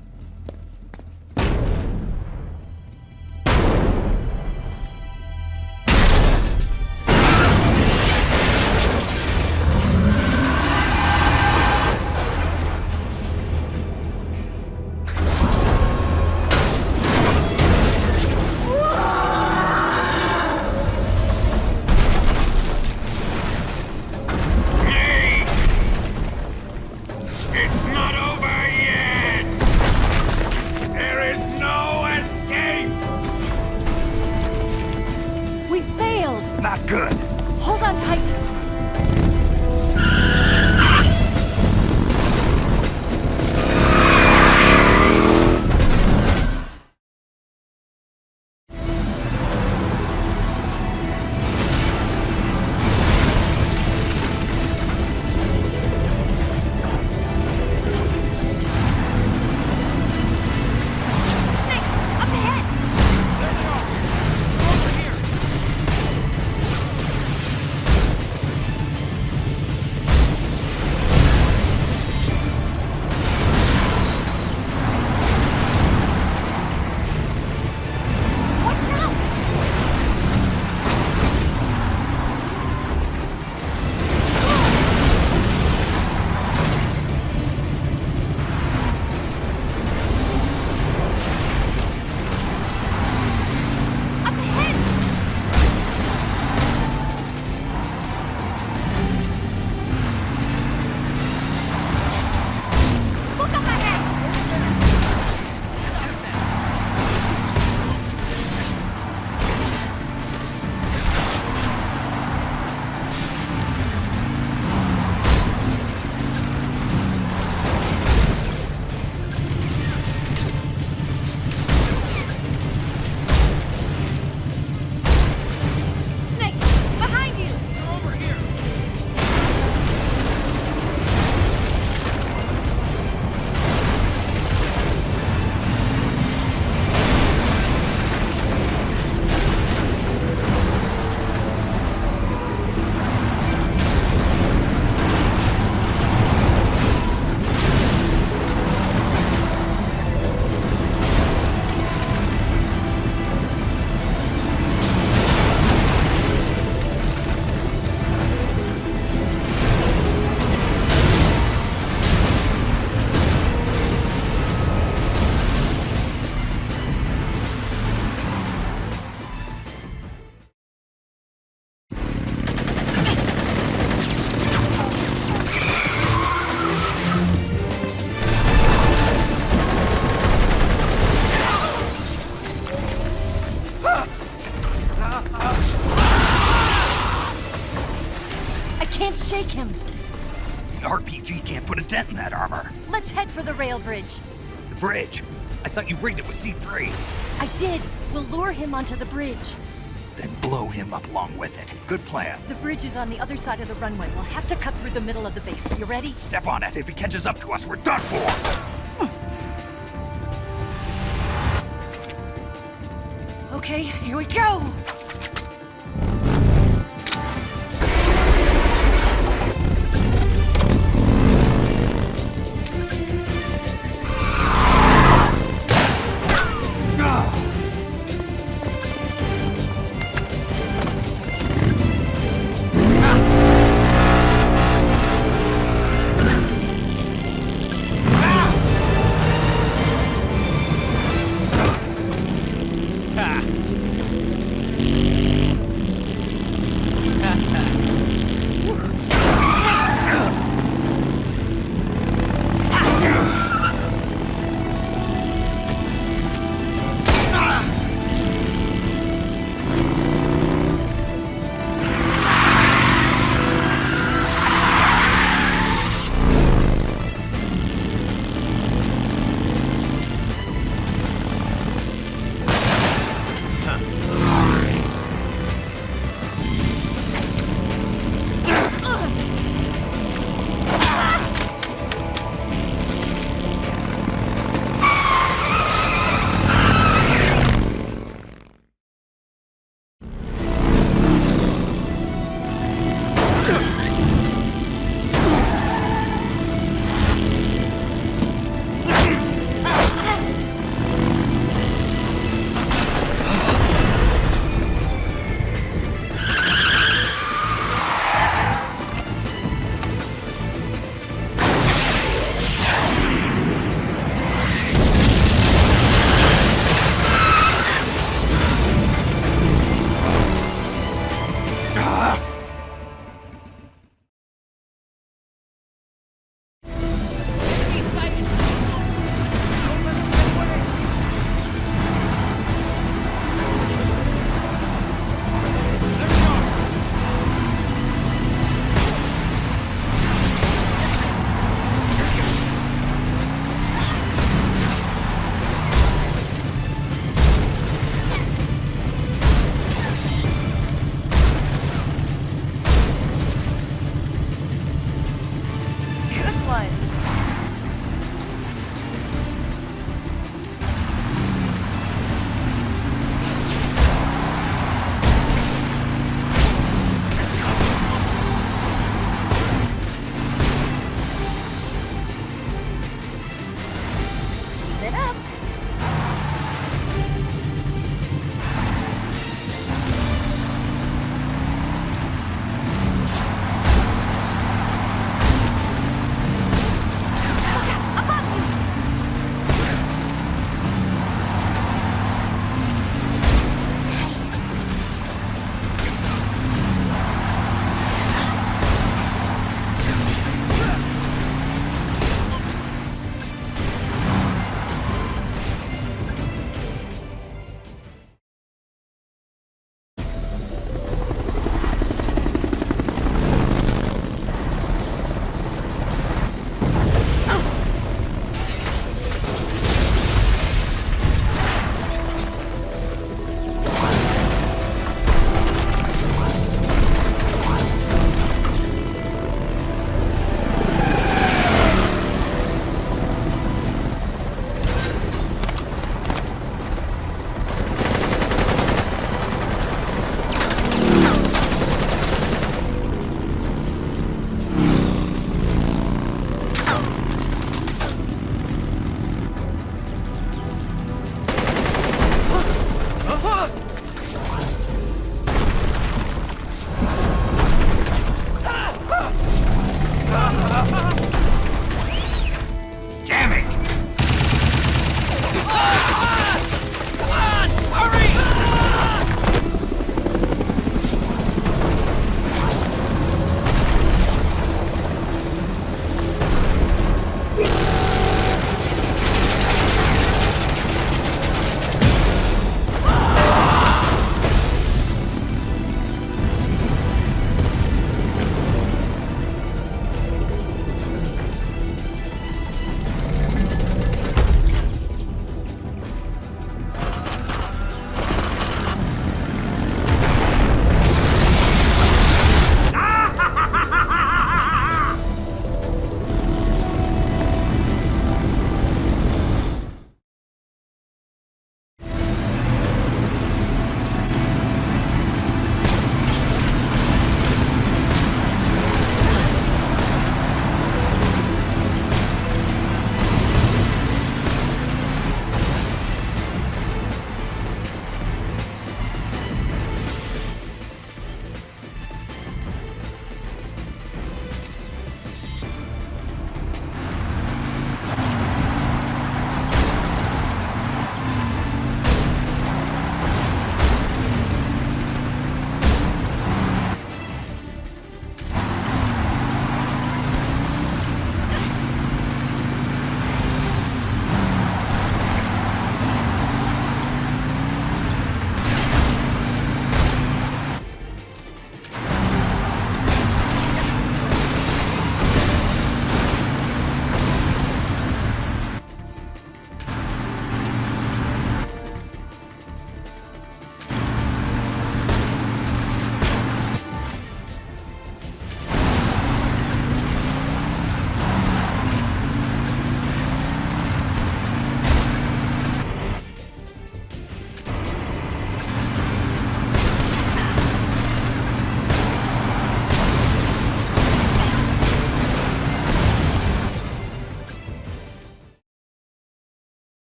can't shake him.
The RPG can't put a dent in that armor.
Let's head for the rail bridge.
The bridge? I thought you rigged it with C3.
I did. We'll lure him onto the bridge.
Then blow him up along with it. Good plan.
The bridge is on the other side of the runway. We'll have to cut through the middle of the base. You ready?
Step on it. If he catches up to us, we're done for.
Okay, here we go!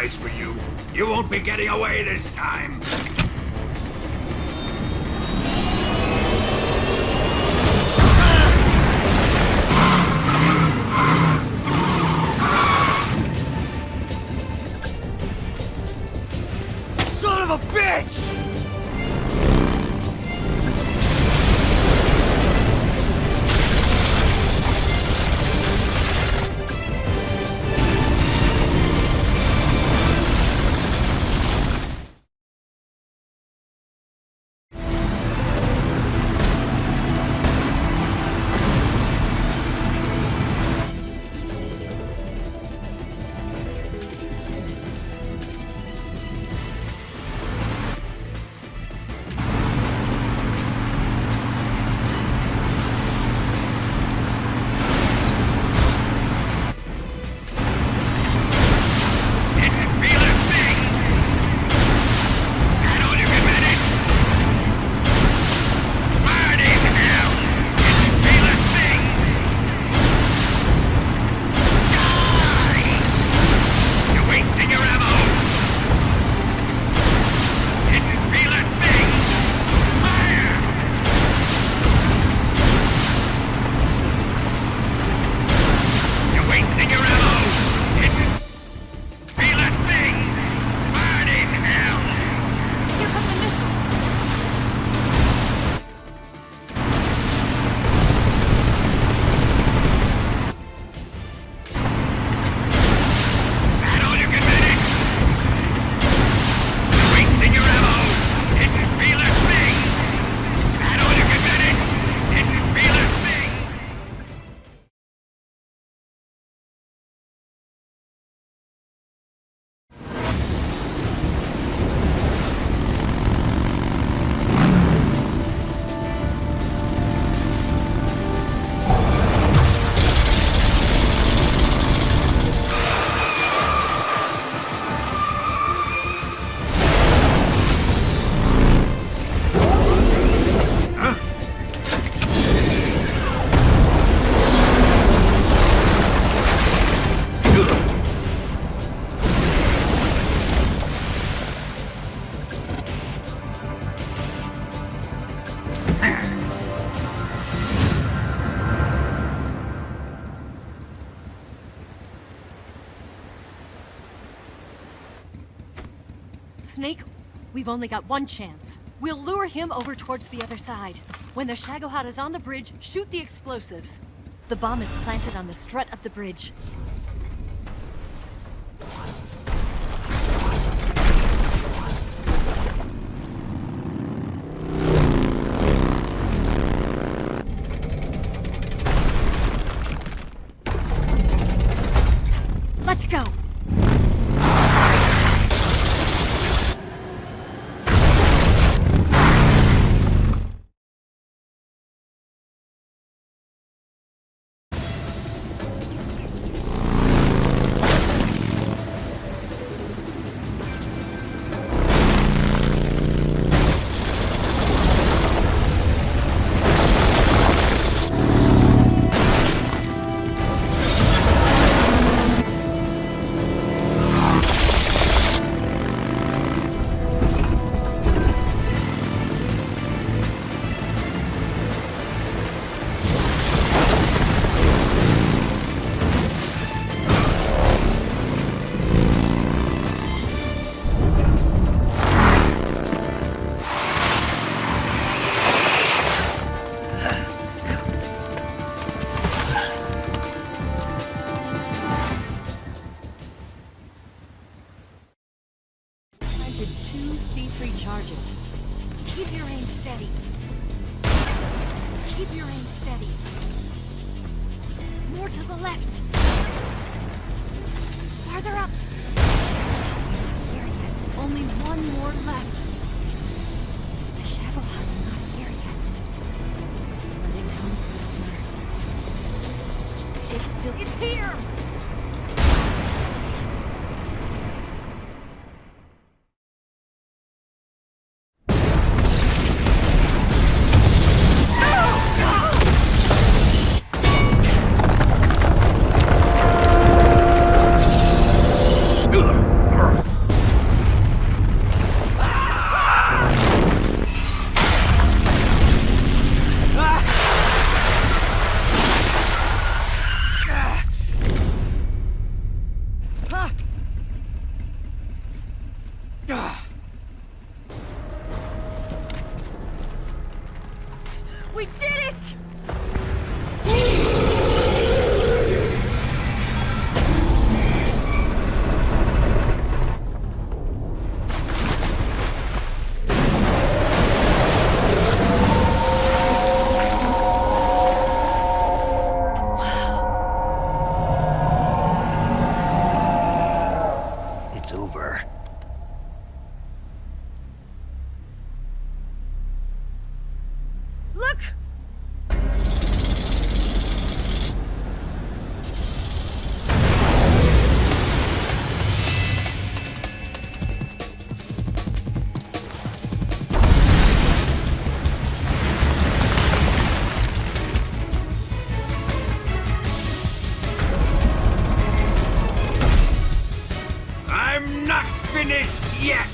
surprise for you. You won't be getting away this time.
Son of a bitch!
Snake, we've only got one chance. We'll lure him over towards the other side. When the Shagohod is on the bridge, shoot the explosives. The bomb is planted on the strut of the bridge. Let's go! Keep your aim steady. Keep your aim steady. More to the left. Farther up. It's not here yet. Only one more left. The Shagohod's not here yet. Let it come closer. It's still... It's here!
it's over.
Look!
I'm not finished yet!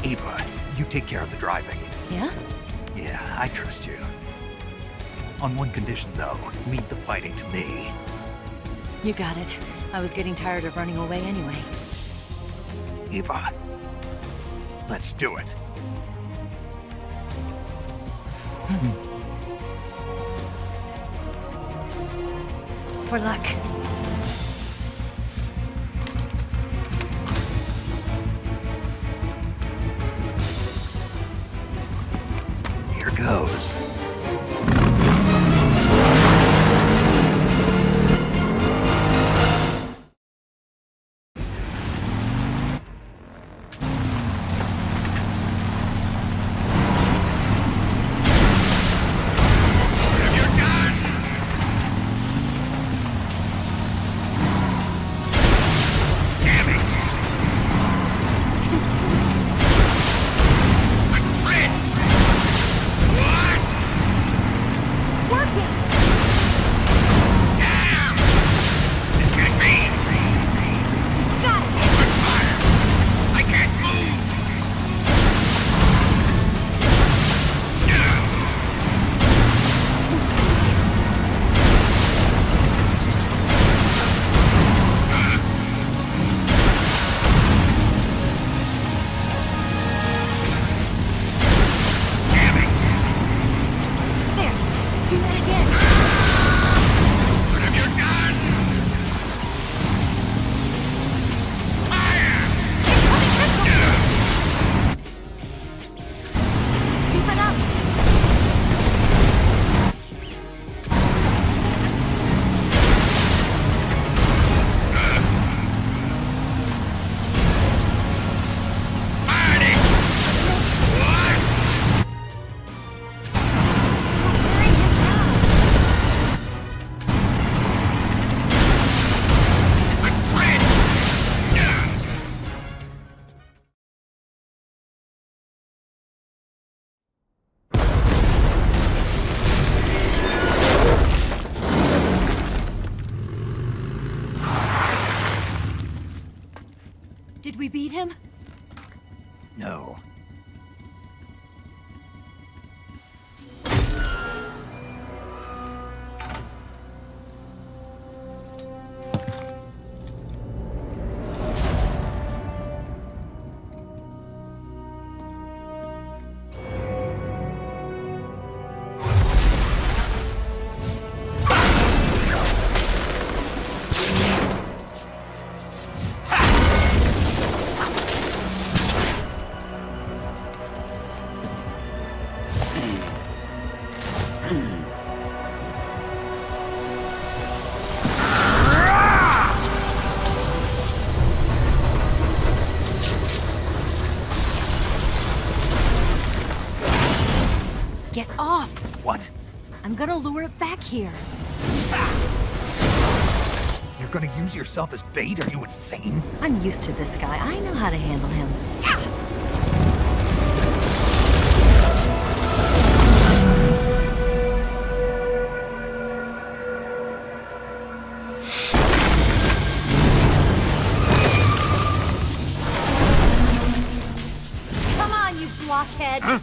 Ava, you take care of the driving.
Yeah?
Yeah, I trust you. On one condition, though, leave the fighting to me.
You got it. I was getting tired of running away anyway.
Ava, let's do it.
For luck.
Here goes.
Did we beat him?
No.
Get off!
What?
I'm gonna lure it back here.
You're gonna use yourself as bait? Are you insane?
I'm used to this guy. I know how to handle him.
Come on, you blockhead!
Huh?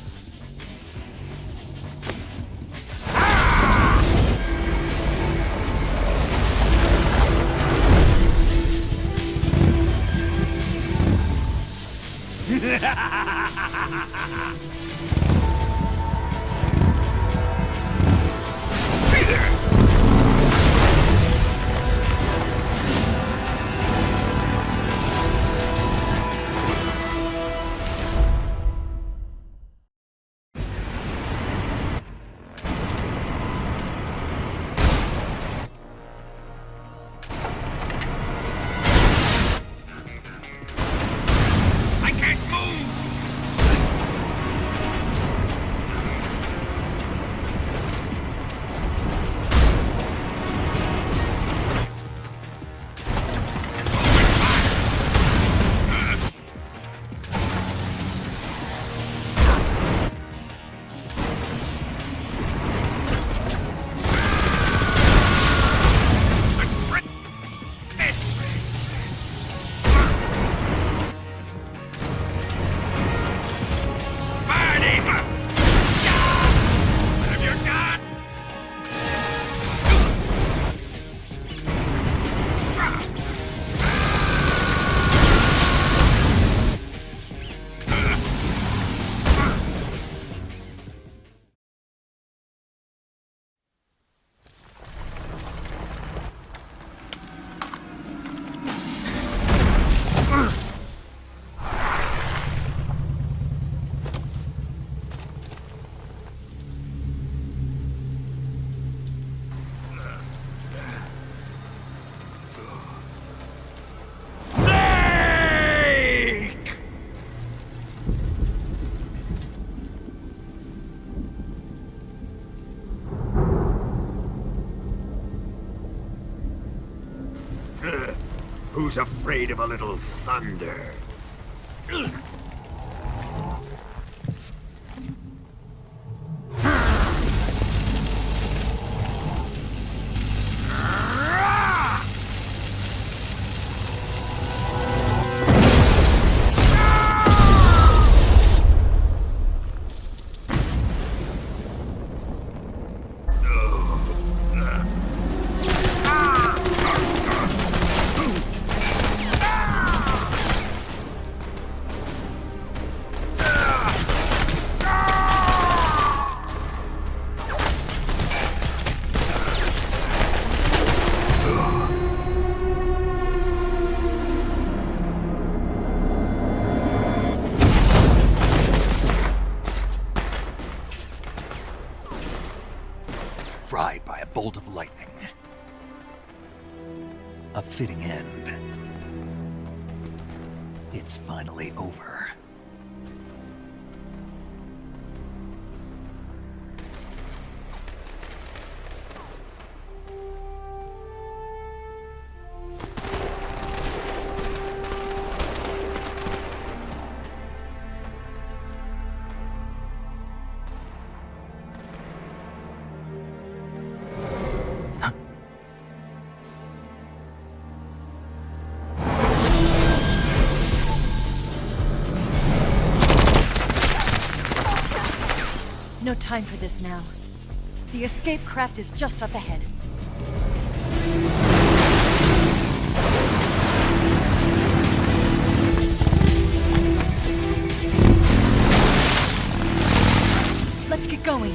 Who's afraid of a little thunder?
Fried by a bolt of lightning. A fitting end. It's finally over.
No time for this now. The escape craft is just up ahead. Let's get going.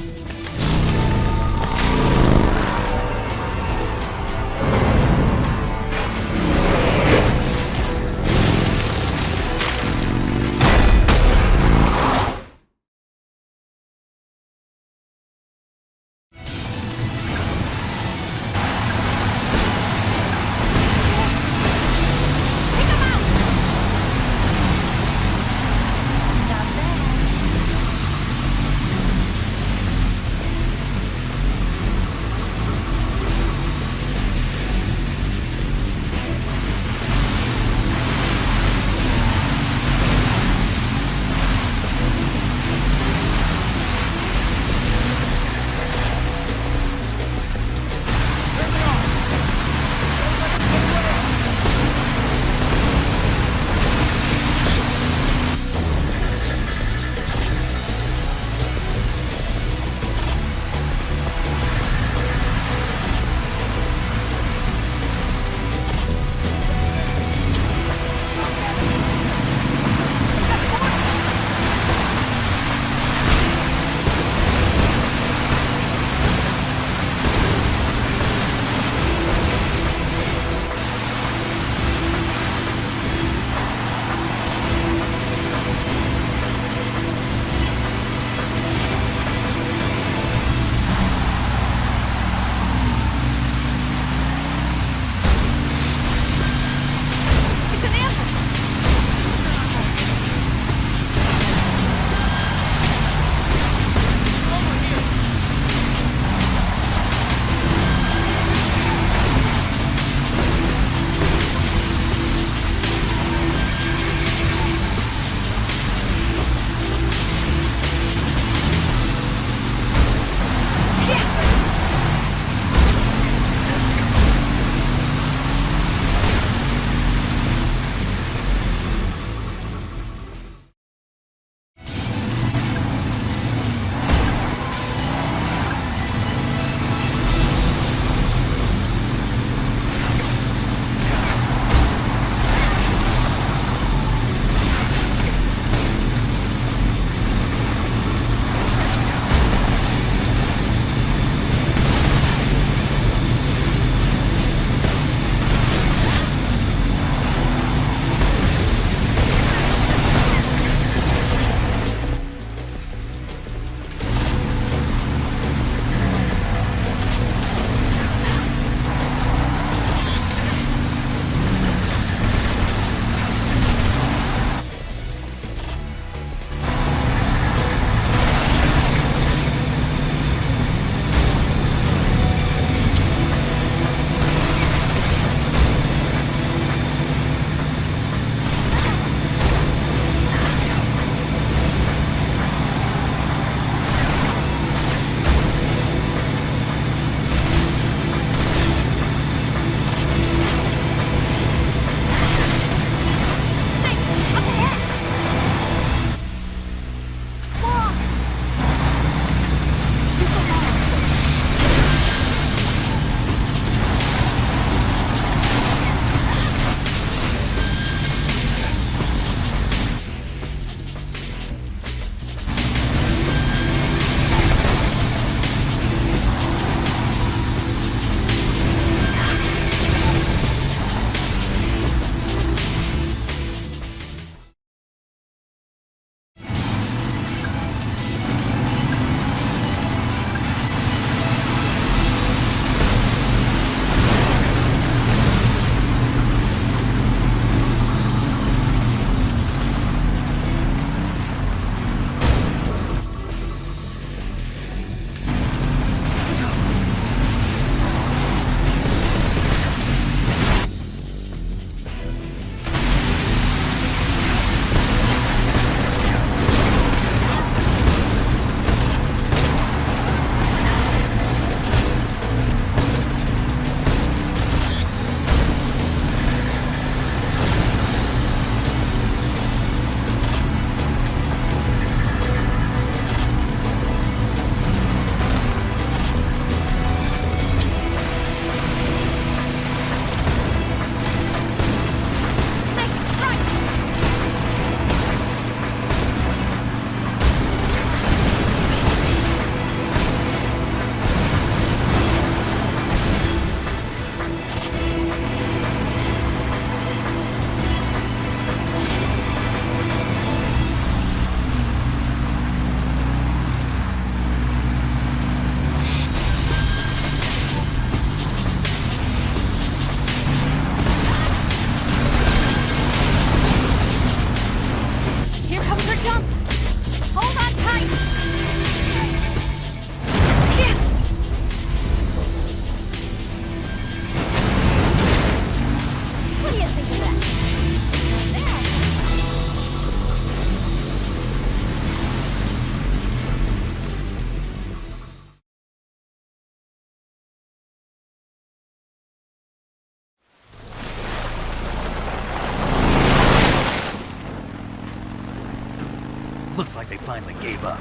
Looks like they finally gave up.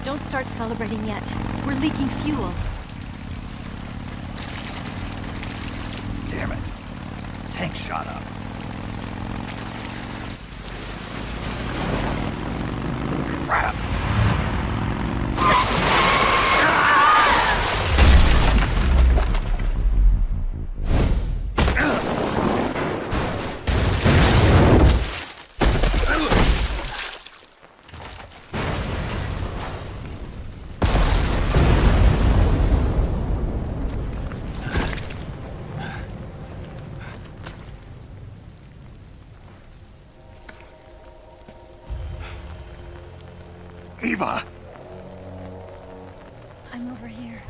Don't start celebrating yet. We're leaking fuel.
Damn it. Tank shot up. Crap. Eva!
I'm over here.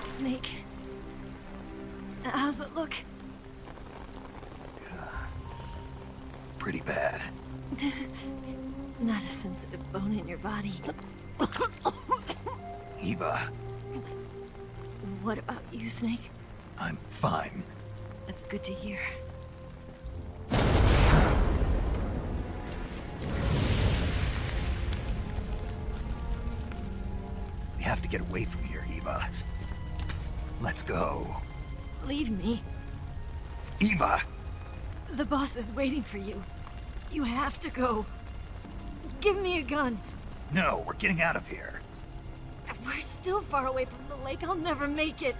Snake. How's it look?
Pretty bad.
Not a sensitive bone in your body.
Eva,
What about you, Snake?
I'm fine.
That's good to hear.
We have to get away from here, Eva. Let's go.
Leave me.
Eva!
The boss is waiting for you. You have to go. Give me a gun.
No, we're getting out of here.
We're still far away from the lake. I'll never make it.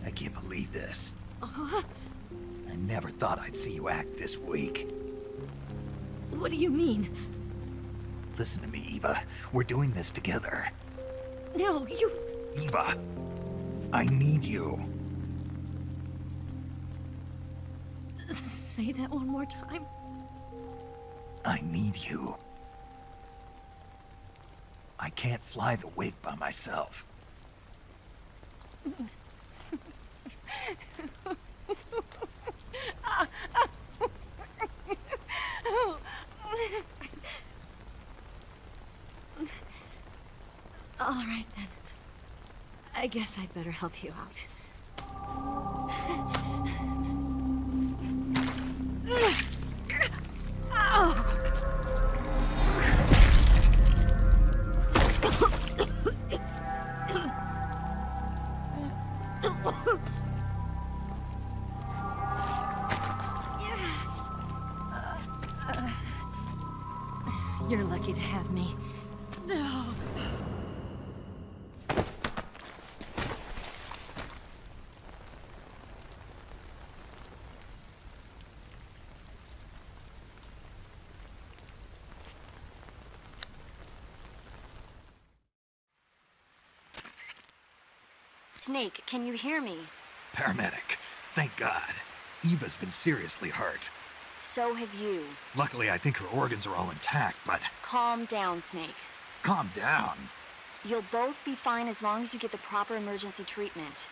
I can't believe this.
Uh-huh.
I never thought I'd see you act this weak.
What do you mean?
Listen to me, Eva. We're doing this together.
No, you...
Eva, I need you.
Say that one more time.
I need you. I can't fly the wig by myself.
All right, then. I guess I'd better help you out. You're lucky to have me.
Snake, can you hear me?
Paramedic. Thank God. Eva's been seriously hurt.
So have you.
Luckily, I think her organs are all intact, but...
Calm down, Snake.
Calm down.
You'll both be fine as long as you get the proper emergency treatment.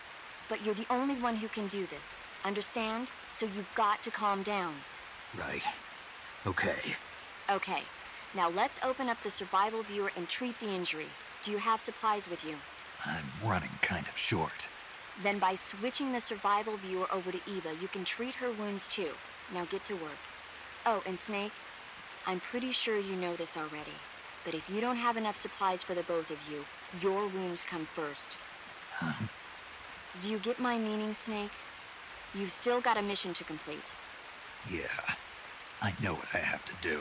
But you're the only one who can do this. Understand? So you've got to calm down.
Right. Okay.
Okay. Now let's open up the survival viewer and treat the injury. Do you have supplies with you?
I'm running kind of short.
Then by switching the survival viewer over to Eva, you can treat her wounds too. Now get to work. Oh, and Snake, I'm pretty sure you know this already, but if you don't have enough supplies for the both of you, your wounds come first. Do you get my meaning, Snake? You've still got a mission to complete.
Yeah, I know what I have to do.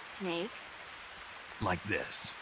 Snake?
Like this.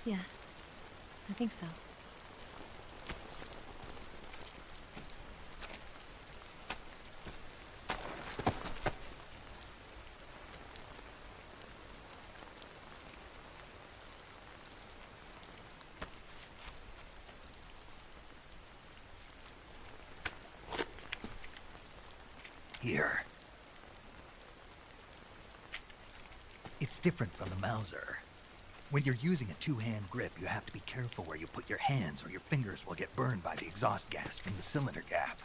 Yeah, I think so.
Here. It's different from the Mauser. When you're using a two-hand grip, you have to be careful where you put your hands or your fingers will get burned by the exhaust gas from the cylinder gap.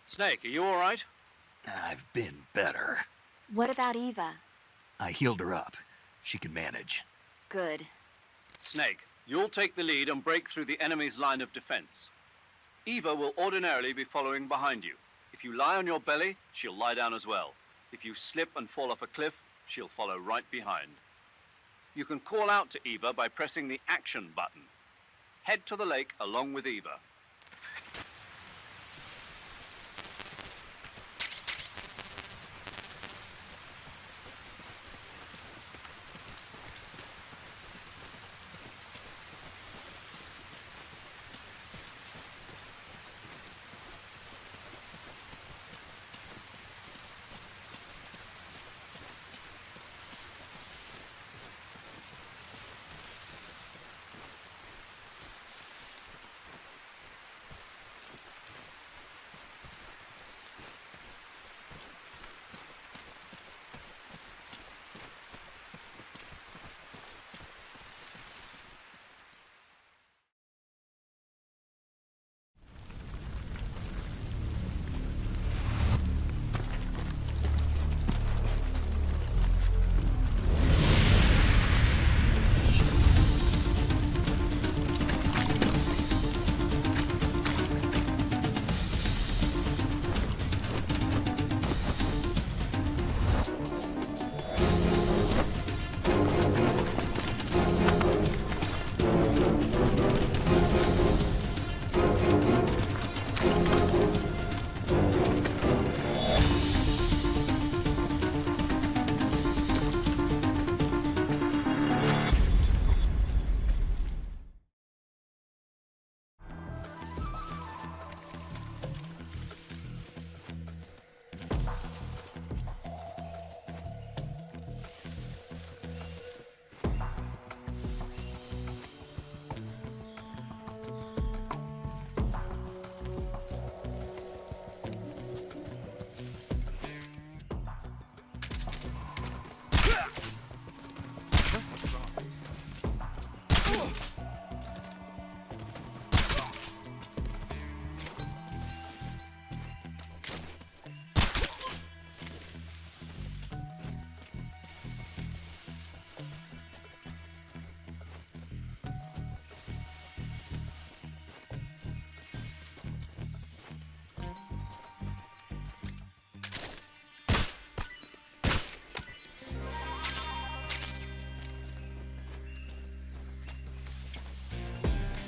Snake, are you all right?
I've been better.
What about Eva?
I healed her up. She can manage.
Good.
Snake, you'll take the lead and break through the enemy's line of defense. Eva will ordinarily be following behind you. If you lie on your belly, she'll lie down as well. If you slip and fall off a cliff, she'll follow right behind. You can call out to Eva by pressing the action button. Head to the lake along with Eva.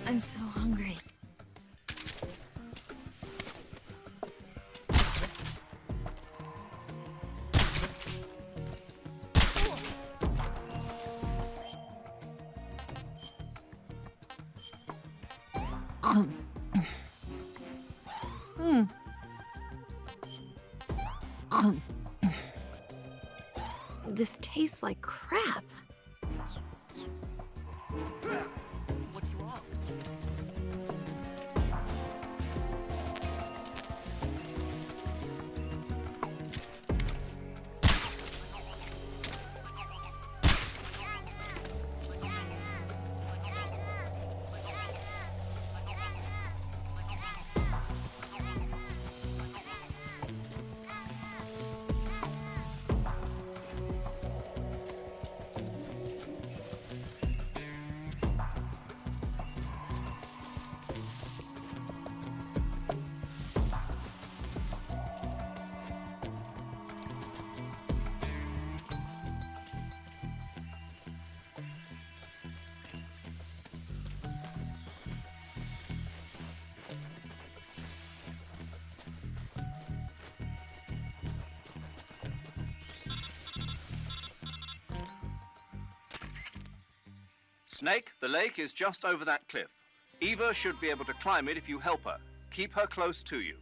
I'm so hungry. This tastes like crap.
What's wrong?
Snake, the lake is just over that cliff. Eva should be able to climb it if you help her. Keep her close to you.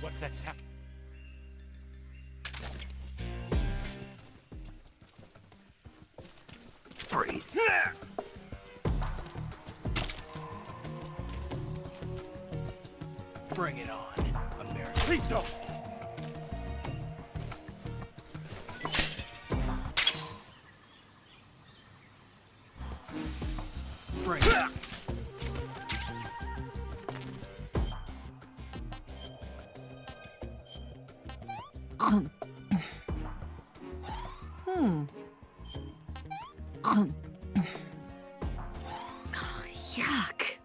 What's that sound?
Freeze.
Bring it on, America. Please don't! Bring it.
Yuck.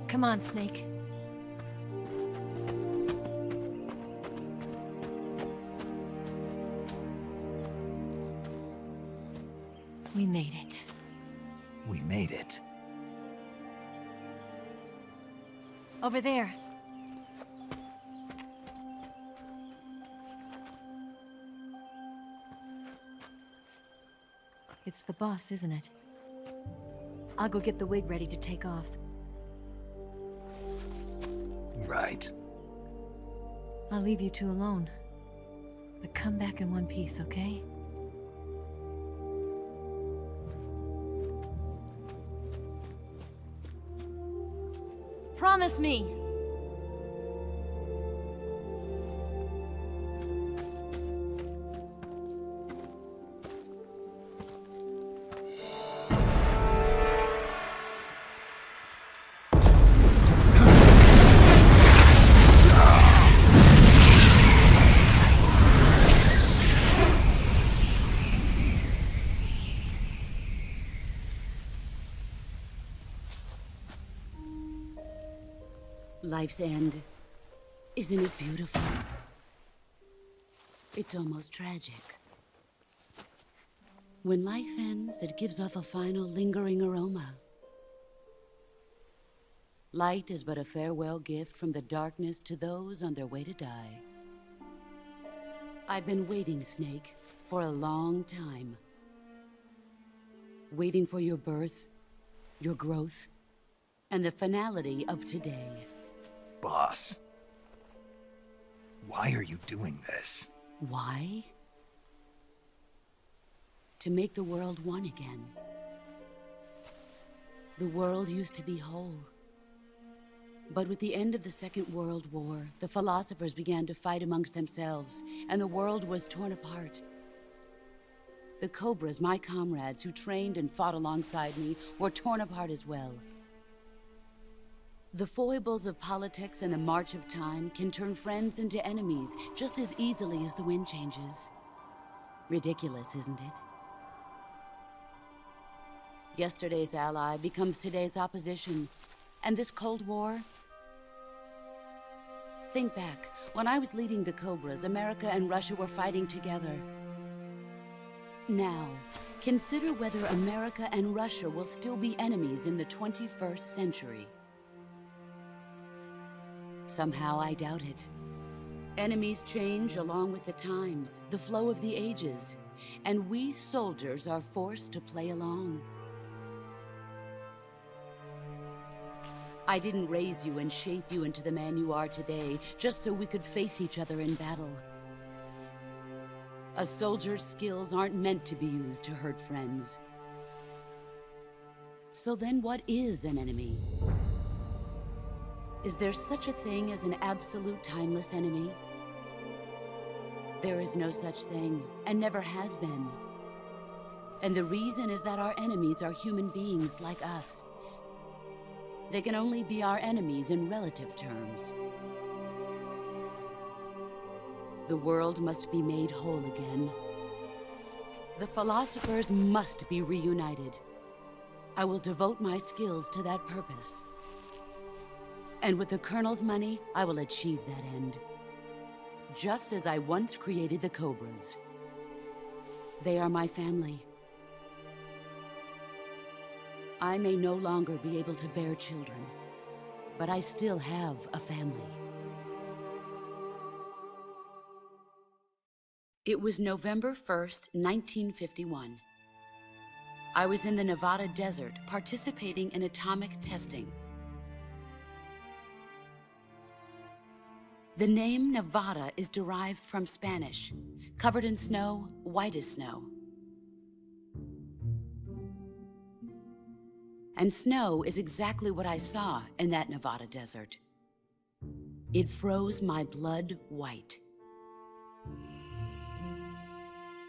Come on, Snake. We made it.
We made it.
Over there. It's the boss, isn't it? I'll go get the wig ready to take off.
Right.
I'll leave you two alone. But come back in one piece, okay? Promise me!
Life's end. Isn't it beautiful? It's almost tragic. When life ends, it gives off a final lingering aroma. Light is but a farewell gift from the darkness to those on their way to die. I've been waiting, Snake, for a long time. Waiting for your birth, your growth, and the finality of today.
Boss, why are you doing this?
Why? To make the world one again. The world used to be whole. But with the end of the Second World War, the philosophers began to fight amongst themselves, and the world was torn apart. The Cobras, my comrades who trained and fought alongside me, were torn apart as well. The foibles of politics and the march of time can turn friends into enemies just as easily as the wind changes. Ridiculous, isn't it? Yesterday's ally becomes today's opposition, and this Cold War? Think back. When I was leading the Cobras, America and Russia were fighting together. Now, consider whether America and Russia will still be enemies in the 21st century. Somehow I doubt it. Enemies change along with the times, the flow of the ages, and we soldiers are forced to play along. I didn't raise you and shape you into the man you are today just so we could face each other in battle. A soldier's skills aren't meant to be used to hurt friends. So then what is an enemy? Is there such a thing as an absolute timeless enemy? There is no such thing, and never has been. And the reason is that our enemies are human beings like us. They can only be our enemies in relative terms. The world must be made whole again. The philosophers must be reunited. I will devote my skills to that purpose. And with the Colonel's money, I will achieve that end. Just as I once created the Cobras. They are my family. I may no longer be able to bear children, but I still have a family. It was November 1st, 1951. I was in the Nevada desert participating in atomic testing. The name Nevada is derived from Spanish, covered in snow, white as snow. And snow is exactly what I saw in that Nevada desert. It froze my blood white.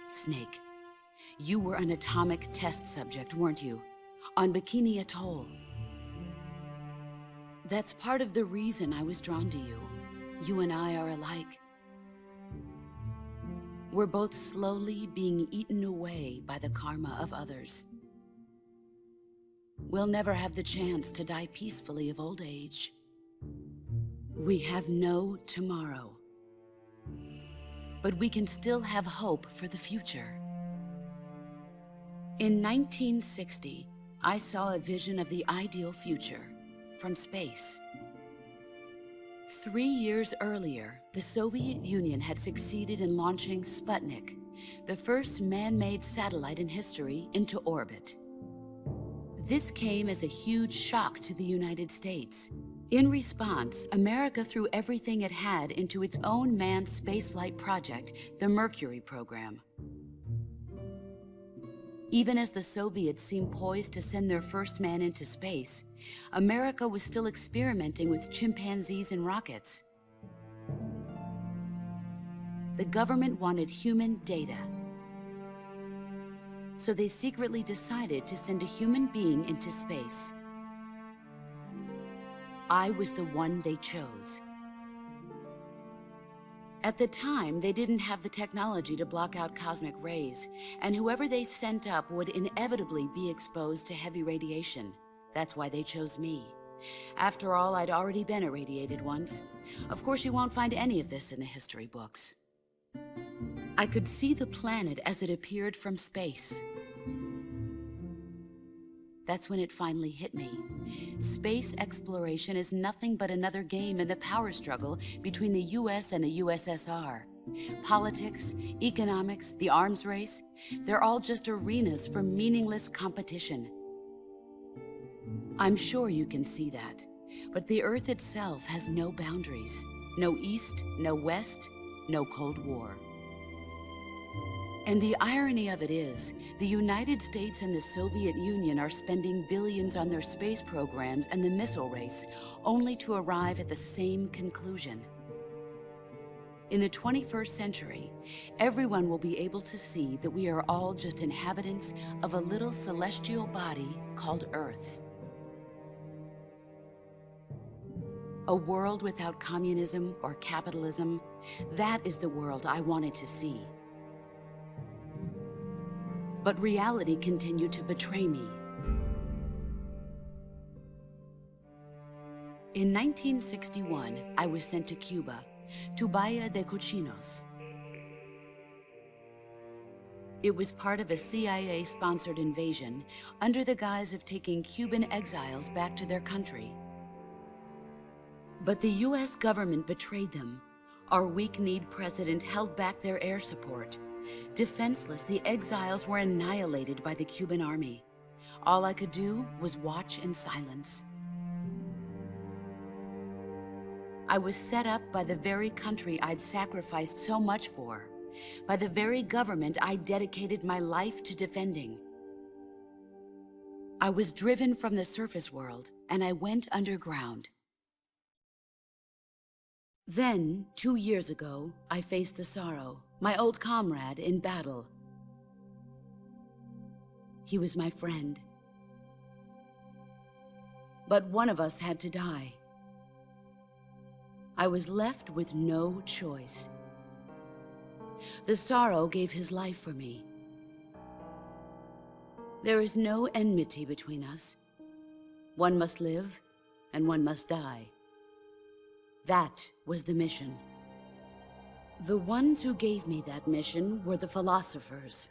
Snake, you were an atomic test subject, weren't you? On Bikini Atoll. That's part of the reason I was drawn to you. You and I are alike. We're both slowly being eaten away by the karma of others. We'll never have the chance to die peacefully of old age. We have no tomorrow. But we can still have hope for the future. In 1960, I saw a vision of the ideal future from space. 3 years earlier, the Soviet Union had succeeded in launching Sputnik, the first man-made satellite in history, into orbit. This came as a huge shock to the United States. In response, America threw everything it had into its own manned spaceflight project, the Mercury program. Even as the Soviets seemed poised to send their first man into space, America was still experimenting with chimpanzees and rockets. The government wanted human data. So they secretly decided to send a human being into space. I was the one they chose. At the time, they didn't have the technology to block out cosmic rays, and whoever they sent up would inevitably be exposed to heavy radiation. That's why they chose me. After all, I'd already been irradiated once. Of course, you won't find any of this in the history books. I could see the planet as it appeared from space. That's when it finally hit me. Space exploration is nothing but another game in the power struggle between the US and the USSR. Politics, economics, the arms race, they're all just arenas for meaningless competition. I'm sure you can see that, but the Earth itself has no boundaries. No East, no West, no Cold War. And the irony of it is, the United States and the Soviet Union are spending billions on their space programs and the missile race, only to arrive at the same conclusion. In the 21st century, everyone will be able to see that we are all just inhabitants of a little celestial body called Earth. A world without communism or capitalism, that is the world I wanted to see. But reality continued to betray me. In 1961, I was sent to Cuba, to Bahia de Cochinos. It was part of a CIA-sponsored invasion under the guise of taking Cuban exiles back to their country. But the US government betrayed them. Our weak-kneed president held back their air support. Defenseless, the exiles were annihilated by the Cuban army. All I could do was watch in silence. I was set up by the very country I'd sacrificed so much for, by the very government I dedicated my life to defending. I was driven from the surface world, and I went underground. Then, 2 years ago, I faced the Sorrow, my old comrade in battle. He was my friend. But one of us had to die. I was left with no choice. The Sorrow gave his life for me. There is no enmity between us. One must live, and one must die. That was the mission. The ones who gave me that mission were the philosophers.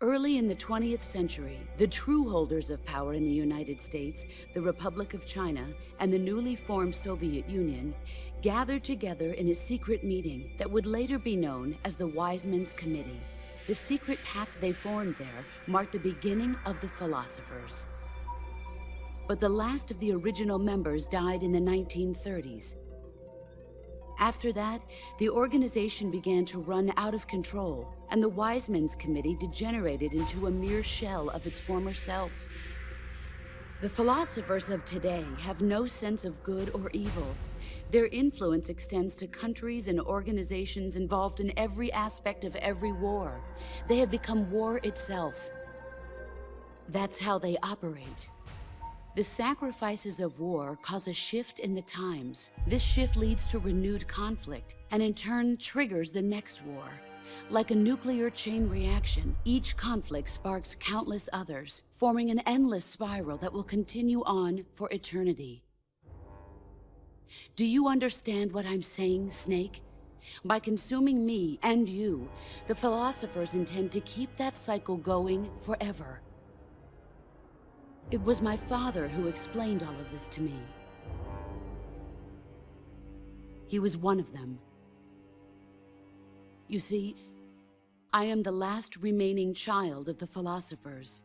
Early in the 20th century, the true holders of power in the United States, the Republic of China, and the newly formed Soviet Union gathered together in a secret meeting that would later be known as the Wise Men's Committee. The secret pact they formed there marked the beginning of the philosophers. But the last of the original members died in the 1930s. After that, the organization began to run out of control, and the Wise Men's Committee degenerated into a mere shell of its former self. The philosophers of today have no sense of good or evil. Their influence extends to countries and organizations involved in every aspect of every war. They have become war itself. That's how they operate. The sacrifices of war cause a shift in the times. This shift leads to renewed conflict, and in turn triggers the next war. Like a nuclear chain reaction, each conflict sparks countless others, forming an endless spiral that will continue on for eternity. Do you understand what I'm saying, Snake? By consuming me and you, the philosophers intend to keep that cycle going forever. It was my father who explained all of this to me. He was one of them. You see, I am the last remaining child of the philosophers.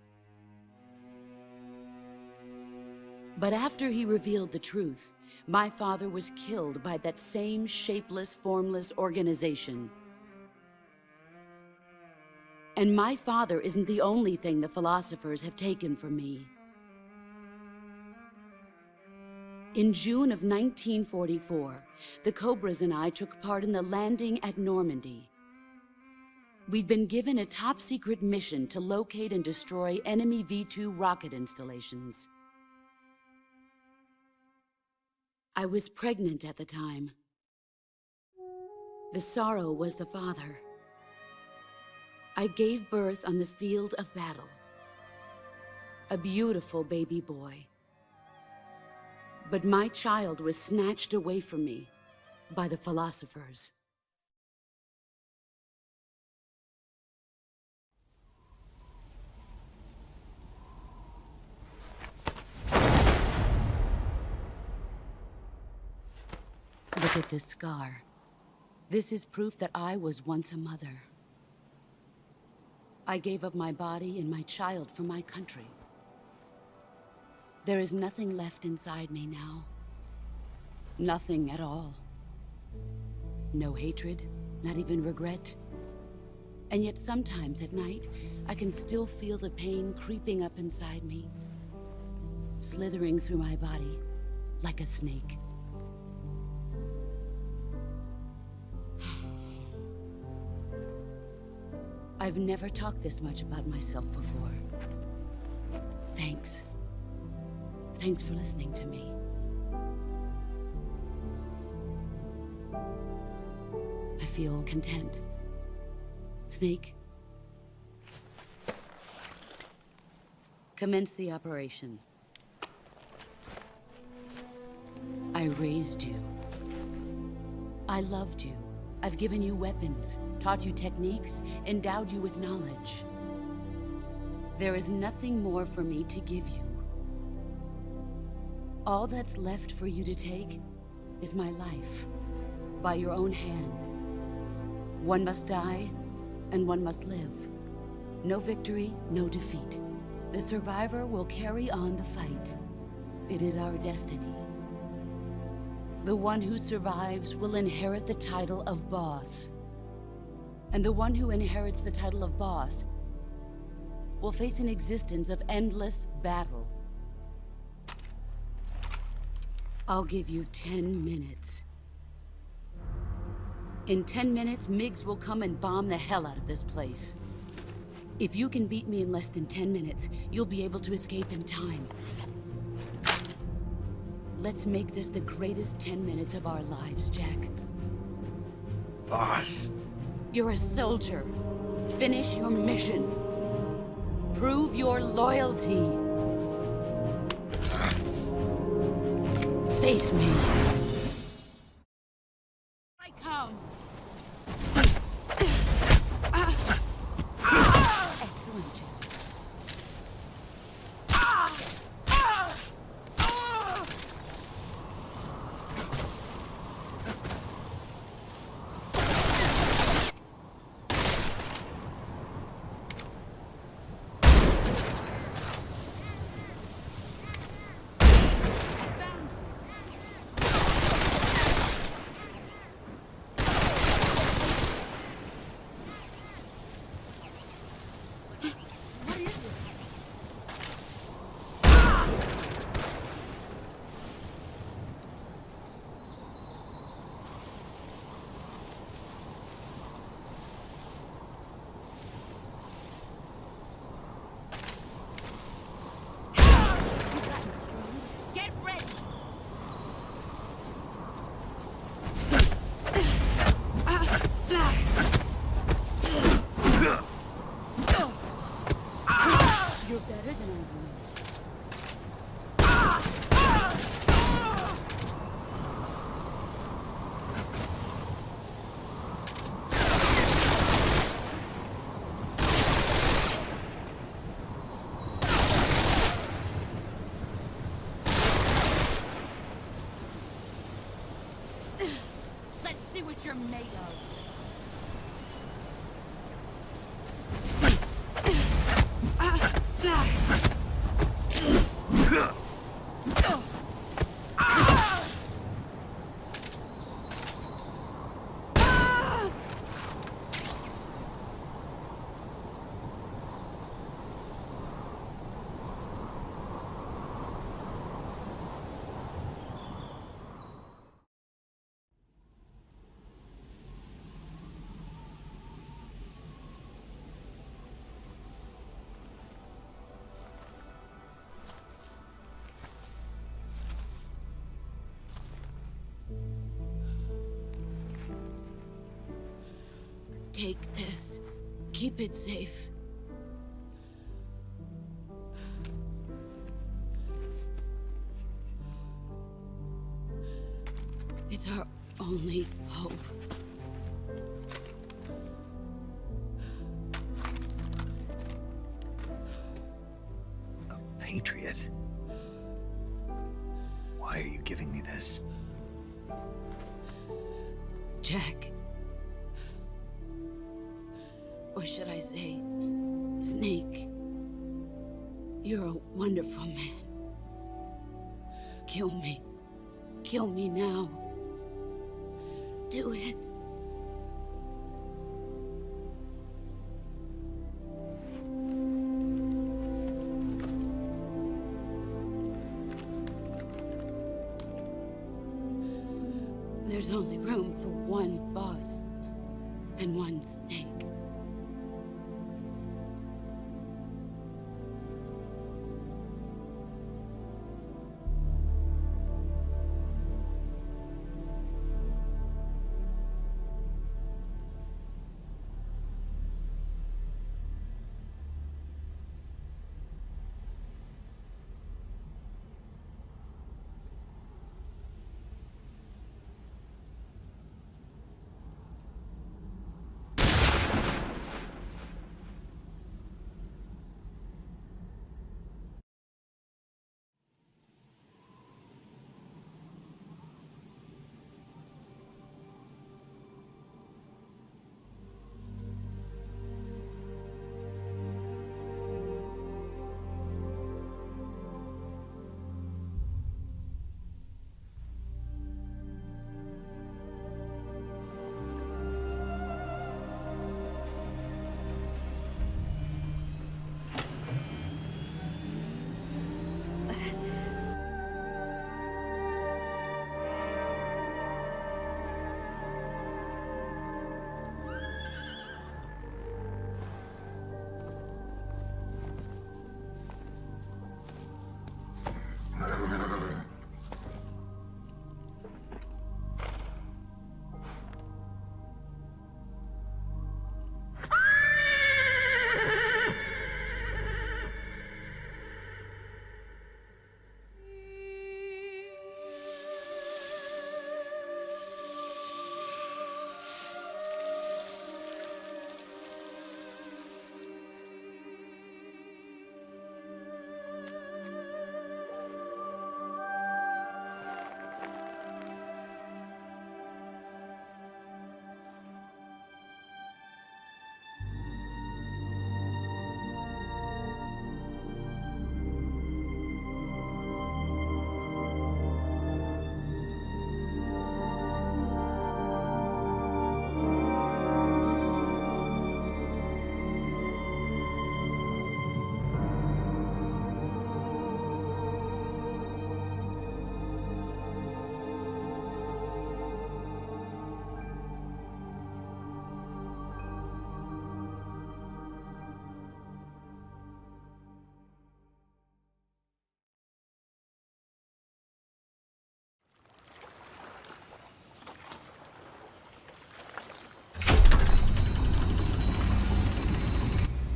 But after he revealed the truth, my father was killed by that same shapeless, formless organization. And my father isn't the only thing the philosophers have taken from me. In June of 1944, the Cobras and I took part in the landing at Normandy. We'd been given a top-secret mission to locate and destroy enemy V-2 rocket installations. I was pregnant at the time. The sorrow was the father. I gave birth on the field of battle. A beautiful baby boy. But my child was snatched away from me by the philosophers. Look at this scar. This is proof that I was once a mother. I gave up my body and my child for my country. There is nothing left inside me now. Nothing at all. No hatred, not even regret. And yet sometimes at night, I can still feel the pain creeping up inside me, slithering through my body like a snake. I've never talked this much about myself before. Thanks. Thanks for listening to me. I feel content. Snake? Commence the operation. I raised you. I loved you. I've given you weapons, taught you techniques, endowed you with knowledge. There is nothing more for me to give you. All that's left for you to take is my life, by your own hand. One must die, and one must live. No victory, no defeat. The survivor will carry on the fight. It is our destiny. The one who survives will inherit the title of boss. And the one who inherits the title of boss will face an existence of endless battle. I'll give you 10 minutes. In 10 minutes, MiGs will come and bomb the hell out of this place. If you can beat me in less than 10 minutes, you'll be able to escape in time. Let's make this the greatest 10 minutes of our lives, Jack.
Boss.
You're a soldier. Finish your mission. Prove your loyalty. Face me. I come. Excellent, Jack. You're made of. Take this. Keep it safe. It's our only hope.
A patriot? Why are you giving me this?
Jack. Or should I say, Snake. You're a wonderful man. Kill me. Kill me now. Do it. There's only room for one boss and one snake.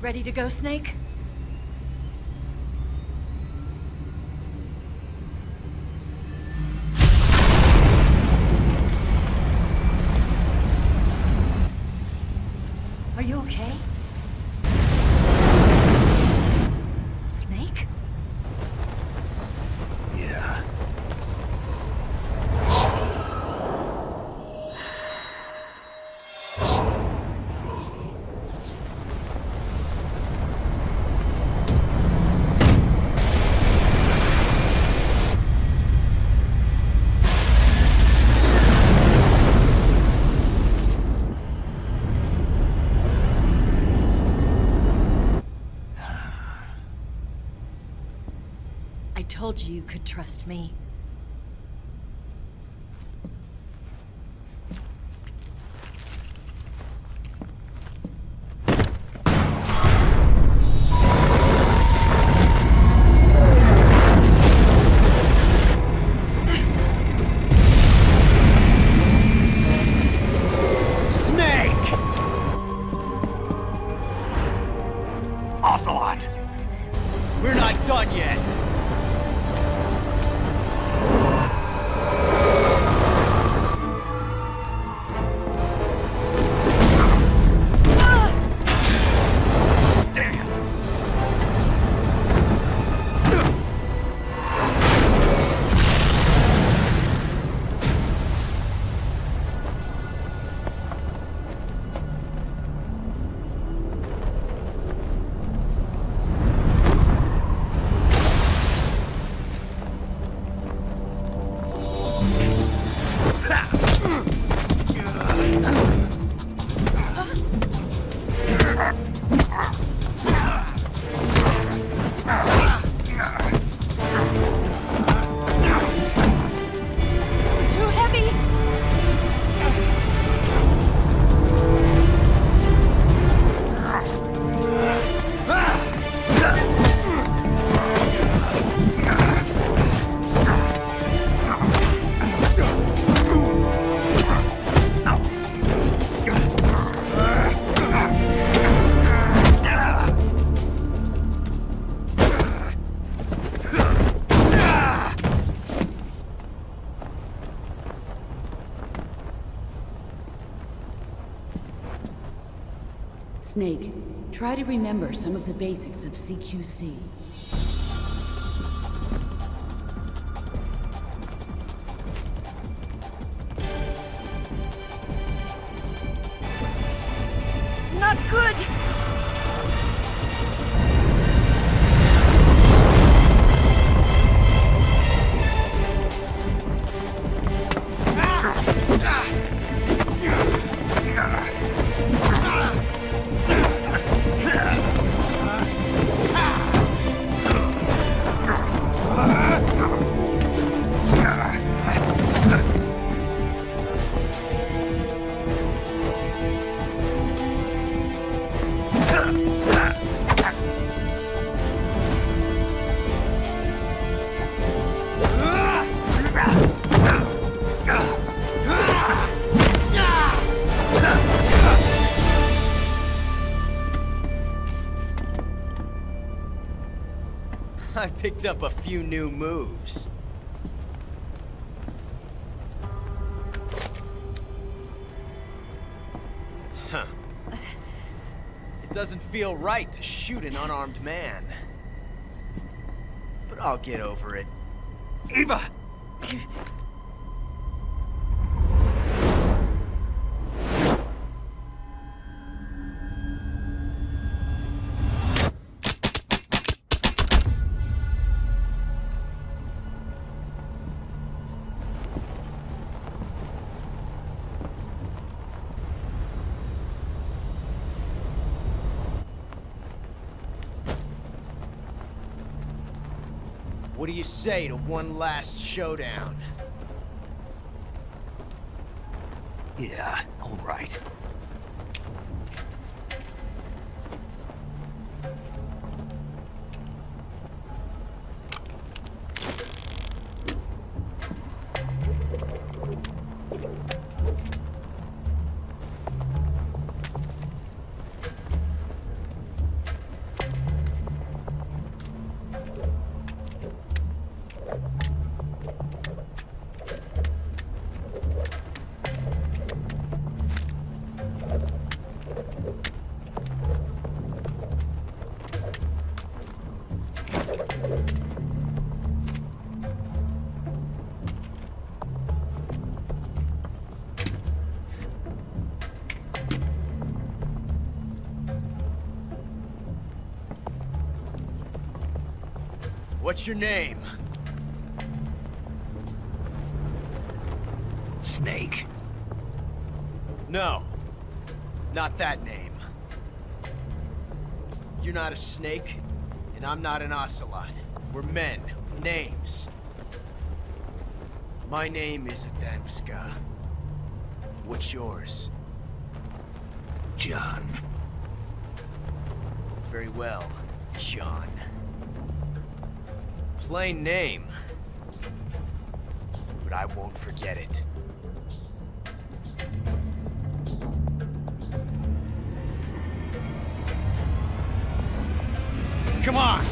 Ready to go, Snake? Are you okay? Snake?
Yeah.
I told you you could trust me.
Snake! Ocelot!
We're not done yet!
Snake, try to remember some of the basics of CQC.
Not good!
I picked up a few new moves. Huh. It doesn't feel right to shoot an unarmed man. But I'll get over it.
Eva!
What do you say to one last showdown?
Yeah, all right.
What's your name?
Snake?
No. Not that name. You're not a snake, and I'm not an ocelot. We're men with names. My name is Adamska. What's yours?
John.
Very well, John. Plain name. But I won't forget it.
Come on!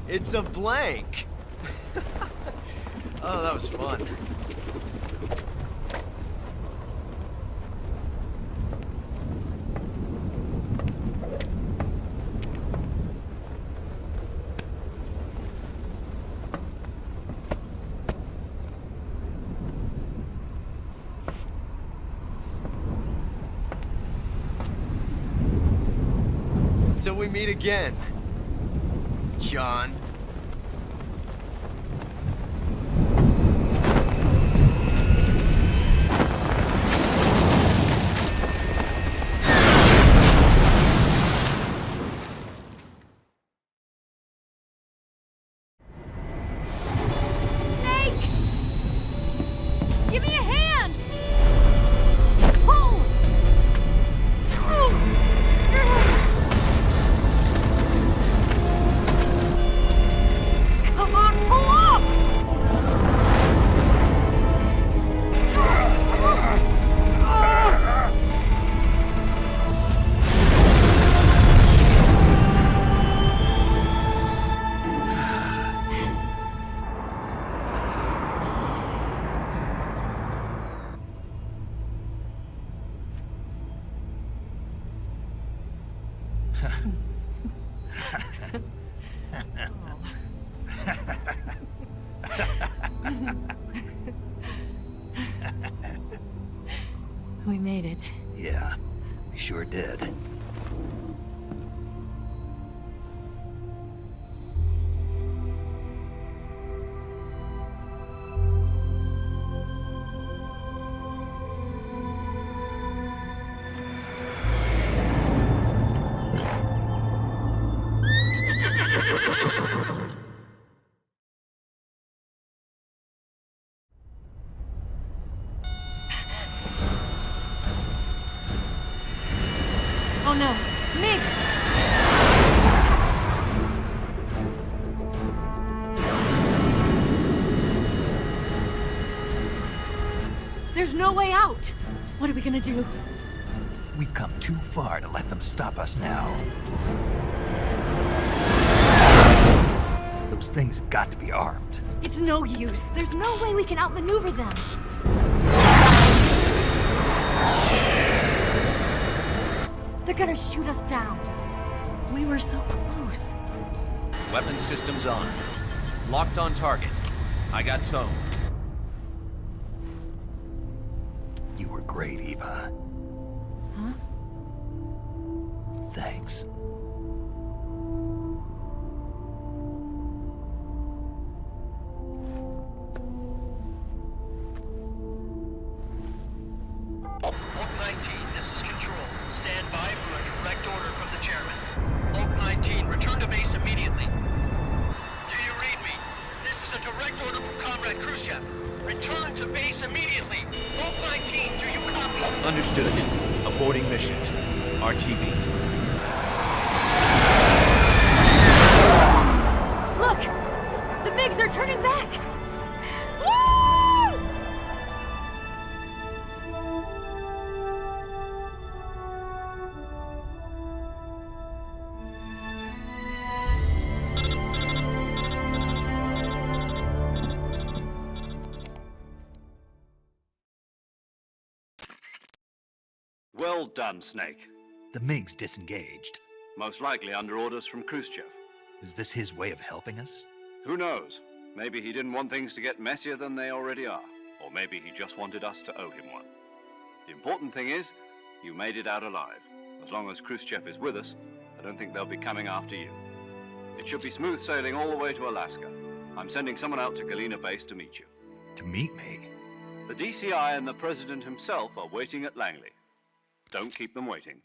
It's a blank. Oh, that was fun. Till we meet again, John.
Give me a hand! Pull! Come on, pull up! We made it.
Yeah, we sure did.
Oh no, Migs! There's no way out! What are we gonna do?
We've come too far to let them stop us now. Those things have got to be armed.
It's no use. There's no way we can outmaneuver them. They're gonna shoot us down. We were so close.
Weapon systems on. Locked on target. I got towed.
You were great, Eva.
Huh?
Thanks.
Oak 19, this is Control. Stand by for a direct order from the chairman. Oak 19, return to base immediately. Do you read me? This is a direct order from Comrade Khrushchev. Return to base immediately. Oak 19, do you copy?
Understood. Aborting mission. RTB.
Look! The MiGs are turning back! Woo!
all done, Snake.
The MiG's disengaged.
Most likely under orders from Khrushchev.
Is this his way of helping us?
Who knows? Maybe he didn't want things to get messier than they already are. Or maybe he just wanted us to owe him one. The important thing is, you made it out alive. As long as Khrushchev is with us, I don't think they'll be coming after you. It should be smooth sailing all the way to Alaska. I'm sending someone out to Galena Base to meet you.
To meet me?
The DCI and the President himself are waiting at Langley. Don't keep them waiting.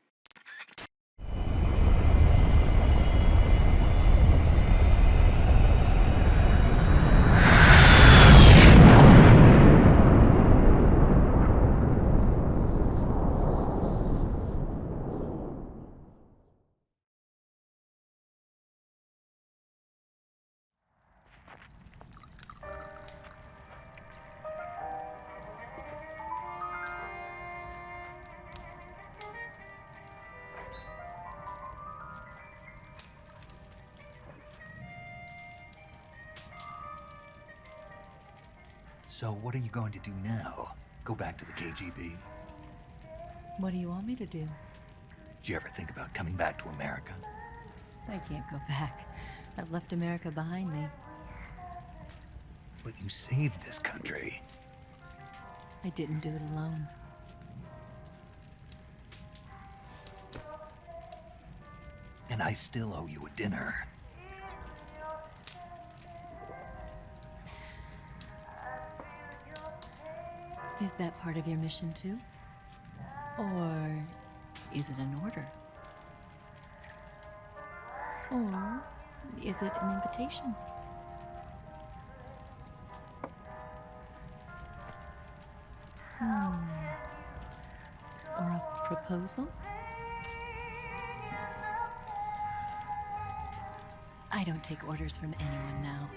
So what are you going to do now? Go back to the KGB?
What do you want me to do?
Did you ever think about coming back to America?
I can't go back. I've left America behind me.
But you saved this country.
I didn't do it alone.
And I still owe you a dinner.
Is that part of your mission too? Or is it an order? Or is it an invitation? Or a proposal? I don't take orders from anyone now.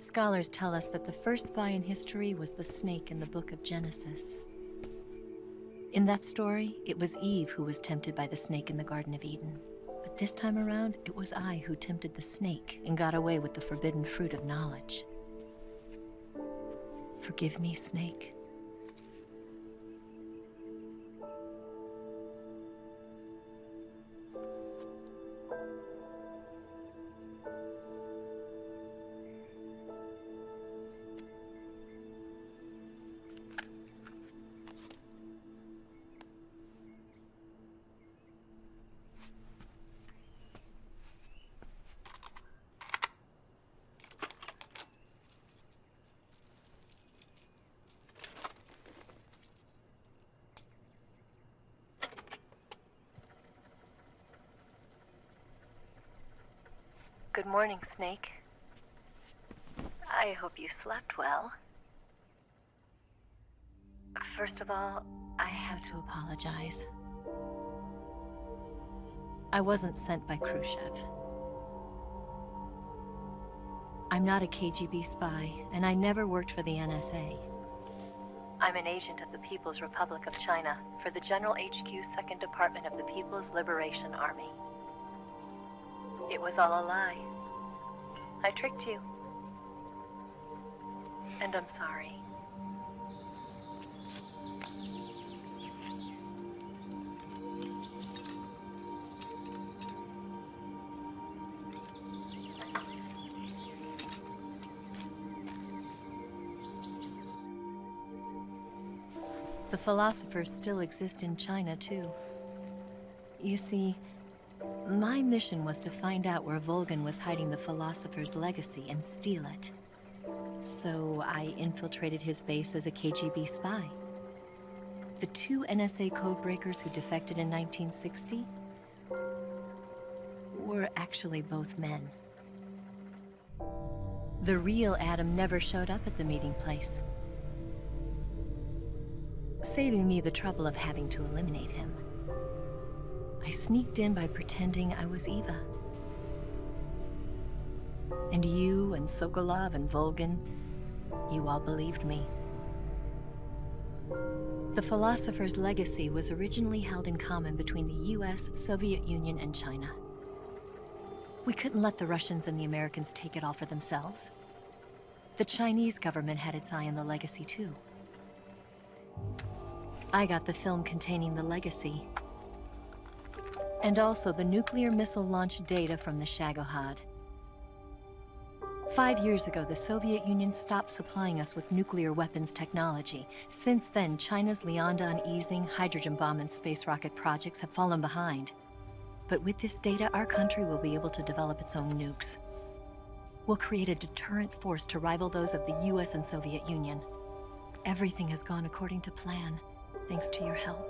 Scholars tell us that the first spy in history was the snake in the book of Genesis. In that story, it was Eve who was tempted by the snake in the Garden of Eden. But this time around, it was I who tempted the snake and got away with the forbidden fruit of knowledge. Forgive me, snake. Good morning, Snake. I hope you slept well. First of all, I have to apologize. I wasn't sent by Khrushchev. I'm not a KGB spy, and I never worked for the NSA. I'm an agent of the People's Republic of China for the General HQ 2nd Department of the People's Liberation Army. It was all a lie. I tricked you. And I'm sorry. The philosophers still exist in China, too. You see, my mission was to find out where Volgin was hiding the philosopher's legacy and steal it. So I infiltrated his base as a KGB spy. The 2 NSA codebreakers who defected in 1960 were actually both men. The real Adam never showed up at the meeting place, saving me the trouble of having to eliminate him. I sneaked in by pretending I was Eva. And you and Sokolov and Volgin, you all believed me. The philosopher's legacy was originally held in common between the US, Soviet Union, and China. We couldn't let the Russians and the Americans take it all for themselves. The Chinese government had its eye on the legacy, too. I got the film containing the legacy, and also the nuclear missile launch data from the Shagohod. 5 years ago, the Soviet Union stopped supplying us with nuclear weapons technology. Since then, China's Liandon easing, hydrogen bomb, and space rocket projects have fallen behind. But with this data, our country will be able to develop its own nukes. We'll create a deterrent force to rival those of the US and Soviet Union. Everything has gone according to plan, thanks to your help.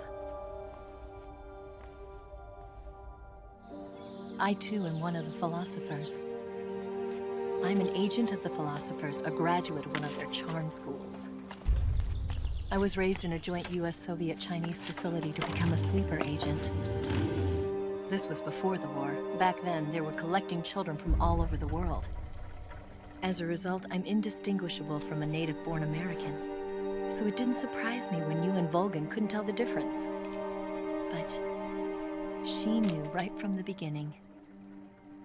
I too am one of the philosophers. I'm an agent of the philosophers, a graduate of one of their charm schools. I was raised in a joint US-Soviet-Chinese facility to become a sleeper agent. This was before the war. Back then, they were collecting children from all over the world. As a result, I'm indistinguishable from a native-born American. So it didn't surprise me when you and Volgin couldn't tell the difference. But she knew right from the beginning.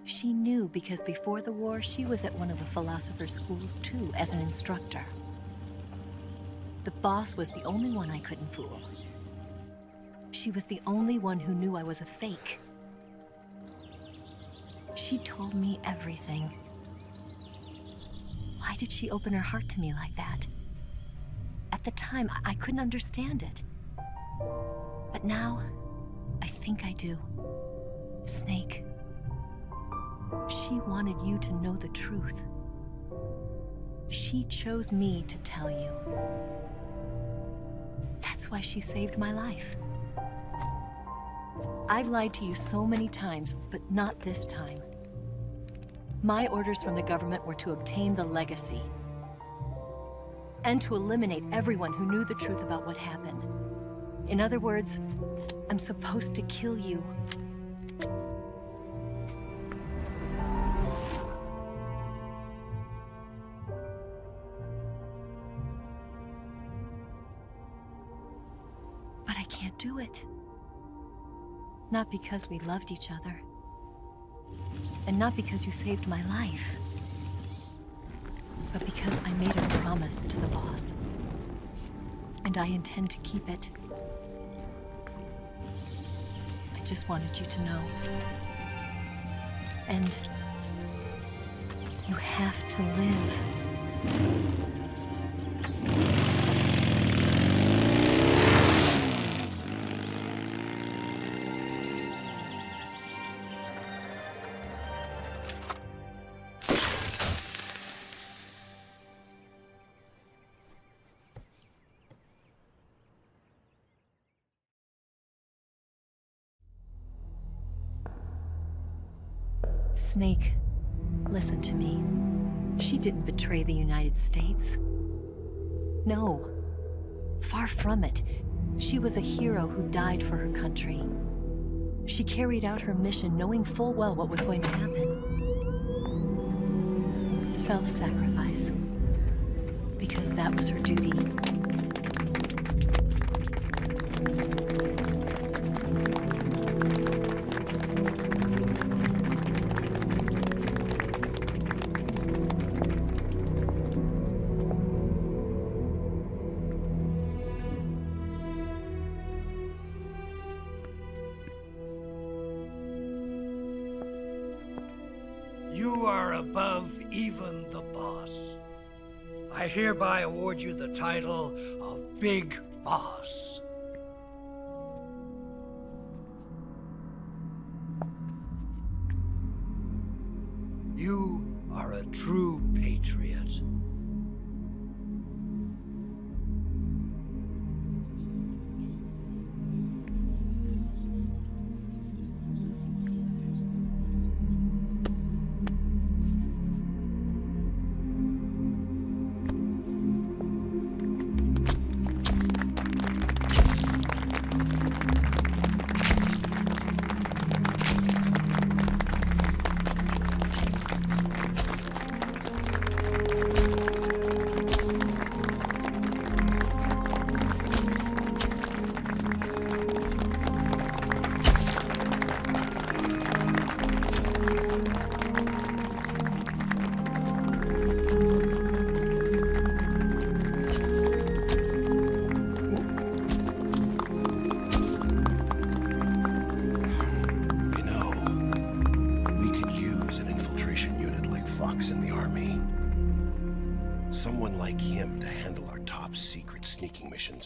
She knew because before the war, she was at one of the philosopher's schools too, as an instructor. The boss was the only one I couldn't fool. She was the only one who knew I was a fake. She told me everything. Why did she open her heart to me like that? At the time, I couldn't understand it. But now, I think I do. Snake. She wanted you to know the truth. She chose me to tell you. That's why she saved my life. I've lied to you so many times, but not this time. My orders from the government were to obtain the legacy and to eliminate everyone who knew the truth about what happened. In other words, I'm supposed to kill you. But I can't do it. Not because we loved each other. And not because you saved my life. But because I made a promise to the boss. And I intend to keep it. I just wanted you to know. And you have to live. Snake, Listen to me. She didn't betray the United States. No. Far from it. She was a hero who died for her country. She carried out her mission knowing full well what was going to happen. Self-sacrifice. Because that was her duty.
You are above even the boss. I hereby award you the title of Big Boss. You are a true patriot.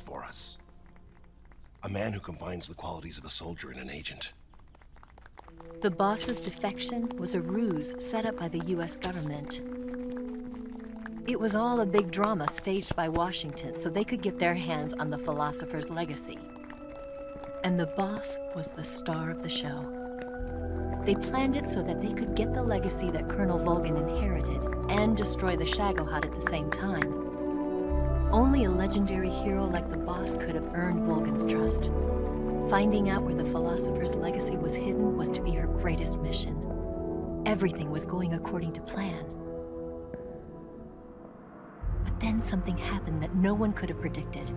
For us. A man who combines the qualities of a soldier and an agent.
The boss's defection was a ruse set up by the US government. It was all a big drama staged by Washington so they could get their hands on the philosopher's legacy. And the boss was the star of the show. They planned it so that they could get the legacy that Colonel Volgin inherited and destroy the Shagohod at the same time. Only a legendary hero like the boss could have earned Volgin's trust. Finding out where the philosopher's legacy was hidden was to be her greatest mission. Everything was going according to plan. But then something happened that no one could have predicted.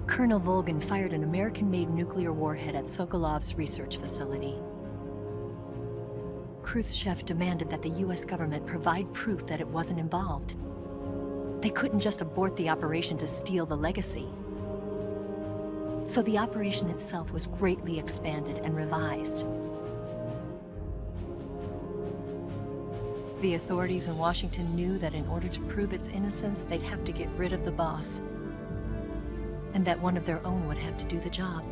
Colonel Volgin fired an American-made nuclear warhead at Sokolov's research facility. Khrushchev demanded that the US government provide proof that it wasn't involved. They couldn't just abort the operation to steal the legacy. So the operation itself was greatly expanded and revised. The authorities in Washington knew that in order to prove its innocence, they'd have to get rid of the boss. And that one of their own would have to do the job.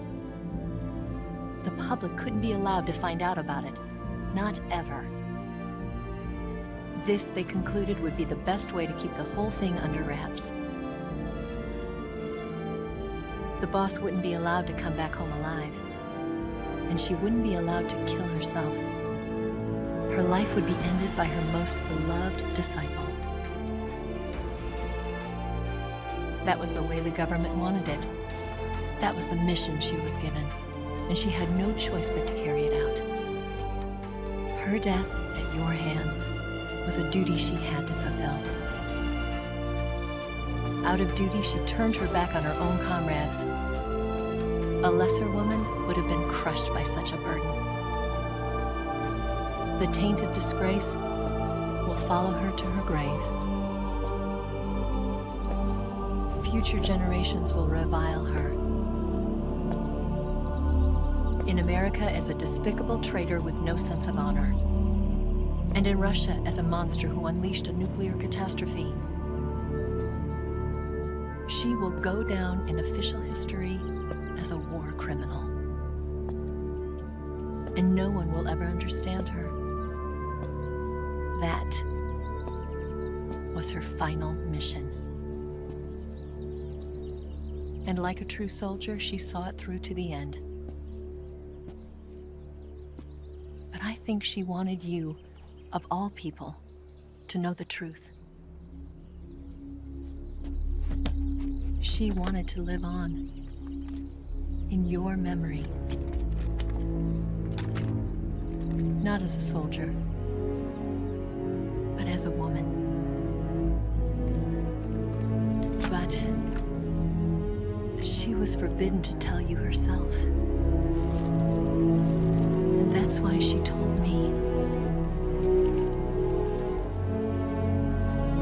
The public couldn't be allowed to find out about it. Not ever. This, they concluded, would be the best way to keep the whole thing under wraps. The boss wouldn't be allowed to come back home alive. And she wouldn't be allowed to kill herself. Her life would be ended by her most beloved disciple. That was the way the government wanted it. That was the mission she was given. And she had no choice but to carry it out. Her death at your hands was a duty she had to fulfill. Out of duty, she turned her back on her own comrades. A lesser woman would have been crushed by such a burden. The taint of disgrace will follow her to her grave. Future generations will revile her. In America as a despicable traitor with no sense of honor. And in Russia as a monster who unleashed a nuclear catastrophe. She will go down in official history as a war criminal. And no one will ever understand her. That was her final mission. And like a true soldier, she saw it through to the end. But I think she wanted you, of all people, to know the truth. She wanted to live on, in your memory. Not as a soldier, but as a woman. But she was forbidden to tell you herself. And that's why she told me.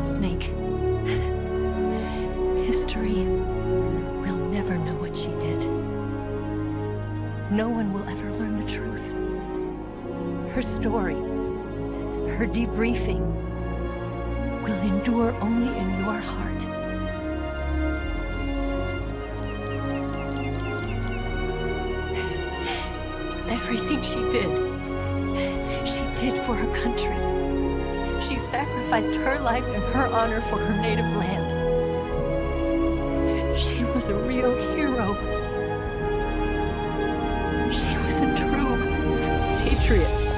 Snake, history will never know what she did. No one will ever learn the truth. Her story, her debriefing, will endure only in your heart. Everything she did for her country. She sacrificed her life and her honor for her native land. She was a real hero. She was a true patriot.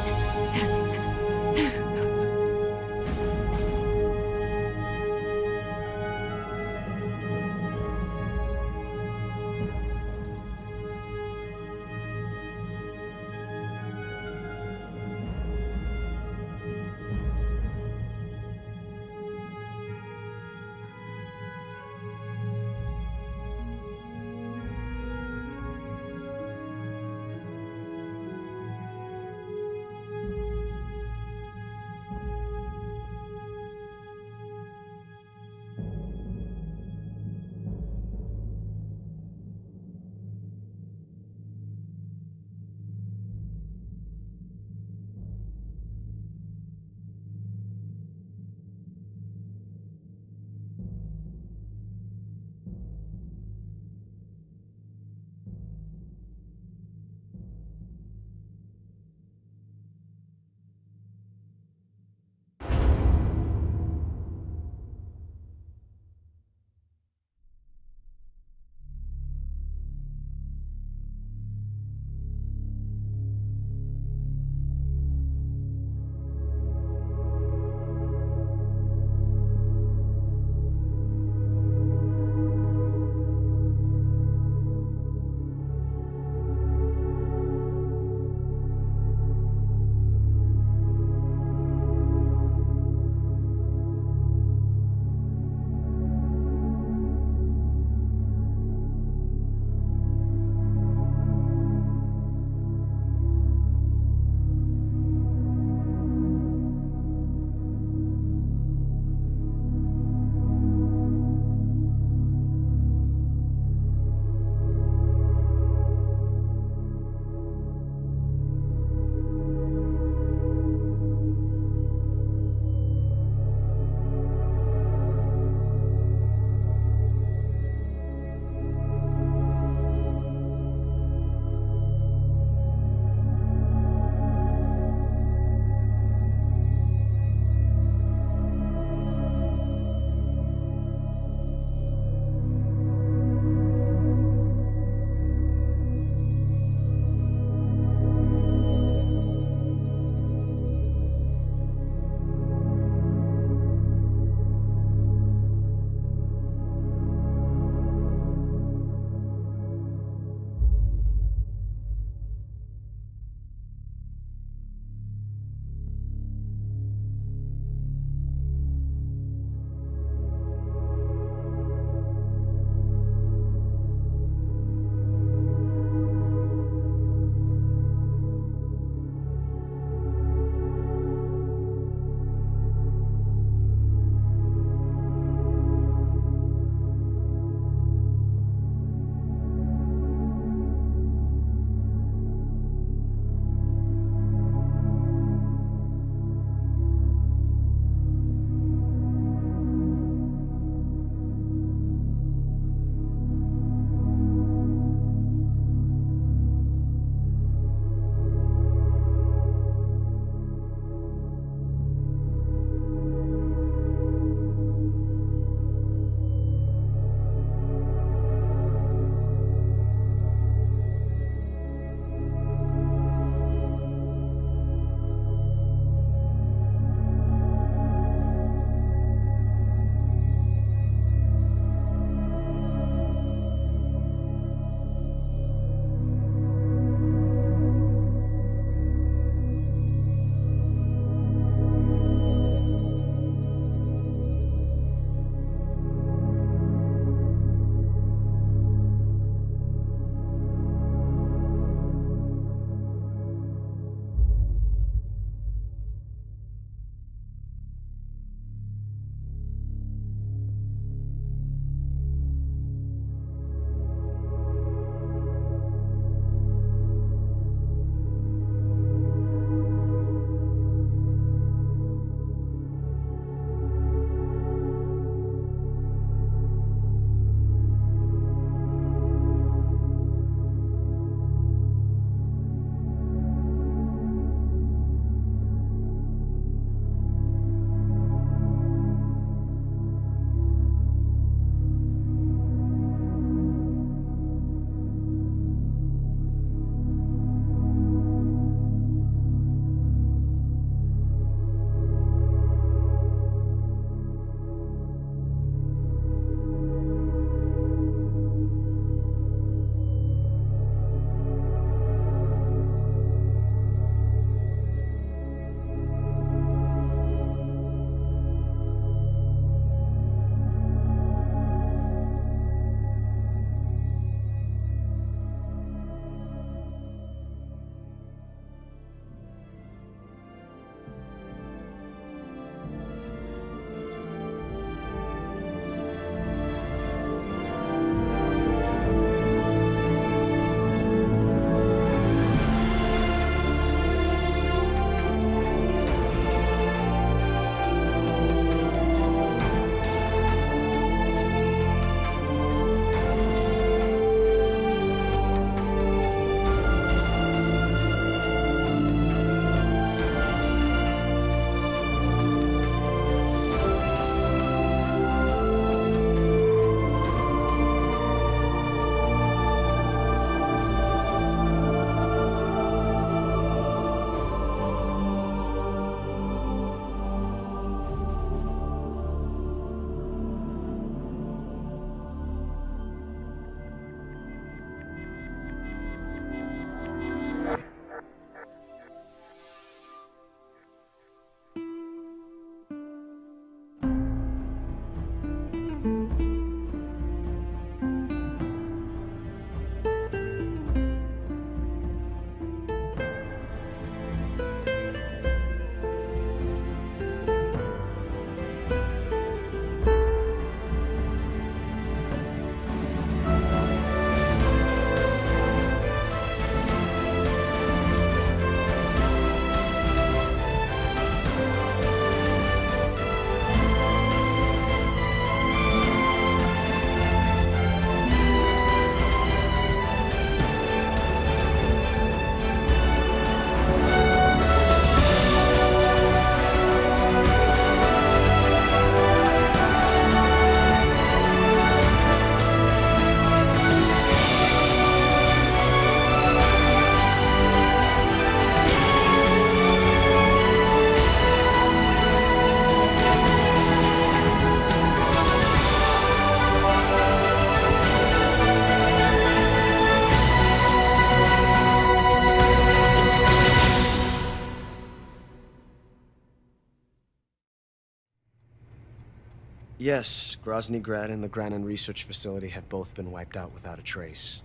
Yes, Groznyj Grad and the Granin Research Facility have both been wiped out without a trace.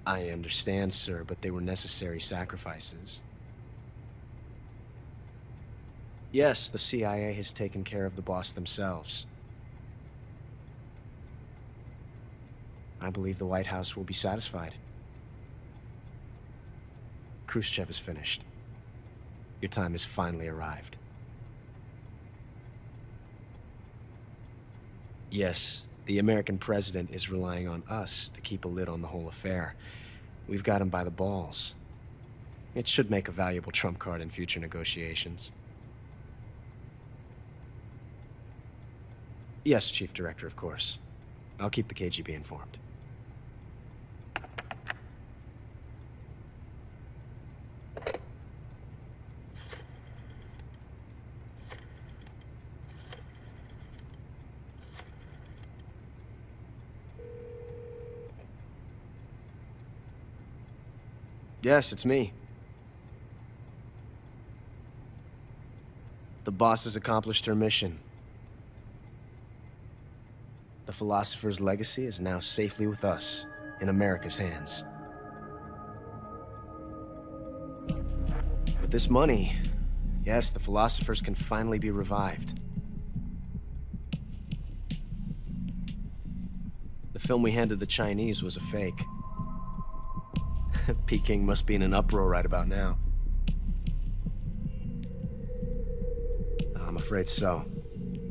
I understand, sir, but they were necessary sacrifices. Yes, the CIA has taken care of the boss themselves. I believe the White House will be satisfied. Khrushchev is finished. Your time has finally arrived. Yes, the American president is relying on us to keep a lid on the whole affair. We've got him by the balls. It should make a valuable trump card in future negotiations. Yes, Chief Director, of course. I'll keep the KGB informed. Yes, it's me. The boss has accomplished her mission. The philosopher's legacy is now safely with us, in America's hands. With this money, yes, the philosophers can finally be revived. The film we handed the Chinese was a fake. Peking must be in an uproar right about now. I'm afraid so.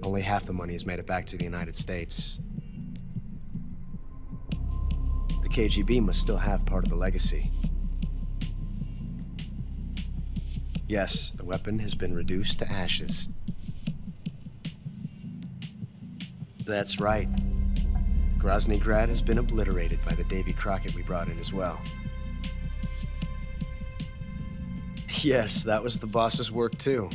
Only half the money has made it back to the United States. The KGB must still have part of the legacy. Yes, the weapon has been reduced to ashes. That's right. Groznyj Grad has been obliterated by the Davy Crockett we brought in as well. Yes, that was the boss's work too.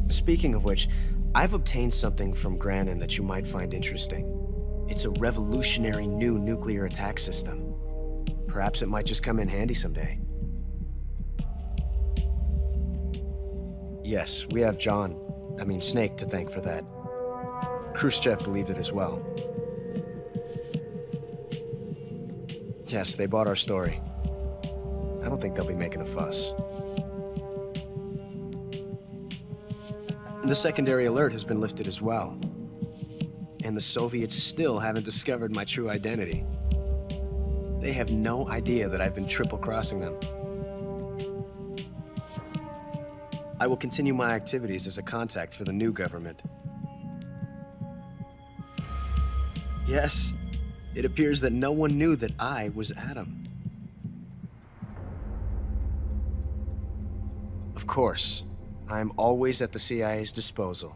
Speaking of which, I've obtained something from Granin that you might find interesting. It's a revolutionary new nuclear attack system. Perhaps it might just come in handy someday. Yes, we have Snake to thank for that. Khrushchev believed it as well. Yes, they bought our story. I don't think they'll be making a fuss. The secondary alert has been lifted as well. And the Soviets still haven't discovered my true identity. They have no idea that I've been triple-crossing them. I will continue my activities as a contact for the new government. Yes, it appears that no one knew that I was Adam. Of course, I'm always at the CIA's disposal,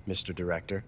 Mr. Director.